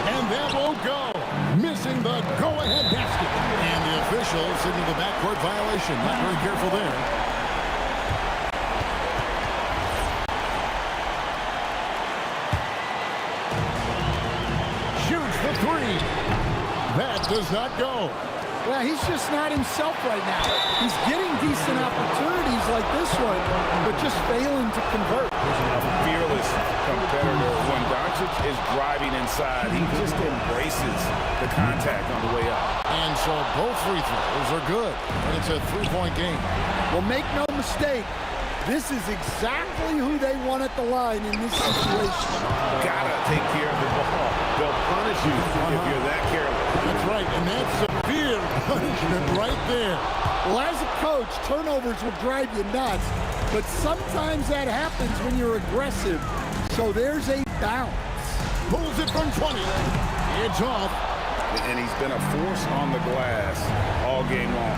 S3: And that won't go. Missing the go-ahead basket. And the official signaled the backcourt violation. Not very careful there. Shoots the three. That does not go.
S12: Well, he's just not himself right now. He's getting decent opportunities like this one, but just failing to convert.
S5: Fearless competitor. When Doncic is driving inside, he just embraces the contact on the way up.
S3: And so both free throws are good. And it's a 3-point game.
S12: Well, make no mistake, this is exactly who they want at the line in this situation.
S5: Gotta take care of the ball. They'll punish you if you're that careless.
S3: That's right, and that's severe punishment right there.
S12: Well, as a coach, turnovers will drive you nuts, but sometimes that happens when you're aggressive. So there's a bounce.
S3: Pulls it from 20. It's off.
S5: And he's been a force on the glass all game long.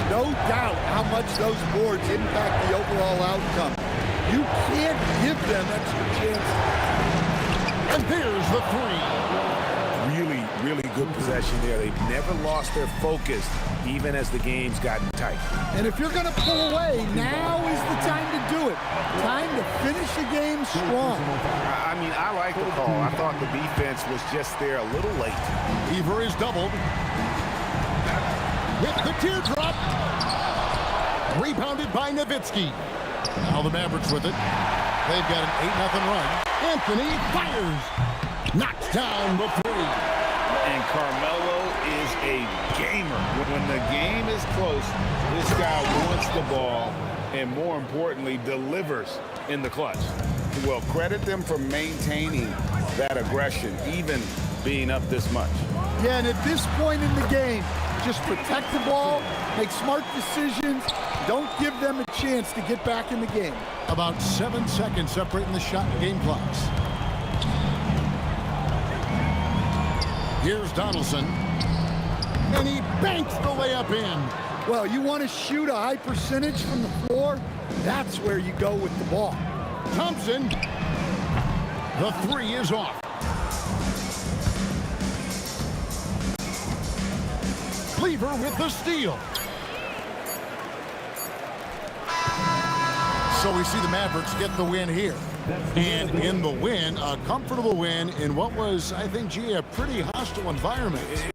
S12: No doubt how much those boards impact the overall outcome. You can't give them extra chances.
S3: And there's the three.
S5: Really good possession there. They've never lost their focus, even as the game's gotten tight.
S12: And if you're going to pull away, now is the time to do it. Time to finish the game strong.
S5: I mean, I like the call. I thought the defense was just there a little late.
S3: Lever is doubled. With the teardrop. Rebounded by Nowitzki. Now the Mavericks with it. They've got an 8-0 run. Anthony fires. Knocks down the three.
S8: And Carmelo is a gamer. When the game is close, this guy wants the ball and, more importantly, delivers in the clutch. Well, credit them for maintaining that aggression, even being up this much.
S12: Yeah, and at this point in the game, just protect the ball, make smart decisions, don't give them a chance to get back in the game.
S3: About 7 seconds separating the shot and game clocks. Here's Donaldson. And he banks the layup in.
S12: Well, you want to shoot a high percentage from the floor? That's where you go with the ball.
S3: Thompson. The three is off. Cleaver with the steal. So we see the Mavericks get the win here. And in the win, a comfortable win in what was, I think, G, a pretty hostile environment.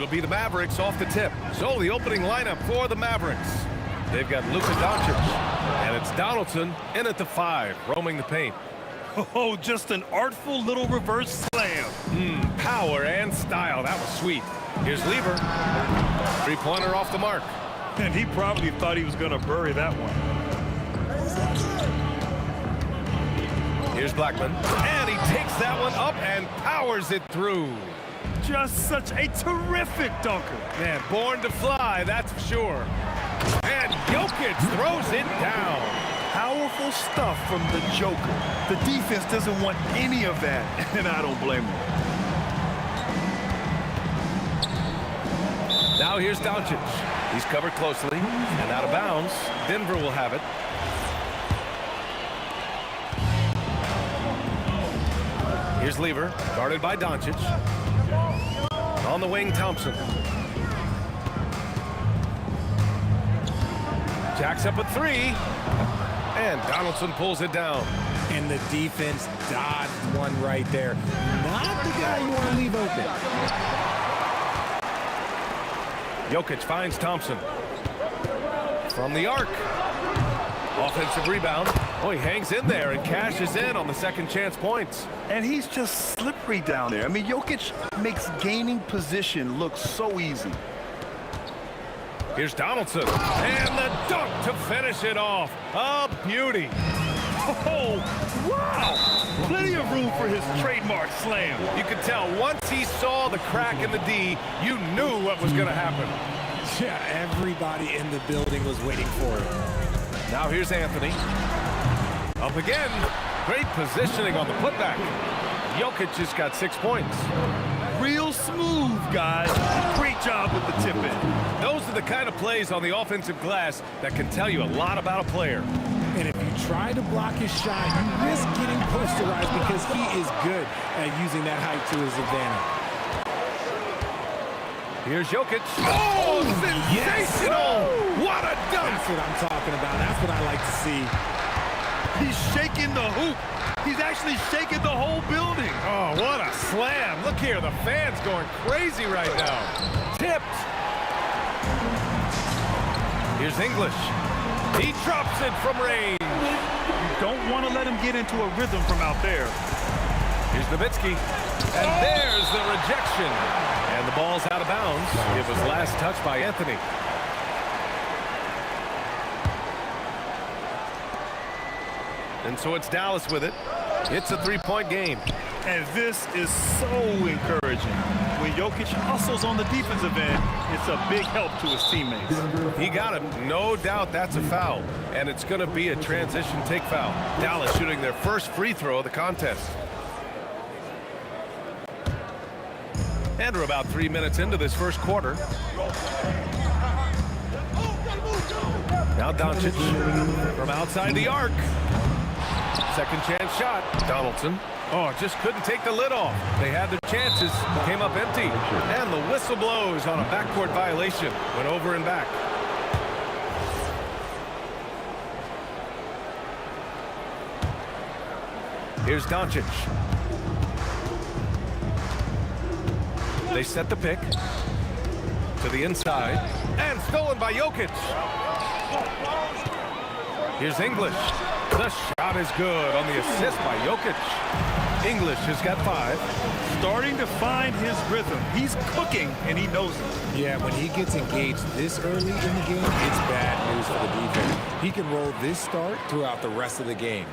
S6: be the Mavericks off the tip. So the opening lineup for the Mavericks. They've got Luka Doncic, and it's Donaldson in at the 5, roaming the paint.
S9: Oh, just an artful little reverse slam.
S6: Power and style. That was sweet. Here's Lever. Three-pointer off the mark.
S9: And he probably thought he was going to bury that one.
S6: Here's Blackman. And he takes that one up and powers it through.
S9: Just such a terrific dunker.
S6: Man, born to fly, that's for sure. And Jokic throws it down.
S9: Powerful stuff from the Joker. The defense doesn't want any of that, and I don't blame them.
S6: Now here's Doncic. He's covered closely and out of bounds. Denver will have it. Here's Lever, guarded by Doncic. On the wing, Thompson. Jacks up at 3. And Donaldson pulls it down.
S13: And the defense dodged one right there. Not the guy you want to leave open.
S6: Jokic finds Thompson. From the arc. Offensive rebound. Oh, he hangs in there and cashes in on the second chance points.
S9: And he's just slippery down there. I mean, Jokic makes gaining position look so easy.
S6: Here's Donaldson. And the dunk to finish it off. A beauty.
S9: Oh, wow. Plenty of room for his trademark slam.
S6: You could tell once he saw the crack in the D, you knew what was going to happen.
S13: Yeah, everybody in the building was waiting for it.
S6: Now here's Anthony. Up again. Great positioning on the putback. Jokic just got 6 points.
S9: Real smooth, guys. Great job with the tip in.
S6: Those are the kind of plays on the offensive glass that can tell you a lot about a player.
S13: And if you try to block his shot, you risk getting posterized because he is good at using that height to his advantage.
S6: Here's Jokic. Oh, sensational!
S13: Yes.
S6: What a dunk!
S13: That's what I'm talking about. That's what I like to see.
S9: He's shaking the hoop. He's actually shaking the whole building.
S6: Oh, what a slam. Look here, the fans going crazy right now. Tipped. Here's English. He drops it from range.
S9: You don't want to let him get into a rhythm from out there.
S6: Here's Nowitzki. And there's the rejection. And the ball's out of bounds. It was last touched by Anthony. And so it's Dallas with it. It's a 3-point game.
S9: And this is so encouraging. When Jokic hustles on the defensive end, it's a big help to his teammates.
S6: He got him. No doubt that's a foul. And it's going to be a transition take foul. Dallas shooting their first free throw of the contest. And we're about 3 minutes into this first quarter. Now Doncic from outside the arc. Second chance shot. Donaldson. Oh, just couldn't take the lid off. They had their chances. Came up empty. And the whistle blows on a backcourt violation. Went over and back. Here's Doncic. They set the pick to the inside. And stolen by Jokic. Here's English. The shot is good on the assist by Jokic. English has got 5.
S9: Starting to find his rhythm. He's cooking, and he knows it.
S13: Yeah, when he gets engaged this early in the game, it's bad news for the defense. He can roll this start throughout the rest of the game.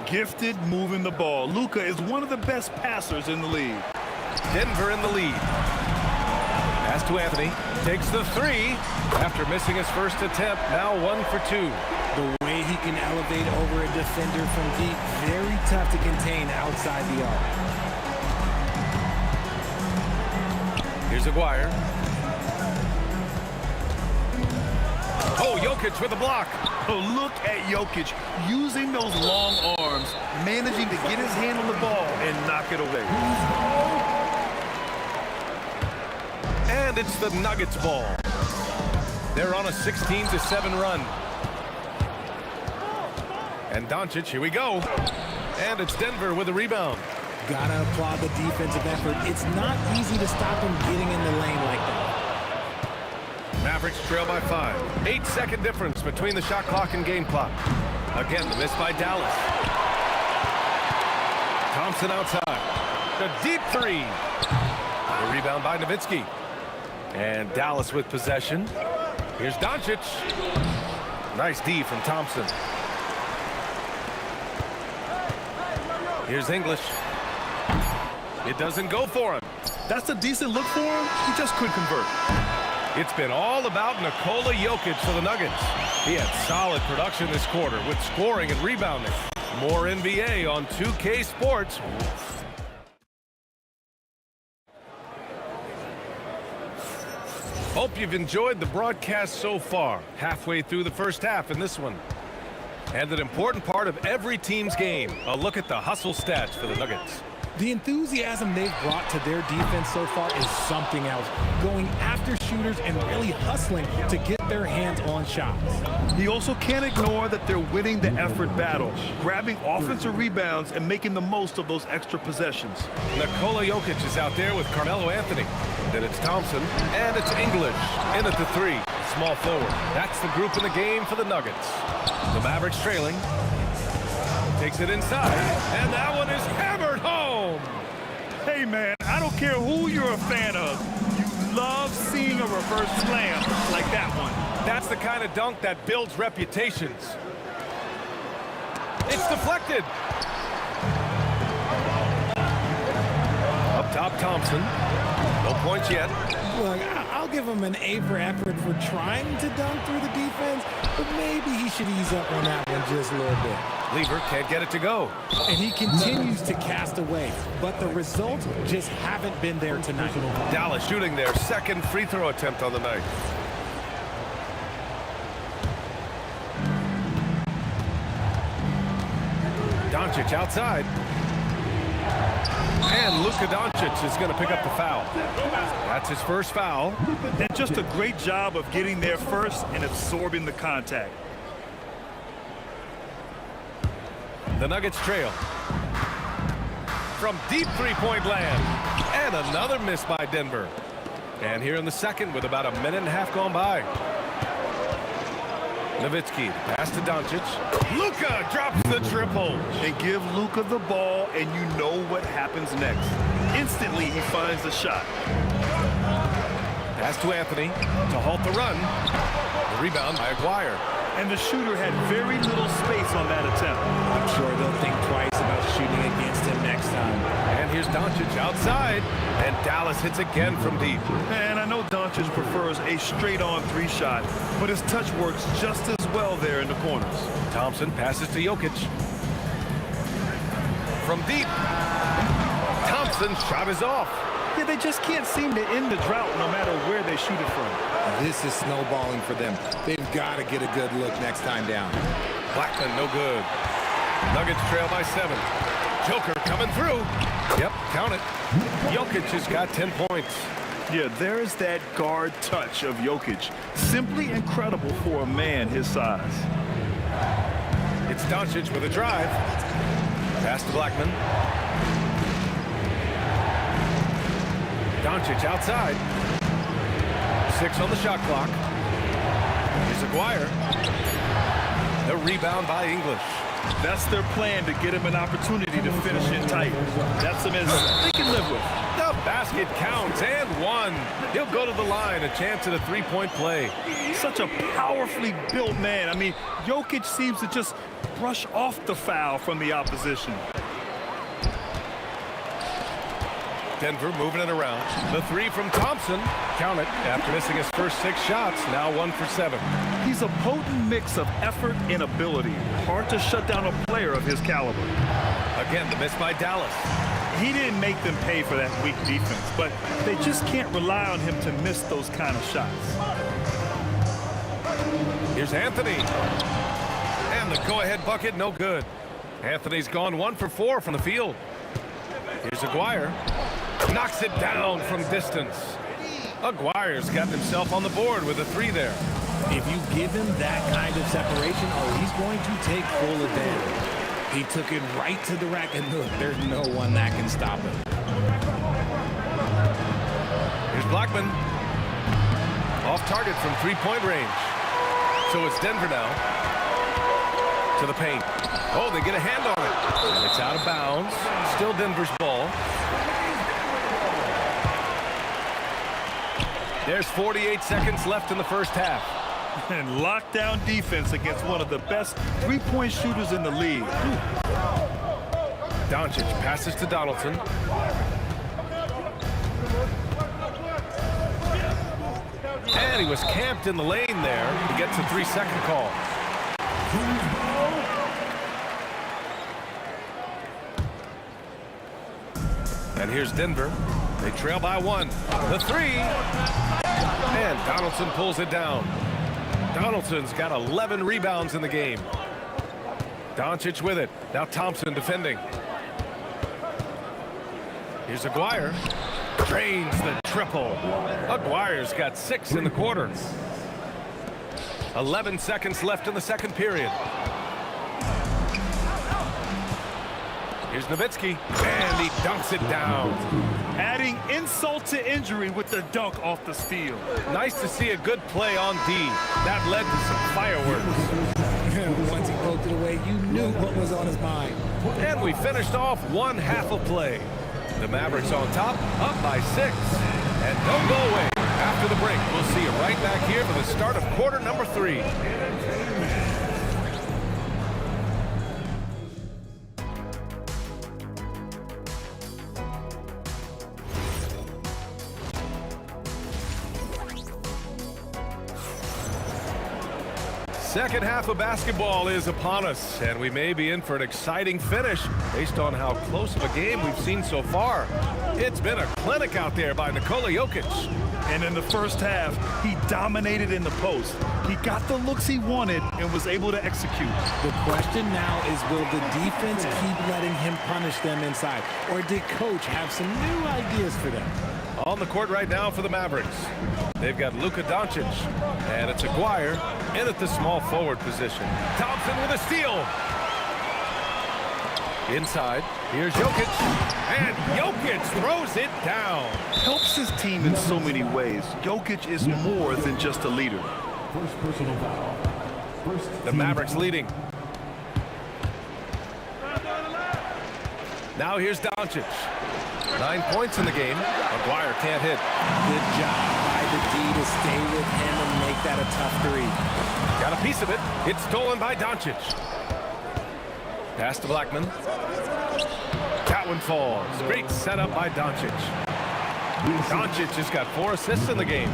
S9: Gifted moving the ball. Luka is one of the best passers in the league.
S6: Denver in the lead. Pass to Anthony. Takes the 3 after missing his first attempt. Now 1 for 2.
S13: The way he can elevate over a defender from deep, very tough to contain outside the arc.
S6: Here's Aguirre. Oh, Jokic with a block.
S9: Oh, look at Jokic using those long arms, managing to get his hand on the ball and knock it away.
S6: And it's the Nuggets ball. They're on a 16-7 run. And Doncic, here we go. And it's Denver with a rebound.
S13: Gotta applaud the defensive effort. It's not easy to stop him getting in the lane like that.
S6: Mavericks trail by 5. 8-second difference between the shot clock and game clock. Again, the miss by Dallas. Thompson outside. The deep three. The rebound by Nowitzki. And Dallas with possession. Here's Doncic. Nice D from Thompson. Here's English. It doesn't go for him.
S9: That's a decent look for him. He just couldn't convert.
S6: It's been all about Nikola Jokic for the Nuggets. He had solid production this quarter with scoring and rebounding. More NBA on 2K Sports. Hope you've enjoyed the broadcast so far. Halfway through the first half in this one. And an important part of every team's game, a look at the hustle stats for the Nuggets.
S13: The enthusiasm they've brought to their defense so far is something else. Going after shooters and really hustling to get their hands on shots.
S9: He also can't ignore that they're winning the effort battle, grabbing offensive rebounds and making the most of those extra possessions.
S6: Nikola Jokic is out there with Carmelo Anthony. Then it's Thompson, and it's English. In at the 3, small forward. That's the group in the game for the Nuggets. The Mavericks trailing. Takes it inside, and that one is hammered home.
S9: Hey, man, I don't care who you're a fan of. You love seeing a reverse slam like that one.
S6: That's the kind of dunk that builds reputations. It's deflected. Up top, Thompson. No points yet.
S13: Look, I'll give him an A for effort for trying to dunk through the defense, but maybe he should ease up on that one just a little bit.
S6: Lever can't get it to go.
S13: And he continues to cast away, but the results just haven't been there tonight.
S6: Dallas shooting their second free throw attempt on the night. Doncic outside. And Luka Doncic is going to pick up the foul. That's his first foul.
S9: And just a great job of getting there first and absorbing the contact.
S6: The Nuggets trail. From deep three-point land. And another miss by Denver. And here in the second with about a minute and a half gone by. Nowitzki, pass to Doncic. Luka drops the triple.
S9: And give Luka the ball, and you know what happens next. Instantly, he finds the shot.
S6: Pass to Anthony to halt the run. The rebound by Aguirre.
S9: And the shooter had very little space on that attempt.
S13: I'm sure they'll think twice about shooting against him next time.
S6: And here's Doncic outside. And Dallas hits again from deep.
S9: And I know Doncic prefers a straight-on 3 shot, but his touch works just as well there in the corners.
S6: Thompson passes to Jokic. From deep. Thompson's shot is off.
S9: Yeah, they just can't seem to end the drought no matter where they shoot it from.
S13: This is snowballing for them. They've got to get a good look next time down.
S6: Blackman, no good. Nuggets trail by 7. Joker coming through. Yep, count it. Jokic has got 10 points.
S9: Yeah, there's that guard touch of Jokic. Simply incredible for a man his size.
S6: It's Doncic with a drive. Pass to Blackman. Doncic outside. 6 on the shot clock. Here's Aguirre. The rebound by English.
S9: That's their plan, to get him an opportunity to finish it tight. That's a miss they can live with.
S6: The basket counts, and 1. He'll go to the line, a chance at a 3-point play.
S9: Such a powerfully built man. I mean, Jokic seems to just brush off the foul from the opposition.
S6: Denver moving it around. The 3 from Thompson. Count it. After missing his first 6 shots, now 1 for 7.
S9: He's a potent mix of effort and ability. Hard to shut down a player of his caliber.
S6: Again, the miss by Dallas.
S9: He didn't make them pay for that weak defense, but they just can't rely on him to miss those kind of shots.
S6: Here's Anthony. And the go-ahead bucket, no good. Anthony's gone 1 for 4 from the field. Here's Aguirre. Knocks it down from distance. Aguirre's got himself on the board with a 3 there.
S13: If you give him that kind of separation, he's going to take full advantage. He took it right to the rack, and look, there's no one that can stop him.
S6: Here's Blackman. Off target from three-point range. So it's Denver now. To the paint. Oh, they get a hand on it. And it's out of bounds. Still Denver's ball. There's 48 seconds left in the first half.
S9: And lockdown defense against one of the best three-point shooters in the league.
S6: Doncic passes to Donaldson. And he was camped in the lane there. He gets a 3-second call. And here's Denver. They trail by 1. The 3. And Donaldson pulls it down. Donaldson's got 11 rebounds in the game. Doncic with it. Now Thompson defending. Here's Aguirre. Drains the triple. Aguirre's got 6 in the quarter. 11 seconds left in the second period. Here's Nowitzki, and he dunks it down.
S9: Adding insult to injury with the dunk off the steal.
S6: Nice to see a good play on D. That led to some fireworks.
S13: Once he poked it away, you knew what was on his mind.
S6: And we finished off one half of play. The Mavericks on top, up by 6. And don't go away. After the break, we'll see you right back here for the start of quarter number 3. Second half of basketball is upon us, and we may be in for an exciting finish based on how close of a game we've seen so far. It's been a clinic out there by Nikola Jokic.
S9: And in the first half, he dominated in the post. He got the looks he wanted and was able to execute.
S13: The question now is, will the defense keep letting him punish them inside? Or did coach have some new ideas for them?
S6: On the court right now for the Mavericks. They've got Luka Doncic, and it's Aguirre in at the small forward position. Thompson with a steal. Inside, here's Jokic, and Jokic throws it down.
S9: Helps his team in so many ways. Jokic is more than just a leader.
S11: First personal foul.
S6: The Mavericks leading. Now here's Doncic. 9 points in the game. Aguirre can't hit.
S13: Good job by the D to stay with him and make that a tough 3.
S6: Got a piece of it. It's stolen by Doncic. Pass to Blackman. That one falls. Great setup by Doncic. Doncic has got 4 assists in the game.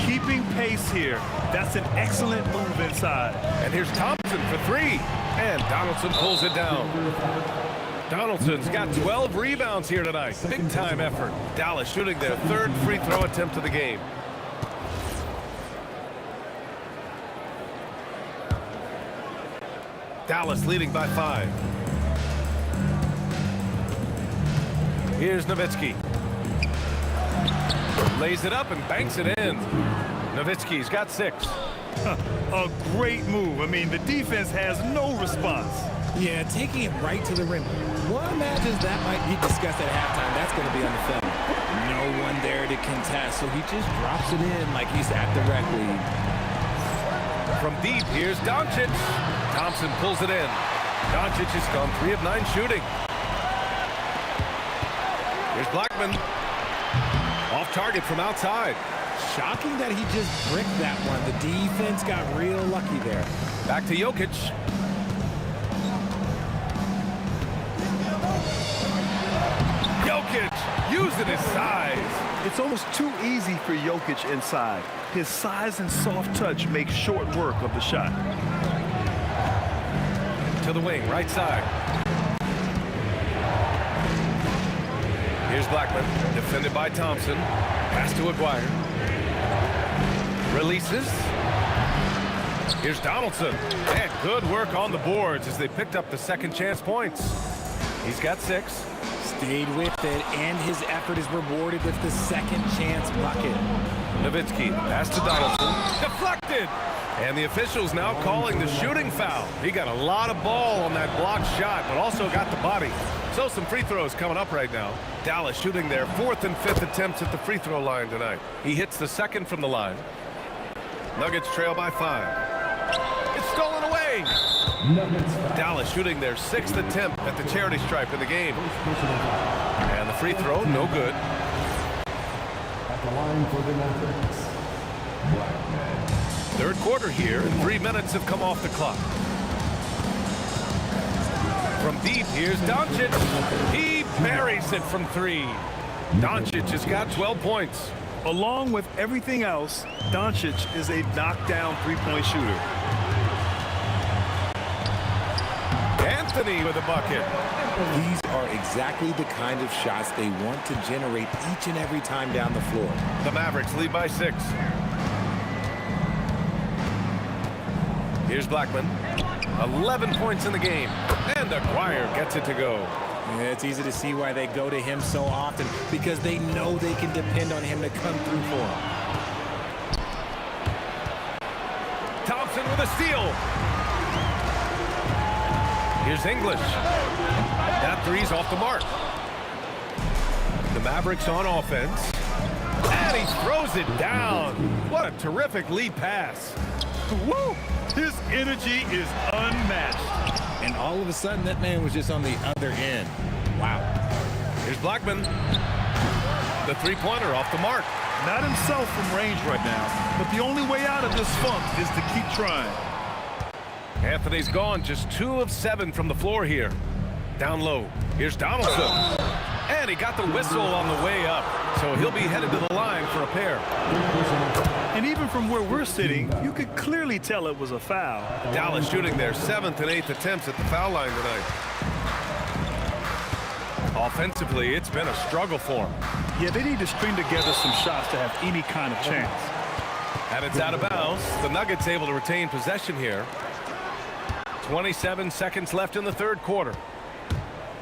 S9: Keeping pace here. That's an excellent move inside.
S6: And here's Thompson for 3. And Donaldson pulls it down. Donaldson's got 12 rebounds here tonight. Big time effort. Dallas shooting their 3rd free throw attempt of the game. Dallas leading by 5. Here's Nowitzki. Lays it up and banks it in. Nowitzki's got 6.
S9: A great move. I mean, the defense has no response.
S13: Yeah, taking it right to the rim. One imagines that might be discussed at halftime. That's going to be on the film. No one there to contest, so he just drops it in like he's at the rec league.
S6: From deep, here's Doncic. Thompson pulls it in. Doncic has gone 3 of 9 shooting. Here's Blackman. Off target from outside.
S13: Shocking that he just bricked that one. The defense got real lucky there.
S6: Back to Jokic. Jokic using his size.
S9: It's almost too easy for Jokic inside. His size and soft touch make short work of the shot.
S6: To the wing, right side. Here's Blackman, defended by Thompson. Pass to Aguirre. Releases. Here's Donaldson. And good work on the boards as they picked up the second chance points. He's got 6.
S13: Stayed with it, and his effort is rewarded with the second chance bucket.
S6: Nowitzki, pass to Donaldson. Deflected! And the officials now calling the shooting foul. He got a lot of ball on that blocked shot, but also got the body. So some free throws coming up right now. Dallas shooting their 4th and 5th attempts at the free throw line tonight. He hits the 2nd from the line. Nuggets trail by 5. It's stolen away. Dallas shooting their 6th attempt at the charity stripe in the game. And the free throw, no good.
S11: At the line for the Mavericks, Blackman.
S6: Third quarter here, and 3 minutes have come off the clock. From deep, here's Doncic. He buries it from 3. Doncic has got 12 points.
S9: Along with everything else, Doncic is a knockdown three-point shooter.
S6: Anthony with a bucket.
S13: These are exactly the kind of shots they want to generate each and every time down the floor.
S6: The Mavericks lead by 6. Here's Blackman. 11 points in the game. And Aguirre gets it to go.
S13: Yeah, it's easy to see why they go to him so often, because they know they can depend on him to come through for them.
S6: Thompson with a steal. Here's English. That three's off the mark. The Mavericks on offense. And he throws it down. What a terrific lead pass.
S9: Woo! His energy is unmatched.
S13: And all of a sudden, that man was just on the other end. Wow.
S6: Here's Blackman. The three-pointer off the mark.
S9: Not himself from range right now, but the only way out of this funk is to keep trying.
S6: Anthony's gone, just 2 of 7 from the floor here. Down low, here's Donaldson. And he got the whistle on the way up, so he'll be headed to the line for a pair.
S9: And even from where we're sitting, you could clearly tell it was a foul.
S6: Dallas shooting their 7th and 8th attempts at the foul line tonight. Offensively, it's been a struggle for them.
S9: Yeah, they need to string together some shots to have any kind of chance.
S6: And it's out of bounds. The Nuggets able to retain possession here. 27 seconds left in the third quarter.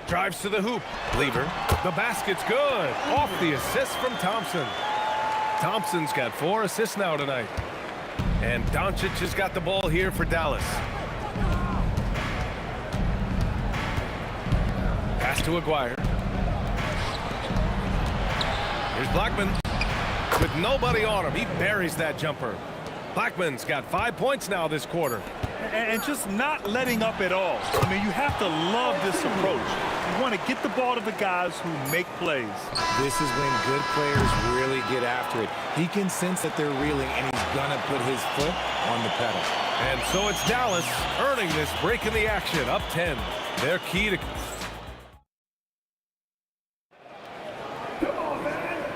S6: Drives to the hoop. Lever. The basket's good. Off the assist from Thompson. Thompson's got 4 assists now tonight. And Doncic has got the ball here for Dallas. Pass to Aguirre. Here's Blackman. With nobody on him, he buries that jumper. Blackman's got 5 points now this quarter.
S9: And just not letting up at all. I mean, you have to love this approach. You want to get the ball to the guys who make plays.
S13: This is when good players really get after it. He can sense that they're reeling, and he's going to put his foot on the pedal.
S6: And so it's Dallas earning this break in the action, up 10. Their key to...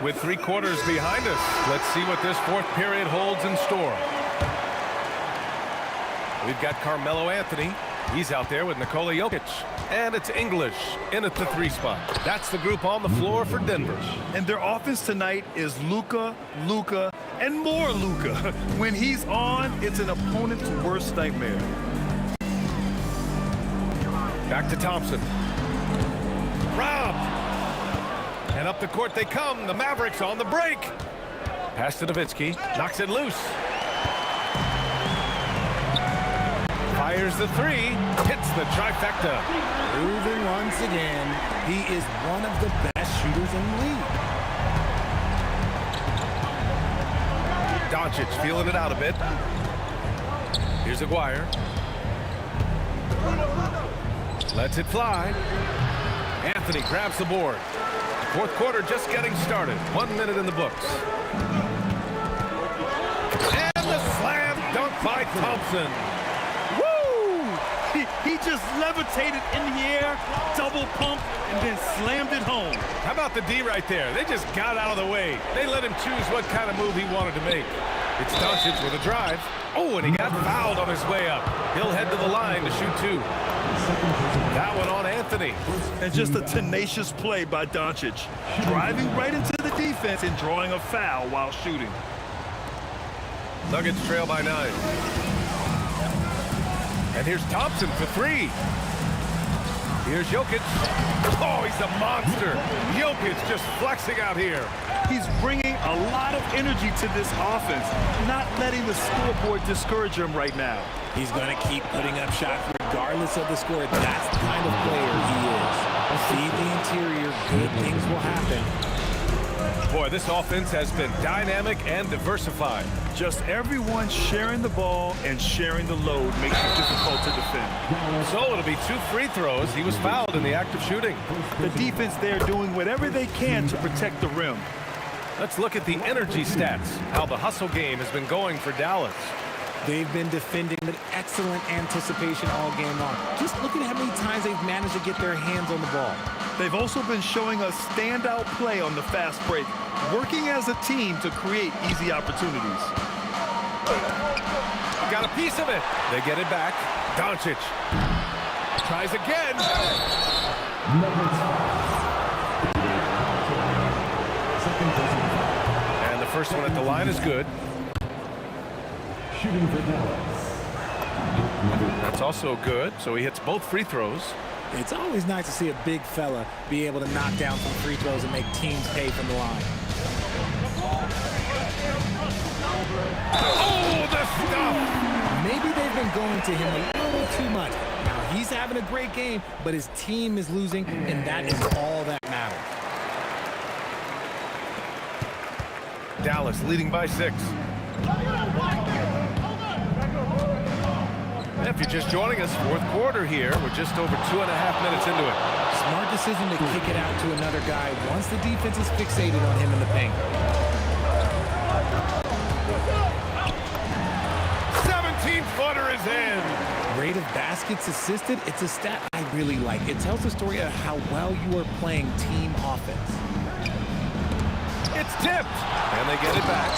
S6: With 3 quarters behind us, let's see what this fourth period holds in store. We've got Carmelo Anthony. He's out there with Nikola Jokic. And it's English in at the 3 spot. That's the group on the floor for Denver.
S9: And their offense tonight is Luka, and more Luka. When he's on, it's an opponent's worst nightmare.
S6: Back to Thompson. Rob. And up the court they come. The Mavericks on the break. Pass to Nowitzki. Knocks it loose. Fires the 3. Hits the trifecta.
S13: Proving once again, he is one of the best shooters in the league.
S6: Doncic feeling it out a bit. Here's Aguirre. Lets it fly. Anthony grabs the board. Fourth quarter just getting started. 1 minute in the books. And the slam dunk by Thompson.
S9: He just levitated in the air, double pump, and then slammed it home.
S6: How about the D right there? They just got out of the way. They let him choose what kind of move he wanted to make. It's Doncic with a drive. Oh, and he got fouled on his way up. He'll head to the line to shoot 2. That one on Anthony.
S9: And just a tenacious play by Doncic. Driving right into the defense and drawing a foul while shooting.
S6: Nuggets trail by 9. And here's Thompson for 3. Here's Jokic. Oh, he's a monster. Jokic just flexing out here.
S9: He's bringing a lot of energy to this offense, not letting the scoreboard discourage him right now.
S13: He's going to keep putting up shots regardless of the score. That's the kind of player he is. Feed the interior, good things will happen.
S6: Boy, this offense has been dynamic and diversified.
S9: Just everyone sharing the ball and sharing the load makes it difficult to defend.
S6: So it'll be 2 free throws. He was fouled in the act of shooting.
S9: The defense there doing whatever they can to protect the rim.
S6: Let's look at the energy stats, how the hustle game has been going for Dallas.
S13: They've been defending with excellent anticipation all game long. Just look at how many times they've managed to get their hands on the ball.
S9: They've also been showing us standout play on the fast break, working as a team to create easy opportunities.
S6: Got a piece of it. They get it back. Doncic tries again. And the first one at the line is good.
S11: Shooting for Dallas.
S6: That's also good, so he hits both free throws.
S13: It's always nice to see a big fella be able to knock down some free throws and make teams pay from the line.
S6: Oh, the stuff!
S13: Maybe they've been going to him a little too much. Now, he's having a great game, but his team is losing, and that is all that matters.
S6: Dallas leading by 6. If you're just joining us, 4th quarter here. We're just over 2.5 minutes into it.
S13: Smart decision to kick it out to another guy once the defense is fixated on him in the paint.
S6: 17-footer is in.
S13: Rate of baskets assisted, it's a stat I really like. It tells the story of how well you are playing team offense.
S6: It's tipped, and they get it back.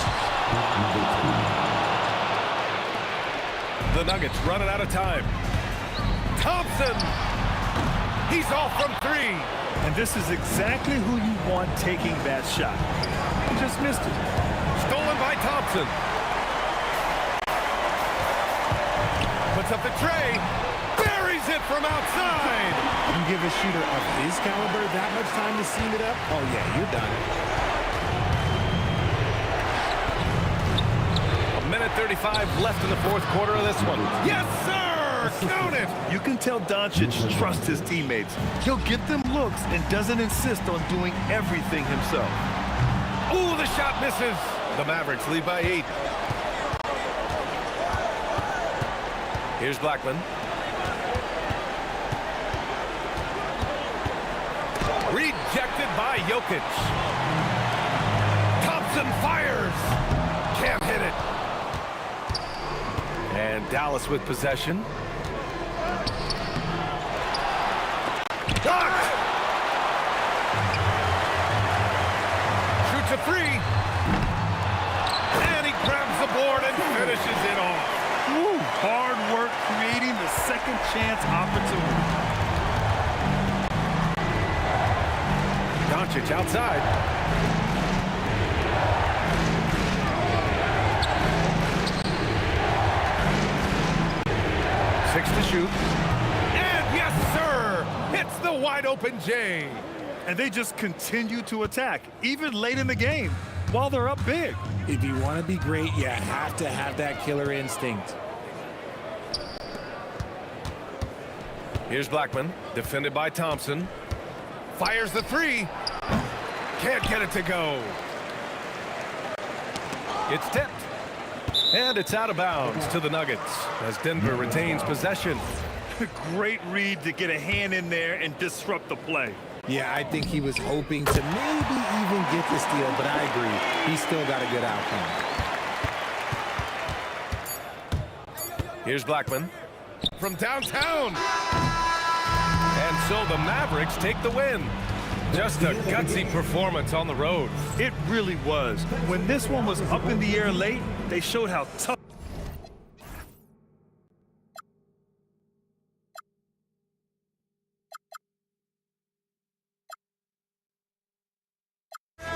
S6: The Nuggets running out of time. Thompson, he's off from 3.
S9: And this is exactly who you want taking that shot. He just missed it.
S6: Stolen by Thompson. Puts up the tray. Buries it from outside.
S13: You give a shooter of his caliber that much time to seam it up, oh yeah, you're done.
S6: 1:35 left in the 4th quarter of this one. Yes, sir! Count it!
S9: You can tell Doncic trusts his teammates. He'll get them looks and doesn't insist on doing everything himself.
S6: Ooh, the shot misses. The Mavericks lead by 8. Here's Blackman. Rejected by Jokic. Thompson fires. Can't hit it. And Dallas with possession. Blocked! Shoots a 3. And he grabs the board and finishes it off.
S9: Woo, hard work creating the second chance opportunity.
S6: Doncic outside. 6 to shoot. And yes, sir! Hits the wide open J.
S9: And they just continue to attack, even late in the game, while they're up big.
S13: If you want to be great, you have to have that killer instinct.
S6: Here's Blackman, defended by Thompson. Fires the 3. Can't get it to go. It's tipped. And it's out of bounds to the Nuggets as Denver retains possession.
S9: Great read to get a hand in there and disrupt the play.
S13: Yeah, I think he was hoping to maybe even get the steal, but I agree. He still got a good outcome.
S6: Here's Blackman from downtown. And so the Mavericks take the win. Just a gutsy performance on the road.
S9: It really was. When this one was up in the air late, they showed how tough.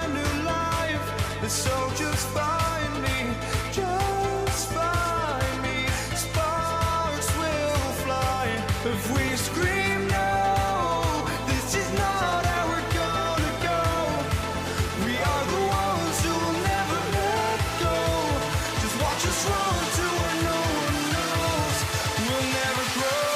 S1: New life, the soldiers find me, just find me. Sparks will fly if we scream no. This is not how we're gonna go. We are the ones who will never let go. Just watch us run to where no one knows. We'll never grow.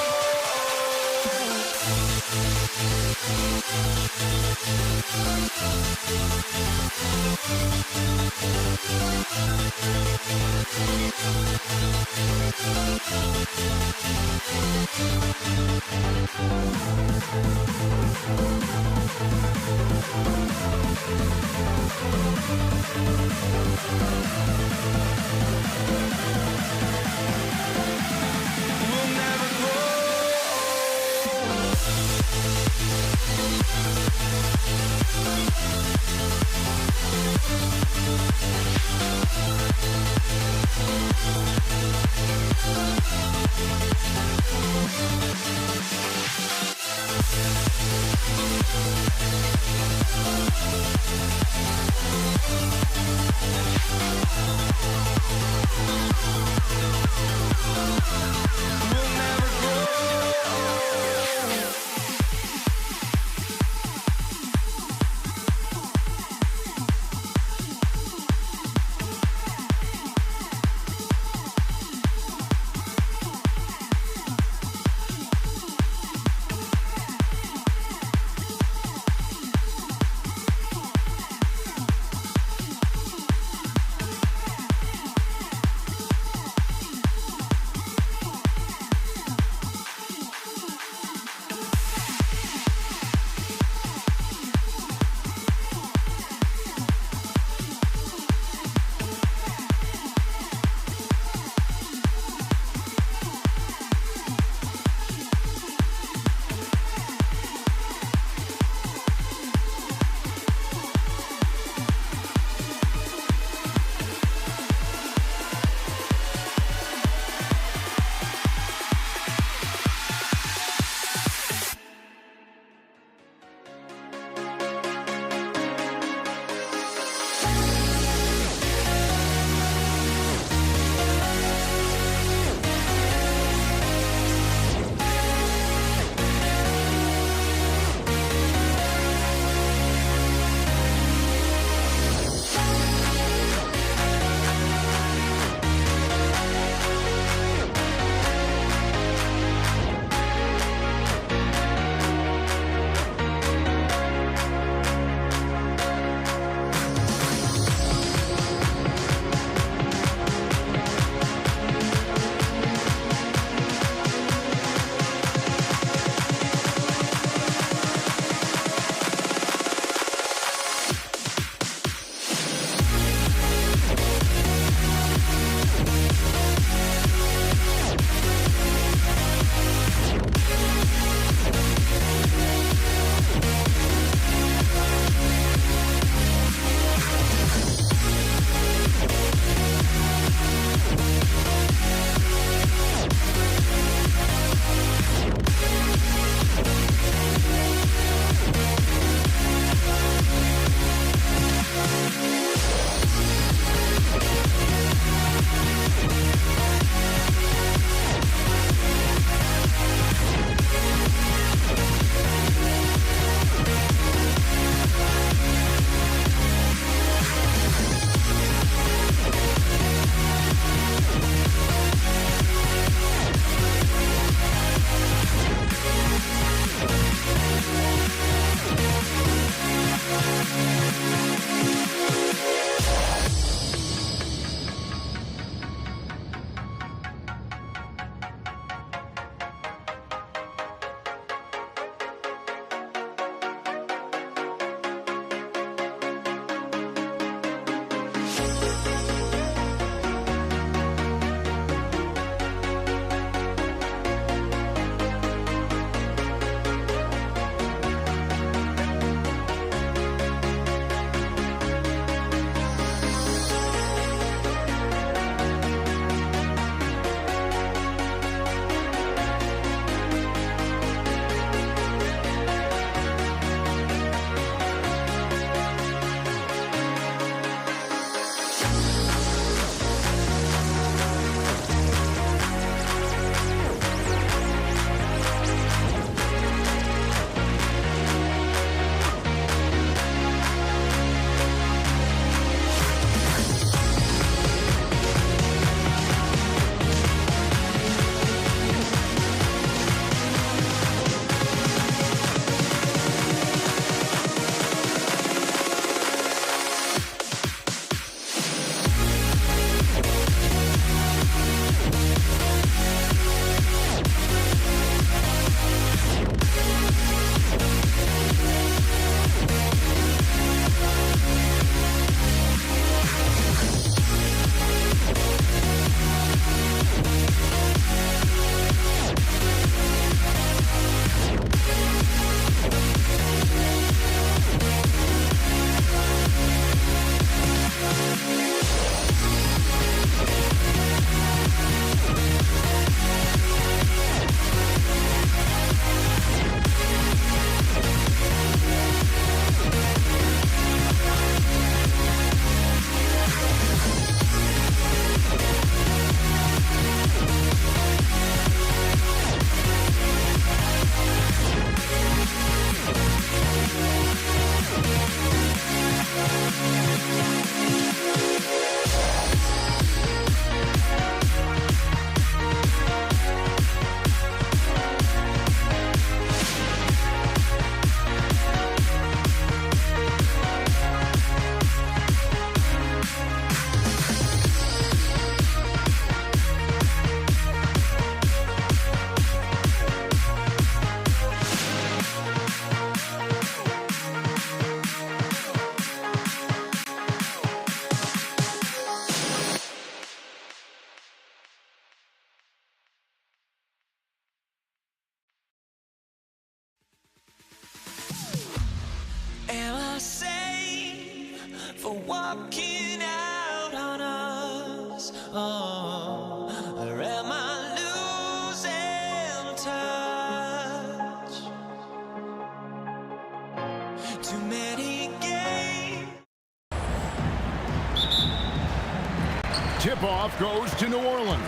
S3: tip-off goes to New Orleans.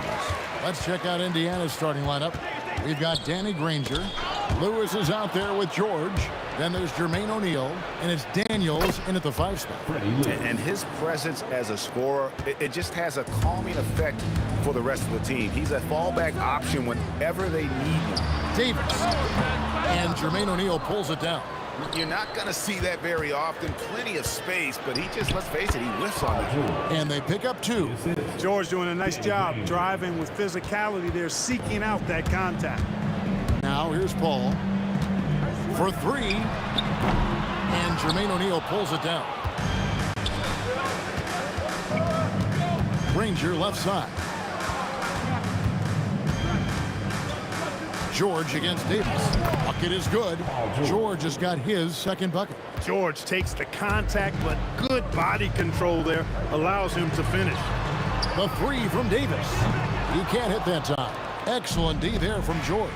S3: Let's check out Indiana's starting lineup. We've got Danny Granger. Lewis is out there with George. Then there's Jermaine O'Neal, and it's Daniels in at the 5 spot.
S5: And his presence as a scorer, it just has a calming effect for the rest of the team. He's a fallback option whenever they need him.
S3: Davis. And Jermaine O'Neal pulls it down.
S5: You're not going to see that very often. Plenty of space, but he just, let's face it, he whiffs on the two.
S3: And they pick up 2.
S4: George doing a nice job driving with physicality there, seeking out that contact.
S3: Now here's Paul for 3. And Jermaine O'Neal pulls it down. Granger left side. George against Davis. Bucket is good. George has got his second bucket.
S4: George takes the contact, but good body control there allows him to finish.
S3: The 3 from Davis. He can't hit that time. Excellent D there from George.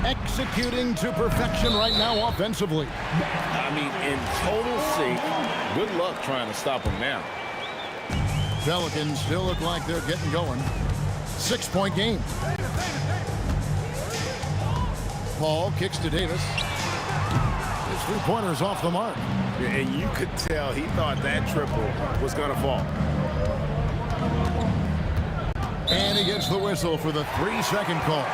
S3: Executing to perfection right now offensively.
S8: I mean, in total sync. Good luck trying to stop him now.
S3: Pelicans still look like they're getting going. 6-point game. Paul kicks to Davis. His 3-pointer's off the mark.
S5: And you could tell he thought that triple was going to fall.
S3: And he gets the whistle for the 3-second call.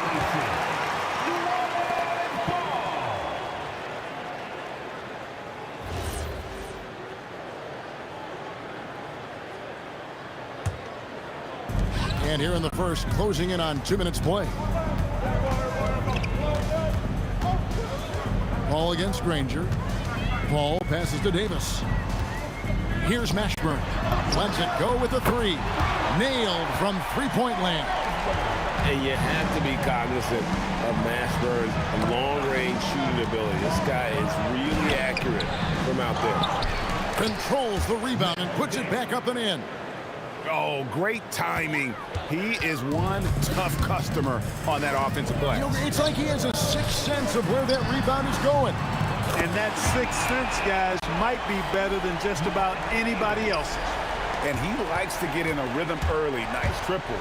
S3: And here in the first, closing in on 2 minutes play. Paul against Granger. Paul passes to Davis. Here's Mashburn. Lets it go with the 3. Nailed from 3-point land.
S5: And you have to be cognizant of Mashburn's long-range shooting ability. This guy is really accurate from out there.
S3: Controls the rebound and puts it back up and in.
S5: Oh, great timing. He is one tough customer on that offensive play.
S3: You know, it's like he has a sixth sense of where that rebound is going.
S4: And that sixth sense, guys, might be better than just about anybody else.
S8: And he likes to get in a rhythm early. Nice triple.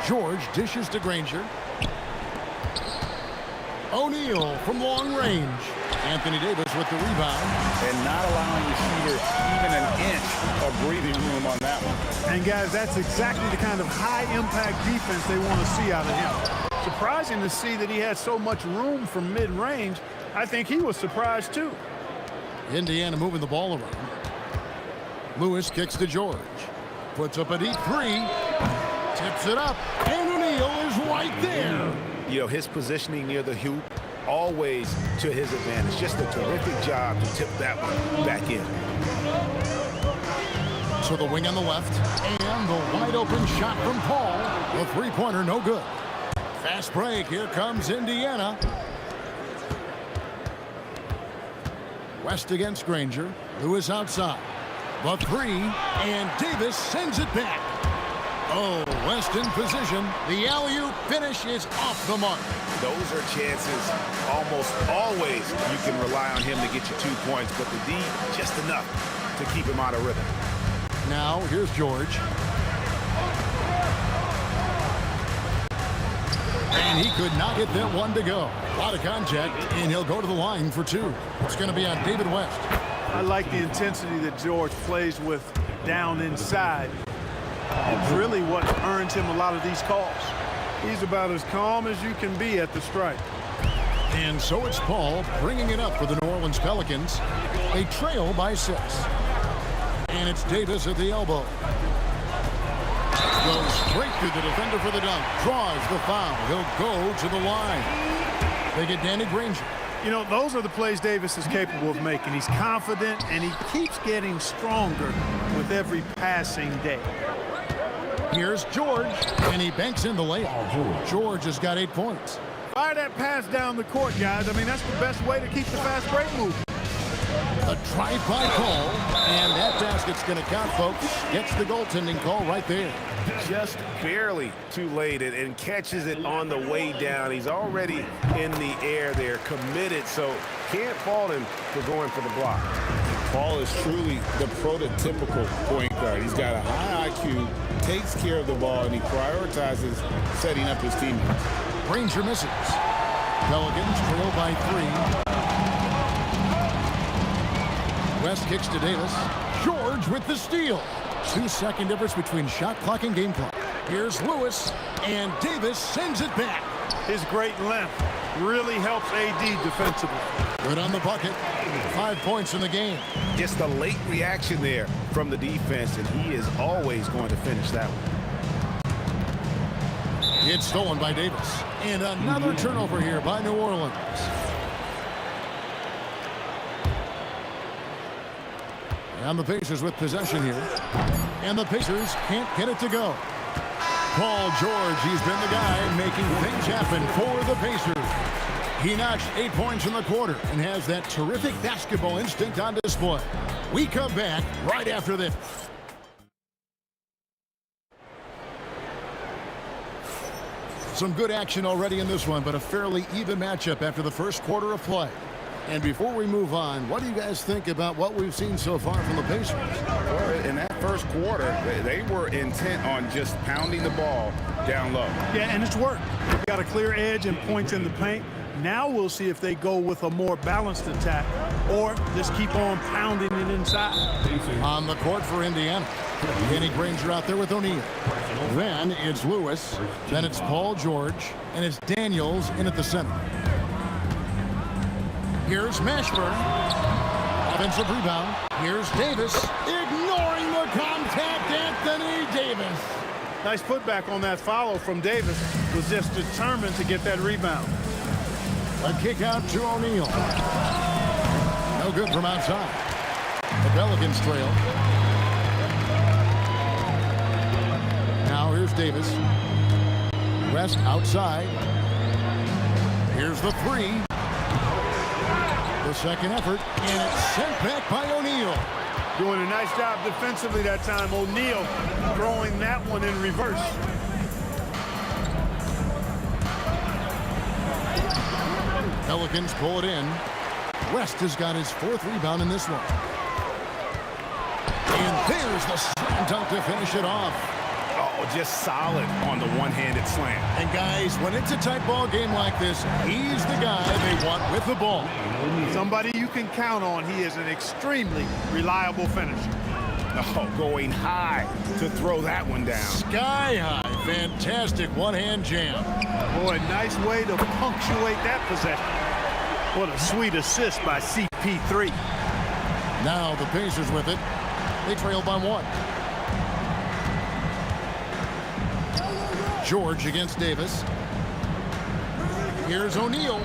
S3: George dishes to Granger. O'Neal from long range. Anthony Davis with the rebound.
S8: And not allowing the shooter even an inch of breathing room on that one.
S4: And guys, that's exactly the kind of high-impact defense they want to see out of him. Surprising to see that he had so much room from mid-range. I think he was surprised too.
S3: Indiana moving the ball around. Lewis kicks to George. Puts up a deep 3. Tips it up. And O'Neal is right there.
S5: You know, his positioning near the hoop, always to his advantage. Just a terrific job to tip that one back in.
S3: To the wing on the left. And the wide open shot from Paul. The 3-pointer no good. Fast break. Here comes Indiana. West against Granger. Lewis outside. The 3. And Davis sends it back. Oh, West in position. The alley-oop finish is off the mark.
S5: Those are chances almost always you can rely on him to get you 2 points, but the D just enough to keep him out of rhythm.
S3: Now here's George. And he could not get that one to go. A lot of contact, and he'll go to the line for 2. It's going to be on David West.
S4: I like the intensity that George plays with down inside. It's really what earns him a lot of these calls. He's about as calm as you can be at the strike.
S3: And so it's Paul bringing it up for the New Orleans Pelicans. They trail by 6. And it's Davis at the elbow. Goes straight through the defender for the dunk. Draws the foul. He'll go to the line. They get Danny Granger.
S4: You know, those are the plays Davis is capable of making. He's confident, and he keeps getting stronger with every passing day.
S3: Here's George, and he banks in the layup. George has got 8 points.
S4: Fire that pass down the court, guys. I mean, that's the best way to keep the fast break moving.
S3: A drive-by call, and that basket's going to count, folks. Gets the goaltending call right there.
S5: Just barely too late and catches it on the way down. He's already in the air there, committed, so can't fault him for going for the block.
S8: Paul is truly the prototypical point guard. He's got a high IQ, takes care of the ball, and he prioritizes setting up his teammates.
S3: Granger misses. Pelicans trail by 3. West kicks to Davis. George with the steal. 2-second difference between shot clock and game clock. Here's Lewis, and Davis sends it back.
S4: His great length really helps AD defensively.
S3: Good on the bucket. 5 points in the game.
S5: It's the late reaction there from the defense, and he is always going to finish that one.
S3: It's stolen by Davis. And another turnover here by New Orleans. And the Pacers with possession here. And the Pacers can't get it to go. Paul George, he's been the guy making things happen for the Pacers. He notched 8 points in the quarter and has that terrific basketball instinct on display. We come back right after this. Some good action already in this one, but a fairly even matchup after the first quarter of play. And before we move on, what do you guys think about what we've seen so far from the Pacers?
S8: Well, in that first quarter, they were intent on just pounding the ball down low.
S4: Yeah, and it's worked. They've got a clear edge and points in the paint. Now we'll see if they go with a more balanced attack or just keep on pounding it inside.
S3: On the court for Indiana. Danny Granger out there with O'Neal. Then it's Lewis. Then it's Paul George. And it's Daniels in at the center. Here's Mashburn. Offensive rebound. Here's Davis. Ignoring the contact, Anthony Davis.
S4: Nice putback on that follow from Davis. Was just determined to get that rebound.
S3: A kick out to O'Neal. No good from outside. The Pelicans trail. Now here's Davis. West outside. Here's the three. The second effort, and it's sent back by O'Neal.
S4: Doing a nice job defensively that time. O'Neal throwing that one in reverse.
S3: Pelicans pull it in. West has got his 4th rebound in this one. And there's the slam dunk to finish it off.
S5: Oh, just solid on the one-handed slam.
S3: And guys, when it's a tight ball game like this, he's the guy they want with the ball.
S4: Somebody you can count on. He is an extremely reliable finisher.
S5: Oh, going high to throw that one down.
S3: Sky high. Fantastic one-hand jam.
S4: Boy, nice way to punctuate that possession. What a sweet assist by CP3.
S3: Now the Pacers with it. They trail by 1. George against Davis. Here's O'Neal.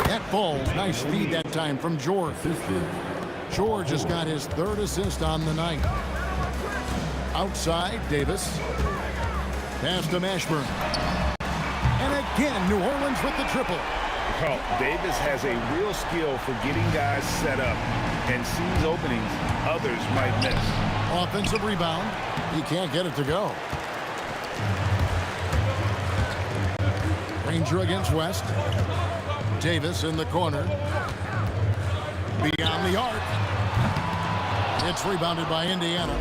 S3: That falls. Nice feed that time from George. George has got his 3rd assist on the night. Outside, Davis. Pass to Mashburn. And again, New Orleans with the triple.
S8: Well, Davis has a real skill for getting guys set up and sees openings others might miss.
S3: Offensive rebound. He can't get it to go. Granger against West. Davis in the corner. Beyond the arc. It's rebounded by Indiana.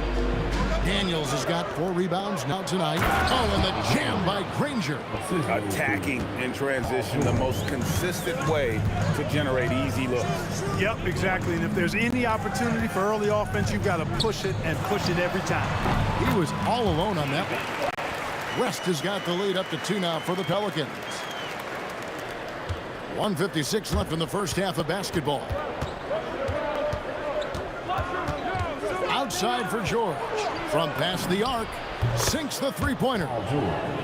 S3: Daniels has got 4 rebounds now tonight. Oh, and the jam by Granger.
S8: Attacking in transition, the most consistent way to generate easy looks.
S4: Yep, exactly. And if there's any opportunity for early offense, you've got to push it and push it every time.
S3: He was all alone on that one. West has got the lead up to 2 now for the Pelicans. 1:56 left in the first half of basketball. Outside for George. From past the arc, sinks the three-pointer.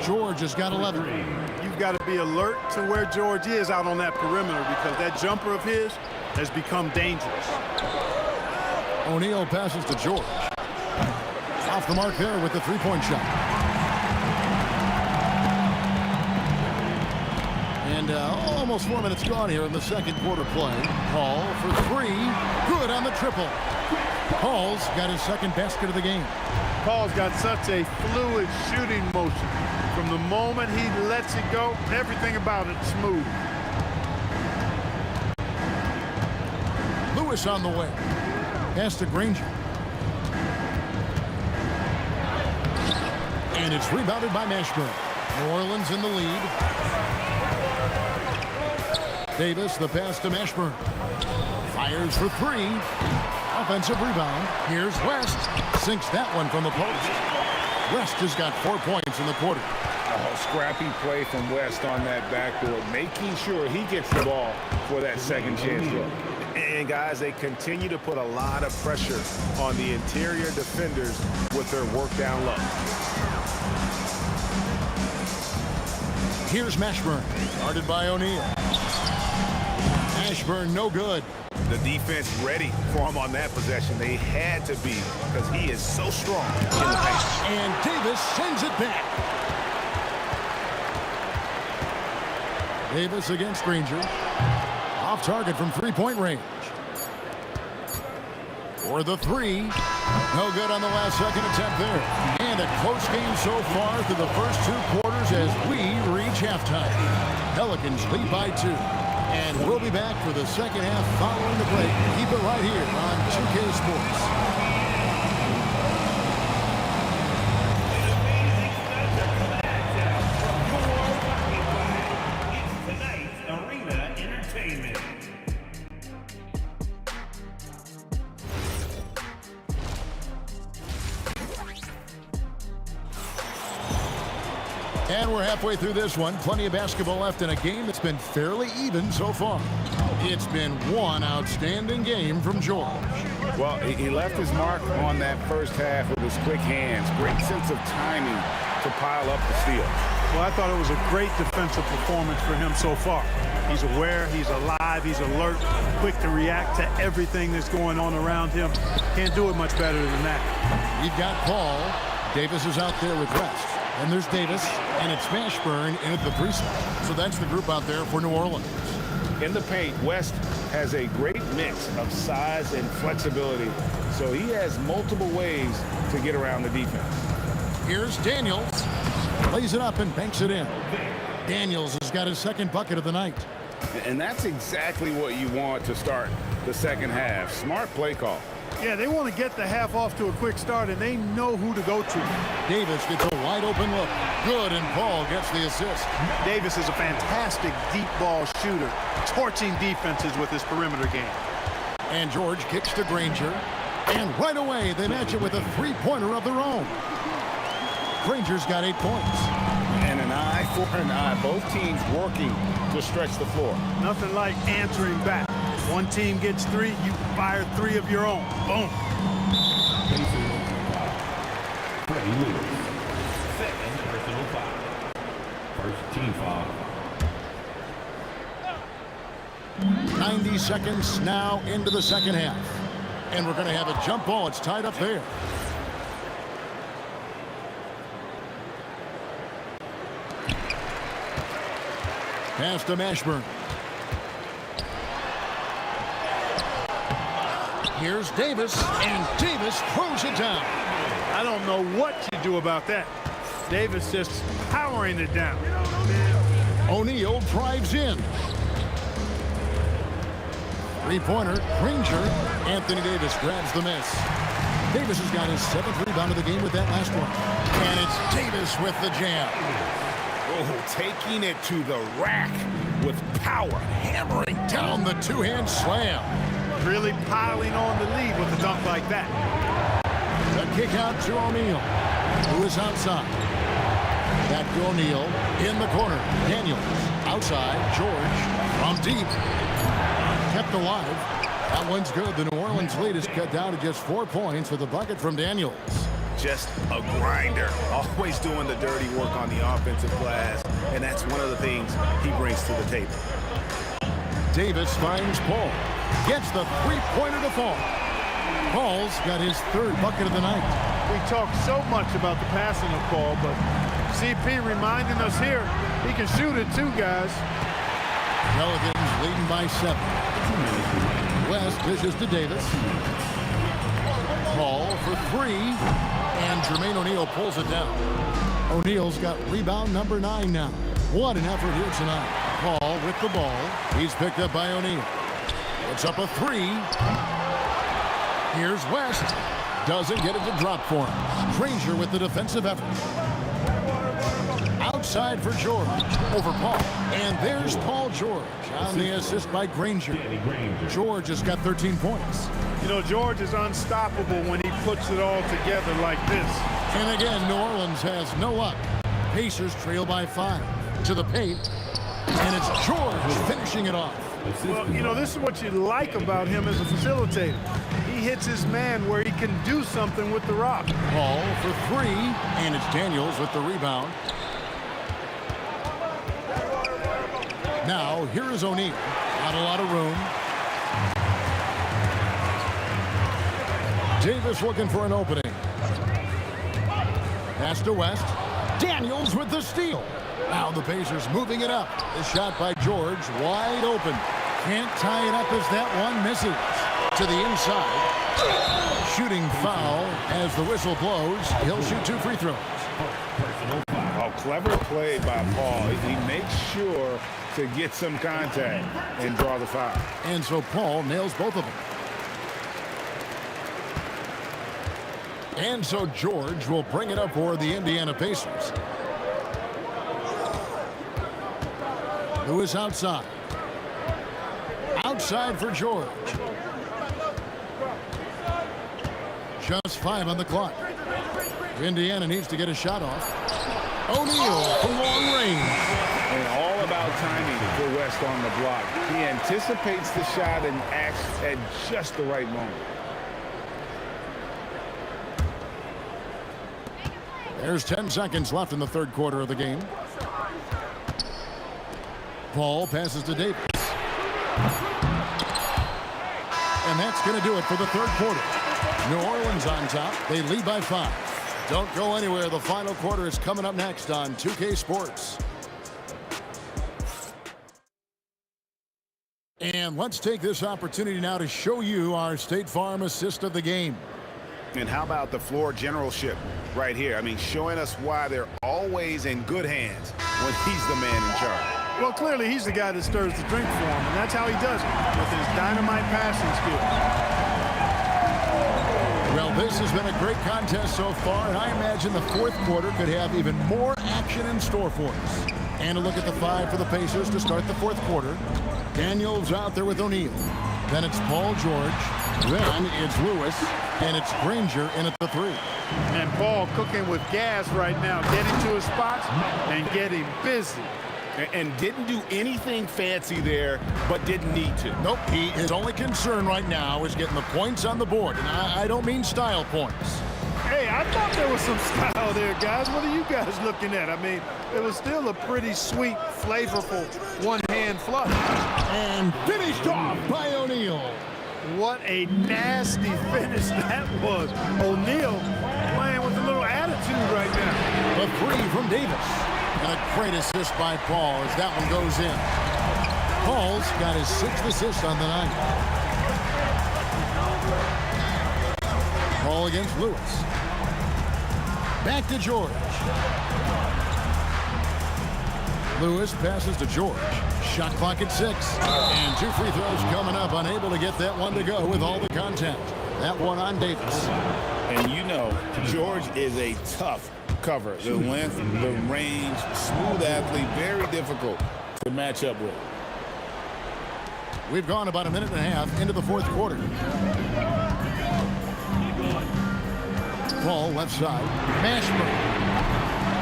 S3: George has got 11.
S4: You've got to be alert to where George is out on that perimeter because that jumper of his has become dangerous.
S3: O'Neal passes to George. Off the mark there with the three-point shot. And almost 4 minutes gone here in the second quarter play. Paul for 3. Good on the triple. Paul's got his second basket of the game.
S4: Paul's got such a fluid shooting motion. From the moment he lets it go, everything about it's smooth.
S3: Lewis on the way. Pass to Granger. And it's rebounded by Mashburn. New Orleans in the lead. Davis, the pass to Mashburn. Fires for three. Offensive rebound. Here's West. Sinks that one from the post. West has got 4 points in the quarter.
S8: Oh, scrappy play from West on that backboard, making sure he gets the ball for that second chance look.
S5: And guys, they continue to put a lot of pressure on the interior defenders with their work down low.
S3: Here's Mashburn, guarded by O'Neal. Mashburn, no good.
S5: The defense ready for him on that possession. They had to be because he is so strong in the paint.
S3: And Davis sends it back. Davis against Granger. Off target from three-point range. For the three. No good on the last second attempt there. And a close game so far through the first 2 quarters as we reach halftime. Pelicans lead by 2. And we'll be back for the second half following the break. Keep it right here on 2K Sports. And we're halfway through this one. Plenty of basketball left in a game that's been fairly even so far. It's been one outstanding game from George.
S8: Well, he left his mark on that first half with his quick hands. Great sense of timing to pile up the steal.
S4: Well, I thought it was a great defensive performance for him so far. He's aware, he's alive, he's alert, quick to react to everything that's going on around him. Can't do it much better than that.
S3: You've got Paul. Davis is out there with rest. And there's Davis, and it's Mashburn in at the 3 spot. So that's the group out there for New Orleans.
S8: In the paint, West has a great mix of size and flexibility, so he has multiple ways to get around the defense.
S3: Here's Daniels. Lays it up and banks it in. Daniels has got his second bucket of the night.
S8: And that's exactly what you want to start the second half. Smart play call.
S4: Yeah, they want to get the half off to a quick start, and they know who to go to.
S3: Davis gets a wide open look. Good, and Paul gets the assist.
S4: Davis is a fantastic deep ball shooter, torching defenses with his perimeter game.
S3: And George kicks to Granger. And right away, they match it with a three-pointer of their own. Granger's got 8 points.
S8: And an eye for an eye. Both teams working to stretch the floor.
S4: Nothing like answering back. One team gets 3, you fire 3 of your own. Boom.
S11: Freddie Lewis. Second personal foul. First team foul.
S3: 90 seconds now into the second half. And we're going to have a jump ball. It's tied up there. Pass to Mashburn. Here's Davis, and Davis throws it down.
S4: I don't know what you do about that. Davis just powering it down.
S3: O'Neal drives in. Three-pointer, Granger. Anthony Davis grabs the miss. Davis has got his 7th rebound of the game with that last one. And it's Davis with the jam.
S5: Oh, taking it to the rack with power.
S3: Hammering down the two-hand slam.
S4: Really piling on the lead with a dunk like that.
S3: The kick out to O'Neal, who is outside. Back to O'Neal in the corner. Daniels outside. George from deep. Kept alive. That one's good. The New Orleans lead is cut down to just 4 points with a bucket from Daniels.
S5: Just a grinder. Always doing the dirty work on the offensive glass. And that's one of the things he brings to the table.
S3: Davis finds Paul. Gets the three-pointer to fall. Paul's got his 3rd bucket of the night.
S4: We talk so much about the passing of Paul, but CP reminding us here, he can shoot it too, guys.
S3: Pelicans leading by 7. West dishes to Davis. Paul for 3. And Jermaine O'Neal pulls it down. O'Neal's got rebound number 9 now. What an effort here tonight. Paul with the ball. He's picked up by O'Neal. It's up a 3. Here's West. Doesn't get it to drop for him. Granger with the defensive effort. Outside for George. Over Paul. And there's Paul George on the assist by Granger. George has got 13 points.
S4: You know, George is unstoppable when he puts it all together like this.
S3: And again, New Orleans has no luck. Pacers trail by 5 to the paint. And it's George finishing it off.
S4: Well, you know, this is what you like about him as a facilitator. He hits his man where he can do something with the rock.
S3: Paul for 3, and it's Daniels with the rebound. Now, here is O'Neal. Not a lot of room. Davis looking for an opening. Pass to West. Daniels with the steal. Now the Pacers moving it up. The shot by George, wide open. Can't tie it up as that one misses. To the inside. Shooting foul as the whistle blows. He'll shoot 2 free throws.
S8: Oh, clever play by Paul. He makes sure to get some contact and draw the foul.
S3: And so Paul nails both of them. And so George will bring it up for the Indiana Pacers. Lewis outside. Outside for George. Just 5 on the clock. Indiana needs to get a shot off. O'Neal from long range.
S8: And all about timing for West on the block. He anticipates the shot and acts at just the right moment.
S3: There's 10 seconds left in the third quarter of the game. Paul passes to Davis. And that's going to do it for the third quarter. New Orleans on top. They lead by 5. Don't go anywhere. The final quarter is coming up next on 2K Sports. And let's take this opportunity now to show you our State Farm assist of the game.
S8: And how about the floor generalship right here? I mean, showing us why they're always in good hands when he's the man in charge.
S4: Well, clearly he's the guy that stirs the drink for him, and that's how he does it, with his dynamite passing skill.
S3: Well, this has been a great contest so far, and I imagine the fourth quarter could have even more action in store for us. And a look at the 5 for the Pacers to start the fourth quarter. Daniels out there with O'Neal. Then it's Paul George. Then it's Lewis. And it's Granger in at the 3.
S4: And Paul cooking with gas right now, getting to his spots and getting busy.
S8: And didn't do anything fancy there, but didn't need to.
S3: Nope, his only concern right now is getting the points on the board. And I don't mean style points.
S4: Hey, I thought there was some style there, guys. What are you guys looking at? I mean, it was still a pretty sweet, flavorful one-hand flush.
S3: And finished off by O'Neal.
S4: What a nasty finish that was. O'Neal playing with a little attitude right now.
S3: The 3 from Davis. And a great assist by Paul as that one goes in. Paul's got his 6th assist on the night. Paul against Lewis. Back to George. Lewis passes to George. Shot clock at 6. And 2 free throws coming up. Unable to get that one to go with all the contact. That one on Davis.
S8: And you know, George is a tough cover. The length, the range, smooth athlete, very difficult to match up with.
S3: We've gone about a minute and a half into the fourth quarter. Paul left side. Mashburn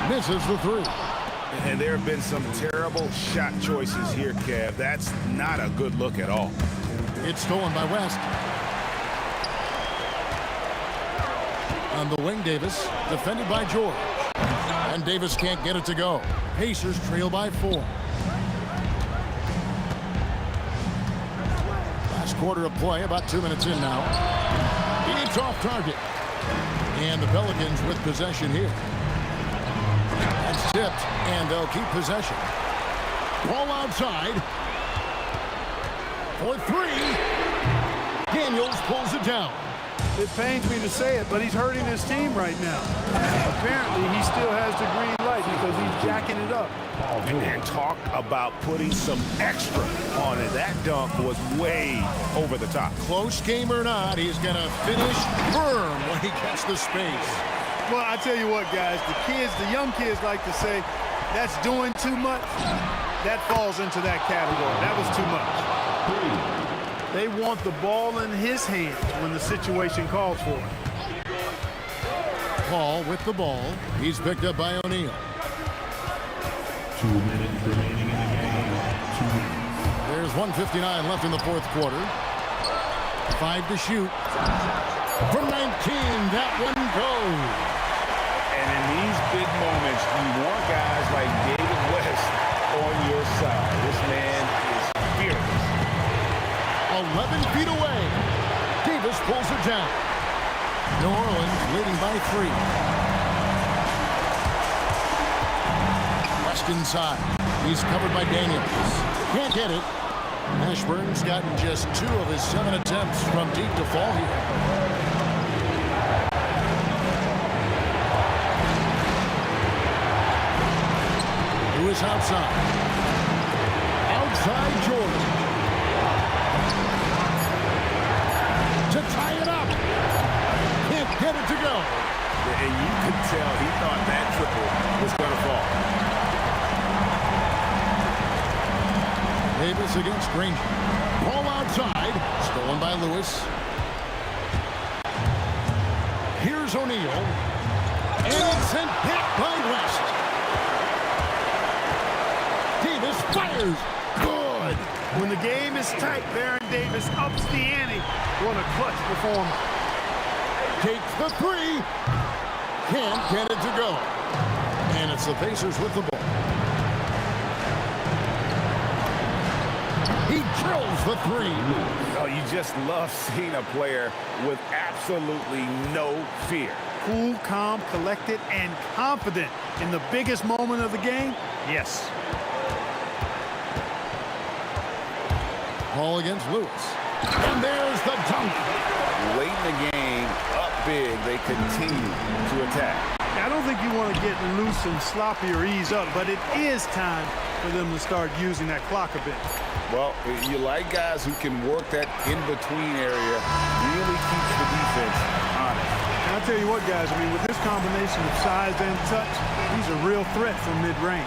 S3: misses the 3.
S8: And there have been some terrible shot choices here, Kev. That's not a good look at all.
S3: It's stolen by West. On the wing, Davis, defended by George. And Davis can't get it to go. Pacers trail by 4. Last quarter of play, about 2 minutes in now. It's off target. And the Pelicans with possession here. That's tipped, and they'll keep possession. Ball outside. For 3. Daniels pulls it down.
S4: It pains me to say it, but he's hurting his team right now. Apparently, he still has the green light. right, because he's jacking it up.
S5: And talk about putting some extra on it. That dunk was way over the top.
S3: Close game or not, he's going to finish firm when he gets the space.
S4: Well, I tell you what, guys, the young kids like to say, that's doing too much. That falls into that category. That was too much. They want the ball in his hands when the situation calls for it.
S3: Paul with the ball. He's picked up by O'Neal.
S11: 2 minutes remaining in the game. 2 minutes.
S3: There's 1:59 left in the fourth quarter. 5 to shoot. From 19, that one goes.
S8: And in these big moments, you want guys like David West on your side. This man is fearless.
S3: 11 feet away. Davis pulls it down. New Orleans leading by 3. West inside. He's covered by Daniels. Can't get it. Ashburn's gotten just 2 of his 7 attempts from deep to fall here. Lewis outside. Outside Jordan. To tie it up. Can't get it to go.
S5: And you could tell he thought that triple was going to fall.
S3: Davis against Granger. Ball outside. Stolen by Lewis. Here's O'Neal. And it's sent back by West. Davis fires. Good.
S4: When the game is tight, Baron Davis ups the ante. What a clutch performance.
S3: Takes the 3. Can't get it to go. And it's the Pacers with the ball. He drills the 3.
S5: Oh, you just love seeing a player with absolutely no fear.
S4: Cool, calm, collected, and confident in the biggest moment of the game? Yes.
S3: Ball against Lewis. And there's the dunk.
S5: Late in the game, up big, they continue to attack.
S4: I don't think you want to get loose and sloppy or ease up, but it is time for them to start using that clock a bit.
S5: Well, you like guys who can work that in-between area, really keeps the defense honest.
S4: And I'll tell you what, guys, I mean, with this combination of size and touch, he's a real threat from mid-range.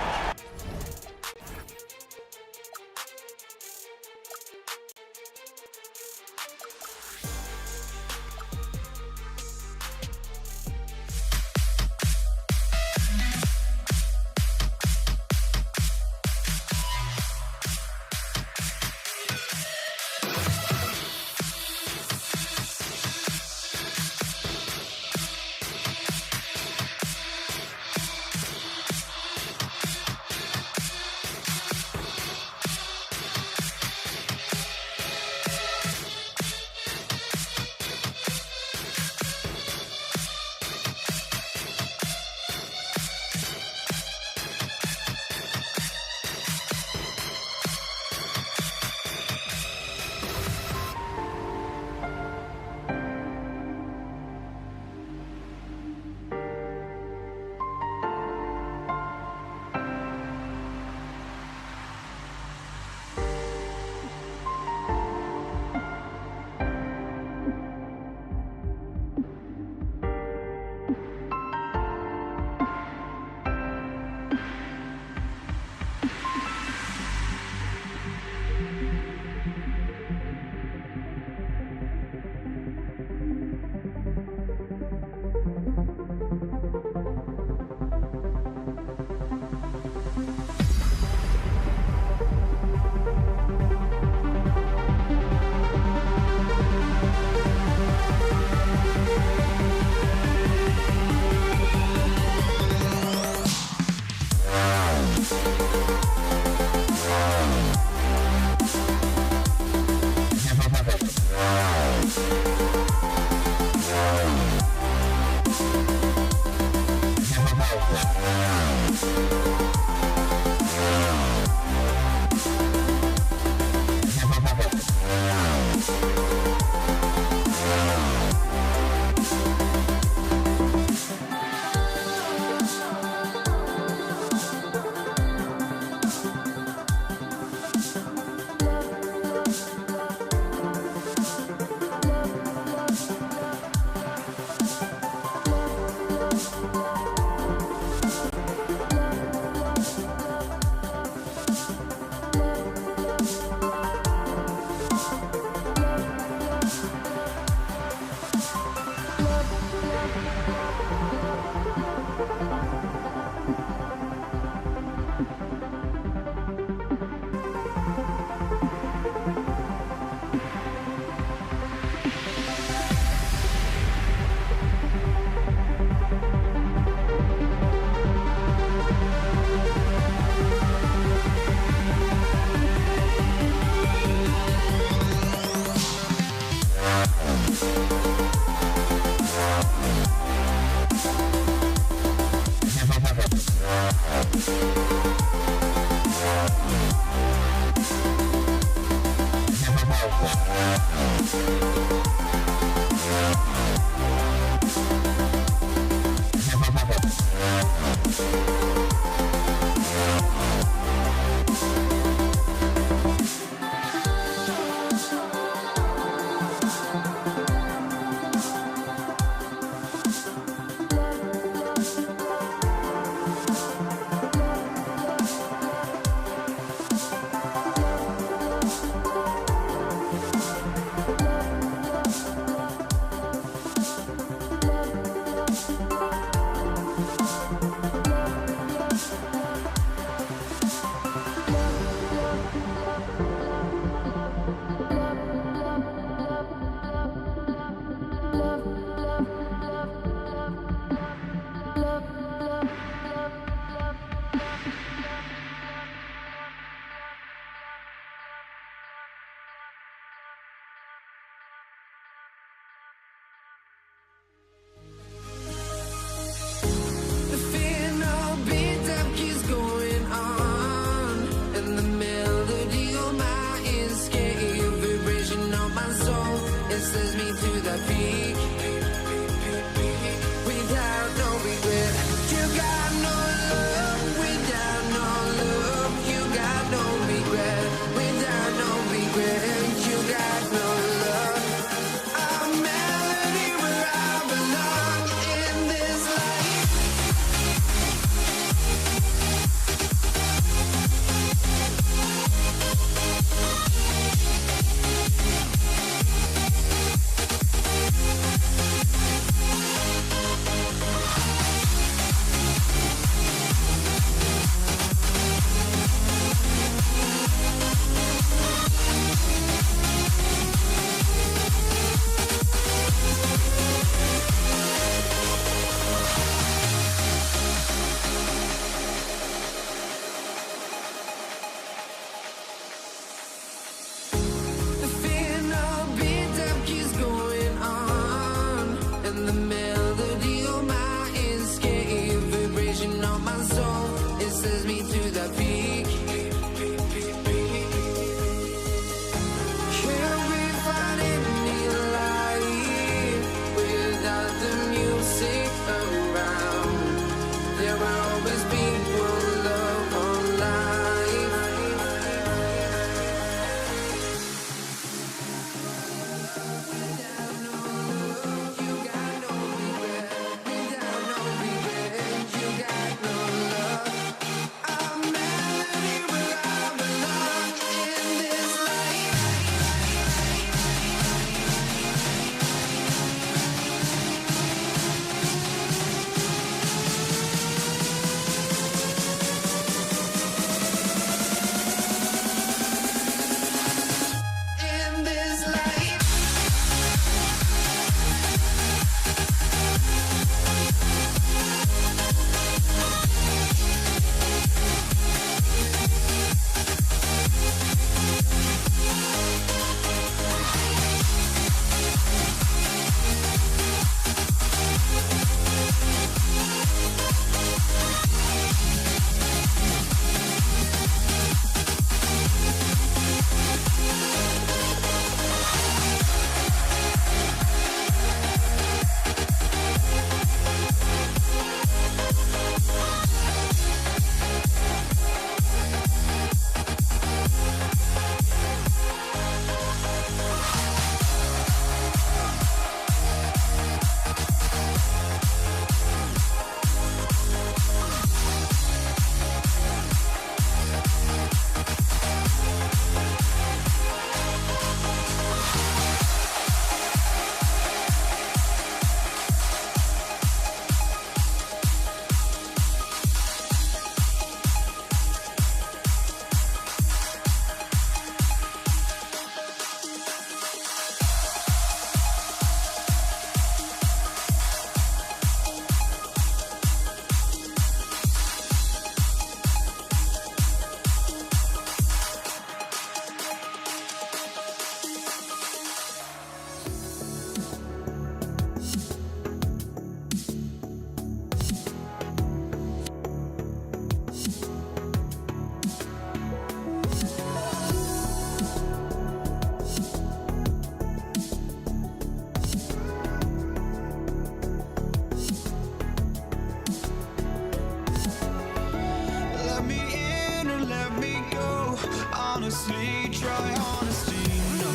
S1: honestly try honesty. No,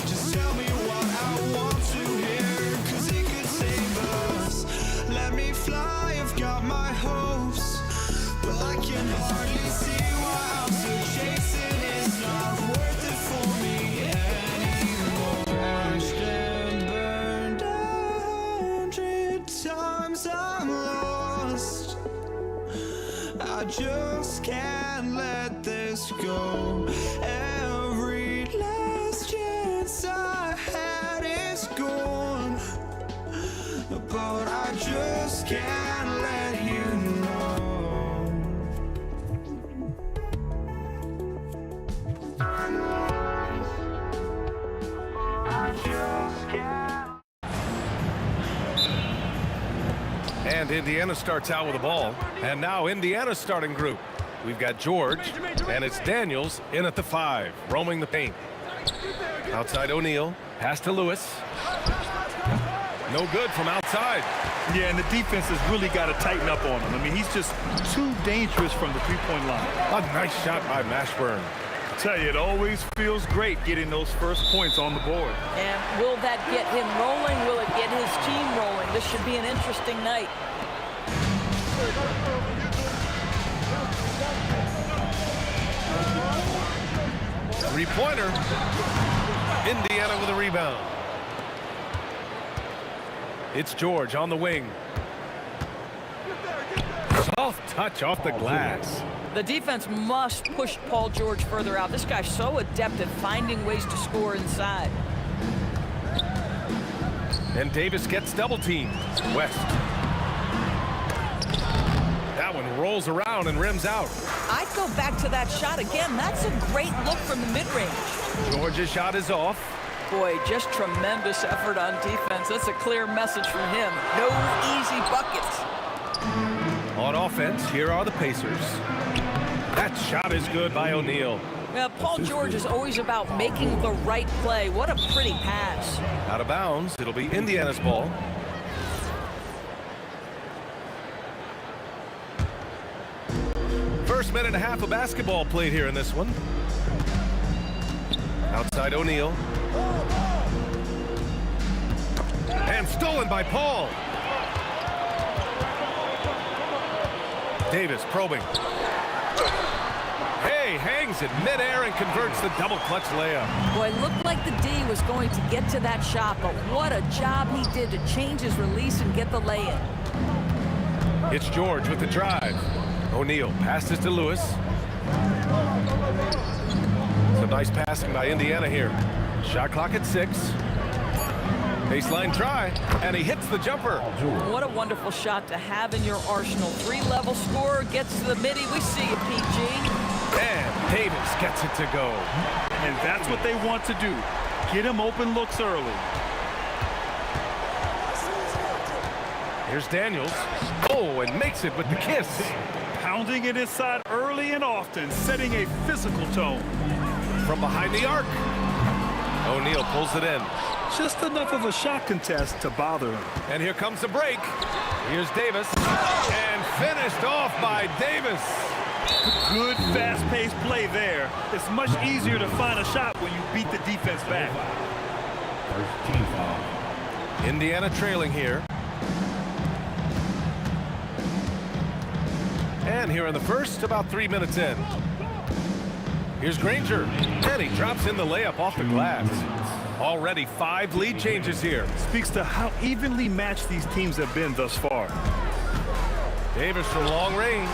S1: just tell me what I want to hear, 'cause it could save us. Let me fly, I've got my hopes, but I can hardly see why I'm still chasing. It's not worth it for me anymore. Crashed and burned 100 times, I'm lost. I just can't let this go. Every last chance I had is gone, but I just can't let you know. I just can't.
S6: And Indiana starts out with the ball. And now Indiana's starting group. We've got George, and it's Daniels in at the 5, roaming the paint. Outside O'Neal, pass to Lewis. No good from outside.
S9: Yeah, and the defense has really got to tighten up on him. I mean, he's just too dangerous from the three-point line.
S6: A nice shot by Mashburn.
S9: I tell you, it always feels great getting those first points on the board.
S10: And will that get him rolling? Will it get his team rolling? This should be an interesting night.
S6: Three-pointer. Indiana with a rebound. It's George on the wing. Soft touch off the glass.
S10: The defense must push Paul George further out. This guy's so adept at finding ways to score inside.
S6: And Davis gets double teamed. West. That one rolls around and rims out.
S10: I'd go back to that shot again. That's a great look from the mid-range.
S6: George's shot is off.
S10: Boy, just tremendous effort on defense. That's a clear message from him. No easy buckets.
S6: On offense, here are the Pacers. That shot is good by O'Neal.
S10: Well, Paul George is always about making the right play. What a pretty pass.
S6: Out of bounds. It'll be Indiana's ball. First minute and a half of basketball played here in this one. Outside O'Neal. And stolen by Paul. Davis probing. Hey, hangs it midair and converts the double clutch layup.
S10: Boy, it looked like the D was going to get to that shot, but what a job he did to change his release and get the lay-in.
S6: It's George with the drive. O'Neal passes to Lewis. Some nice passing by Indiana here. Shot clock at 6. Baseline try, and he hits the jumper.
S10: What a wonderful shot to have in your arsenal. 3-level scorer, gets to the midi. We see you, PG.
S6: And Davis gets it to go.
S9: And that's what they want to do. Get him open looks early.
S6: Here's Daniels. Oh, and makes it with the kiss.
S9: Pounding it inside early and often, setting a physical tone.
S6: From behind the arc. O'Neal pulls it in.
S9: Just enough of a shot contest to bother him.
S6: And here comes the break. Here's Davis. And finished off by Davis.
S9: Good fast-paced play there. It's much easier to find a shot when you beat the defense back.
S11: First team foul.
S6: Indiana trailing here. And here in the first, about 3 minutes in. Here's Granger. And he drops in the layup off the glass. Already 5 lead changes here.
S9: Speaks to how evenly matched these teams have been thus far.
S6: Davis from long range.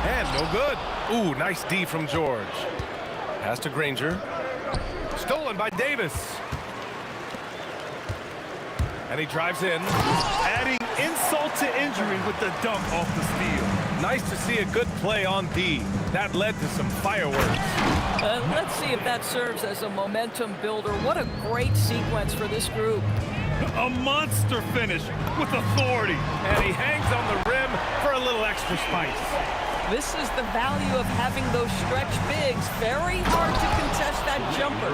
S6: And no good. Ooh, nice D from George. Pass to Granger. Stolen by Davis. And he drives in.
S9: Adding insult to injury with the dunk off the steal.
S6: Nice to see a good play on D. That led to some fireworks.
S10: Let's see if that serves as a momentum builder. What a great sequence for this group.
S9: A monster finish with authority.
S6: And he hangs on the rim for a little extra spice.
S10: This is the value of having those stretch bigs. Very hard to contest that jumper.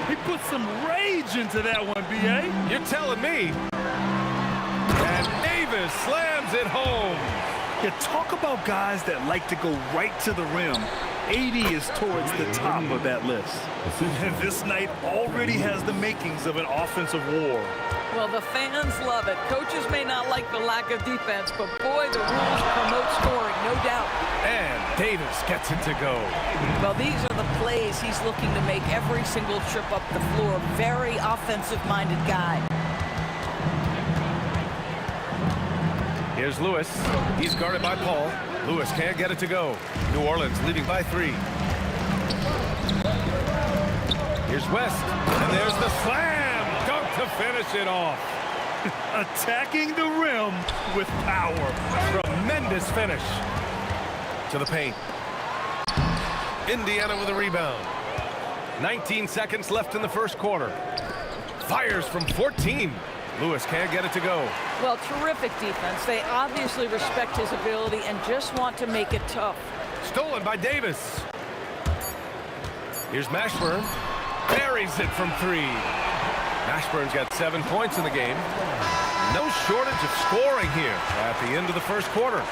S9: He put some rage into that one, B.A.
S6: You're telling me. And Davis slams it home.
S9: You talk about guys that like to go right to the rim. 80 is towards the top of that list. And this night already has the makings of an offensive war.
S10: Well, the fans love it. Coaches may not like the lack of defense, but boy, the rules promote scoring, no doubt.
S6: And Davis gets it to go.
S10: Well, these are the plays he's looking to make every single trip up the floor. Very offensive-minded guy.
S6: Here's Lewis. He's guarded by Paul. Lewis can't get it to go. New Orleans leading by 3. Here's West. And there's the slam. Dunk to finish it off.
S9: Attacking the rim with power.
S6: Tremendous finish. To the paint. Indiana with a rebound. 19 seconds left in the first quarter. Fires from 14. Lewis can't get it to go.
S10: Well, terrific defense. They obviously respect his ability and just want to make it tough.
S6: Stolen by Davis. Here's Mashburn. Buries it from 3. Mashburn's got 7 points in the game. No shortage of scoring here at the end of the first quarter.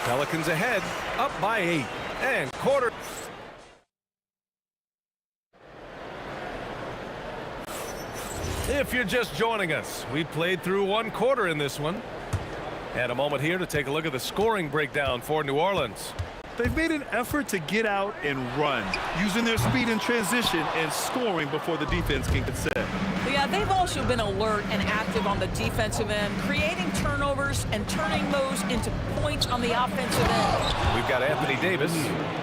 S6: Pelicans ahead, up by 8. And quarter. If you're just joining us, we played through 1 quarter in this one. And a moment here to take a look at the scoring breakdown for New Orleans.
S9: They've made an effort to get out and run, using their speed in transition and scoring before the defense can get set.
S10: Yeah, they've also been alert and active on the defensive end, creating turnovers and turning those into points on the offensive end.
S6: We've got Anthony Davis,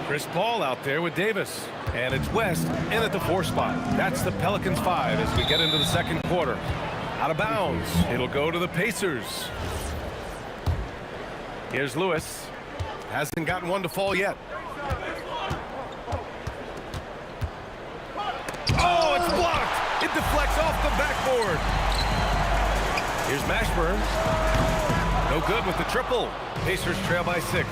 S6: Chris Paul out there with Davis, and it's West in at the 4 spot. That's the Pelicans 5 as we get into the second quarter. Out of bounds. It'll go to the Pacers. Here's Lewis. Hasn't gotten one to fall yet. Oh, it's blocked. It deflects off the backboard. Here's Mashburn. No good with the triple. Pacers trail by 6.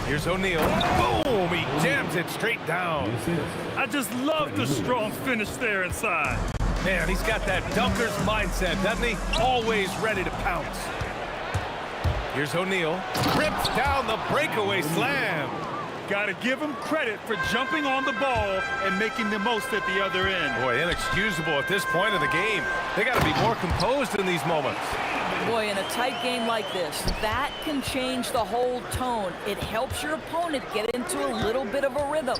S6: Here's O'Neal. Boom! He jams it straight down.
S9: I just love the strong finish there inside.
S6: Man, he's got that dunker's mindset, doesn't he? Always ready to pounce. Here's O'Neal. Rips down the breakaway slam.
S9: Got to give him credit for jumping on the ball and making the most at the other end.
S6: Boy, inexcusable at this point of the game. They got to be more composed in these moments.
S10: Boy, in a tight game like this, that can change the whole tone. It helps your opponent get into a little bit of a rhythm.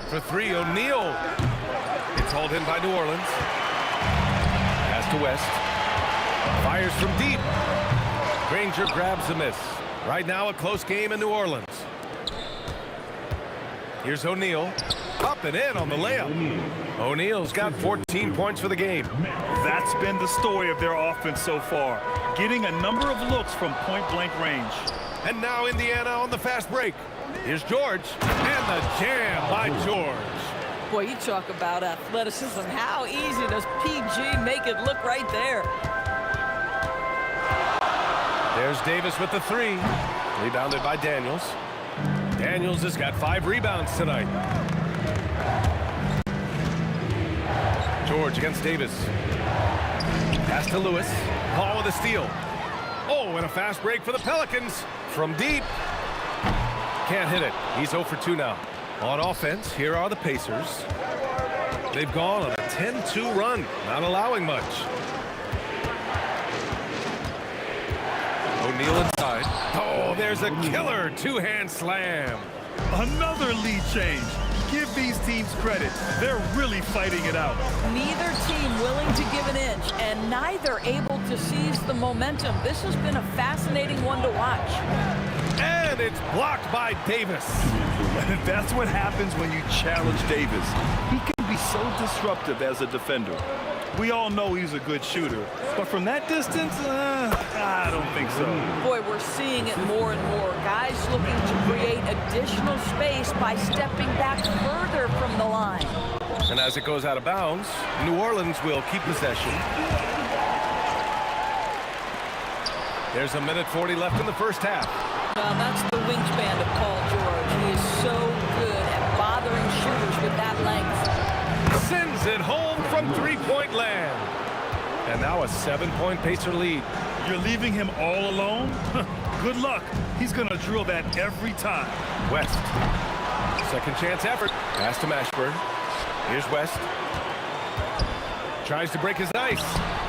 S6: For 3, O'Neal. It's hauled in by New Orleans. Pass to West. Fires from deep. Granger grabs the miss. Right now, a close game in New Orleans. Here's O'Neal. Up and in on the layup. O'Neal's got 14 points for the game.
S9: That's been the story of their offense so far, getting a number of looks from point-blank range.
S6: And now Indiana on the fast break. Here's George. And the jam by George.
S10: Boy, you talk about athleticism. How easy does PG make it look right there?
S6: There's Davis with the 3. Rebounded by Daniels. Daniels has got 5 rebounds tonight. George against Davis. Pass to Lewis. Paul with a steal. Oh, and a fast break for the Pelicans. From deep. Can't hit it. He's 0 for 2 now. On offense, here are the Pacers. They've gone on a 10-2 run, not allowing much. O'Neal inside. Oh, there's a killer 2-hand slam.
S9: Another lead change. Give these teams credit. They're really fighting it out.
S10: Neither team willing to give an inch, and neither able to seize the momentum. This has been a fascinating one to watch.
S6: And it's blocked by Davis.
S9: That's what happens when you challenge Davis. He can be so disruptive as a defender. We all know he's a good shooter, but from that distance, I don't think so.
S10: Boy, we're seeing it more and more. Guys looking to create additional space by stepping back further from the line.
S6: And as it goes out of bounds, New Orleans will keep possession. There's a minute 40 left in the first half.
S10: That's the wingspan of Paul George. He is so good at bothering shooters with that length.
S6: Sends it home from 3-point land. And now a 7-point Pacer lead.
S9: You're leaving him all alone? Good luck. He's going to drill that every time.
S6: West. Second chance effort. Pass to Mashburn. Here's West. Tries to break his ice.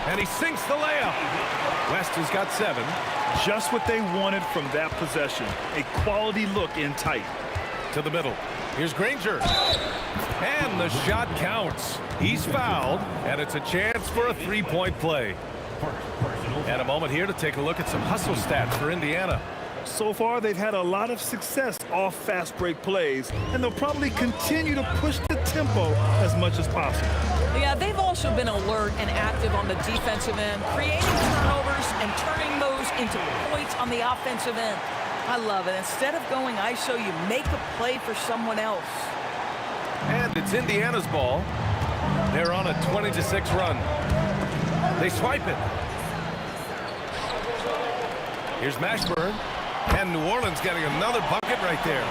S6: And he sinks the layup. West has got 7.
S9: Just what they wanted from that possession. A quality look in tight.
S6: To the middle. Here's Granger. And the shot counts. He's fouled, and it's a chance for a three-point play. And a moment here to take a look at some hustle stats for Indiana.
S9: So far, they've had a lot of success off fast break plays, and they'll probably continue to push the tempo as much as possible.
S10: Yeah, they've also been alert and active on the defensive end, creating turnovers and turning those into points on the offensive end. I love it. Instead of going ISO, you make a play for someone else.
S6: And it's Indiana's ball. They're on a 20-6 run. They swipe it. Here's Mashburn. And New Orleans getting another bucket right there.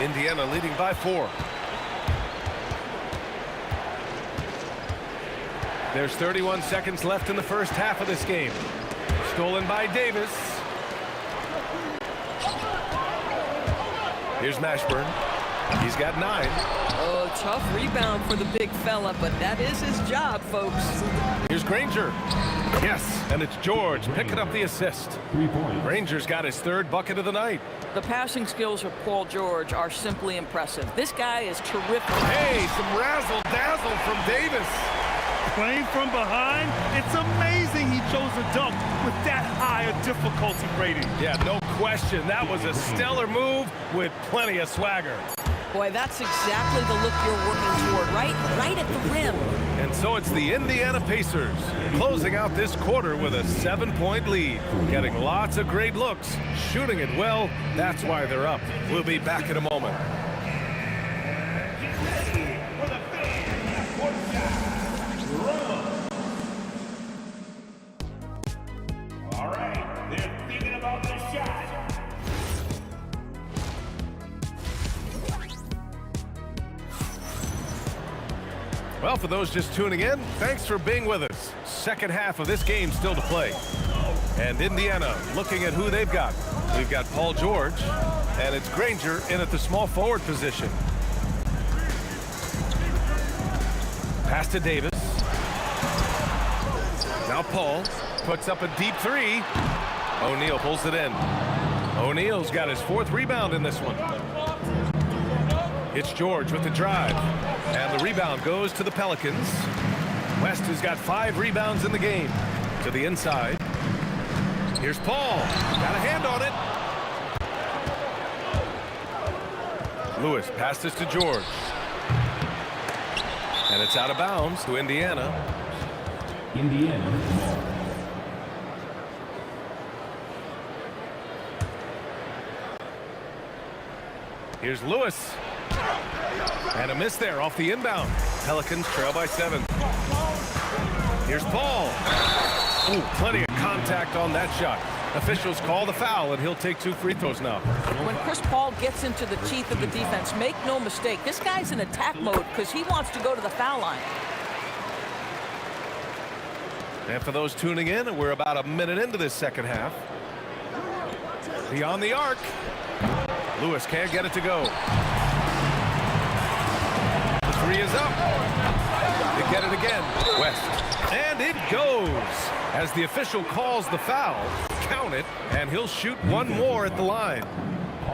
S6: Indiana leading by 4. There's 31 seconds left in the first half of this game. Stolen by Davis. Here's Mashburn. He's got 9.
S10: Oh, tough rebound for the big fella, but that is his job, folks.
S6: Here's Granger. Yes, and it's George picking up the assist. Granger's got his 3rd bucket of the night.
S10: The passing skills of Paul George are simply impressive. This guy is terrific.
S6: Hey, some razzle-dazzle from Davis.
S9: Playing from behind, it's amazing he chose a dunk with that high a difficulty rating.
S6: Yeah, no question. That was a stellar move with plenty of swagger.
S10: Boy, that's exactly the look you're working toward, right at the rim.
S6: And so it's the Indiana Pacers closing out this quarter with a 7-point lead. Getting lots of great looks, shooting it well. That's why they're up. We'll be back in a moment.
S11: All right, they're thinking about their shot.
S6: Well, for those just tuning in, thanks for being with us. Second half of this game still to play. And Indiana looking at who they've got. We've got Paul George, and it's Granger in at the small forward position. Pass to Davis. Now Paul puts up a deep 3. O'Neal pulls it in. O'Neal's got his 4th rebound in this one. It's George with the drive. And the rebound goes to the Pelicans. West has got 5 rebounds in the game. To the inside. Here's Paul. Got a hand on it. Lewis passes to George. And it's out of bounds to Indiana. Here's Lewis. And a miss there off the inbound. Pelicans trail by 7. Here's Paul. Ooh, plenty of contact on that shot. Officials call the foul, and he'll take 2 free throws now.
S10: When Chris Paul gets into the teeth of the defense, make no mistake, this guy's in attack mode because he wants to go to the foul line.
S6: And for those tuning in, we're about a minute into this second half. Beyond the arc. Lewis can't get it to go. The 3 is up. They get it again. West. And it goes. As the official calls the foul, count it, and he'll shoot 1 more at the line.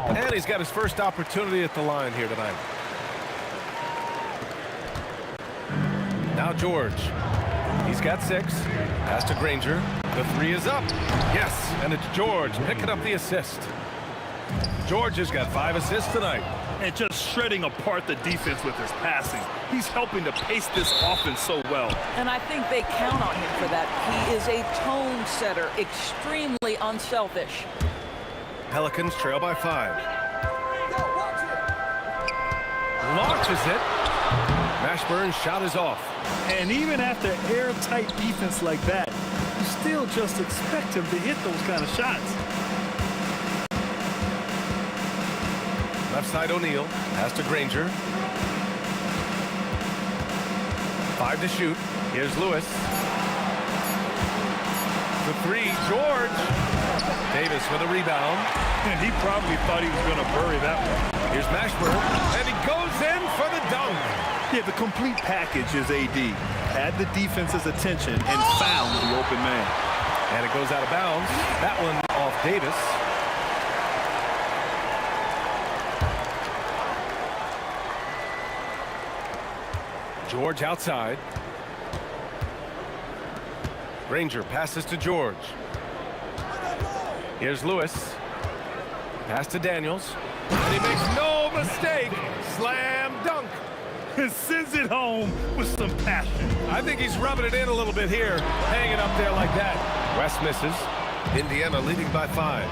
S6: And he's got his first opportunity at the line here tonight. Now George. He's got 6. Pass to Granger. The 3 is up. Yes, and it's George picking up the assist. George has got 5 assists tonight.
S9: And just shredding apart the defense with his passing. He's helping to pace this offense so well.
S10: And I think they count on him for that. He is a tone setter, extremely unselfish.
S6: Pelicans trail by 5. Launches it. Mashburn's shot is off.
S9: And even after airtight defense like that, you still just expect him to hit those kind of shots.
S6: Left side O'Neal. Pass to Granger. 5 to shoot. Here's Lewis. The 3, George. Davis with a rebound.
S9: And he probably thought he was going to bury that one.
S6: Here's Mashburn, and he goes in for the dunk.
S9: Yeah, the complete package is AD. Had the defense's attention and found the open man.
S6: And it goes out of bounds. That one off Davis. George outside. Granger passes to George. Here's Lewis. Pass to Daniels. And he makes no mistake. Slam dunk.
S9: And sends it home with some passion.
S6: I think he's rubbing it in a little bit here. Hanging up there like that. West misses. Indiana leading by 5.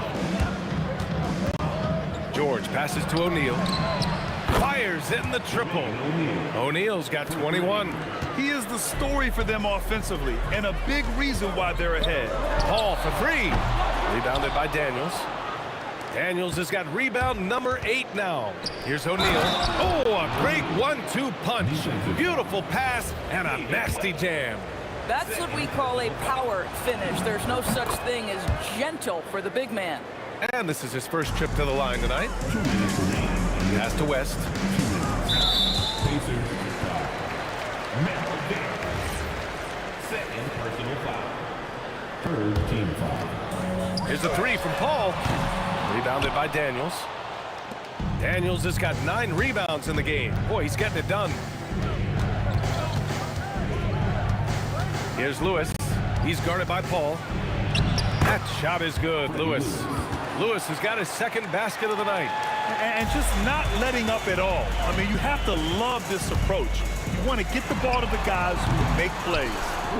S6: George passes to O'Neal. Fires in the triple. O'Neal's got 21.
S9: He is the story for them offensively and a big reason why they're ahead.
S6: Paul for 3. Rebounded by Daniels. Daniels has got rebound number 8 now. Here's O'Neal. Oh, a great 1-2 punch. Beautiful pass and a nasty jam.
S10: That's what we call a power finish. There's no such thing as gentle for the big man.
S6: And this is his first trip to the line tonight. Pass to West.
S11: Second personal foul. Third team foul.
S6: Here's a 3 from Paul. Rebounded by Daniels. Daniels has got 9 rebounds in the game. Boy, he's getting it done. Here's Lewis. He's guarded by Paul. That shot is good, Lewis. Lewis has got his second basket of the night.
S9: And just not letting up at all. I mean, you have to love this approach. You want to get the ball to the guys who make plays.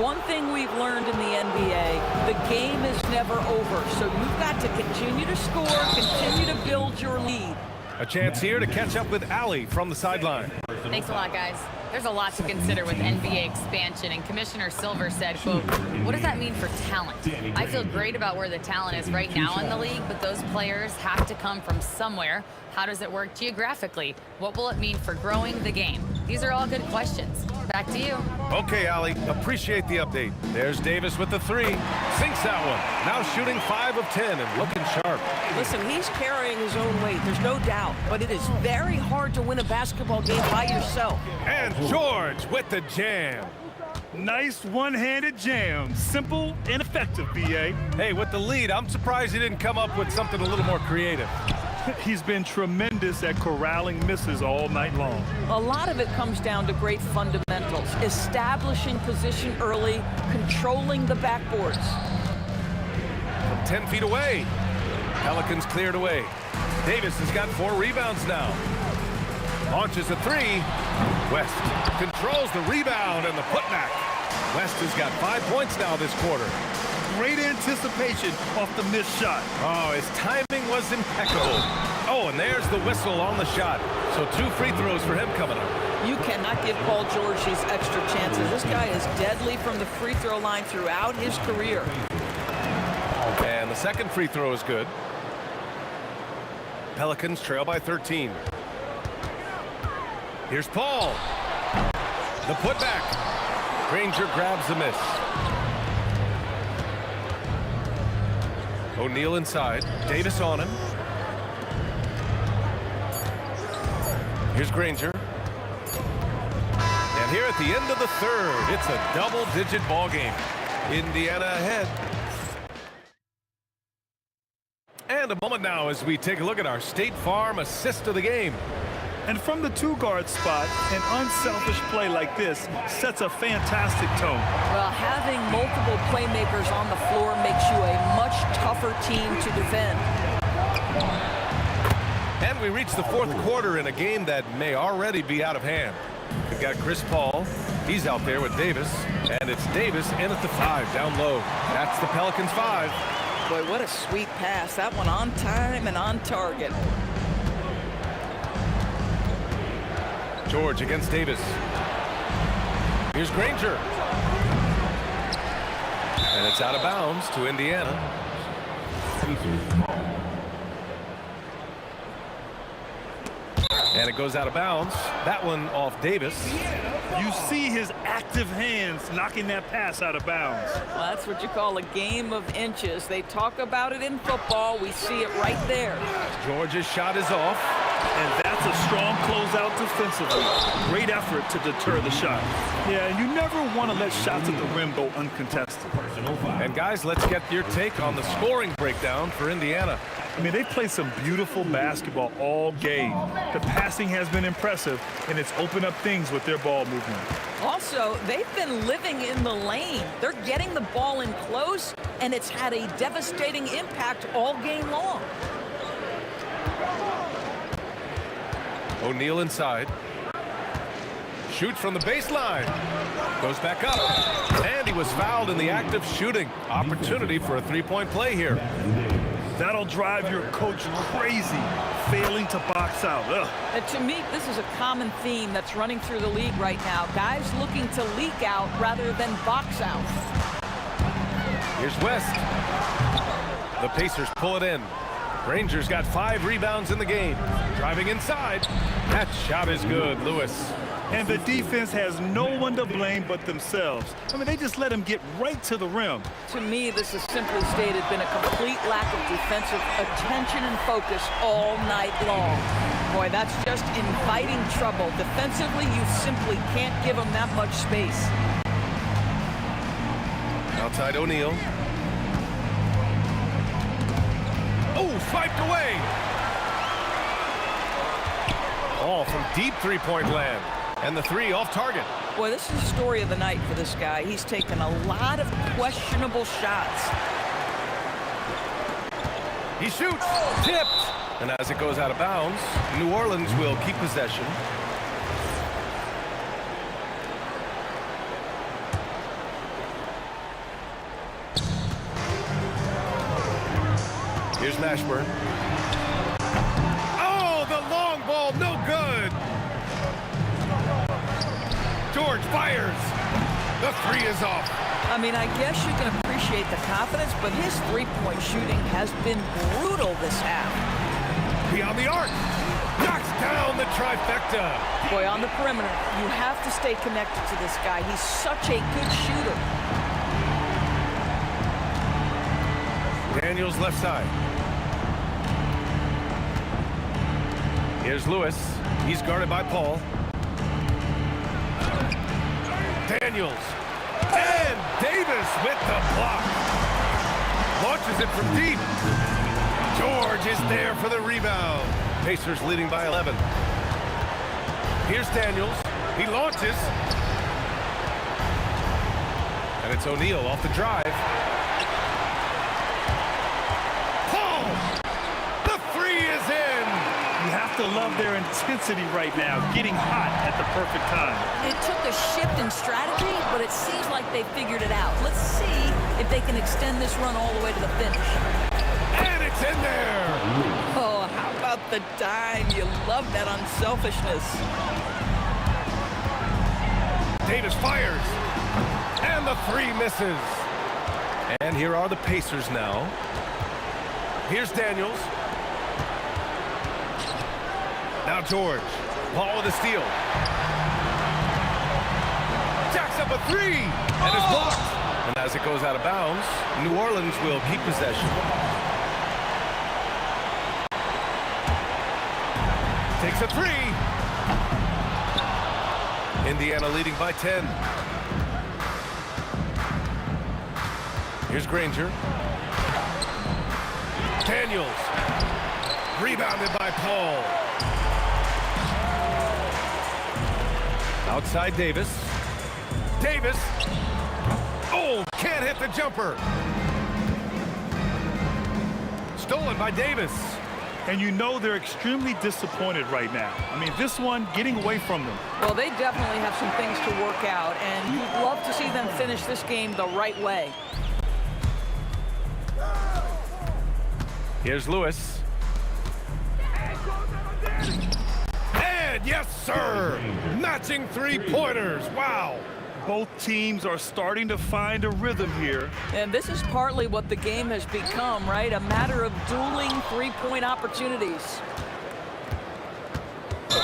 S10: One thing we've learned in the NBA, the game is never over. So you've got to continue to score, continue to build your lead.
S6: A chance here to catch up with Allie from the sideline.
S7: Thanks a lot, guys. There's a lot to consider with NBA expansion, and Commissioner Silver said, quote, what does that mean for talent? I feel great about where the talent is right now in the league, but those players have to come from somewhere. How does it work geographically? What will it mean for growing the game? These are all good questions. Back to you.
S6: Okay, Allie, appreciate the update. There's Davis with the 3. Sinks that one. Now shooting 5 of 10 and looking sharp.
S10: Listen, he's carrying his own weight. There's no doubt. But it is very hard to win a basketball game by yourself.
S6: And George with the jam.
S9: Nice one-handed jam. Simple and effective, B.A.
S6: Hey, with the lead, I'm surprised he didn't come up with something a little more creative.
S9: He's been tremendous at corralling misses all night long.
S10: A lot of it comes down to great fundamentals. Establishing position early, controlling the backboards.
S6: From 10 feet away. Pelicans cleared away. Davis has got 4 rebounds now. Launches a 3. West controls the rebound and the putback. West has got 5 points now this quarter.
S9: Great anticipation off the missed shot.
S6: Oh, his timing was impeccable. Oh, and there's the whistle on the shot. So 2 free throws for him coming up.
S10: You cannot give Paul George these extra chances. This guy is deadly from the free throw line throughout his career.
S6: And the second free throw is good. Pelicans trail by 13. Here's Paul. The putback. Granger grabs the miss. O'Neal inside. Davis on him. Here's Granger. And here at the end of the third, it's a double-digit ball game. Indiana ahead. And a moment now as we take a look at our State Farm assist of the game.
S9: And from the 2-guard spot, an unselfish play like this sets a fantastic tone.
S10: Well, having multiple playmakers on the floor makes you a much tougher team to defend.
S6: And we reach the 4th quarter in a game that may already be out of hand. We've got Chris Paul. He's out there with Davis. And it's Davis in at the 5, down low. That's the Pelicans' 5.
S10: Boy, what a sweet pass. That one on time and on target.
S6: George against Davis. Here's Granger. And it's out of bounds to Indiana. And it goes out of bounds. That one off Davis.
S9: You see his active hands knocking that pass out of bounds.
S10: Well, that's what you call a game of inches. They talk about it in football. We see it right there.
S6: Georgia's shot is off.
S9: And that's a strong closeout defensively. Great effort to deter the shot. Yeah, you never want to let shots at the rim go uncontested.
S6: And guys, let's get your take on the scoring breakdown for Indiana.
S9: I mean, they played some beautiful basketball all game. The passing has been impressive, and it's opened up things with their ball movement.
S10: Also, they've been living in the lane. They're getting the ball in close, and it's had a devastating impact all game long.
S6: O'Neal inside. Shoots from the baseline. Goes back up. And he was fouled in the act of shooting. Opportunity for a three-point play here.
S9: That'll drive your coach crazy, failing to box out. Ugh.
S10: And to me, this is a common theme that's running through the league right now. Guys looking to leak out rather than box out.
S6: Here's West. The Pacers pull it in. Rangers got 5 rebounds in the game. Driving inside. That shot is good, Lewis.
S9: And the defense has no one to blame but themselves. I mean, they just let him get right to the rim.
S10: To me, this has simply stated been a complete lack of defensive attention and focus all night long. Boy, that's just inviting trouble. Defensively, you simply can't give them that much space.
S6: Outside O'Neal. Oh, swiped away. All from deep three-point land. And the three off target.
S10: Boy, this is the story of the night for this guy. He's taken a lot of questionable shots.
S6: He shoots. Tipped. And as it goes out of bounds, New Orleans will keep possession. Here's Mashburn. Oh, the long ball, no good. George fires. The three is off.
S10: I mean, I guess you can appreciate the confidence, but his three-point shooting has been brutal this half.
S6: Beyond the arc. Knocks down the trifecta.
S10: Boy, on the perimeter, you have to stay connected to this guy. He's such a good shooter.
S6: Daniels left side. Here's Lewis. He's guarded by Paul. Daniels. And Davis with the block. Launches it from deep. George is there for the rebound. Pacers leading by 11. Here's Daniels. He launches. And it's O'Neal off the drive. Paul! The three is in!
S9: You have to love their intensity right now, getting hot at the perfect time.
S10: It took a shift in strategy, but it seems like they figured it out. Let's see if they can extend this run all the way to the finish.
S6: And it's in there!
S10: Oh, how about the dime? You love that unselfishness.
S6: Davis fires. And the three misses. And here are the Pacers now. Here's Daniels. Now George. Paul with a steal. Jacks up a three. And it's blocked. And as it goes out of bounds, New Orleans will keep possession. Takes a three. Indiana leading by 10. Here's Granger. Daniels. Rebounded by Paul. Outside Davis. Davis. Oh, can't hit the jumper. Stolen by Davis.
S9: And you know they're extremely disappointed right now. I mean, this one getting away from them.
S10: Well, they definitely have some things to work out, and you'd love to see them finish this game the right way.
S6: Here's Lewis. And yes, sir! Matching three-pointers. Wow!
S9: Both teams are starting to find a rhythm here.
S10: And this is partly what the game has become, right? A matter of dueling three-point opportunities.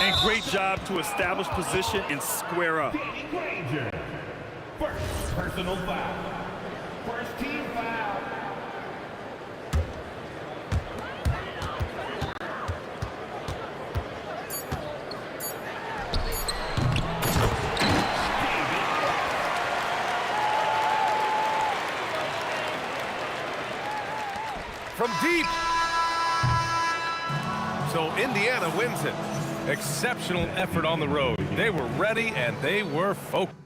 S9: And great job to establish position and square up.
S11: Granger. First personal foul. First team foul.
S6: From deep. So Indiana wins it. Exceptional effort on the road. They were ready and they were focused.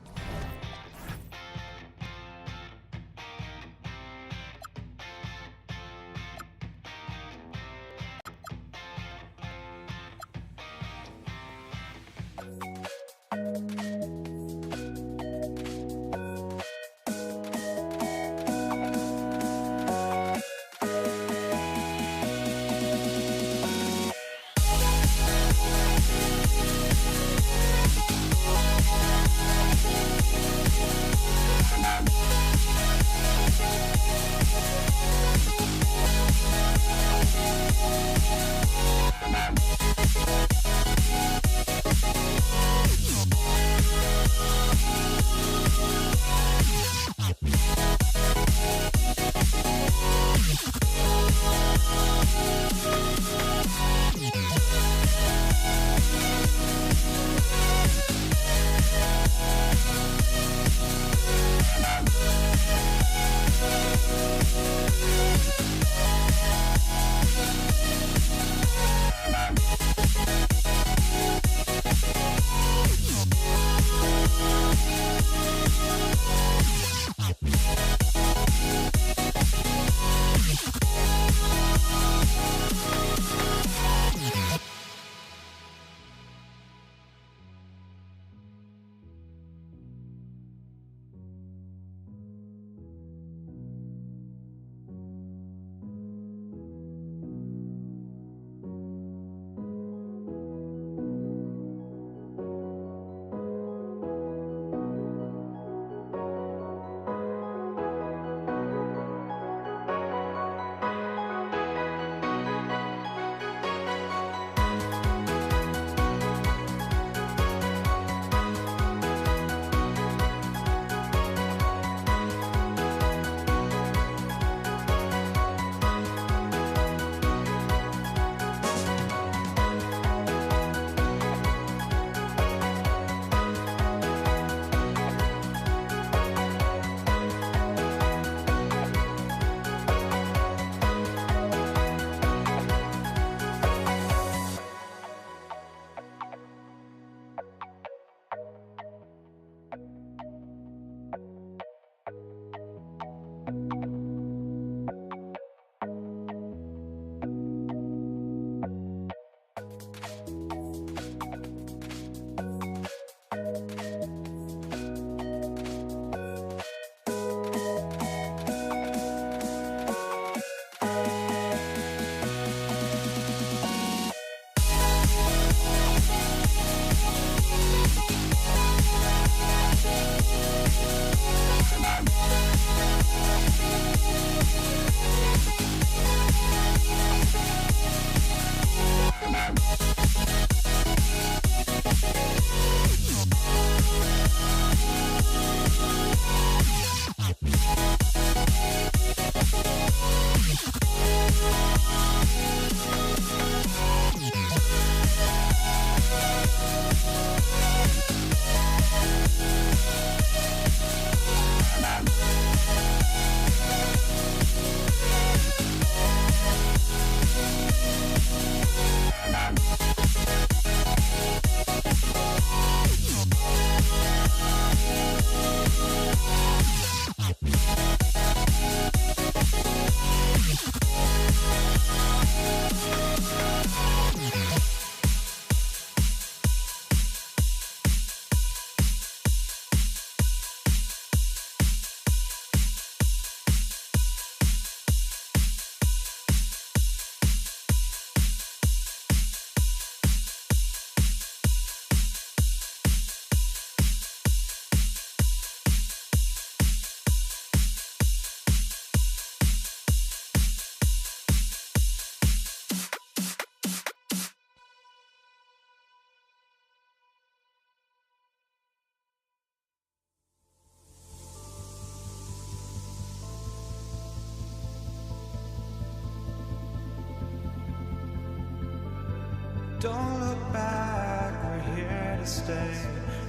S1: Don't look back, we're here to stay.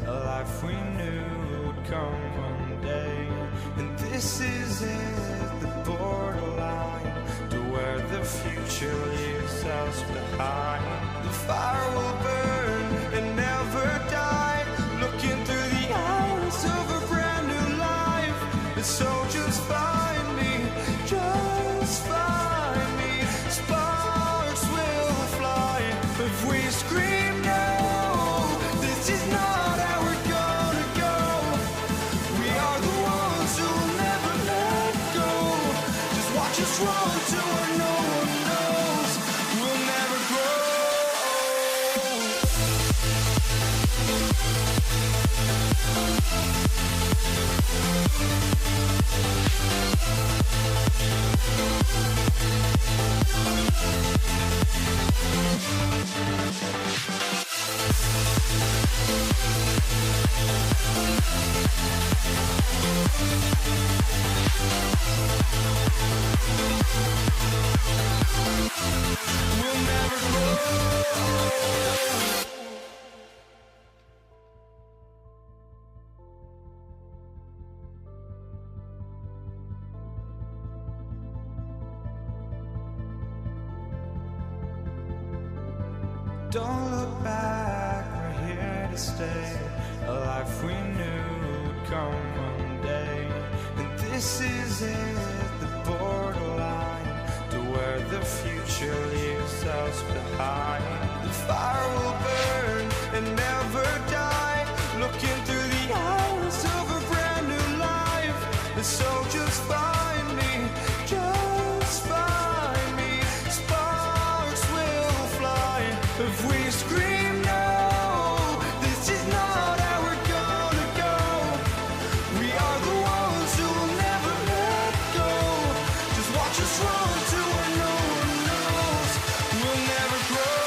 S1: A life we knew would come one day. And this is it, the borderline to where the future leaves us behind. The fire will burn and never die. Looking through the eyes of a brand new life. And so just find me, just find me. Sparks will fly if we scream no. This is not how we're gonna go. We are the ones who will never let go. Just watch us run to where no one knows. We'll never grow. We'll never grow. Don't look back, we're here to stay. A life we knew would come one day. And this is it, the borderline to where the future leaves us behind. The fire will burn and never die. Looking through the eyes of a brand new life. And so just find me, just find me. Sparks will fly if we scream no. This is not how we're gonna go. We are the ones who will never let go. Just watch us run to where no one knows. We'll never grow.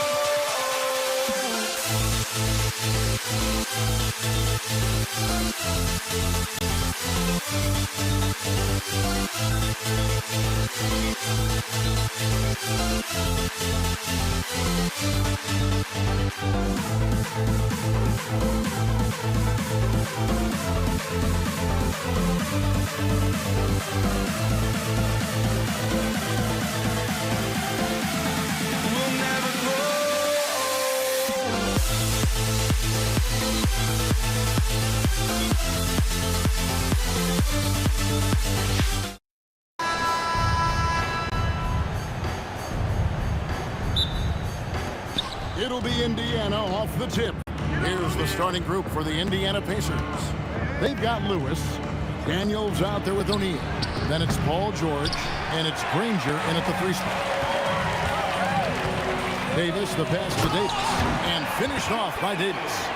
S1: We'll never grow.
S3: It'll be Indiana off the tip. Here's the starting group for the Indiana Pacers. They've got Lewis. Daniels out there with O'Neal. Then it's Paul George, and it's Granger in at the 3 spot. Davis, the pass to Davis, and finished off by Davis.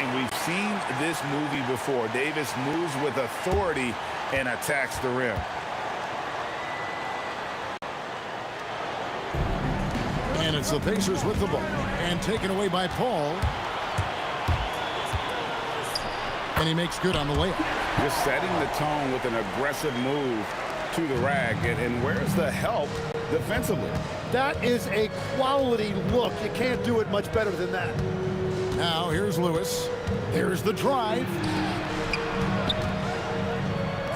S8: And we've seen this movie before. Davis moves with authority and attacks the rim.
S3: And it's the Pacers with the ball. And taken away by Paul. And he makes good on the layup.
S8: Just setting the tone with an aggressive move to the rack. And where's the help defensively?
S12: That is a quality look. You can't do it much better than that.
S3: Now here's Lewis. Here's the drive.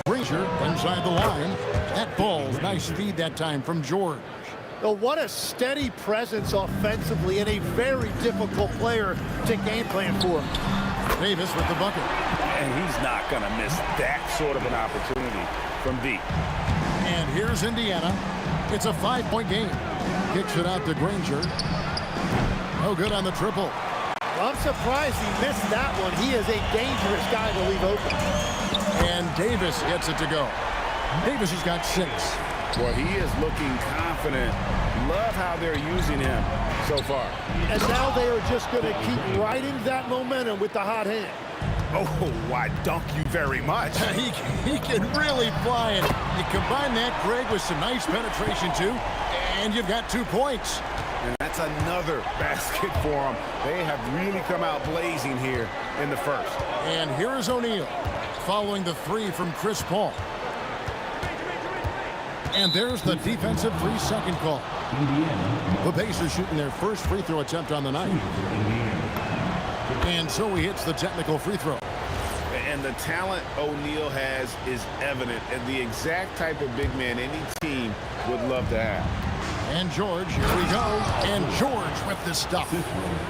S3: Granger inside the line. That ball, nice feed that time from George.
S12: Oh, what a steady presence offensively and a very difficult player to game plan for him.
S3: Davis with the bucket.
S8: And he's not going to miss that sort of an opportunity from deep.
S3: And here's Indiana. It's a 5-point game. Kicks it out to Granger. No good on the triple.
S12: I'm surprised he missed that one. He is a dangerous guy to leave open.
S3: And Davis gets it to go. Davis has got 6.
S8: Well, he is looking confident. Love how they're using him so far.
S12: And now they are just going to keep riding that momentum with the hot hand.
S8: Oh, why, dunk you very much.
S3: he can really fly it. You combine that, Greg, with some nice penetration, too, and you've got 2 points.
S8: And that's another basket for them. They have really come out blazing here in the first.
S3: And here is O'Neal following the 3 from Chris Paul. And there's the defensive 3-second call.
S11: Indiana.
S3: The Pacers shooting their first free throw attempt on the night. And so he hits the technical free throw.
S5: And the talent O'Neal has is evident, and the exact type of big man any team would love to have.
S3: And George, here we go. And George with the stuff.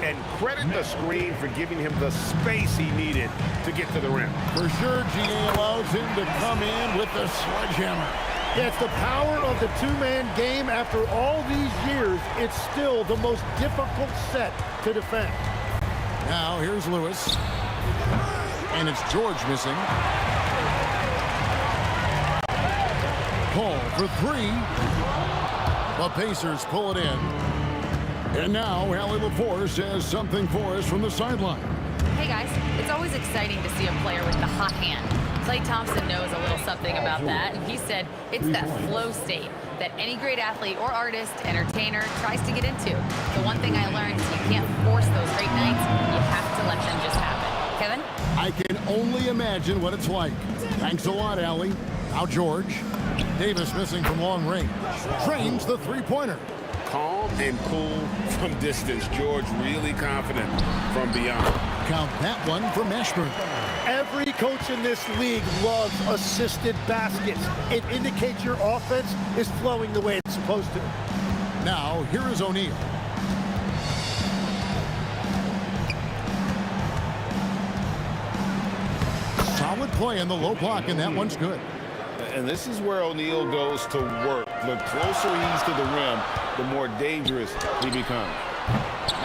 S5: And credit the screen for giving him the space he needed to get to the rim.
S3: For sure, GA allows him to come in with the sledgehammer.
S12: Yeah, it's the power of the two-man game. After all these years, it's still the most difficult set to defend.
S3: Now, here's Lewis. And it's George missing. Paul for three. The Pacers pull it in. And now, Allie LaForce has something for us from the sideline.
S7: Hey guys, it's always exciting to see a player with the hot hand. Klay Thompson knows a little something about that, and he said it's that flow state that any great athlete or artist, entertainer, tries to get into. The one thing I learned is you can't force those great nights, you have to let them just happen. Kevin?
S3: I can only imagine what it's like. Thanks a lot, Allie. Now George. Davis missing from long range. Drains the three-pointer.
S5: Calm and cool from distance. George really confident from beyond.
S3: Count that one for Mashburn.
S12: Every coach in this league loves assisted baskets. It indicates your offense is flowing the way it's supposed to.
S3: Now, here is O'Neal. Solid play in the low block, and that one's good.
S5: And this is where O'Neal goes to work. The closer he's to the rim, the more dangerous he becomes.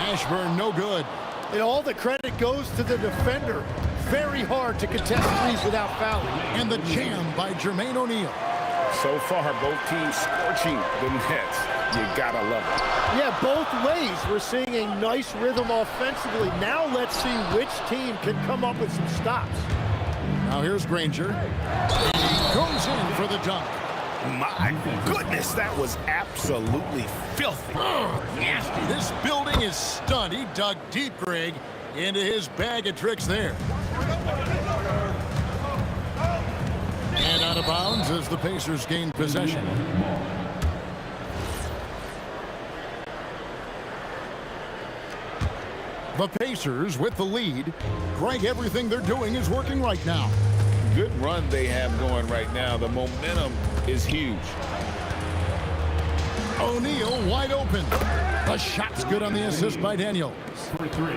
S3: Mashburn, no good.
S12: And all the credit goes to the defender. Very hard to contest threes without fouling.
S3: And the jam by Jermaine O'Neal.
S5: So far, both teams scorching the nets. You gotta love it.
S12: Yeah, both ways. We're seeing a nice rhythm offensively. Now let's see which team can come up with some stops.
S3: Now here's Granger. And he goes in for the dunk.
S5: My goodness, that was absolutely filthy.
S3: Nasty. This building is stunned. He dug deep, Greg, into his bag of tricks there. And out of bounds as the Pacers gain possession. The Pacers with the lead. Greg, everything they're doing is working right now.
S5: Good run they have going right now. The momentum is huge.
S3: O'Neal wide open. The shot's good on the assist by Daniels.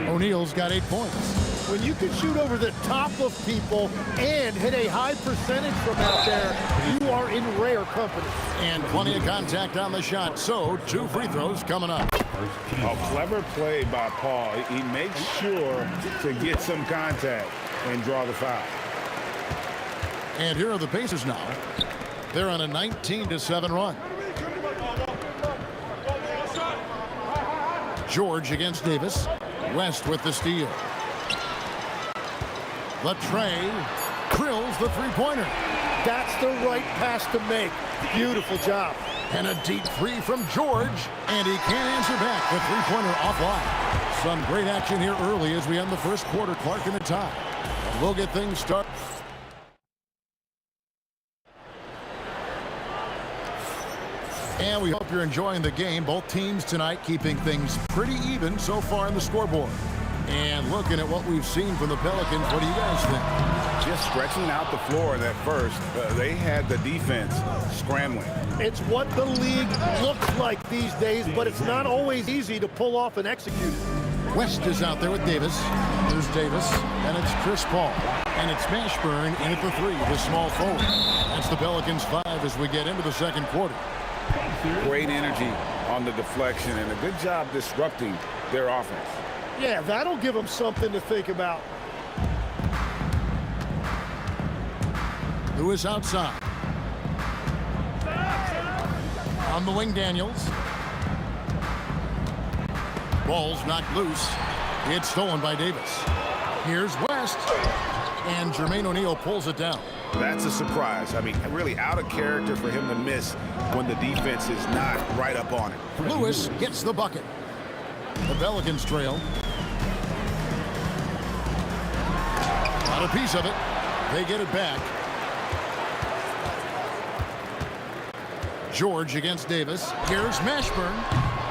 S3: O'Neal's got 8 points.
S12: When you can shoot over the top of people and hit a high percentage from out there, you are in rare company.
S3: And plenty of contact on the shot, so 2 free throws coming up.
S5: A clever play by Paul. He makes sure to get some contact and draw the foul.
S3: And here are the Pacers now. They're on a 19-7 run. George against Davis. West with the steal. Latrey drills the three-pointer.
S12: That's the right pass to make. Beautiful job.
S3: And a deep three from George. And he can't answer back. The three-pointer offline. Some great action here early as we end the first quarter. Clark in the tie. And we'll get things started. And we hope you're enjoying the game. Both teams tonight keeping things pretty even so far in the scoreboard. And looking at what we've seen from the Pelicans, what do you guys think?
S5: Just stretching out the floor in that first. They had the defense scrambling.
S12: It's what the league looks like these days, but it's not always easy to pull off and execute it.
S3: West is out there with Davis. There's Davis, and it's Chris Paul. And it's Mashburn in at the 3, the small forward. That's the Pelicans 5 as we get into the second quarter.
S5: Great energy on the deflection and a good job disrupting their offense.
S12: Yeah, that'll give them something to think about.
S3: Lewis outside. On the wing, Daniels. Ball's knocked loose. It's stolen by Davis. Here's West. And Jermaine O'Neal pulls it down.
S5: That's a surprise. I mean, really out of character for him to miss when the defense is not right up on it.
S3: Lewis gets the bucket. The Pelicans trail. Got a piece of it. They get it back. George against Davis. Here's Mashburn.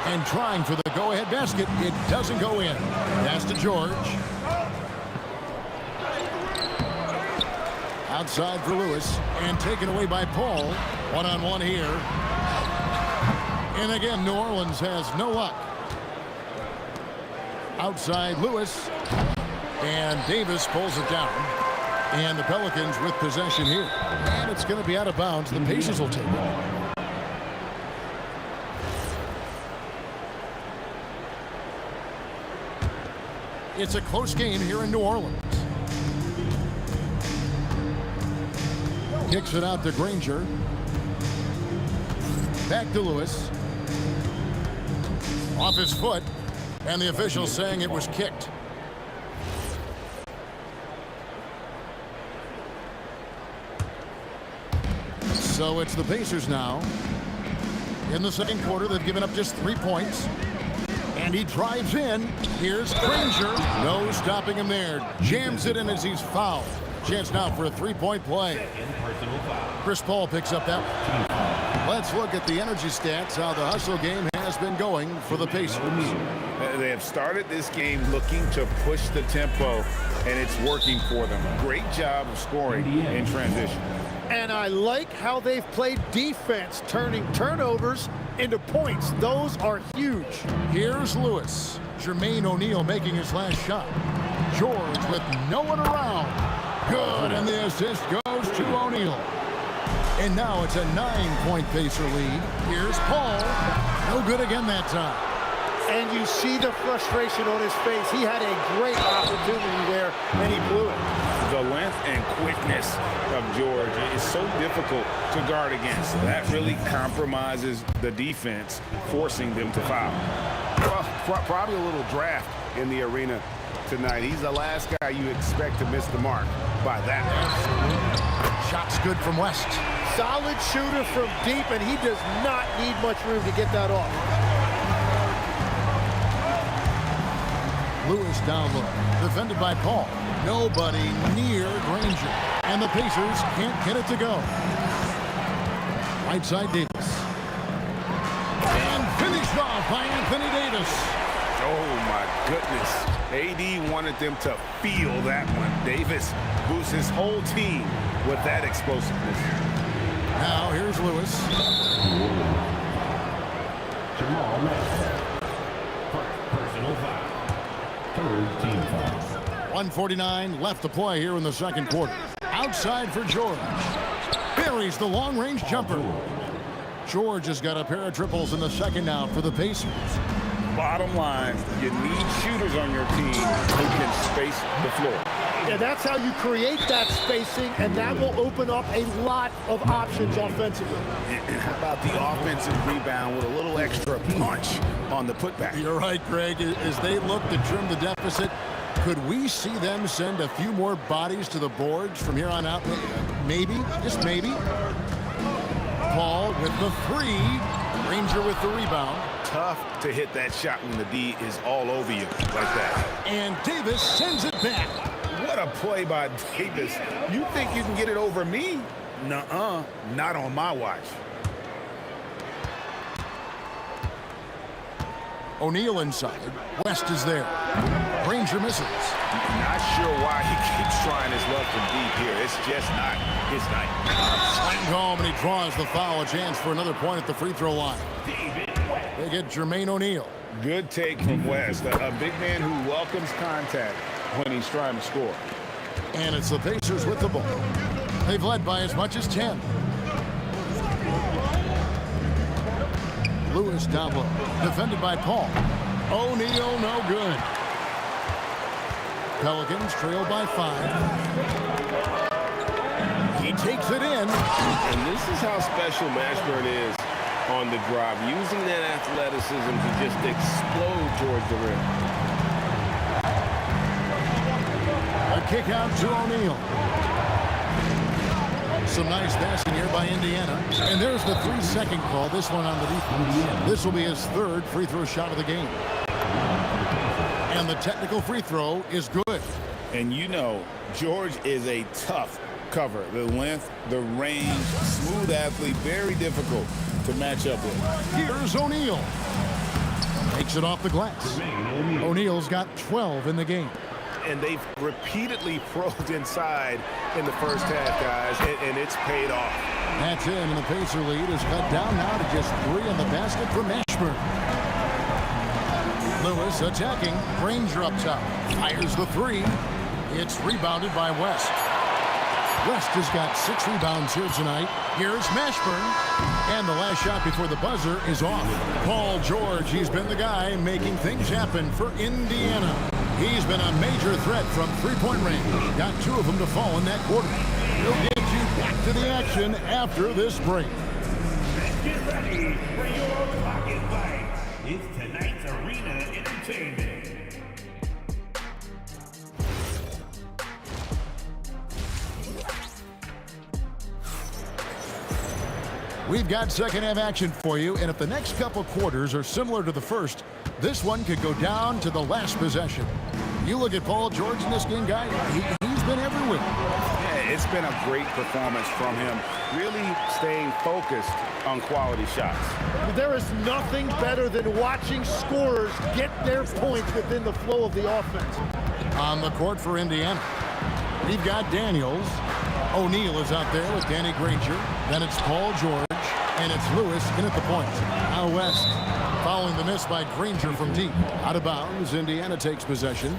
S3: And trying for the go-ahead basket. It doesn't go in. Pass to George. Outside for Lewis. And taken away by Paul. One-on-one here. And again, New Orleans has no luck. Outside Lewis. And Davis pulls it down. And the Pelicans with possession here. And it's going to be out of bounds. The Pacers will take it. It's a close game here in New Orleans. Kicks it out to Granger. Back to Lewis. Off his foot. And the officials saying it was kicked. So it's the Pacers now. In the second quarter, they've given up just 3 points. And he drives in. Here's Granger. No stopping him there. Jams it in as he's fouled. Chance now for a three-point play. Chris Paul picks up that. Let's look at the energy stats, how the hustle game has been going for the Pacers.
S8: They have started this game looking to push the tempo, and it's working for them. Great job of scoring in transition.
S12: And I like how they've played defense, turning turnovers into points. Those are huge.
S3: Here's Lewis. Jermaine O'Neal making his last shot. George with no one around. Good, and the assist goes to O'Neal. And now it's a 9-point Pacer lead. Here's Paul. No good again that time.
S12: And you see the frustration on his face. He had a great opportunity there, and he blew it.
S8: The length and quickness of George is so difficult to guard against. That really compromises the defense, forcing them to foul. Well, probably a little draft in the arena tonight. He's the last guy you expect to miss the mark by that much.
S3: Shot's good from West.
S12: Solid shooter from deep, and he does not need much room to get that off.
S3: Lewis down low. Defended by Paul. Nobody near Granger. And the Pacers can't get it to go. Right side Davis. And finished off by Anthony Davis.
S8: Oh, my goodness. AD wanted them to feel that one. Davis boosts his whole team with that explosiveness.
S3: Now here's Lewis.
S11: Personal foul. Third team foul.
S3: 1:49 left to play here in the second quarter. Outside for George. Buries the long-range jumper. George has got a pair of triples in the second now for the Pacers.
S8: Bottom line, you need shooters on your team who can space the floor.
S12: And that's how you create that spacing, and that will open up a lot of options offensively.
S8: And how about the offensive rebound with a little extra punch on the putback?
S3: You're right, Greg. As they look to trim the deficit, could we see them send a few more bodies to the boards from here on out? Maybe, just maybe. Paul with the three. Granger with the rebound.
S8: Tough to hit that shot when the D is all over you like that.
S3: And Davis sends it back.
S8: What a play by Davis. You think you can get it over me? Nuh-uh, not on my watch.
S3: O'Neal inside. West is there. Granger misses.
S8: Not sure why he keeps trying his luck from deep here. It's just not his night.
S3: Slammed home, and he draws the foul. A chance for another point at the free throw line. They get Jermaine O'Neal.
S8: Good take from West. A big man who welcomes contact when he's trying to score.
S3: And it's the Pacers with the ball. They've led by as much as 10. Lewis down low. Defended by Paul. O'Neal no good. Pelicans trail by 5. He takes it in.
S5: And this is how special Mashburn is on the drive, using that athleticism to just explode towards the rim.
S3: A kick out to O'Neal. Some nice passing here by Indiana. And there's the 3-second call, this one on the defense. This will be his third free throw shot of the game. And the technical free throw is good.
S8: And you know, George is a tough cover. The length, the range, smooth athlete, very difficult to match up with.
S3: Here's O'Neal. Takes it off the glass. O'Neal's got 12 in the game.
S5: And they've repeatedly probed inside in the first half, guys, and it's paid off.
S3: That's in, and the Pacer lead is cut down now to just 3 in the basket for Mashburn. Lewis attacking. Granger up top. Fires the 3. It's rebounded by West. West has got 6 rebounds here tonight. Here's Mashburn. And the last shot before the buzzer is off. Paul George, he's been the guy making things happen for Indiana. He's been a major threat from three-point range. Got 2 of them to fall in that quarter. He'll get you back to the action after this break.
S11: Get ready for your pocket fight. It's tonight's Arena Entertainment.
S3: We've got second half action for you, and if the next couple quarters are similar to the first, this one could go down to the last possession. You look at Paul George in this game, guy, he's been everywhere.
S8: Yeah, it's been a great performance from him, really staying focused on quality shots.
S12: There is nothing better than watching scorers get their points within the flow of the offense.
S3: On the court for Indiana, we've got Daniels. O'Neal is out there with Danny Granger. Then it's Paul George, and it's Lewis in at the point. Now West, following the miss by Granger from deep. Out of bounds, Indiana takes possession.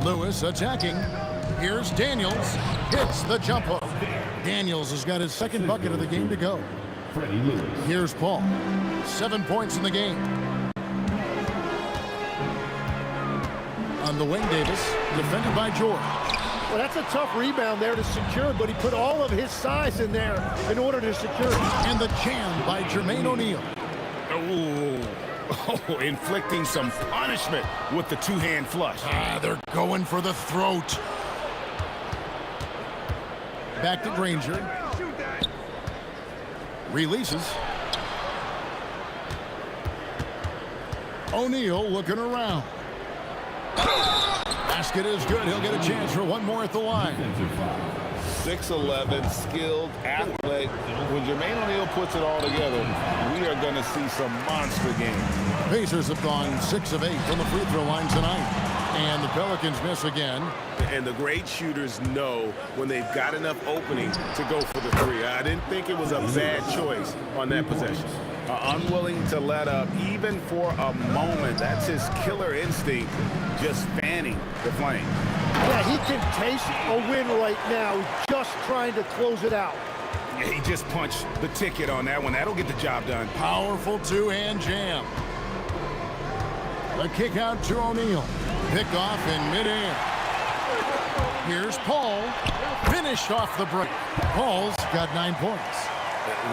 S3: Lewis attacking. Here's Daniels. Hits the jump hook. Daniels has got his second bucket of the game to go. Here's Paul. 7 points in the game. On the wing, Davis, defended by George.
S12: Well, that's a tough rebound there to secure, but he put all of his size in there in order to secure it.
S3: And the jam by Jermaine O'Neal.
S8: Oh, inflicting some punishment with the two-hand flush.
S3: They're going for the throat. Back to Granger. Releases. O'Neal looking around. Basket is good. He'll get a chance for one more at the line.
S8: 6'11", skilled, athletic. When Jermaine O'Neal puts it all together, we are going to see some monster games.
S3: Pacers have gone 6 of 8 from the free throw line tonight. And the Pelicans miss again.
S5: And the great shooters know when they've got enough opening to go for the 3. I didn't think it was a bad choice on that possession. Unwilling to let up even for a moment. That's his killer instinct, just fanning the flame.
S12: Yeah, he can taste a win right now, just trying to close it out.
S8: Yeah, he just punched the ticket on that one. That'll get the job done.
S3: Powerful two-hand jam. A kick out to O'Neal. Pick off in midair. Here's Paul. Finished off the break. Paul's got 9 points.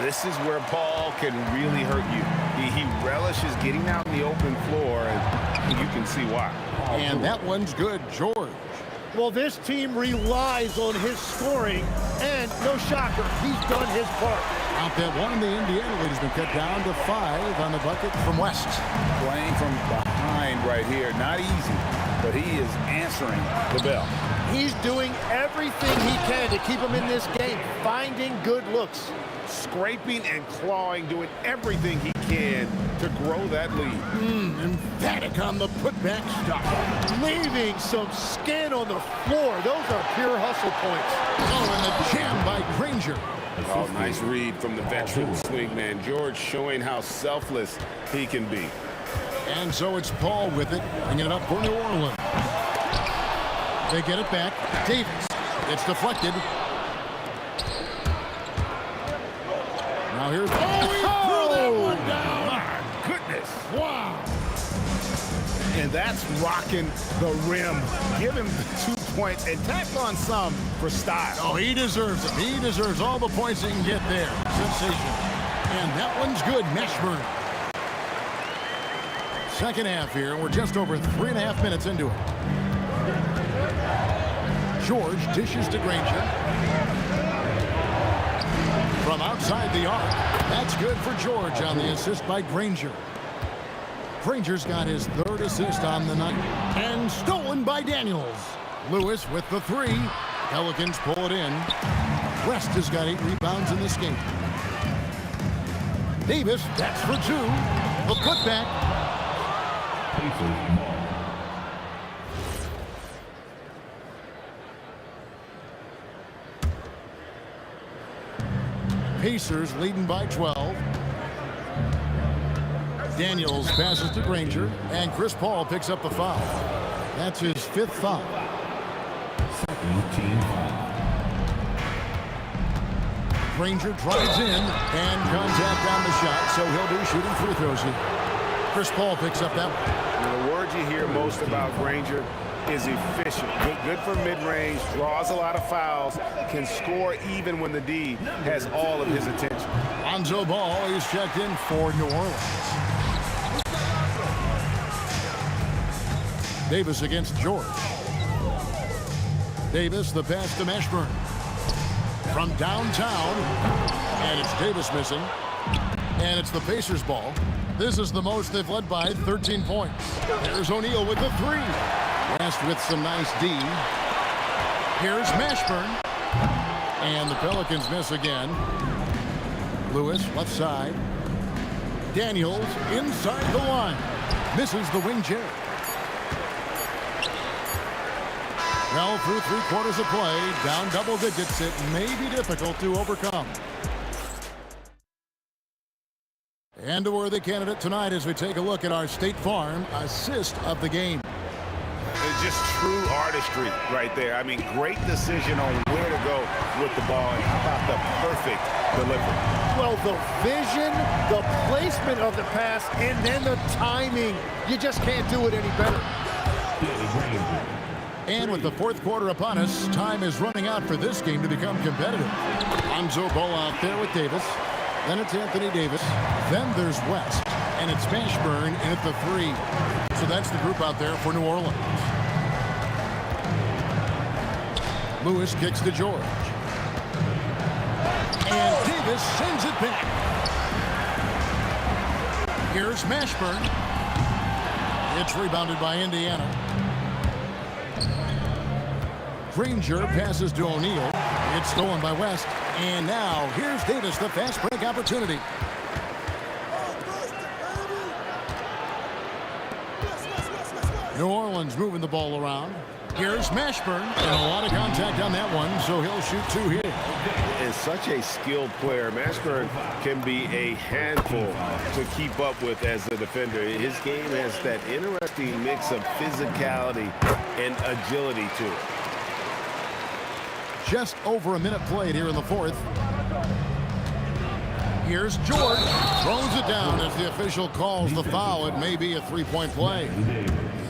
S5: This is where Paul can really hurt you. He relishes getting out in the open floor, and you can see why.
S3: And that one's good, George.
S12: Well, this team relies on his scoring, and no shocker, he's done his part.
S3: Out that one, the Indiana lead has been cut down to 5 on the bucket from West.
S8: Playing from behind right here, not easy, but he is answering the bell.
S12: He's doing everything he can to keep him in this game, finding good looks.
S5: Scraping and clawing, doing everything he can to grow that lead.
S3: Emphatic on the putback stop.
S12: Leaving some skin on the floor. Those are pure hustle points.
S3: Oh, and the jam by Granger.
S5: Oh, nice read from the veteran swingman. George showing how selfless he can be.
S3: And so it's Paul with it, bringing it up for New Orleans. They get it back. Davis. It's deflected. Now here's... Oh, he threw that one down!
S5: My goodness.
S3: Wow.
S5: And that's rocking the rim. Give him the 2 points and tack on some for style.
S3: Oh, he deserves it. He deserves all the points he can get there. Sensational. And that one's good. Mashburn. Second half here. We're just over 3.5 minutes into it. George dishes to Granger. From outside the arc. That's good for George on the assist by Granger. Granger's got his third assist on the night. And stolen by Daniels. Lewis with the three. Pelicans pull it in. West has got 8 rebounds in this game. Davis, that's for 2. The putback. Pacers leading by 12. Daniels passes to Granger, and Chris Paul picks up the foul. That's his 5th foul. Granger drives in, and contact on the shot, so he'll be shooting free throws here. Chris Paul picks up that one.
S5: The word you hear most about Granger is efficient. Good for mid-range, draws a lot of fouls, can score even when the D has all of his attention.
S3: Lonzo Ball is checked in for New Orleans. Davis against George. Davis, the pass to Mashburn. From downtown, and it's Davis missing. And it's the Pacers ball. This is the most they've led by 13 points. There's O'Neal with the 3. West with some nice D. Here's Mashburn. And the Pelicans miss again. Lewis, left side. Daniels inside the line. Misses the wing chair. Well, through 3 quarters of play, down double digits, it may be difficult to overcome. And a worthy candidate tonight as we take a look at our State Farm assist of the game.
S5: It's just true artistry right there. I mean, great decision on where to go with the ball, and how about the perfect delivery?
S14: Well, the vision, the placement of the pass, and then the timing. You just can't do it any better.
S3: And with the 4th quarter upon us, time is running out for this game to become competitive. Lonzo Ball out there with Davis. Then it's Anthony Davis. Then there's West. And it's Mashburn in at the 3. So that's the group out there for New Orleans. Lewis kicks to George. And Davis sends it back. Here's Mashburn. It's rebounded by Indiana. Granger passes to O'Neal. It's stolen by West. And now here's Davis, the fast break opportunity. New Orleans moving the ball around. Here's Mashburn. And a lot of contact on that one, so he'll shoot 2 here.
S5: Is such a skilled player. Mashburn can be a handful to keep up with as a defender. His game has that interesting mix of physicality and agility to it.
S3: Just over a minute played here in the 4th. Here's George. Throws it down as the official calls the foul. It may be a 3-point play.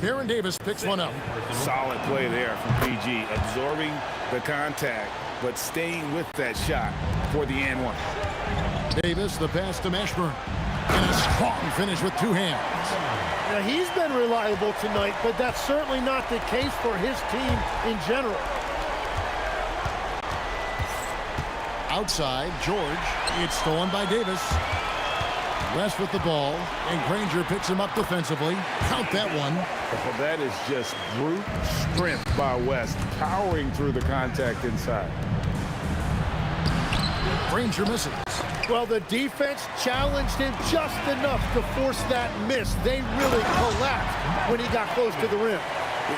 S3: Baron Davis picks one up.
S5: Solid play there from PG. Absorbing the contact, but staying with that shot for the and 1.
S3: Davis, the pass to Mashburn. And a strong finish with 2 hands.
S14: Now, he's been reliable tonight, but that's certainly not the case for his team in general.
S3: Outside, George. It's stolen by Davis. West with the ball, and Granger picks him up defensively. Count that one.
S5: Well, that is just brute strength by West, powering through the contact inside.
S3: Granger misses.
S14: Well, the defense challenged him just enough to force that miss. They really collapsed when he got close to the rim.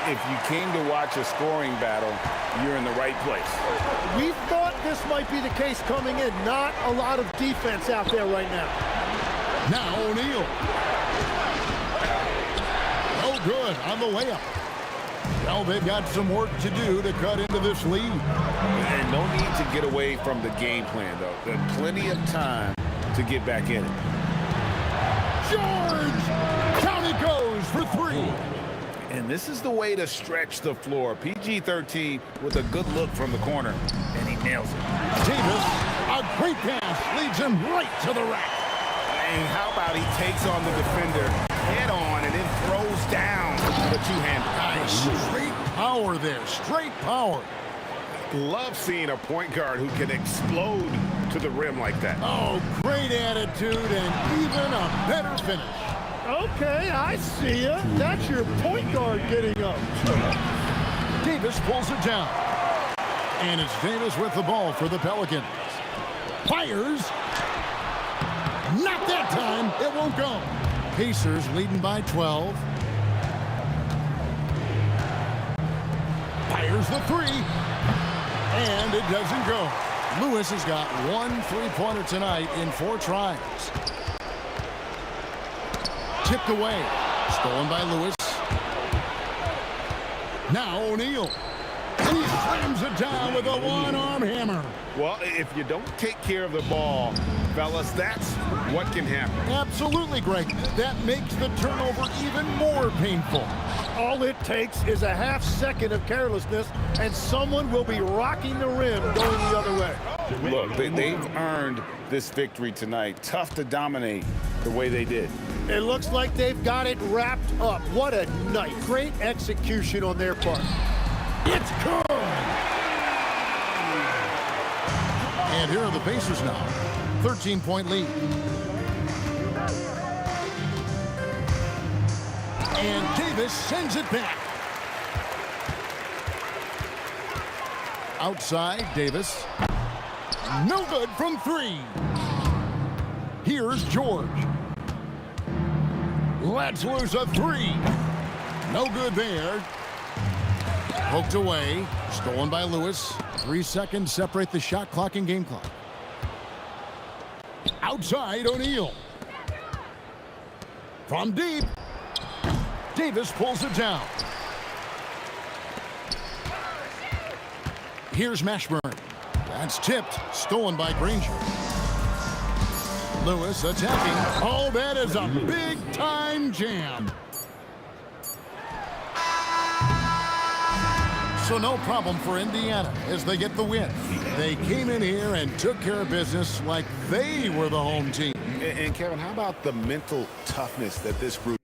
S5: If you came to watch a scoring battle, you're in the right place.
S14: We thought this might be the case coming in. Not a lot of defense out there right now.
S3: Now O'Neal. Oh, good on the layup. Well, they've got some work to do to cut into this lead.
S5: And no need to get away from the game plan, though. There's plenty of time to get back in it.
S3: George! Down he goes for 3.
S5: And this is the way to stretch the floor. PG-13 with a good look from the corner, and he nails it.
S3: Davis, a great pass, leads him right to the rack.
S5: And how about he takes on the defender head on and then throws down the 2-hander.
S3: Nice. Straight power there, straight power.
S5: Love seeing a point guard who can explode to the rim like that.
S3: Oh, great attitude and even a better finish.
S14: Okay, I see ya. That's your point guard getting up.
S3: Davis pulls it down. And it's Davis with the ball for the Pelicans. Fires. Not that time. It won't go. Pacers leading by 12. Fires the three. And it doesn't go. Lewis has got 1 3-pointer tonight in 4 tries. Tipped away. Stolen by Lewis. Now O'Neal. And he slams it down with a one-arm hammer.
S8: Well, if you don't take care of the ball, fellas, that's what can happen.
S3: Absolutely, Greg. That makes the turnover even more painful.
S14: All it takes is a half second of carelessness, and someone will be rocking the rim going the other way.
S8: Look, they've earned this victory tonight. Tough to dominate the way they did.
S14: It looks like they've got it wrapped up. What a night. Great execution on their part.
S3: It's good. And here are the Pacers now. 13-point lead. And Davis sends it back. Outside, Davis. No good from 3. Here's George. Lets loose a 3. No good there. Poked away. Stolen by Lewis. 3 seconds separate the shot clock and game clock. Outside, O'Neal. From deep. Davis pulls it down. Here's Mashburn. That's tipped. Stolen by Granger. Lewis attacking. Oh, that is a big-time jam. So no problem for Indiana as they get the win. They came in here and took care of business like they were the home team.
S8: And Kevin, how about the mental toughness that this group